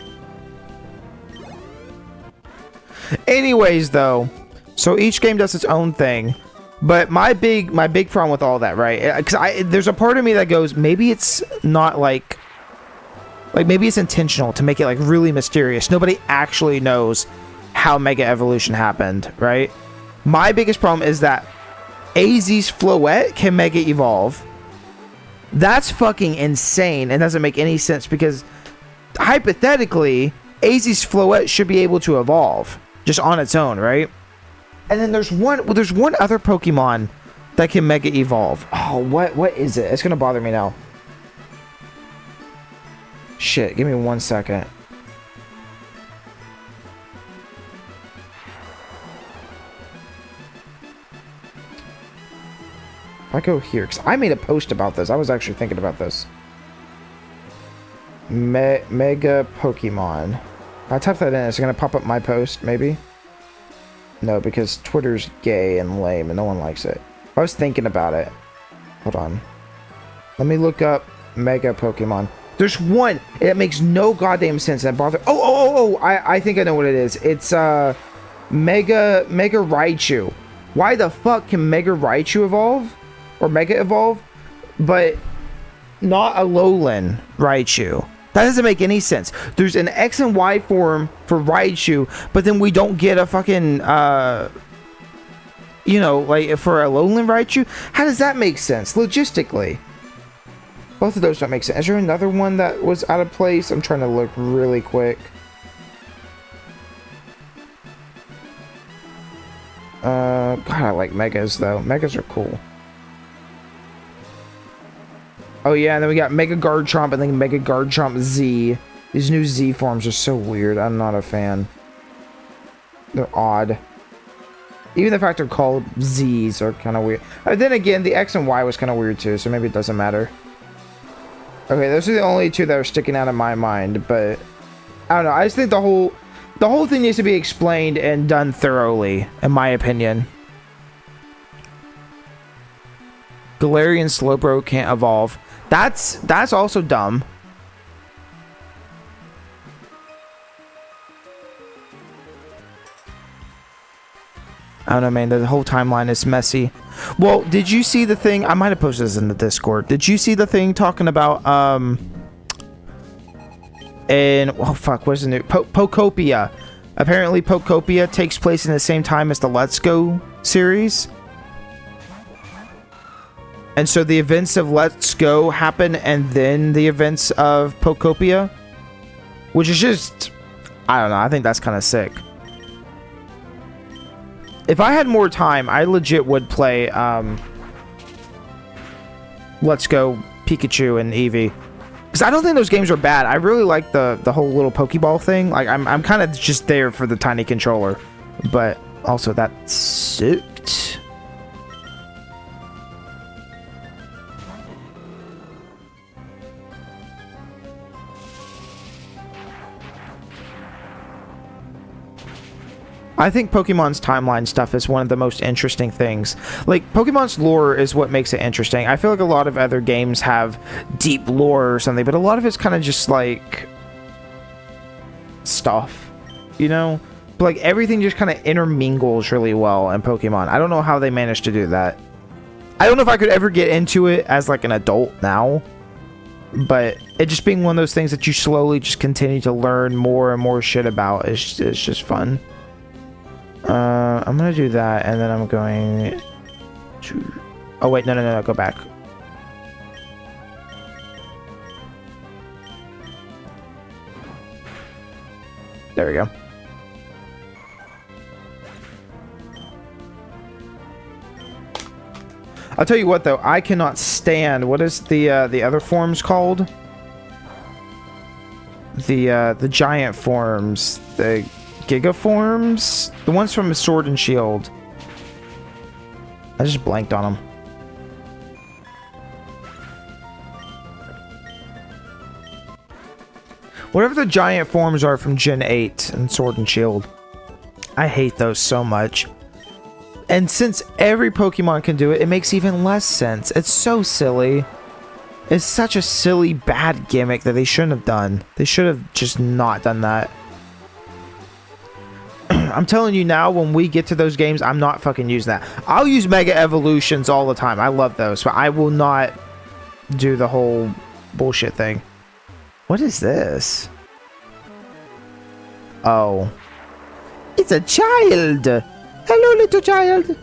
Anyways, though, so each game does its own thing. But my big problem with all that, right? Because there's a part of me that goes, maybe it's not like maybe it's intentional to make it like really mysterious. Nobody actually knows how Mega Evolution happened, right? My biggest problem is that AZ's Floette can Mega Evolve. That's fucking insane and doesn't make any sense because hypothetically, AZ's Floette should be able to evolve just on its own, right? And then there's one other Pokemon that can Mega Evolve. Oh, what is it? It's gonna bother me now. Shit, give me 1 second. If I go here, because I made a post about this. I was actually thinking about this. Mega Pokemon. If I type that in, it's gonna pop up my post, maybe? No, because Twitter's gay and lame and no one likes it. I was thinking about it. Hold on. Let me look up Mega Pokemon. There's one. It makes no goddamn sense. That bother. I think I know what it is. It's Mega Raichu. Why the fuck can Mega Raichu evolve? Or Mega Evolve? But not a Alolan Raichu. That doesn't make any sense. There's an X and Y form for Raichu, but then we don't get a fucking, you know, like for a Alolan Raichu. How does that make sense logistically? Both of those don't make sense. Is there another one that was out of place? I'm trying to look really quick. God, I like Megas though. Megas are cool. Oh yeah, and then we got Mega Garchomp and then Mega Garchomp Z. These new Z forms are so weird. I'm not a fan. They're odd. Even the fact they're called Z's are kind of weird. Then again, the X and Y was kind of weird too, so maybe it doesn't matter. Okay, those are the only two that are sticking out of my mind, but I don't know. I just think the whole thing needs to be explained and done thoroughly, in my opinion. Galarian Slowbro can't evolve. That's also dumb. I don't know, man. The whole timeline is messy. Well, did you see the thing? I might have posted this in the Discord. Did you see the thing talking about oh fuck, what is the new Pokopia? Apparently, Pokopia takes place in the same time as the Let's Go series. And so the events of Let's Go happen and then the events of Pokopia. Which is just, I don't know, I think that's kind of sick. If I had more time, I legit would play Let's Go Pikachu and Eevee. Because I don't think those games are bad. I really like the whole little Pokeball thing. Like, I'm kind of just there for the tiny controller. But also that sucked. I think Pokemon's timeline stuff is one of the most interesting things. Like, Pokemon's lore is what makes it interesting. I feel like a lot of other games have deep lore or something, but a lot of it's kind of just like stuff, you know? But like everything just kind of intermingles really well in Pokemon. I don't know how they managed to do that. I don't know if I could ever get into it as like an adult now, but it just being one of those things that you slowly just continue to learn more and more shit about is just fun. I'm gonna do that, and then I'm going to... Oh, wait, no, go back. There we go. I'll tell you what though, I cannot stand, what is the other forms called? The giant forms, the Giga forms, the ones from Sword and Shield. I just blanked on them. Whatever the giant forms are from Gen 8 and Sword and Shield. I hate those so much. And since every Pokemon can do it, it makes even less sense. It's so silly. It's such a silly, bad gimmick that they shouldn't have done. They should have just not done that. I'm telling you now, when we get to those games, I'm not fucking using that. I'll use Mega Evolutions all the time. I love those, but I will not do the whole bullshit thing. What is this? Oh. It's a child! Hello, little child!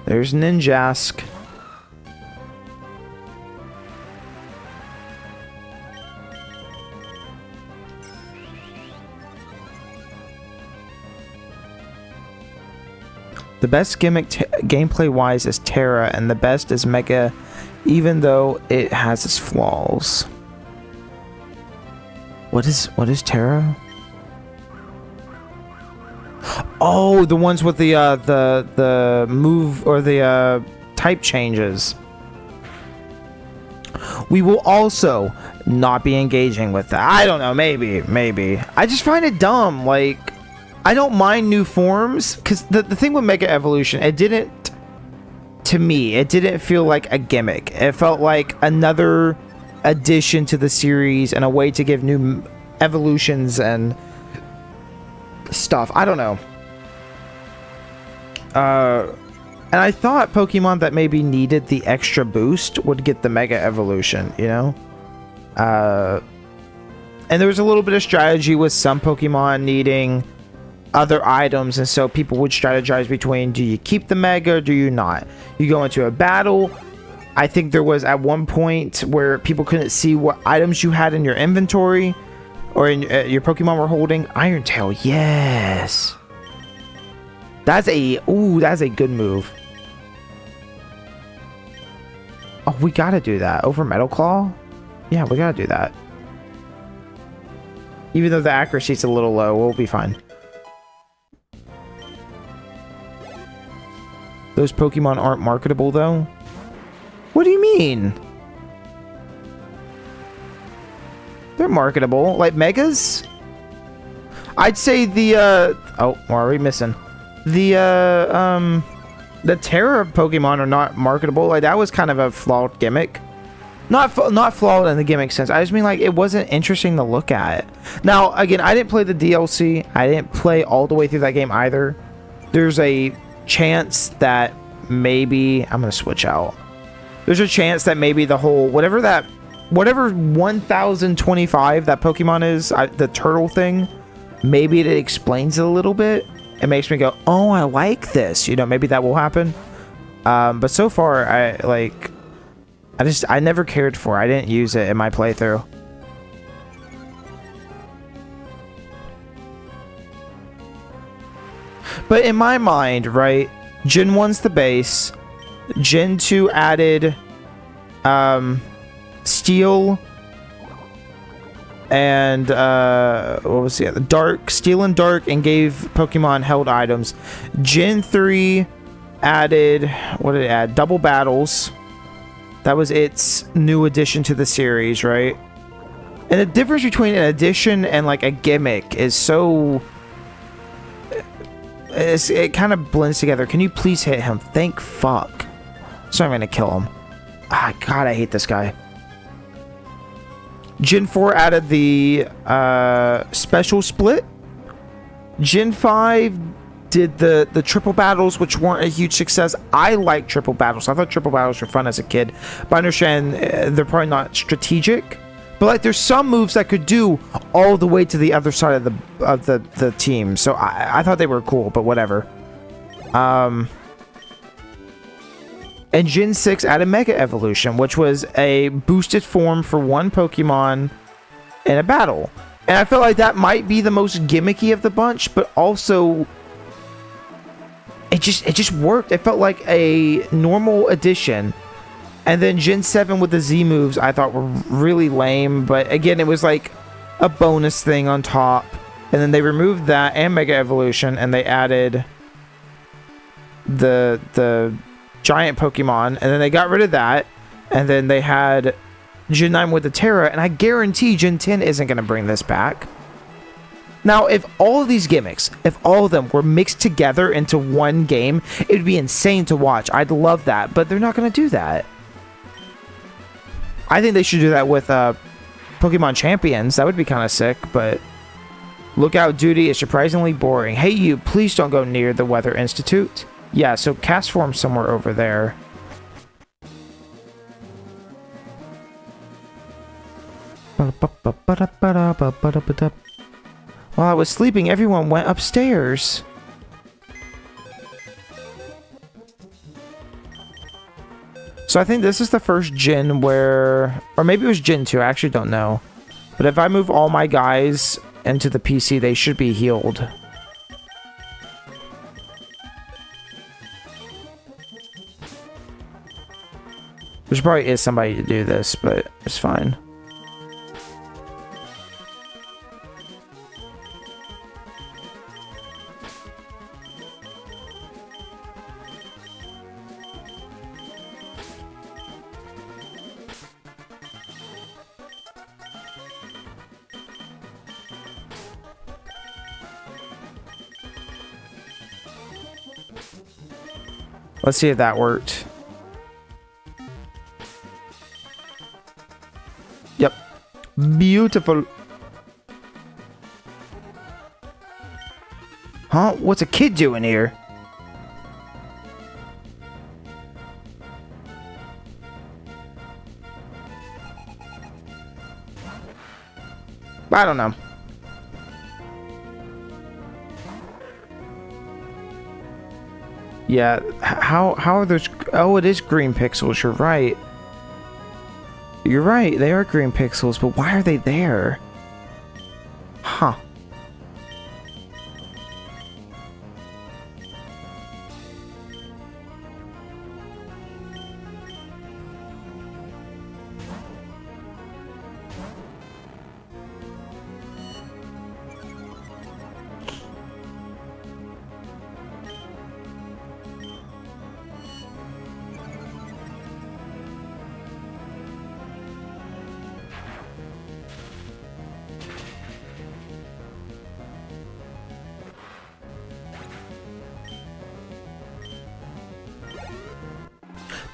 There's Ninjask. The best gimmick gameplay-wise is Terra, and the best is Mega, even though it has its flaws. What is Terra? Oh, the ones with the move or the type changes. We will also not be engaging with that. I don't know, maybe. I just find it dumb. Like, I don't mind new forms, because the thing with Mega Evolution, it didn't, to me, it didn't feel like a gimmick. It felt like another addition to the series and a way to give new evolutions and stuff. I don't know. And I thought Pokemon that maybe needed the extra boost would get the Mega Evolution, you know? And there was a little bit of strategy with some Pokemon needing other items, and so people would strategize between, do you keep the Mega or do you not? You go into a battle. I think there was at one point where people couldn't see what items you had in your inventory or in your Pokemon were holding. Iron Tail, yes. That's a good move. Oh, we gotta do that over Metal Claw. Yeah, we gotta do that. Even though the accuracy's a little low, we'll be fine. Those Pokemon aren't marketable, though? What do you mean? They're marketable. Like Megas? I'd say the, oh, what are we missing? The Terra Pokemon are not marketable. Like, that was kind of a flawed gimmick. Not flawed in the gimmick sense. I just mean, like, it wasn't interesting to look at. Now, again, I didn't play the DLC. I didn't play all the way through that game either. There's a chance that maybe I'm gonna switch out. There's a chance that maybe the whole whatever 1025 that Pokemon is, the turtle thing, maybe it explains it a little bit. It makes me go, oh, I like this, you know. Maybe that will happen. But so far, I never cared for it. I didn't use it in my playthrough. But in my mind, right, Gen 1's the base. Gen 2 added Steel and what was the other? Dark, Steel and Dark, and gave Pokemon held items. Gen 3 added, what did it add? Double Battles. That was its new addition to the series, right? And the difference between an addition and like a gimmick is so... it kind of blends together. Can you please hit him? Thank fuck. So I'm gonna kill him. Ah, God, I hate this guy. Gen 4 added the special split. Gen 5 did the triple battles, which weren't a huge success. I like triple battles. I thought triple battles were fun as a kid, but I understand they're probably not strategic. But like, there's some moves that could do all the way to the other side of the team. So I thought they were cool, but whatever. And Gen 6 added Mega Evolution, which was a boosted form for one Pokemon in a battle. And I felt like that might be the most gimmicky of the bunch, but also it just worked. It felt like a normal addition. And then Gen 7 with the Z moves I thought were really lame, but again, it was like a bonus thing on top. And then they removed that and Mega Evolution, and they added the giant Pokemon, and then they got rid of that, and then they had Gen 9 with the Terra, and I guarantee Gen 10 isn't going to bring this back. Now, if all of these gimmicks, if all of them were mixed together into one game, it would be insane to watch. I'd love that, but they're not going to do that. I think they should do that with Pokemon Champions. That would be kind of sick, but Lookout Duty is surprisingly boring. Hey, you, please don't go near the Weather Institute. Yeah, so cast form somewhere over there. While I was sleeping, everyone went upstairs. So I think this is the first gen where... Or maybe it was Gen 2, I actually don't know. But if I move all my guys into the PC, they should be healed. There probably is somebody to do this, but it's fine. Let's see if that worked. Yep. Beautiful. Huh? What's a kid doing here? I don't know. Yeah, how are those... Oh, it is green pixels, you're right. You're right, they are green pixels, but why are they there? Huh.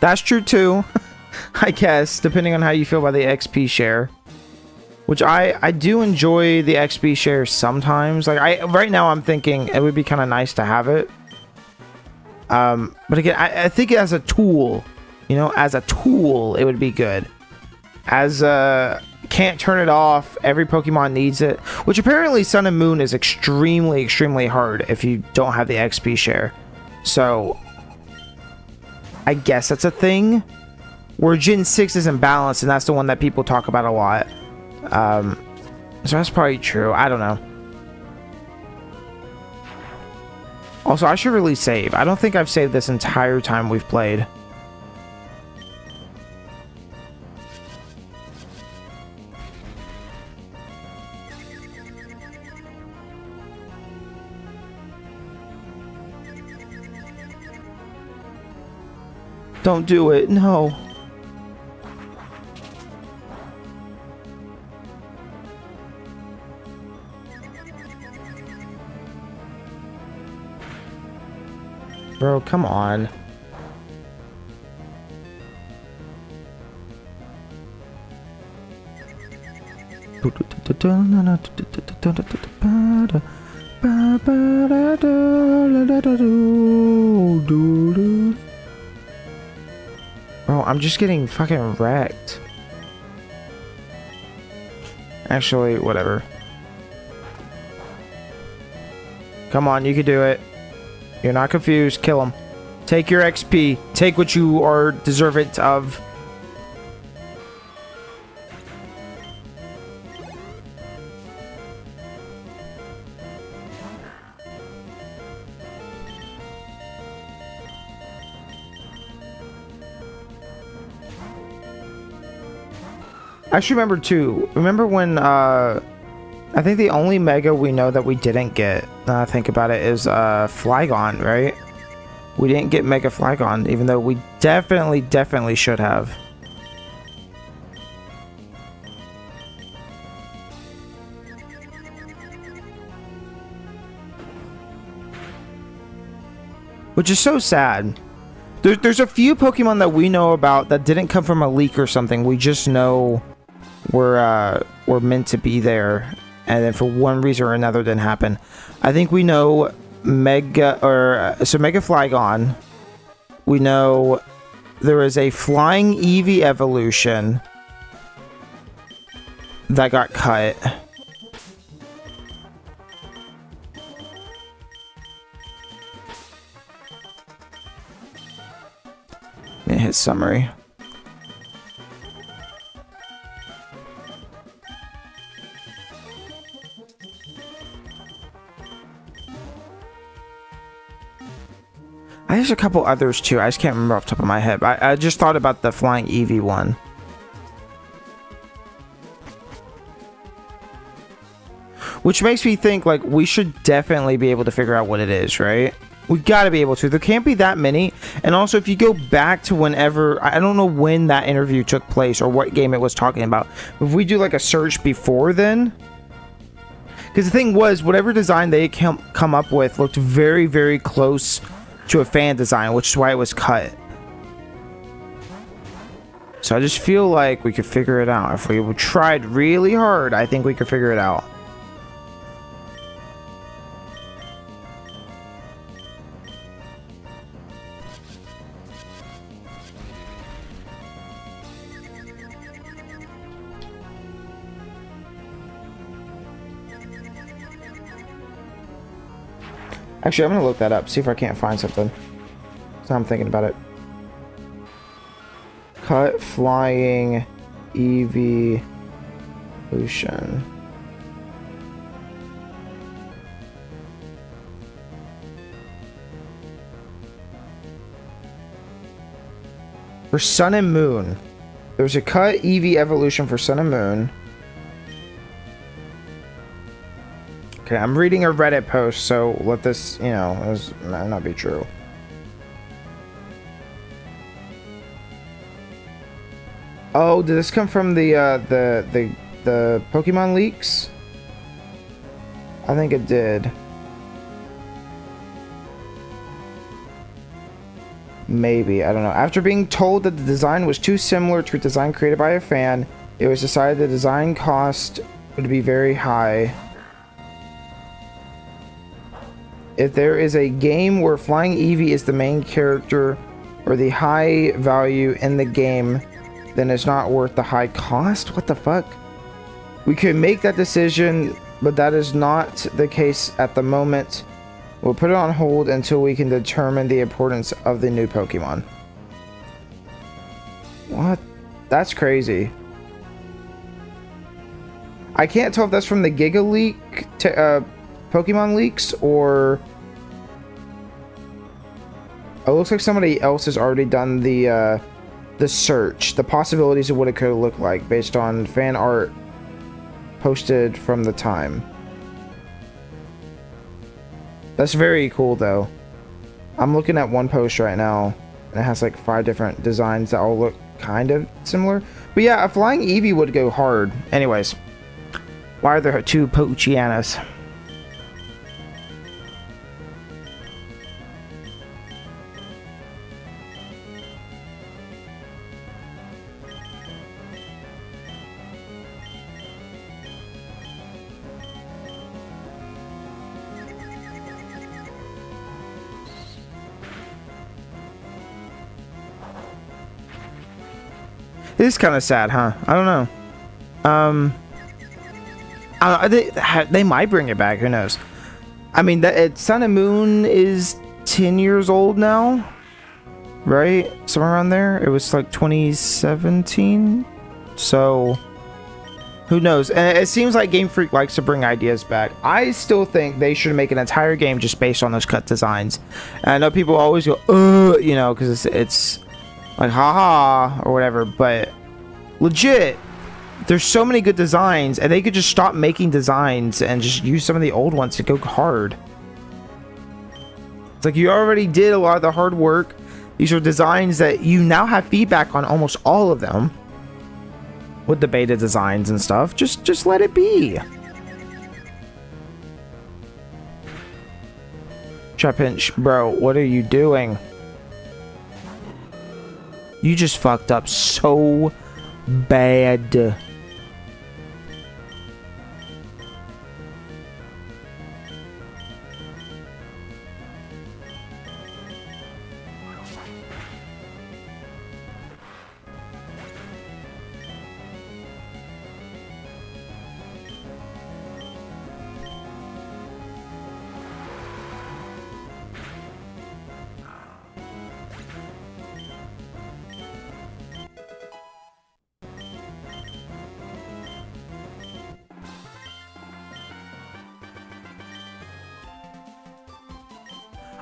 That's true too, I guess, depending on how you feel about the XP share. Which I do enjoy the XP share sometimes. Like right now I'm thinking it would be kind of nice to have it. But again, I think as a tool, you know, as a tool, it would be good. As can't turn it off, every Pokemon needs it. Which apparently Sun and Moon is extremely, extremely hard if you don't have the XP share. So I guess that's a thing. Where Gen 6 isn't balanced, and that's the one that people talk about a lot. So that's probably true. I don't know. Also, I should really save. I don't think I've saved this entire time we've played. Don't do it. No. Bro, come on. Bro, I'm just getting fucking wrecked. Actually, whatever. Come on, you can do it. You're not confused. Kill him. Take your XP. Take what you are deserving of. I actually remember too. Remember when I think the only mega we know that we didn't get, now I think about it, is Flygon, right? We didn't get Mega Flygon, even though we definitely should have. Which is so sad. There's a few Pokemon that we know about that didn't come from a leak or something. We just know were meant to be there, and then for one reason or another didn't happen. I think we know Mega Flygon. We know there is a Flying Eevee evolution that got cut. Let me hit summary. There's a couple others too. I just can't remember off the top of my head. I just thought about the Flying Eevee one. Which makes me think like we should definitely be able to figure out what it is, right? We gotta be able to. There can't be that many. And also, if you go back to whenever, I don't know when that interview took place or what game it was talking about. If we do like a search before then, because the thing was, whatever design they come up with looked very close to a fan design, which is why it was cut. So I just feel like we could figure it out. If we tried really hard, I think we could figure it out. Actually, I'm gonna look that up, see if I can't find something. So I'm thinking about it. Cut Flying Eevee Evolution. For Sun and Moon. There's a cut Eevee evolution for Sun and Moon. Okay, I'm reading a Reddit post, so let this, you know, this might not be true. Oh, did this come from the Pokemon leaks? I think it did. Maybe, I don't know. After being told that the design was too similar to a design created by a fan, it was decided the design cost would be very high. If there is a game where Flying Eevee is the main character or the high value in the game, then it's not worth the high cost? What the fuck? We could make that decision, but that is not the case at the moment. We'll put it on hold until we can determine the importance of the new Pokemon. What? That's crazy. I can't tell if that's from the Giga Leak Pokemon leaks, or it looks like somebody else has already done the search, the possibilities of what it could look like based on fan art posted from the time. That's very cool though. I'm looking at one post right now and it has like 5 different designs that all look kind of similar. But yeah, a Flying Eevee would go hard. Anyways, why are there 2 Poochyena? It is kind of sad, huh? I don't know. They might bring it back. Who knows? I mean, Sun and Moon is 10 years old now, right? Somewhere around there. It was like 2017. So, who knows? And it seems like Game Freak likes to bring ideas back. I still think they should make an entire game just based on those cut designs. And I know people always go, you know, because it's like haha or whatever, but legit, There's so many good designs, and they could just stop making designs and just use some of the old ones to go hard. It's like you already did a lot of the hard work. These are designs that you now have feedback on almost all of them. With the beta designs and stuff. Just let it be. Trapinch, bro, what are you doing? You just fucked up so bad.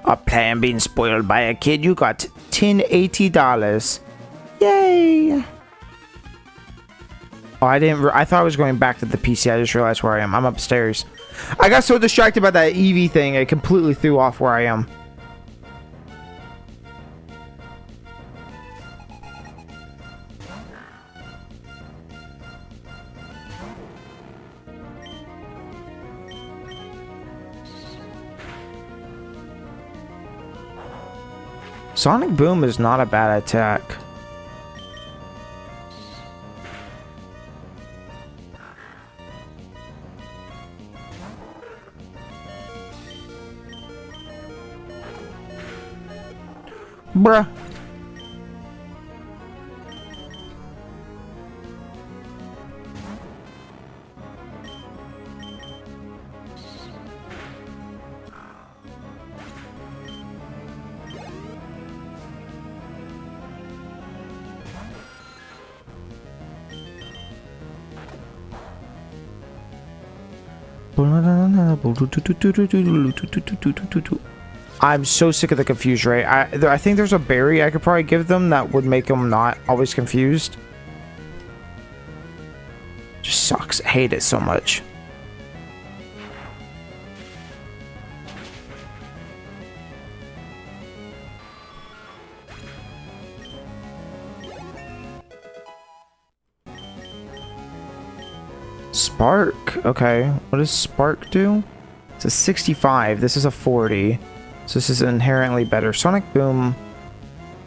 A plan being spoiled by a kid. You got $1080. Yay! Oh, I thought I was going back to the PC. I just realized where I am. I'm upstairs. I got so distracted by that Eevee thing, it completely threw off where I am. Sonic Boom is not a bad attack. Bruh. I'm so sick of the confused rate. I think there's a berry I could probably give them that would make them not always confused. Just sucks. I hate it so much. Spark. Okay. What does Spark do? It's a 65. This is a 40. So this is inherently better. Sonic Boom.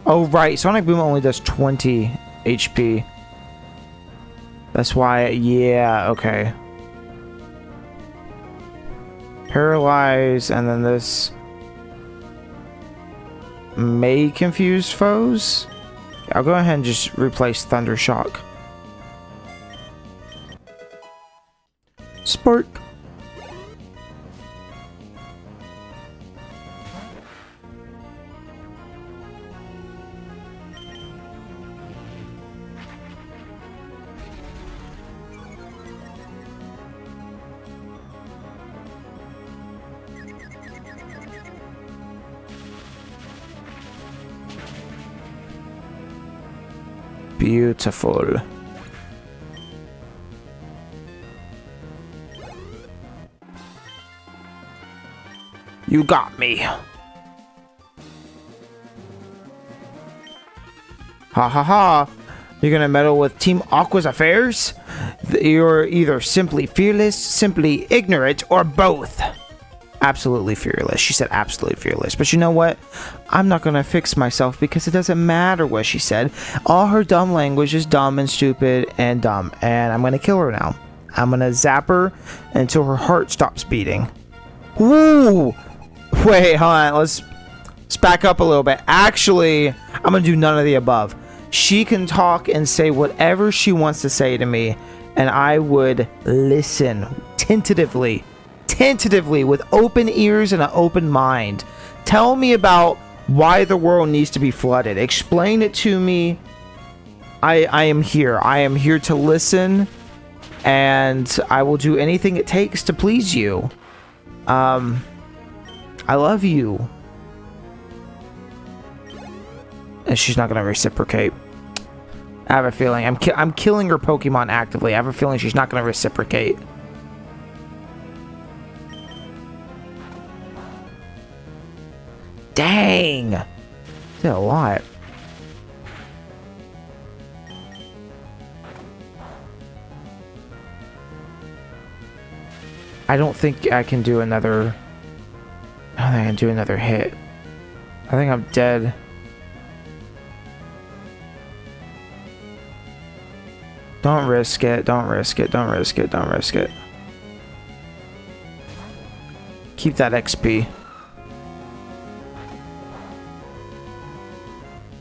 Oh, right. Sonic Boom only does 20 HP. That's why. Yeah. Okay. Paralyze. And then this may confuse foes. I'll go ahead and just replace Thunder Shock. Spark. Beautiful. You got me. Ha ha ha. You're gonna meddle with Team Aqua's affairs? You're either simply fearless, simply ignorant, or both. Absolutely fearless. She said absolutely fearless. But you know what? I'm not gonna fix myself because it doesn't matter what she said. All her dumb language is dumb and stupid and dumb. And I'm gonna kill her now. I'm gonna zap her until her heart stops beating. Woo! Wait, hold on. Let's back up a little bit. Actually, I'm gonna do none of the above. She can talk and say whatever she wants to say to me, and I would listen tentatively with open ears and an open mind. Tell me about why the world needs to be flooded. Explain it to me. I am here. I am here to listen, and I will do anything it takes to please you. I love you. And she's not gonna reciprocate. I have a feeling. I'm killing her Pokemon actively. I have a feeling she's not going to reciprocate. Dang! Did a lot. I don't think I can do another... I don't think I can do another hit. I think I'm dead. Don't risk it. Don't risk it. Don't risk it. Don't risk it. Keep that XP.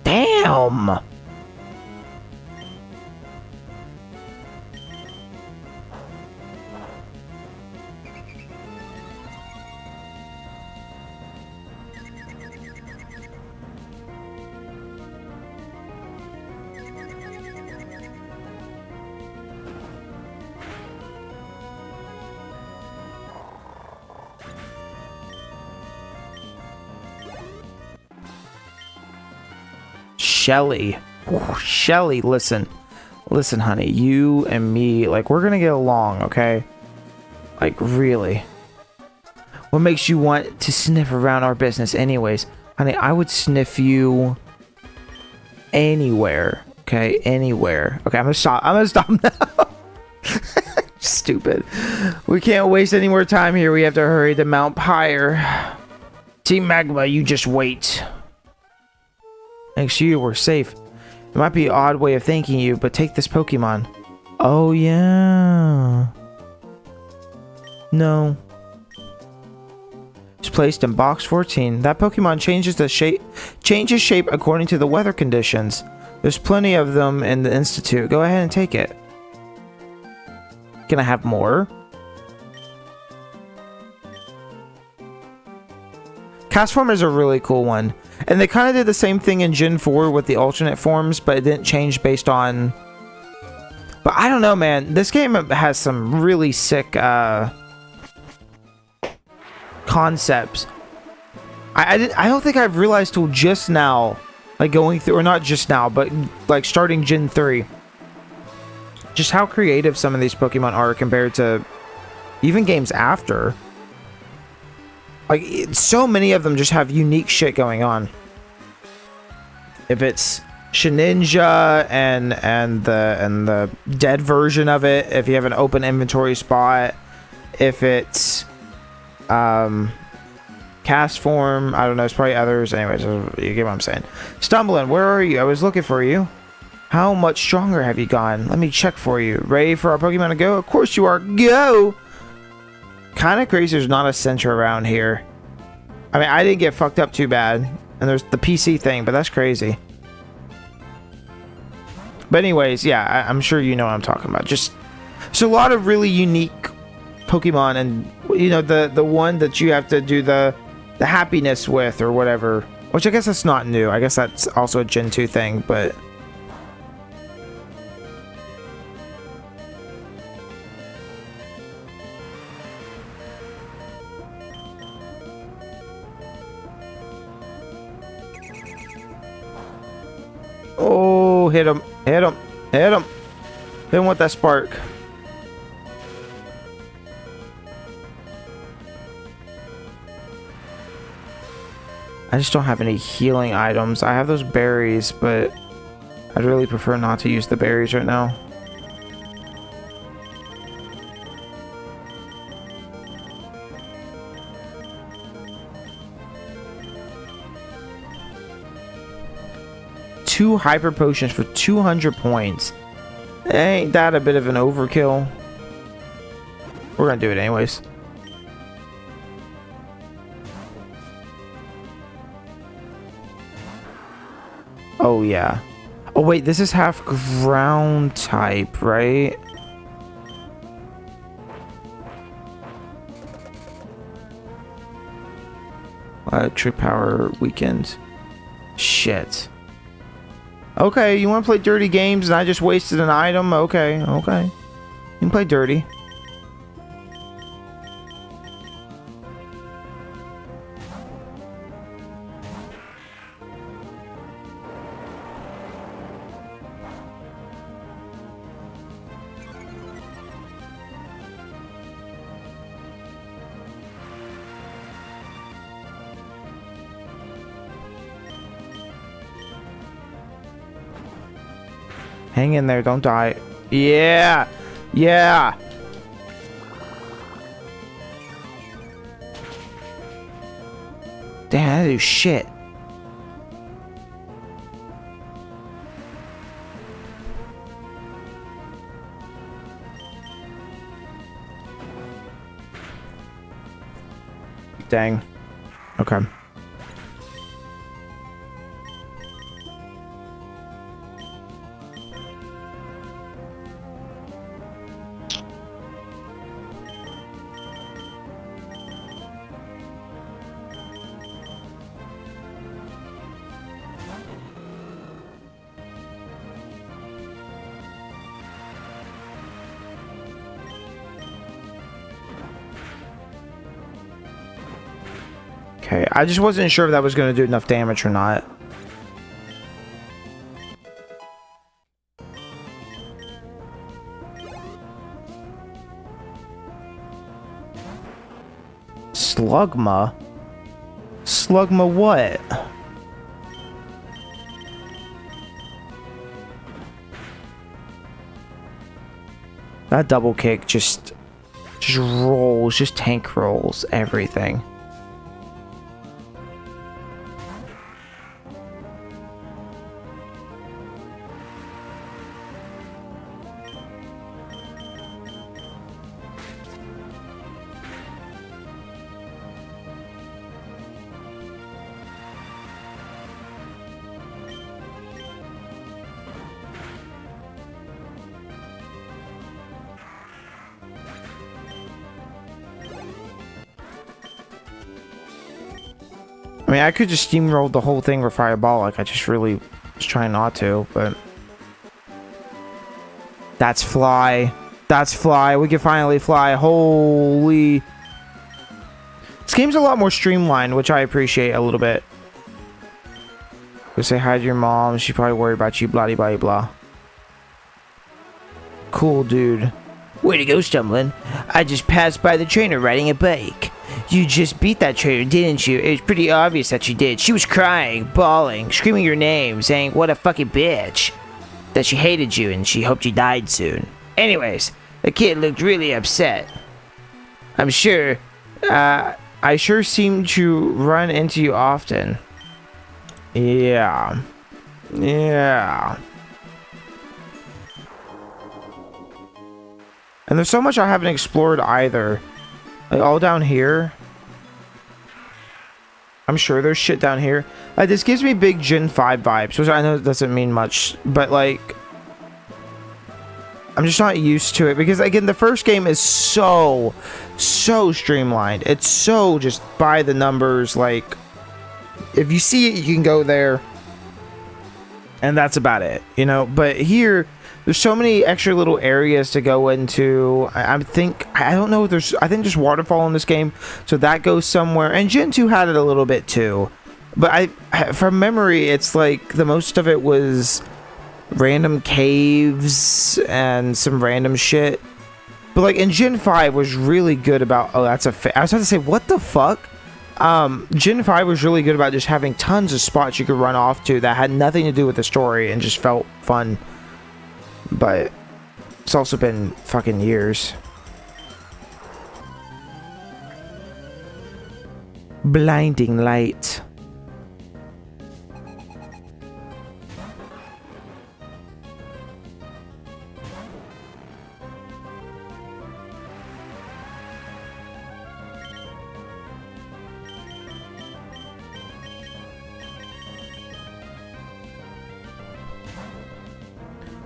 Damn! Shelly. Ooh, Shelly, listen. Listen, honey. You and me, like, we're gonna get along, okay? Like, really. What makes you want to sniff around our business anyways? Honey, I would sniff you anywhere, okay? Anywhere. Okay, I'm gonna stop. I'm gonna stop now. Stupid. We can't waste any more time here. We have to hurry to Mount Pyre. Team Magma, you just wait. Thanks to you, we're safe. It might be an odd way of thanking you, but take this Pokemon. Oh, yeah. No. It's placed in box 14. That Pokemon changes shape according to the weather conditions. There's plenty of them in the Institute. Go ahead and take it. Can I have more? Castform is a really cool one. And they kind of did the same thing in Gen 4 with the alternate forms, but it didn't change based on... But I don't know, man. This game has some really sick concepts. I don't think I've realized till just now, like going through, or not just now, but like starting Gen 3, just how creative some of these Pokemon are compared to even games after. Like, so many of them just have unique shit going on. If it's Shedinja and the dead version of it, if you have an open inventory spot, if it's Castform, I don't know, it's probably others. Anyways, you get what I'm saying. Stumbling, where are you? I was looking for you. How much stronger have you gone? Let me check for you. Ready for our Pokemon to go? Of course you are. Go! Kind of crazy there's not a center around here. I mean, I didn't get fucked up too bad. And there's the PC thing, but that's crazy. But anyways, yeah, I'm sure you know what I'm talking about. Just, it's a lot of really unique Pokemon, and you know, the one that you have to do the happiness with or whatever. Which I guess that's not new. I guess that's also a Gen 2 thing, but... Oh, hit him. Hit him. Hit him. Hit him with that spark. I just don't have any healing items. I have those berries, but I'd really prefer not to use the berries right now. Two hyper potions for 200 points. Ain't that a bit of an overkill? We're gonna do it anyways. Oh yeah. Oh wait, this is half ground type, right? True power weakened. Shit. Okay, you want to play dirty games and I just wasted an item? Okay, okay. You can play dirty. Hang in there, don't die. Yeah! Yeah! Damn, that is shit. Dang. Okay. Okay, I just wasn't sure if that was going to do enough damage or not. Slugma? Slugma what? That double kick just rolls, just tank rolls everything. I mean, I could just steamroll the whole thing with Fireball, like I just really was trying not to, but... That's fly. That's fly. We can finally fly. Holy... This game's a lot more streamlined, which I appreciate a little bit. Go say hi to your mom. She probably worried about you, blah, blah, blah. Cool, dude. Way to go, Stumbling. I just passed by the trainer riding a bike. You just beat that trainer, didn't you? It was pretty obvious that you did. She was crying, bawling, screaming your name, saying, what a fucking bitch. That she hated you and she hoped you died soon. Anyways, the kid looked really upset. I'm sure, I sure seem to run into you often. Yeah. Yeah. And there's so much I haven't explored either. Like, all down here. I'm sure there's shit down here. Like, this gives me big Gen 5 vibes, which I know doesn't mean much, but, like... I'm just not used to it, because, again, the first game is so streamlined. It's so just by the numbers, like... If you see it, you can go there. And that's about it, you know? But here... There's so many extra little areas to go into. I don't know if I think there's waterfall in this game, so that goes somewhere. And Gen 2 had it a little bit too. But from memory, it's like the most of it was random caves and some random shit. But like in Gen 5 was really good about, I was about to say, what the fuck? Gen 5 was really good about just having tons of spots you could run off to that had nothing to do with the story and just felt fun. But it's also been fucking years. Blinding light.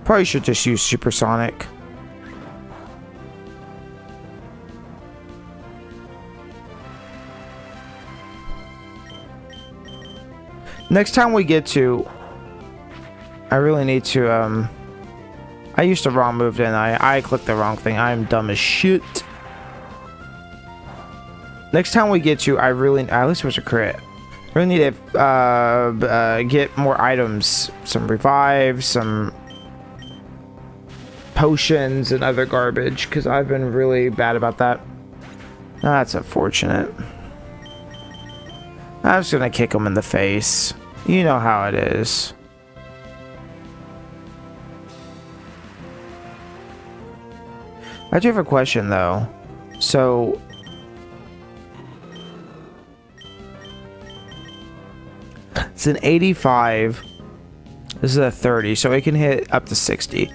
Probably should just use Supersonic. Next time we get to... I really need to, I used the wrong move, didn't I? I clicked the wrong thing. I'm dumb as shit. Next time we get to, at least it was a crit. Really need to, get more items. Some revives, some... potions and other garbage, because I've been really bad about that. That's unfortunate. I'm just gonna kick him in the face. You know how it is. I do have a question though. So it's an 85. This is a 30, so it can hit up to 60.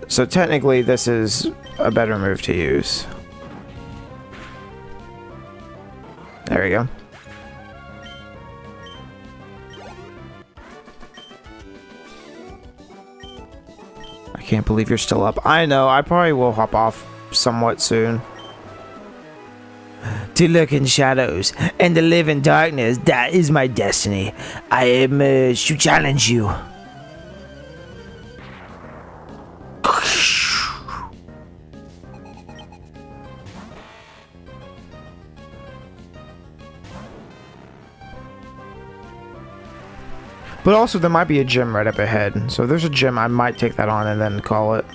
So technically this is a better move to use. There we go. I can't believe you're still up. I know, I probably will hop off somewhat soon. To lurk in shadows and to live in darkness, that is my destiny. I am to challenge you. But also, there might be a gym right up ahead. So if there's a gym, I might take that on and then call it.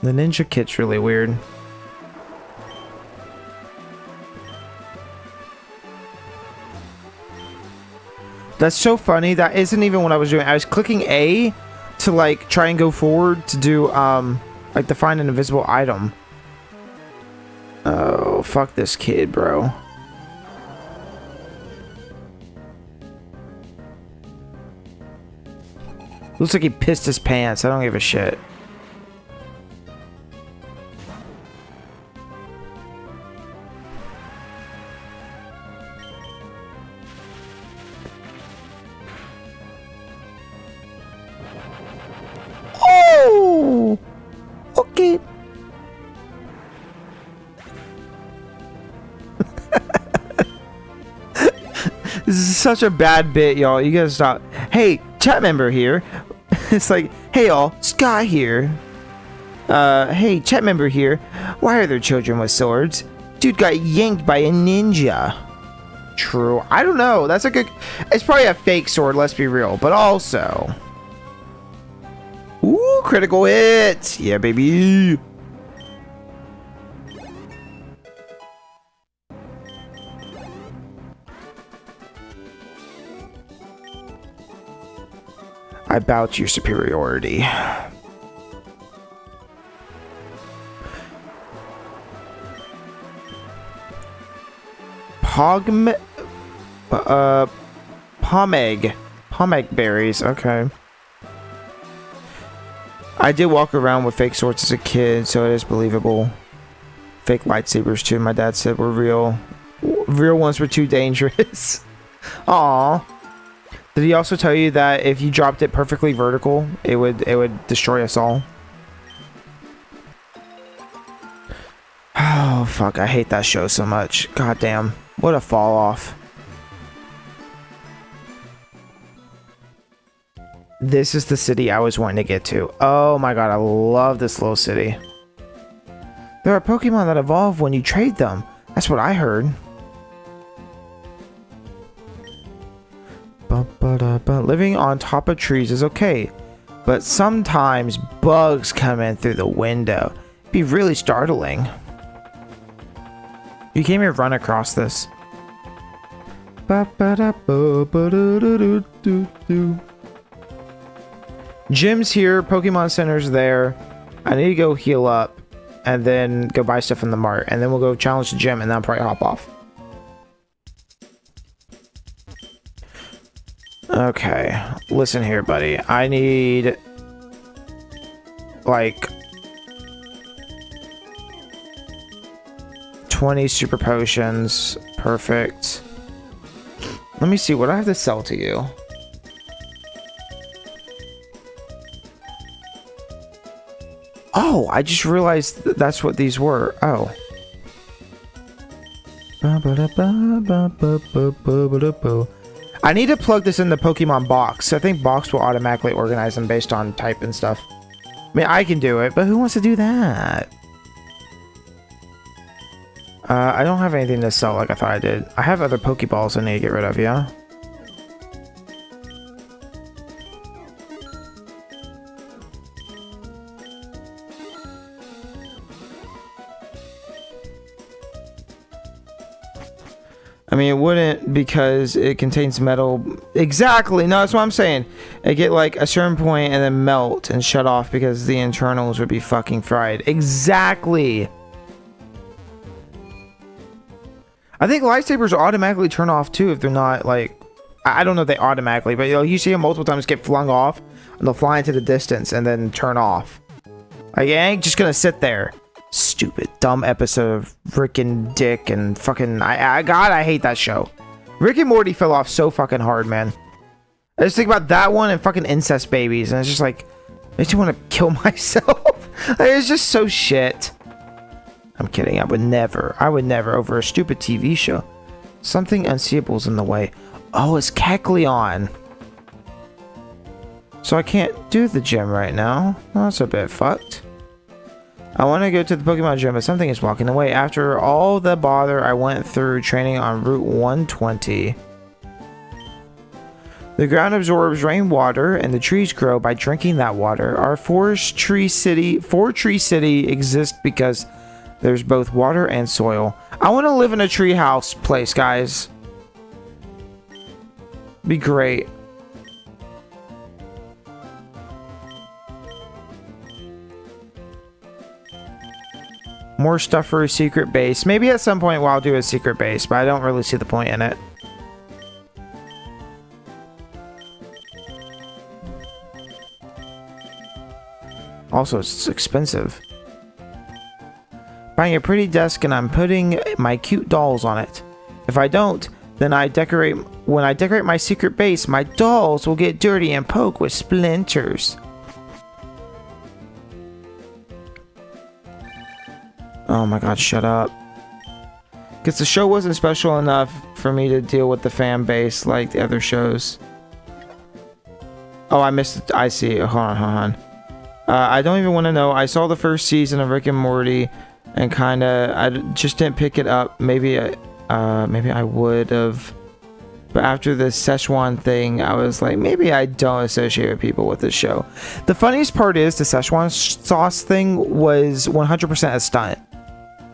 The ninja kit's really weird. That's so funny. That isn't even what I was doing. I was clicking A to like try and go forward to do like to find an invisible item. Oh, fuck this kid, bro. Looks like he pissed his pants. I don't give a shit. Oh! Okay. This is such a bad bit, y'all. You gotta stop. Hey, chat member here. It's like, hey y'all, Sky here. Hey, chat member here. Why are there children with swords? Dude got yanked by a ninja. True. I don't know. That's a good... It's probably a fake sword, let's be real. But also... Ooh, critical hit! Yeah, baby! I bow to your superiority. Pomeg berries, okay. I did walk around with fake swords as a kid, so it is believable. Fake lightsabers too, my dad said were real. Real ones were too dangerous. Aww. Did he also tell you that if you dropped it perfectly vertical, it would destroy us all? Oh fuck, I hate that show so much. God damn. What a fall off. This is the city I was wanting to get to. Oh my god, I love this little city. There are Pokemon that evolve when you trade them. That's what I heard. Living on top of trees is okay, but sometimes bugs come in through the window. It'd be really startling. You can't even run across this. Gym's here, Pokemon Center's there. I need to go heal up and then go buy stuff in the mart, and then we'll go challenge the gym and then I'll probably hop off. Okay, listen here, buddy. I need like 20 super potions. Perfect. Let me see what I have to sell to you. Oh, I just realized that's what these were. Oh. I need to plug this in the Pokemon box. I think box will automatically organize them based on type and stuff. I mean, I can do it, but who wants to do that? I don't have anything to sell like I thought I did. I have other Pokeballs I need to get rid of, yeah? I mean, it wouldn't because it contains metal. Exactly. No, that's what I'm saying. It get like a certain point and then melt and shut off because the internals would be fucking fried. Exactly. I think lightsabers automatically turn off too if they're not like... I don't know if they automatically, but you see them multiple times get flung off and they'll fly into the distance and then turn off. Like, it ain't just gonna sit there. Stupid, dumb episode of Rick and Dick and fucking... God, I hate that show. Rick and Morty fell off so fucking hard, man. I just think about that one and fucking incest babies, and it's just like... makes me want to kill myself. Like, it's just so shit. I'm kidding, I would never over a stupid TV show. Something unseeable's in the way. Oh, it's Kecleon. So I can't do the gym right now. Well, that's a bit fucked. I want to go to the Pokemon gym, but something is blocking the way. After all the bother I went through training on Route 120. The ground absorbs rainwater and the trees grow by drinking that water. Our Forest Tree City exists because there's both water and soil. I want to live in a treehouse place, guys. Be great. More stuff for a secret base. Maybe at some point I'll do a secret base, but I don't really see the point in it. Also, it's expensive. Buying a pretty desk and I'm putting my cute dolls on it. If I don't, then when I decorate my secret base, my dolls will get dirty and poke with splinters. Oh my god, shut up. Because the show wasn't special enough for me to deal with the fan base like the other shows. Oh, I missed it. I see. Hold on. I don't even want to know. I saw the first season of Rick and Morty and I just didn't pick it up. Maybe I would have. But after the Szechuan thing, I was like, maybe I don't associate with people with this show. The funniest part is the Szechuan sauce thing was 100% a stunt.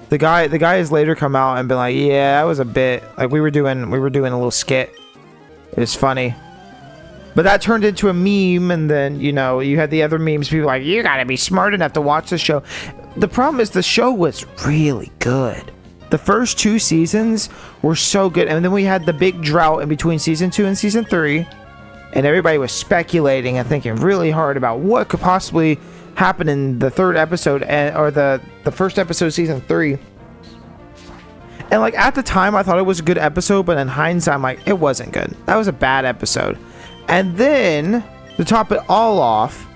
The guy has later come out and been like, yeah, that was a bit like we were doing a little skit. It was funny. But that turned into a meme, and then, you know, you had the other memes, people like, you gotta be smart enough to watch the show. The problem is the show was really good. The first 2 seasons were so good, and then we had the big drought in between season 2 and season 3, and everybody was speculating and thinking really hard about what could possibly happen in the 3rd episode, or the first episode of season 3. And like at the time, I thought it was a good episode, but in hindsight, I'm like, it wasn't good. That was a bad episode. And then, to top it all off,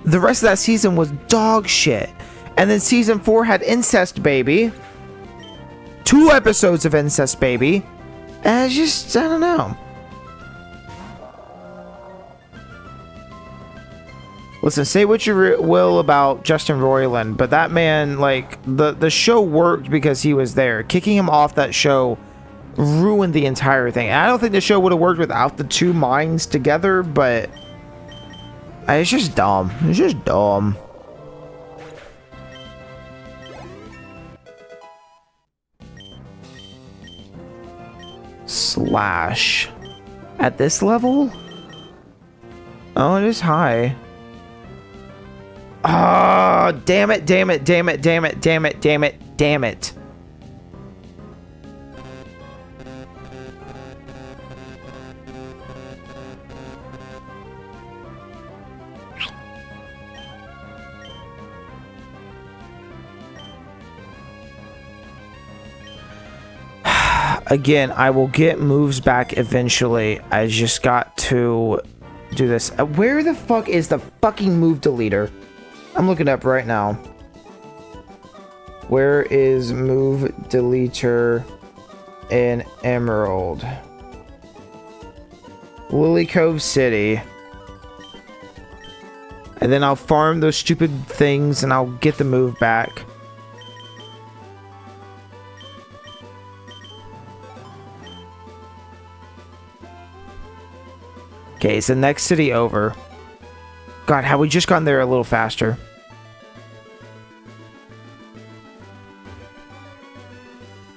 the rest of that season was dog shit. And then season 4 had Incest Baby. 2 episodes of Incest Baby. And it's just, I don't know. Listen, say what you will about Justin Roiland, but that man, like, the show worked because he was there. Kicking him off that show ruined the entire thing. And I don't think the show would have worked without the 2 minds together, but it's just dumb. It's just dumb. Slash. At this level? Oh, it is high. Oh, damn it. Again, I will get moves back eventually. I just got to do this. Where the fuck is the fucking move deleter? I'm looking up right now. Where is move deleter in Emerald? Lily Cove City. And then I'll farm those stupid things and I'll get the move back. Okay, it's the next city over. God, had we just gotten there a little faster.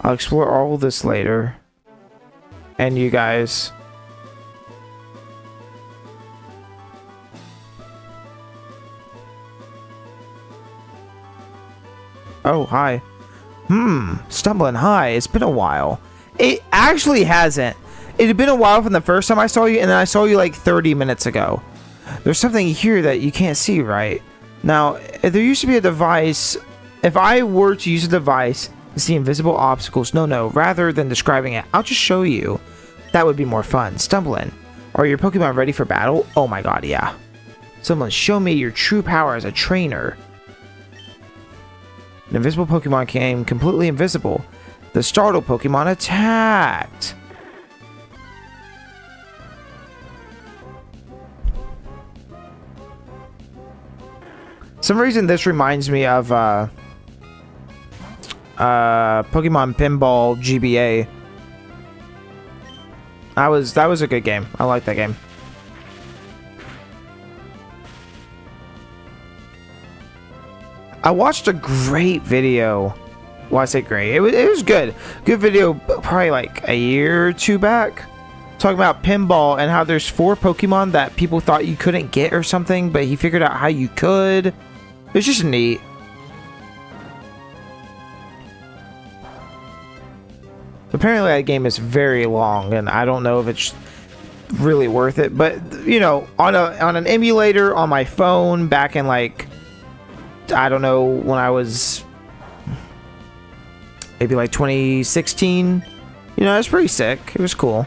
I'll explore all of this later. and you guys. Oh, hi. Stumbling Hi. It's been a while. It actually hasn't. It had been a while from the first time I saw you, and then I saw you like 30 minutes ago. There's something here that you can't see, right? Now, there used to be a device. If I were to use a device to see invisible obstacles, rather than describing it, I'll just show you. That would be more fun. Stumbling. Are your Pokemon ready for battle? Oh my god, yeah. Stumbling, show me your true power as a trainer. An invisible Pokemon became completely invisible. The startled Pokemon attacked. Some reason this reminds me of Pokemon Pinball GBA. That was a good game. I like that game. I watched a great video. Well, I say great. It was good. Good video, probably like a year or two back. Talking about pinball and how there's 4 Pokemon that people thought you couldn't get or something, but he figured out how you could. It's just neat. Apparently that game is very long, and I don't know if it's really worth it. But you know, on an emulator on my phone back in like, I don't know, when I was maybe like 2016, you know, it's pretty sick. It was cool.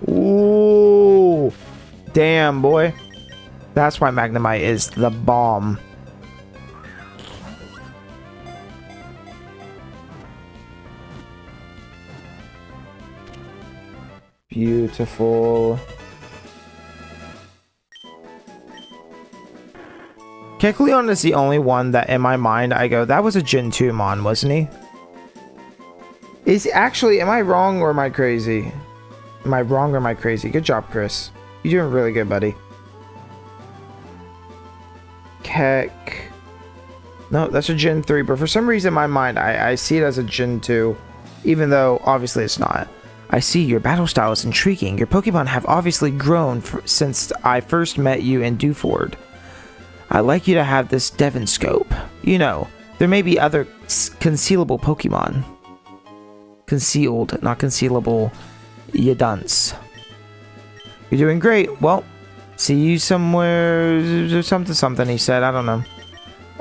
Ooh, damn, boy. That's why Magnemite is the bomb. Beautiful. Kecleon is the only one that in my mind I go, that was a Gen 2 Mon, wasn't he? Is actually, am I wrong or am I crazy? Am I wrong or am I crazy? Good job, Chris. You're doing really good, buddy. Keck. No, that's a Gen 3, but for some reason in my mind, I see it as a Gen 2, even though obviously it's not. I see your battle style is intriguing. Your Pokemon have obviously grown since I first met you in Dewford. I'd like you to have this Devon Scope. You know, there may be other concealable Pokemon. Concealed, not concealable. You dunce. You're doing great. Well, see you somewhere. Something he said. I don't know.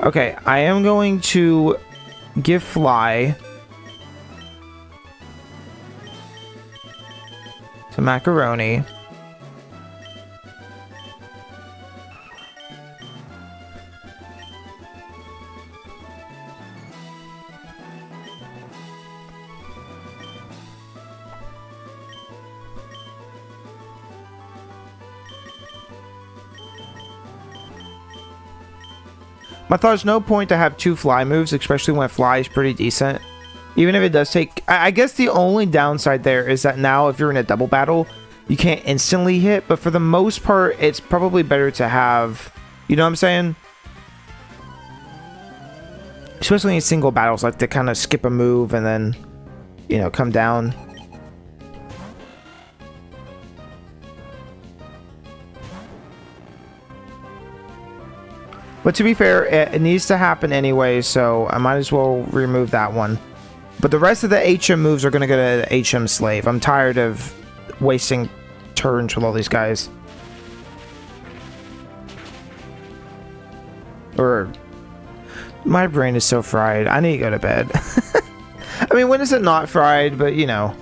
Okay, I am going to give Fly to Macaroni. My thought is no point to have 2 Fly moves, especially when Fly is pretty decent. Even if it does take... I guess the only downside there is that now if you're in a double battle, you can't instantly hit. But for the most part, it's probably better to have... You know what I'm saying? Especially in single battles, like to kind of skip a move and then, you know, come down. But to be fair, it needs to happen anyway, so I might as well remove that one. But the rest of the HM moves are going to go to HM Slave. I'm tired of wasting turns with all these guys. Or... My brain is so fried. I need to go to bed. I mean, when is it not fried? But, you know.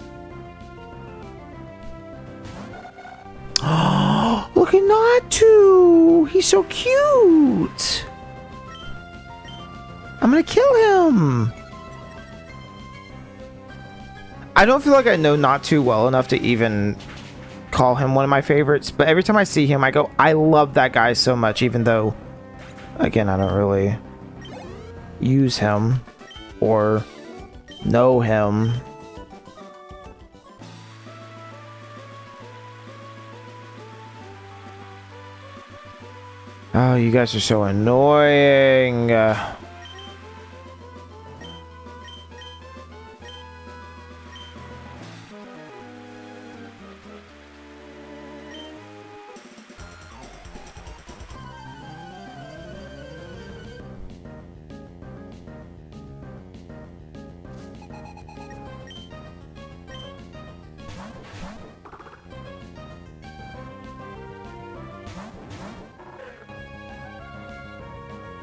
Oh, look at Natu! He's so cute! I'm gonna kill him! I don't feel like I know Natu well enough to even call him one of my favorites, but every time I see him, I go, I love that guy so much, even though Again, I don't really use him or know him. Oh, you guys are so annoying.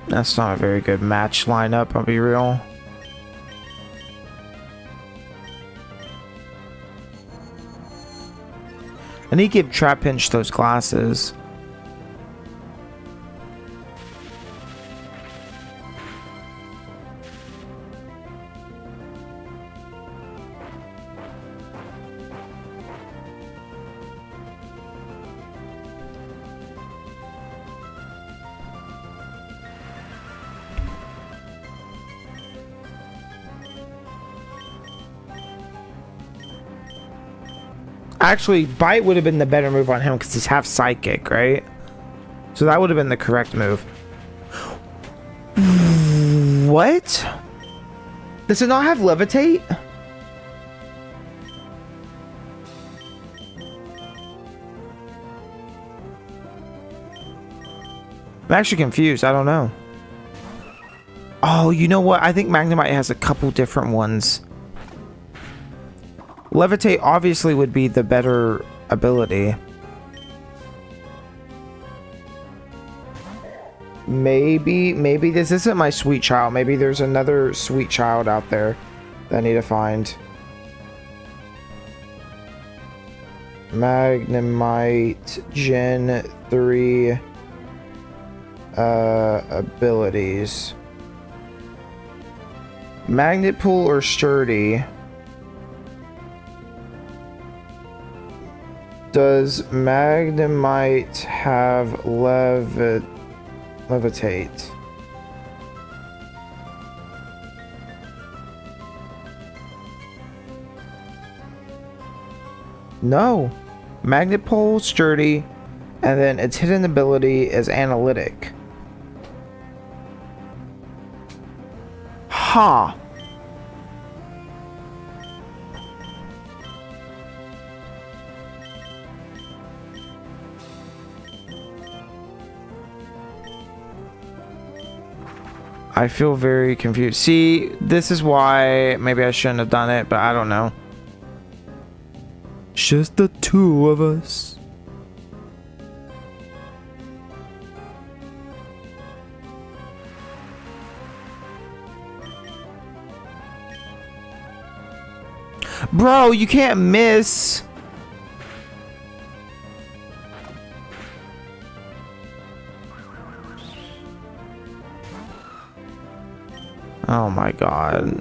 That's not a very good match lineup, I'll be real. I need to give Trapinch those glasses. Actually, Bite would have been the better move on him because he's half psychic, right? So that would have been the correct move. What? Does it not have Levitate? I'm actually confused. I don't know. Oh, you know what? I think Magnemite has a couple different ones. Levitate obviously would be the better ability. Maybe this isn't my sweet child. Maybe there's another sweet child out there that I need to find. Magnemite Gen 3 abilities. Magnet Pull or Sturdy? Does Magnemite have Levitate? No. Magnet Pull, Sturdy, and then its hidden ability is Analytic. Ha! Huh. I feel very confused. See, this is why maybe I shouldn't have done it, but I don't know. It's just the two of us. Bro, you can't miss. Oh my god.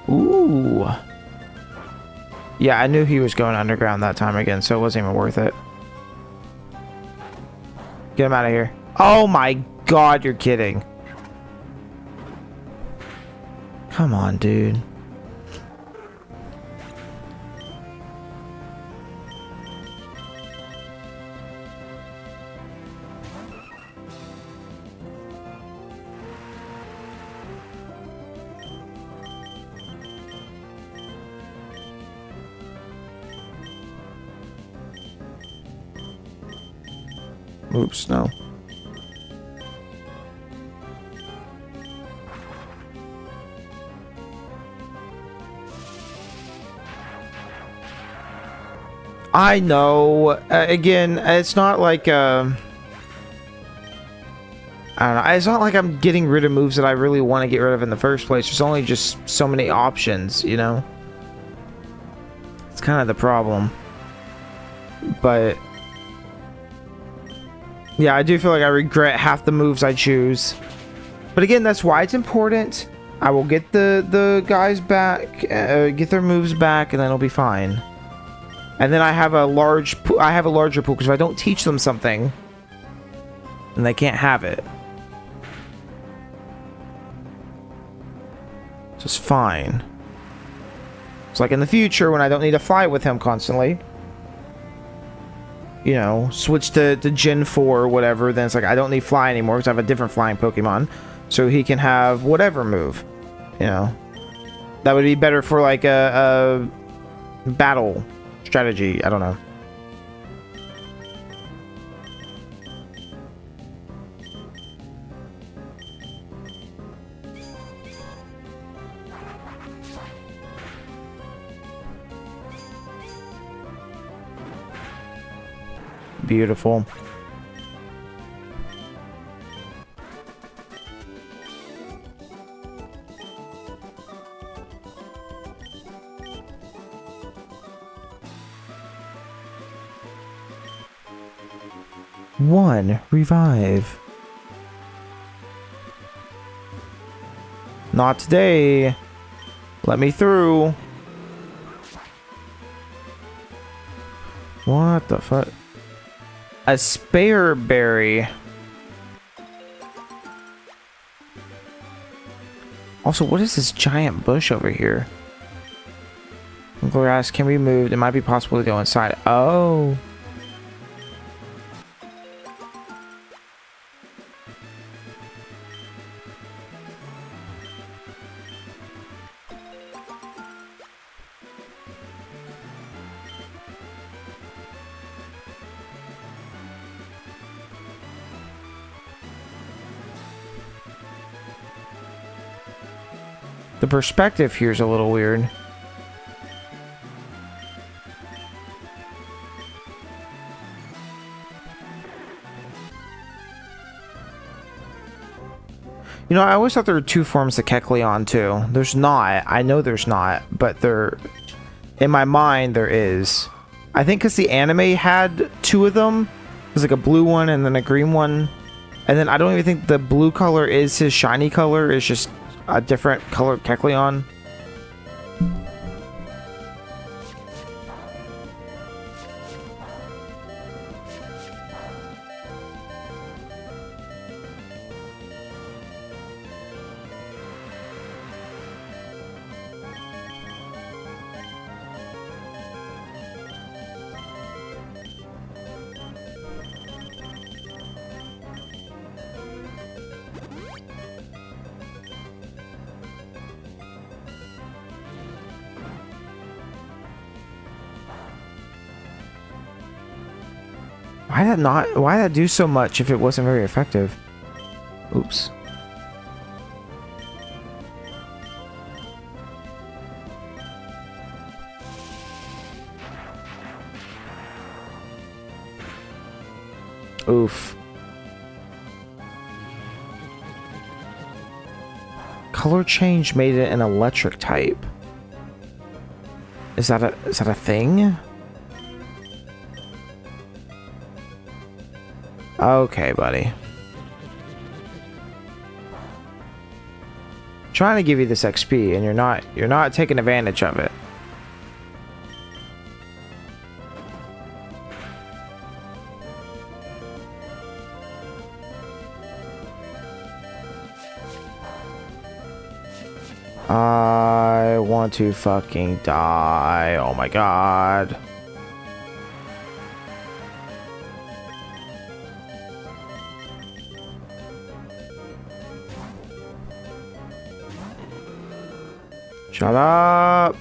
Ooh. Yeah, I knew he was going underground that time again, so it wasn't even worth it. Get him out of here. Oh my god, you're kidding. Come on, dude. Oops, no. I know. Again, it's not like I don't know. It's not like I'm getting rid of moves that I really want to get rid of in the first place. There's only just so many options, you know? It's kind of the problem. But Yeah, I do feel like I regret half the moves I choose. But again, that's why it's important. I will get the guys back, get their moves back, and then it'll be fine. And then I have a larger pool, because if I don't teach them something, then they can't have it. Just fine. It's like in the future when I don't need to fly with him constantly. You know, switch to Gen 4 or whatever, then it's like I don't need fly anymore because I have a different flying Pokemon. So he can have whatever move. You know. That would be better for like a battle strategy. I don't know. Beautiful. One, revive. Not today. Let me through. What the fuck? A spare berry. Also, what is this giant bush over here? Grass can be moved. It might be possible to go inside. Oh. The perspective here is a little weird. You know, I always thought there were two forms of Kecleon too. There's not. I know there's not, but there, in my mind, there is. I think because the anime had two of them. There's like a blue one and then a green one. And then I don't even think the blue color is his shiny color. It's just a different colored Kecleon. Why did that do so much if it wasn't very effective? Oops. Oof. Color change made it an electric type. Is that a thing? Okay, buddy. Trying to give you this XP and you're not taking advantage of it. I want to fucking die. Oh my god. Shut up.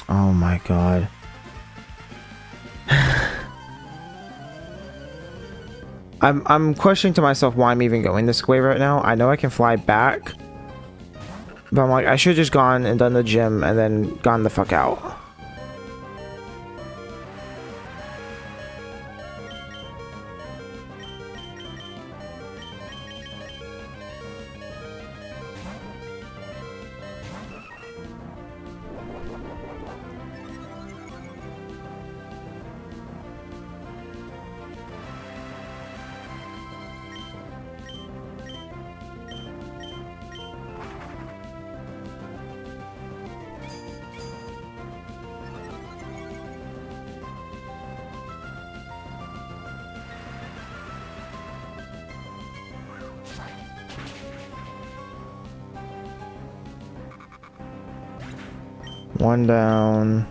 Oh my god. I'm questioning to myself why I'm even going this way right now. I know I can fly back, But I'm like, I should have just gone and done the gym and then gone the fuck out. One down.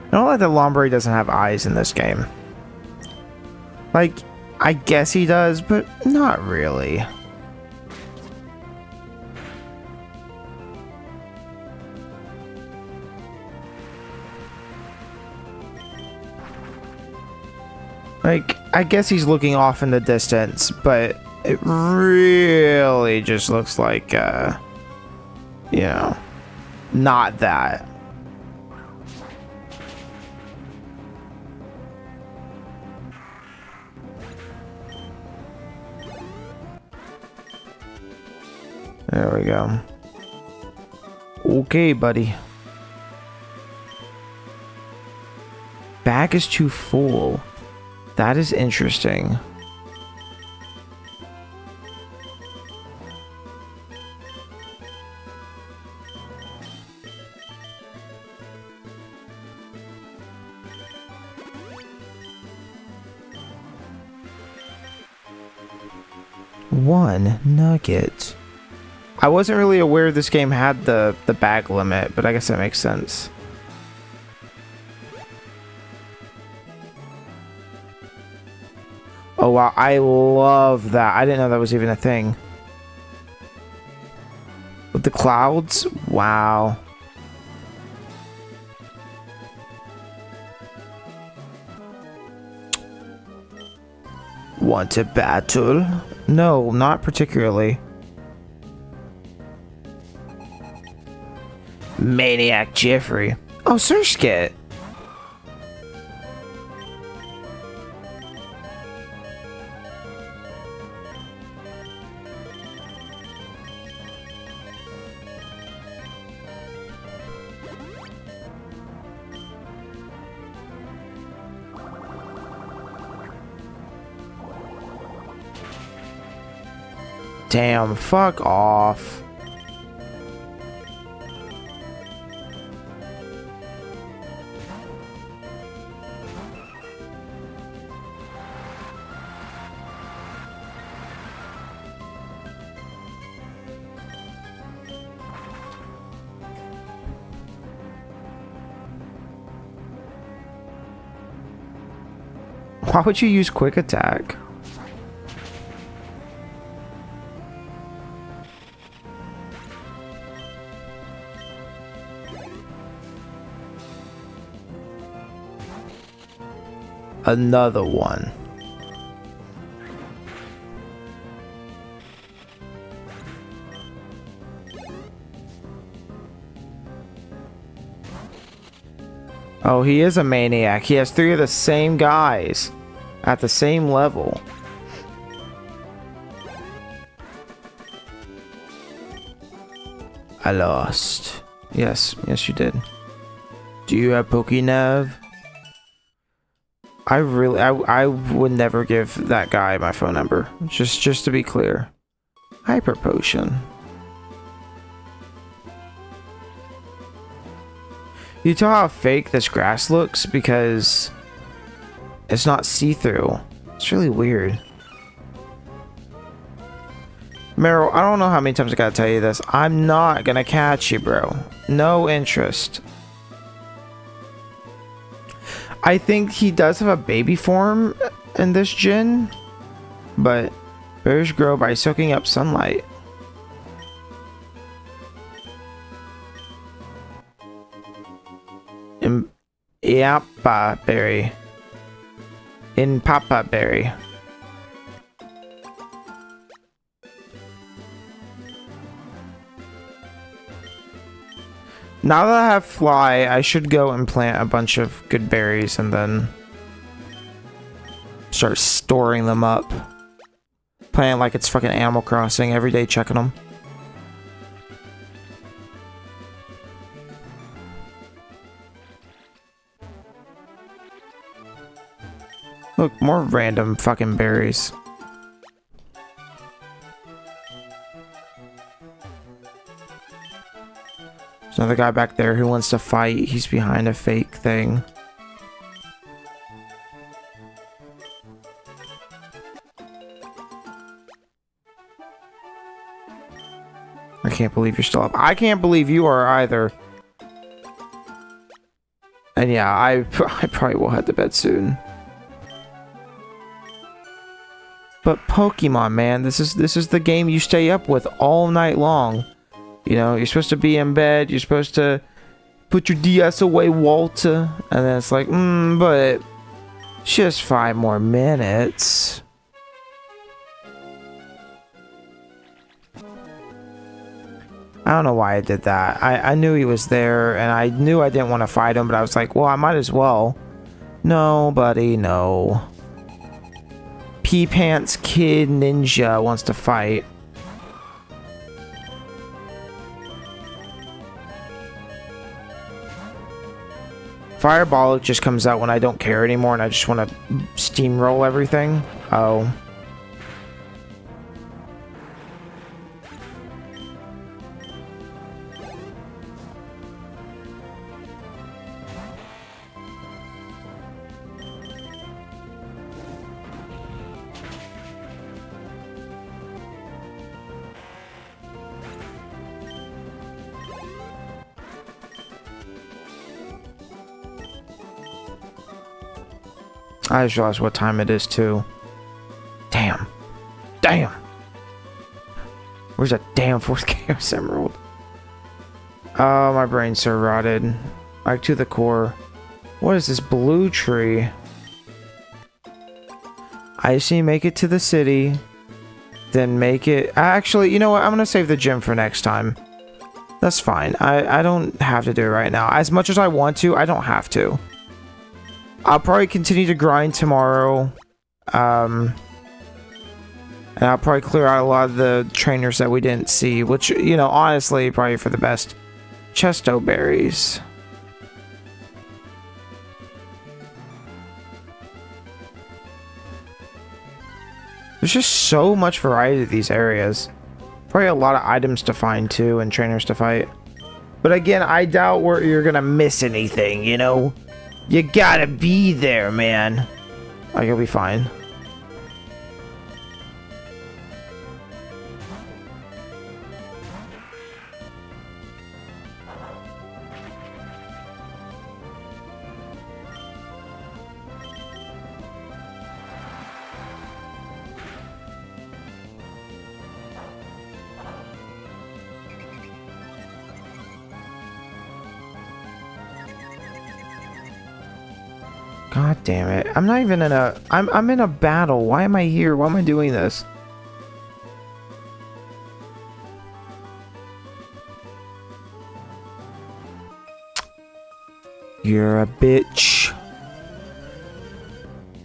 I don't like that Lombre doesn't have eyes in this game. Like, I guess he does, but not really. Like, I guess he's looking off in the distance, but it really just looks like, you know, not that. There we go. Okay, buddy. Bag is too full. That is interesting. One nugget. I wasn't really aware this game had the bag limit, but I guess that makes sense. Oh wow, I love that. I didn't know that was even a thing. With the clouds? Wow. Want to battle? No, not particularly. Maniac Jeffrey. Oh, Surskit. Damn, fuck off. Why would you use quick attack? Another one. Oh, he is a maniac. He has 3 of the same guys at the same level. I lost. Yes, yes you did. Do you have Pokénav? I would never give that guy my phone number. Just to be clear. Hyper potion. You tell how fake this grass looks because it's not see-through. It's really weird. Meryl, I don't know how many times I gotta tell you this. I'm not gonna catch you, bro. No interest. I think he does have a baby form in this gen, but berries grow by soaking up sunlight. Iapa berry. In Papa berry. Now that I have fly, I should go and plant a bunch of good berries and then start storing them up. Playing like it's fucking Animal Crossing, every day checking them. Look, more random fucking berries. There's another guy back there who wants to fight. He's behind a fake thing. I can't believe you're still up. I can't believe you are either. And yeah, I probably will head to bed soon. But Pokemon, man, this is the game you stay up with all night long. You know, you're supposed to be in bed, you're supposed to put your DS away, Walter, and then it's like, but just 5 more minutes. I don't know why I did that. I knew he was there, and I knew I didn't want to fight him, but I was like, well, I might as well. No, buddy, no. Pee-Pants Kid Ninja wants to fight. Fireball just comes out when I don't care anymore and I just want to steamroll everything. Oh. I just realized what time it is too. Damn. Damn. Where's that damn fourth Chaos Emerald? Oh, my brain's so rotted. Like to the core. What is this blue tree? I just need to make it to the city. Then make it... Actually, you know what? I'm going to save the gym for next time. That's fine. I don't have to do it right now. As much as I want to, I don't have to. I'll probably continue to grind tomorrow. And I'll probably clear out a lot of the trainers that we didn't see. Which, you know, honestly, probably for the best. Chesto berries. There's just so much variety to these areas. Probably a lot of items to find too and trainers to fight. But again, I doubt you're gonna miss anything, you know? You gotta be there, man. Oh, you'll be fine. God damn it. I'm not even in a... I'm in a battle. Why am I here? Why am I doing this? You're a bitch.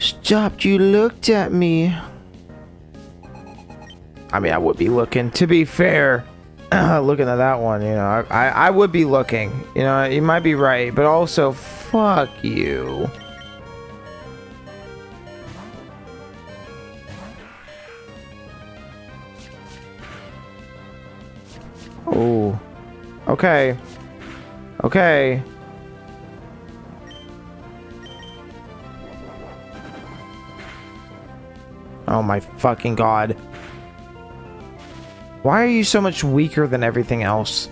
Stop, you looked at me. I mean, I would be looking. To be fair, looking at that one, you know, I would be looking. You know, you might be right, but also, fuck you. Oh. Okay. Okay. Oh my fucking god. Why are you so much weaker than everything else?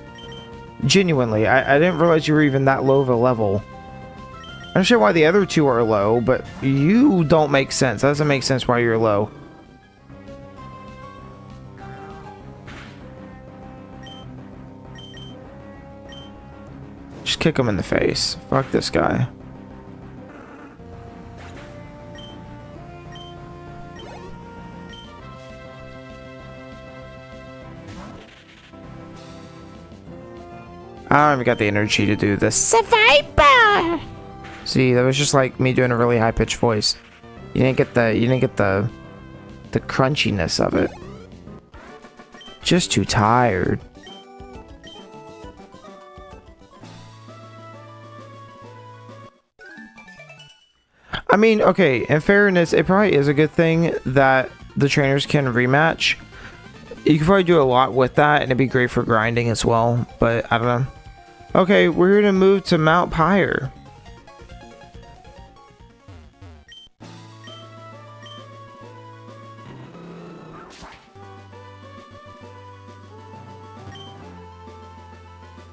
Genuinely, I didn't realize you were even that low of a level. I understand why the other two are low, but you don't make sense. That doesn't make sense why you're low. Just kick him in the face. Fuck this guy. I don't even got the energy to do this. Survivor! See, that was just like me doing a really high-pitched voice. You didn't get the crunchiness of it. Just too tired. I mean, okay, in fairness, it probably is a good thing that the trainers can rematch. You could probably do a lot with that, and it'd be great for grinding as well, but I don't know. Okay, we're gonna move to Mount Pyre.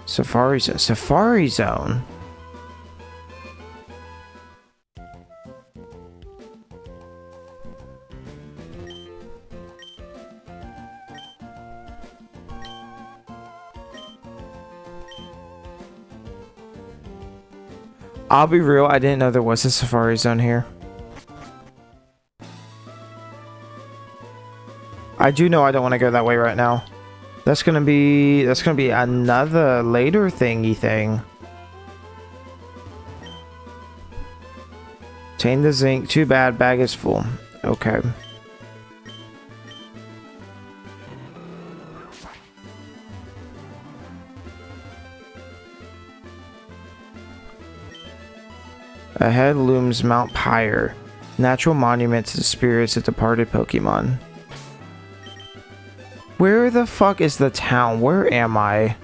Safari Zone. Safari Zone. I'll be real, I didn't know there was a Safari Zone here. I do know I don't want to go that way right now. That's gonna be another later thingy thing. Obtain the zinc. Too bad, bag is full. Okay. Ahead looms Mount Pyre, natural monument to the spirits of departed Pokemon. Where the fuck is the town? Where am I?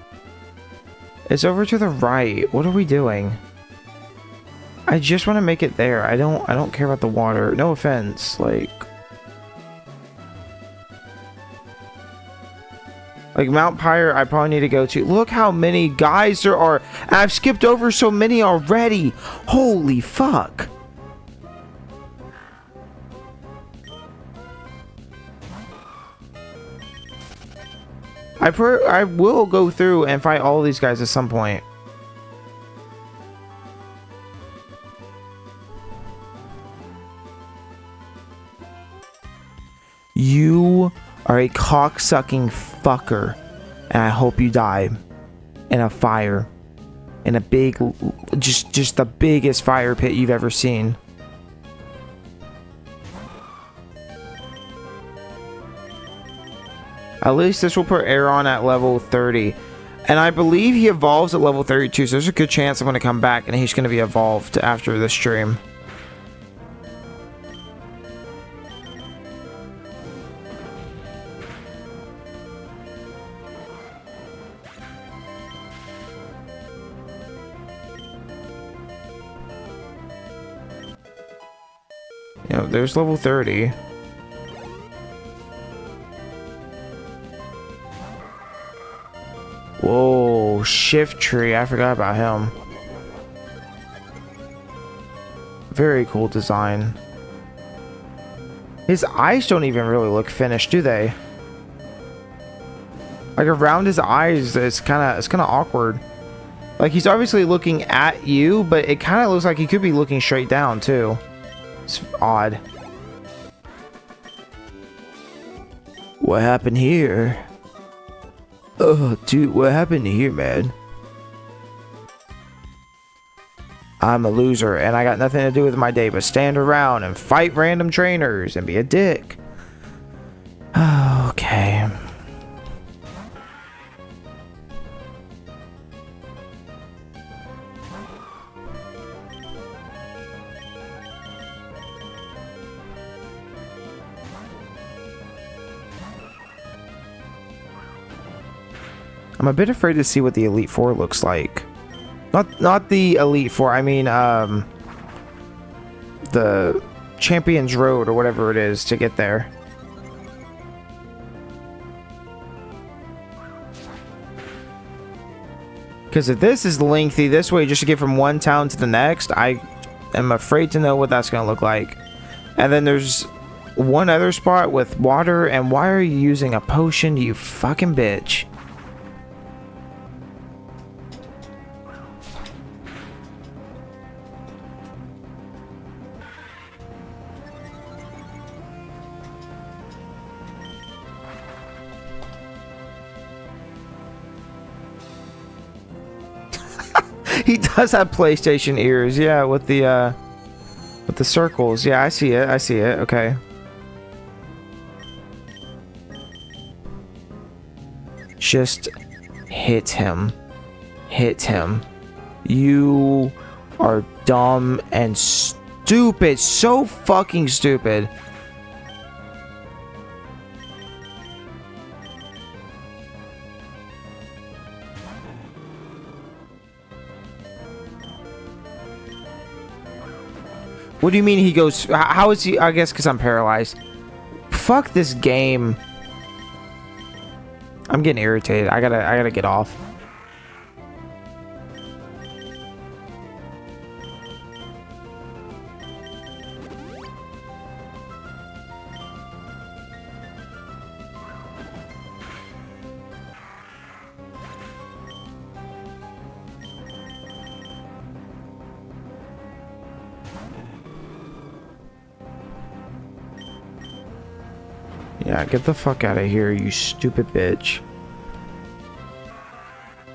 It's over to the right. What are we doing? I just want to make it there. I don't care about the water. No offense. Like Mount Pyre, I probably need to go to. Look how many guys there are. I've skipped over so many already. Holy fuck. I will go through and fight all these guys at some point. You are a cocksucking fucker, and I hope you die in a fire, in a big, just the biggest fire pit you've ever seen. At least this will put Aeron at level 30, and I believe he evolves at level 32, so there's a good chance I'm going to come back and he's going to be evolved after this stream. You know, there's level 30. Whoa, Shiftry, I forgot about him. Very cool design. His eyes don't even really look finished, do they? Like around his eyes, it's kind of awkward. Like he's obviously looking at you, but it kind of looks like he could be looking straight down too. It's odd. What happened here? Oh, dude, what happened here, man? I'm a loser, and I got nothing to do with my day but stand around and fight random trainers and be a dick. Okay. I'm a bit afraid to see what the Elite Four looks like. Not the Elite Four, I mean, the Champions Road or whatever it is to get there. Because if this is lengthy this way just to get from one town to the next, I am afraid to know what that's going to look like. And then there's one other spot with water, and why are you using a potion, you fucking bitch? He does have PlayStation ears, yeah, with the circles. Yeah, I see it. I see it. Okay. Just hit him. Hit him. You are dumb and stupid. So fucking stupid. What do you mean he goes... How is he... I guess because I'm paralyzed. Fuck this game. I'm getting irritated. I gotta get off. Yeah, get the fuck out of here, you stupid bitch.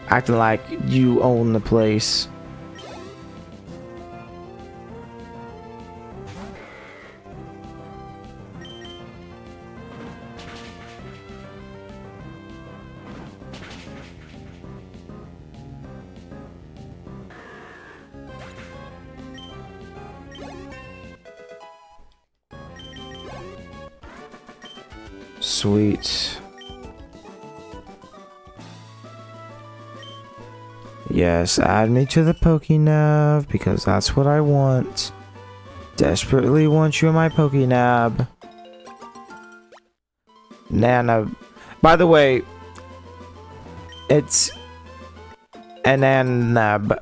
Acting like you own the place. Sweet. Yes, add me to the Pokénav because that's what I want. Desperately want you in my Pokénav. Nana. By the way, it's Nanab.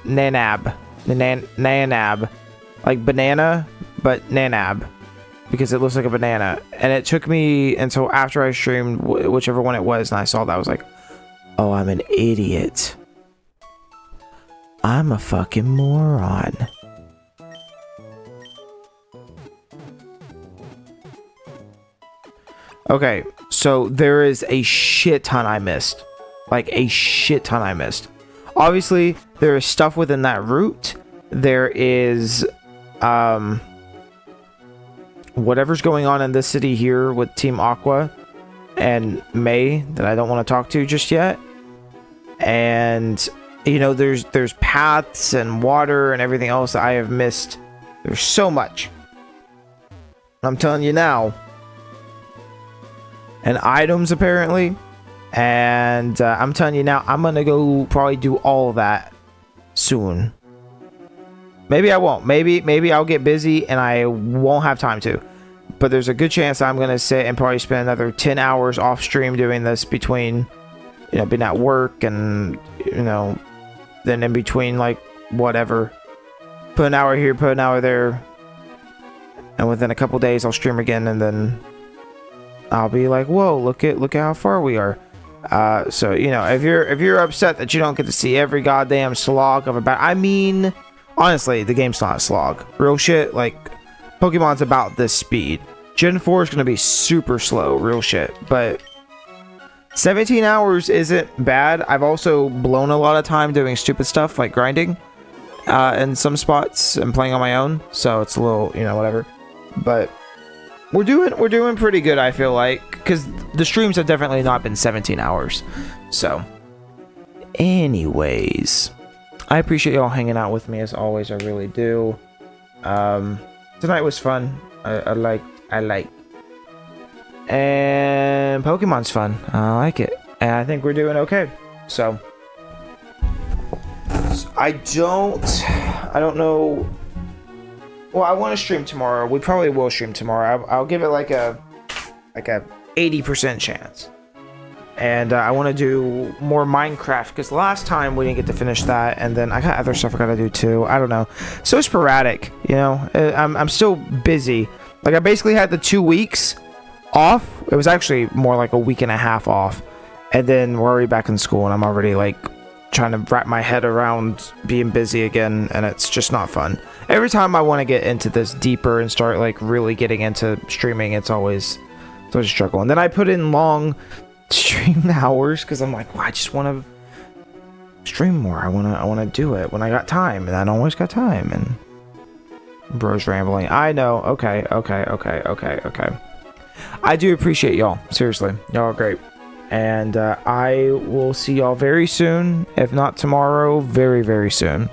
Nanab. Like banana, but Nanab. Because it looks like a banana. And it took me until after I streamed whichever one it was, and I saw that, I was like, oh, I'm an idiot. I'm a fucking moron. Okay, so there is a shit ton I missed. Like, a shit ton I missed. Obviously, there is stuff within that route. There is, whatever's going on in this city here with Team Aqua and May that I don't want to talk to just yet. And, you know, there's paths and water and everything else that I have missed. There's so much. I'm telling you now. And items, apparently. And I'm telling you now, I'm going to go probably do all of that soon. Maybe I won't. Maybe I'll get busy and I won't have time to. But there's a good chance I'm going to sit and probably spend another 10 hours off stream doing this between, you know, being at work and, you know, then in between, like, whatever. Put an hour here, put an hour there. And within a couple days, I'll stream again, and then I'll be like, whoa, look at how far we are. So, you know, if you're upset that you don't get to see every goddamn slog of a battle, I mean, honestly, the game's not a slog. Real shit, like, Pokemon's about this speed. Gen 4 is going to be super slow, real shit. But 17 hours isn't bad. I've also blown a lot of time doing stupid stuff like grinding in some spots and playing on my own. So it's a little, you know, whatever. But we're doing pretty good, I feel like, because the streams have definitely not been 17 hours. So anyways, I appreciate y'all hanging out with me as always. I really do. Tonight was fun. I like. And Pokemon's fun. I like it. and I think we're doing okay. So I don't know. Well, I want to stream tomorrow. We probably will stream tomorrow. I'll give it like a 80% chance. And I want to do more Minecraft, because last time we didn't get to finish that, and then I got other stuff I gotta do too. I don't know. So sporadic, you know. I'm still busy. Like, I basically had the 2 weeks off. It was actually more like a week and a half off, and then we're already back in school, and I'm already like trying to wrap my head around being busy again, and it's just not fun. Every time I want to get into this deeper and start like really getting into streaming, it's always a struggle. And then I put in long stream hours because I'm like, well, I just want to stream more. I want to do it when I got time, and I don't always got time. And bro's rambling. I know. Okay. I do appreciate y'all. Seriously, y'all are great. And I will see y'all very soon. If not tomorrow, very, very soon.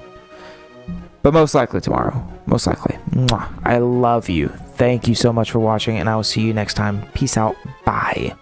But most likely tomorrow. Most likely. Mwah. I love you. Thank you so much for watching, and I will see you next time. Peace out. Bye.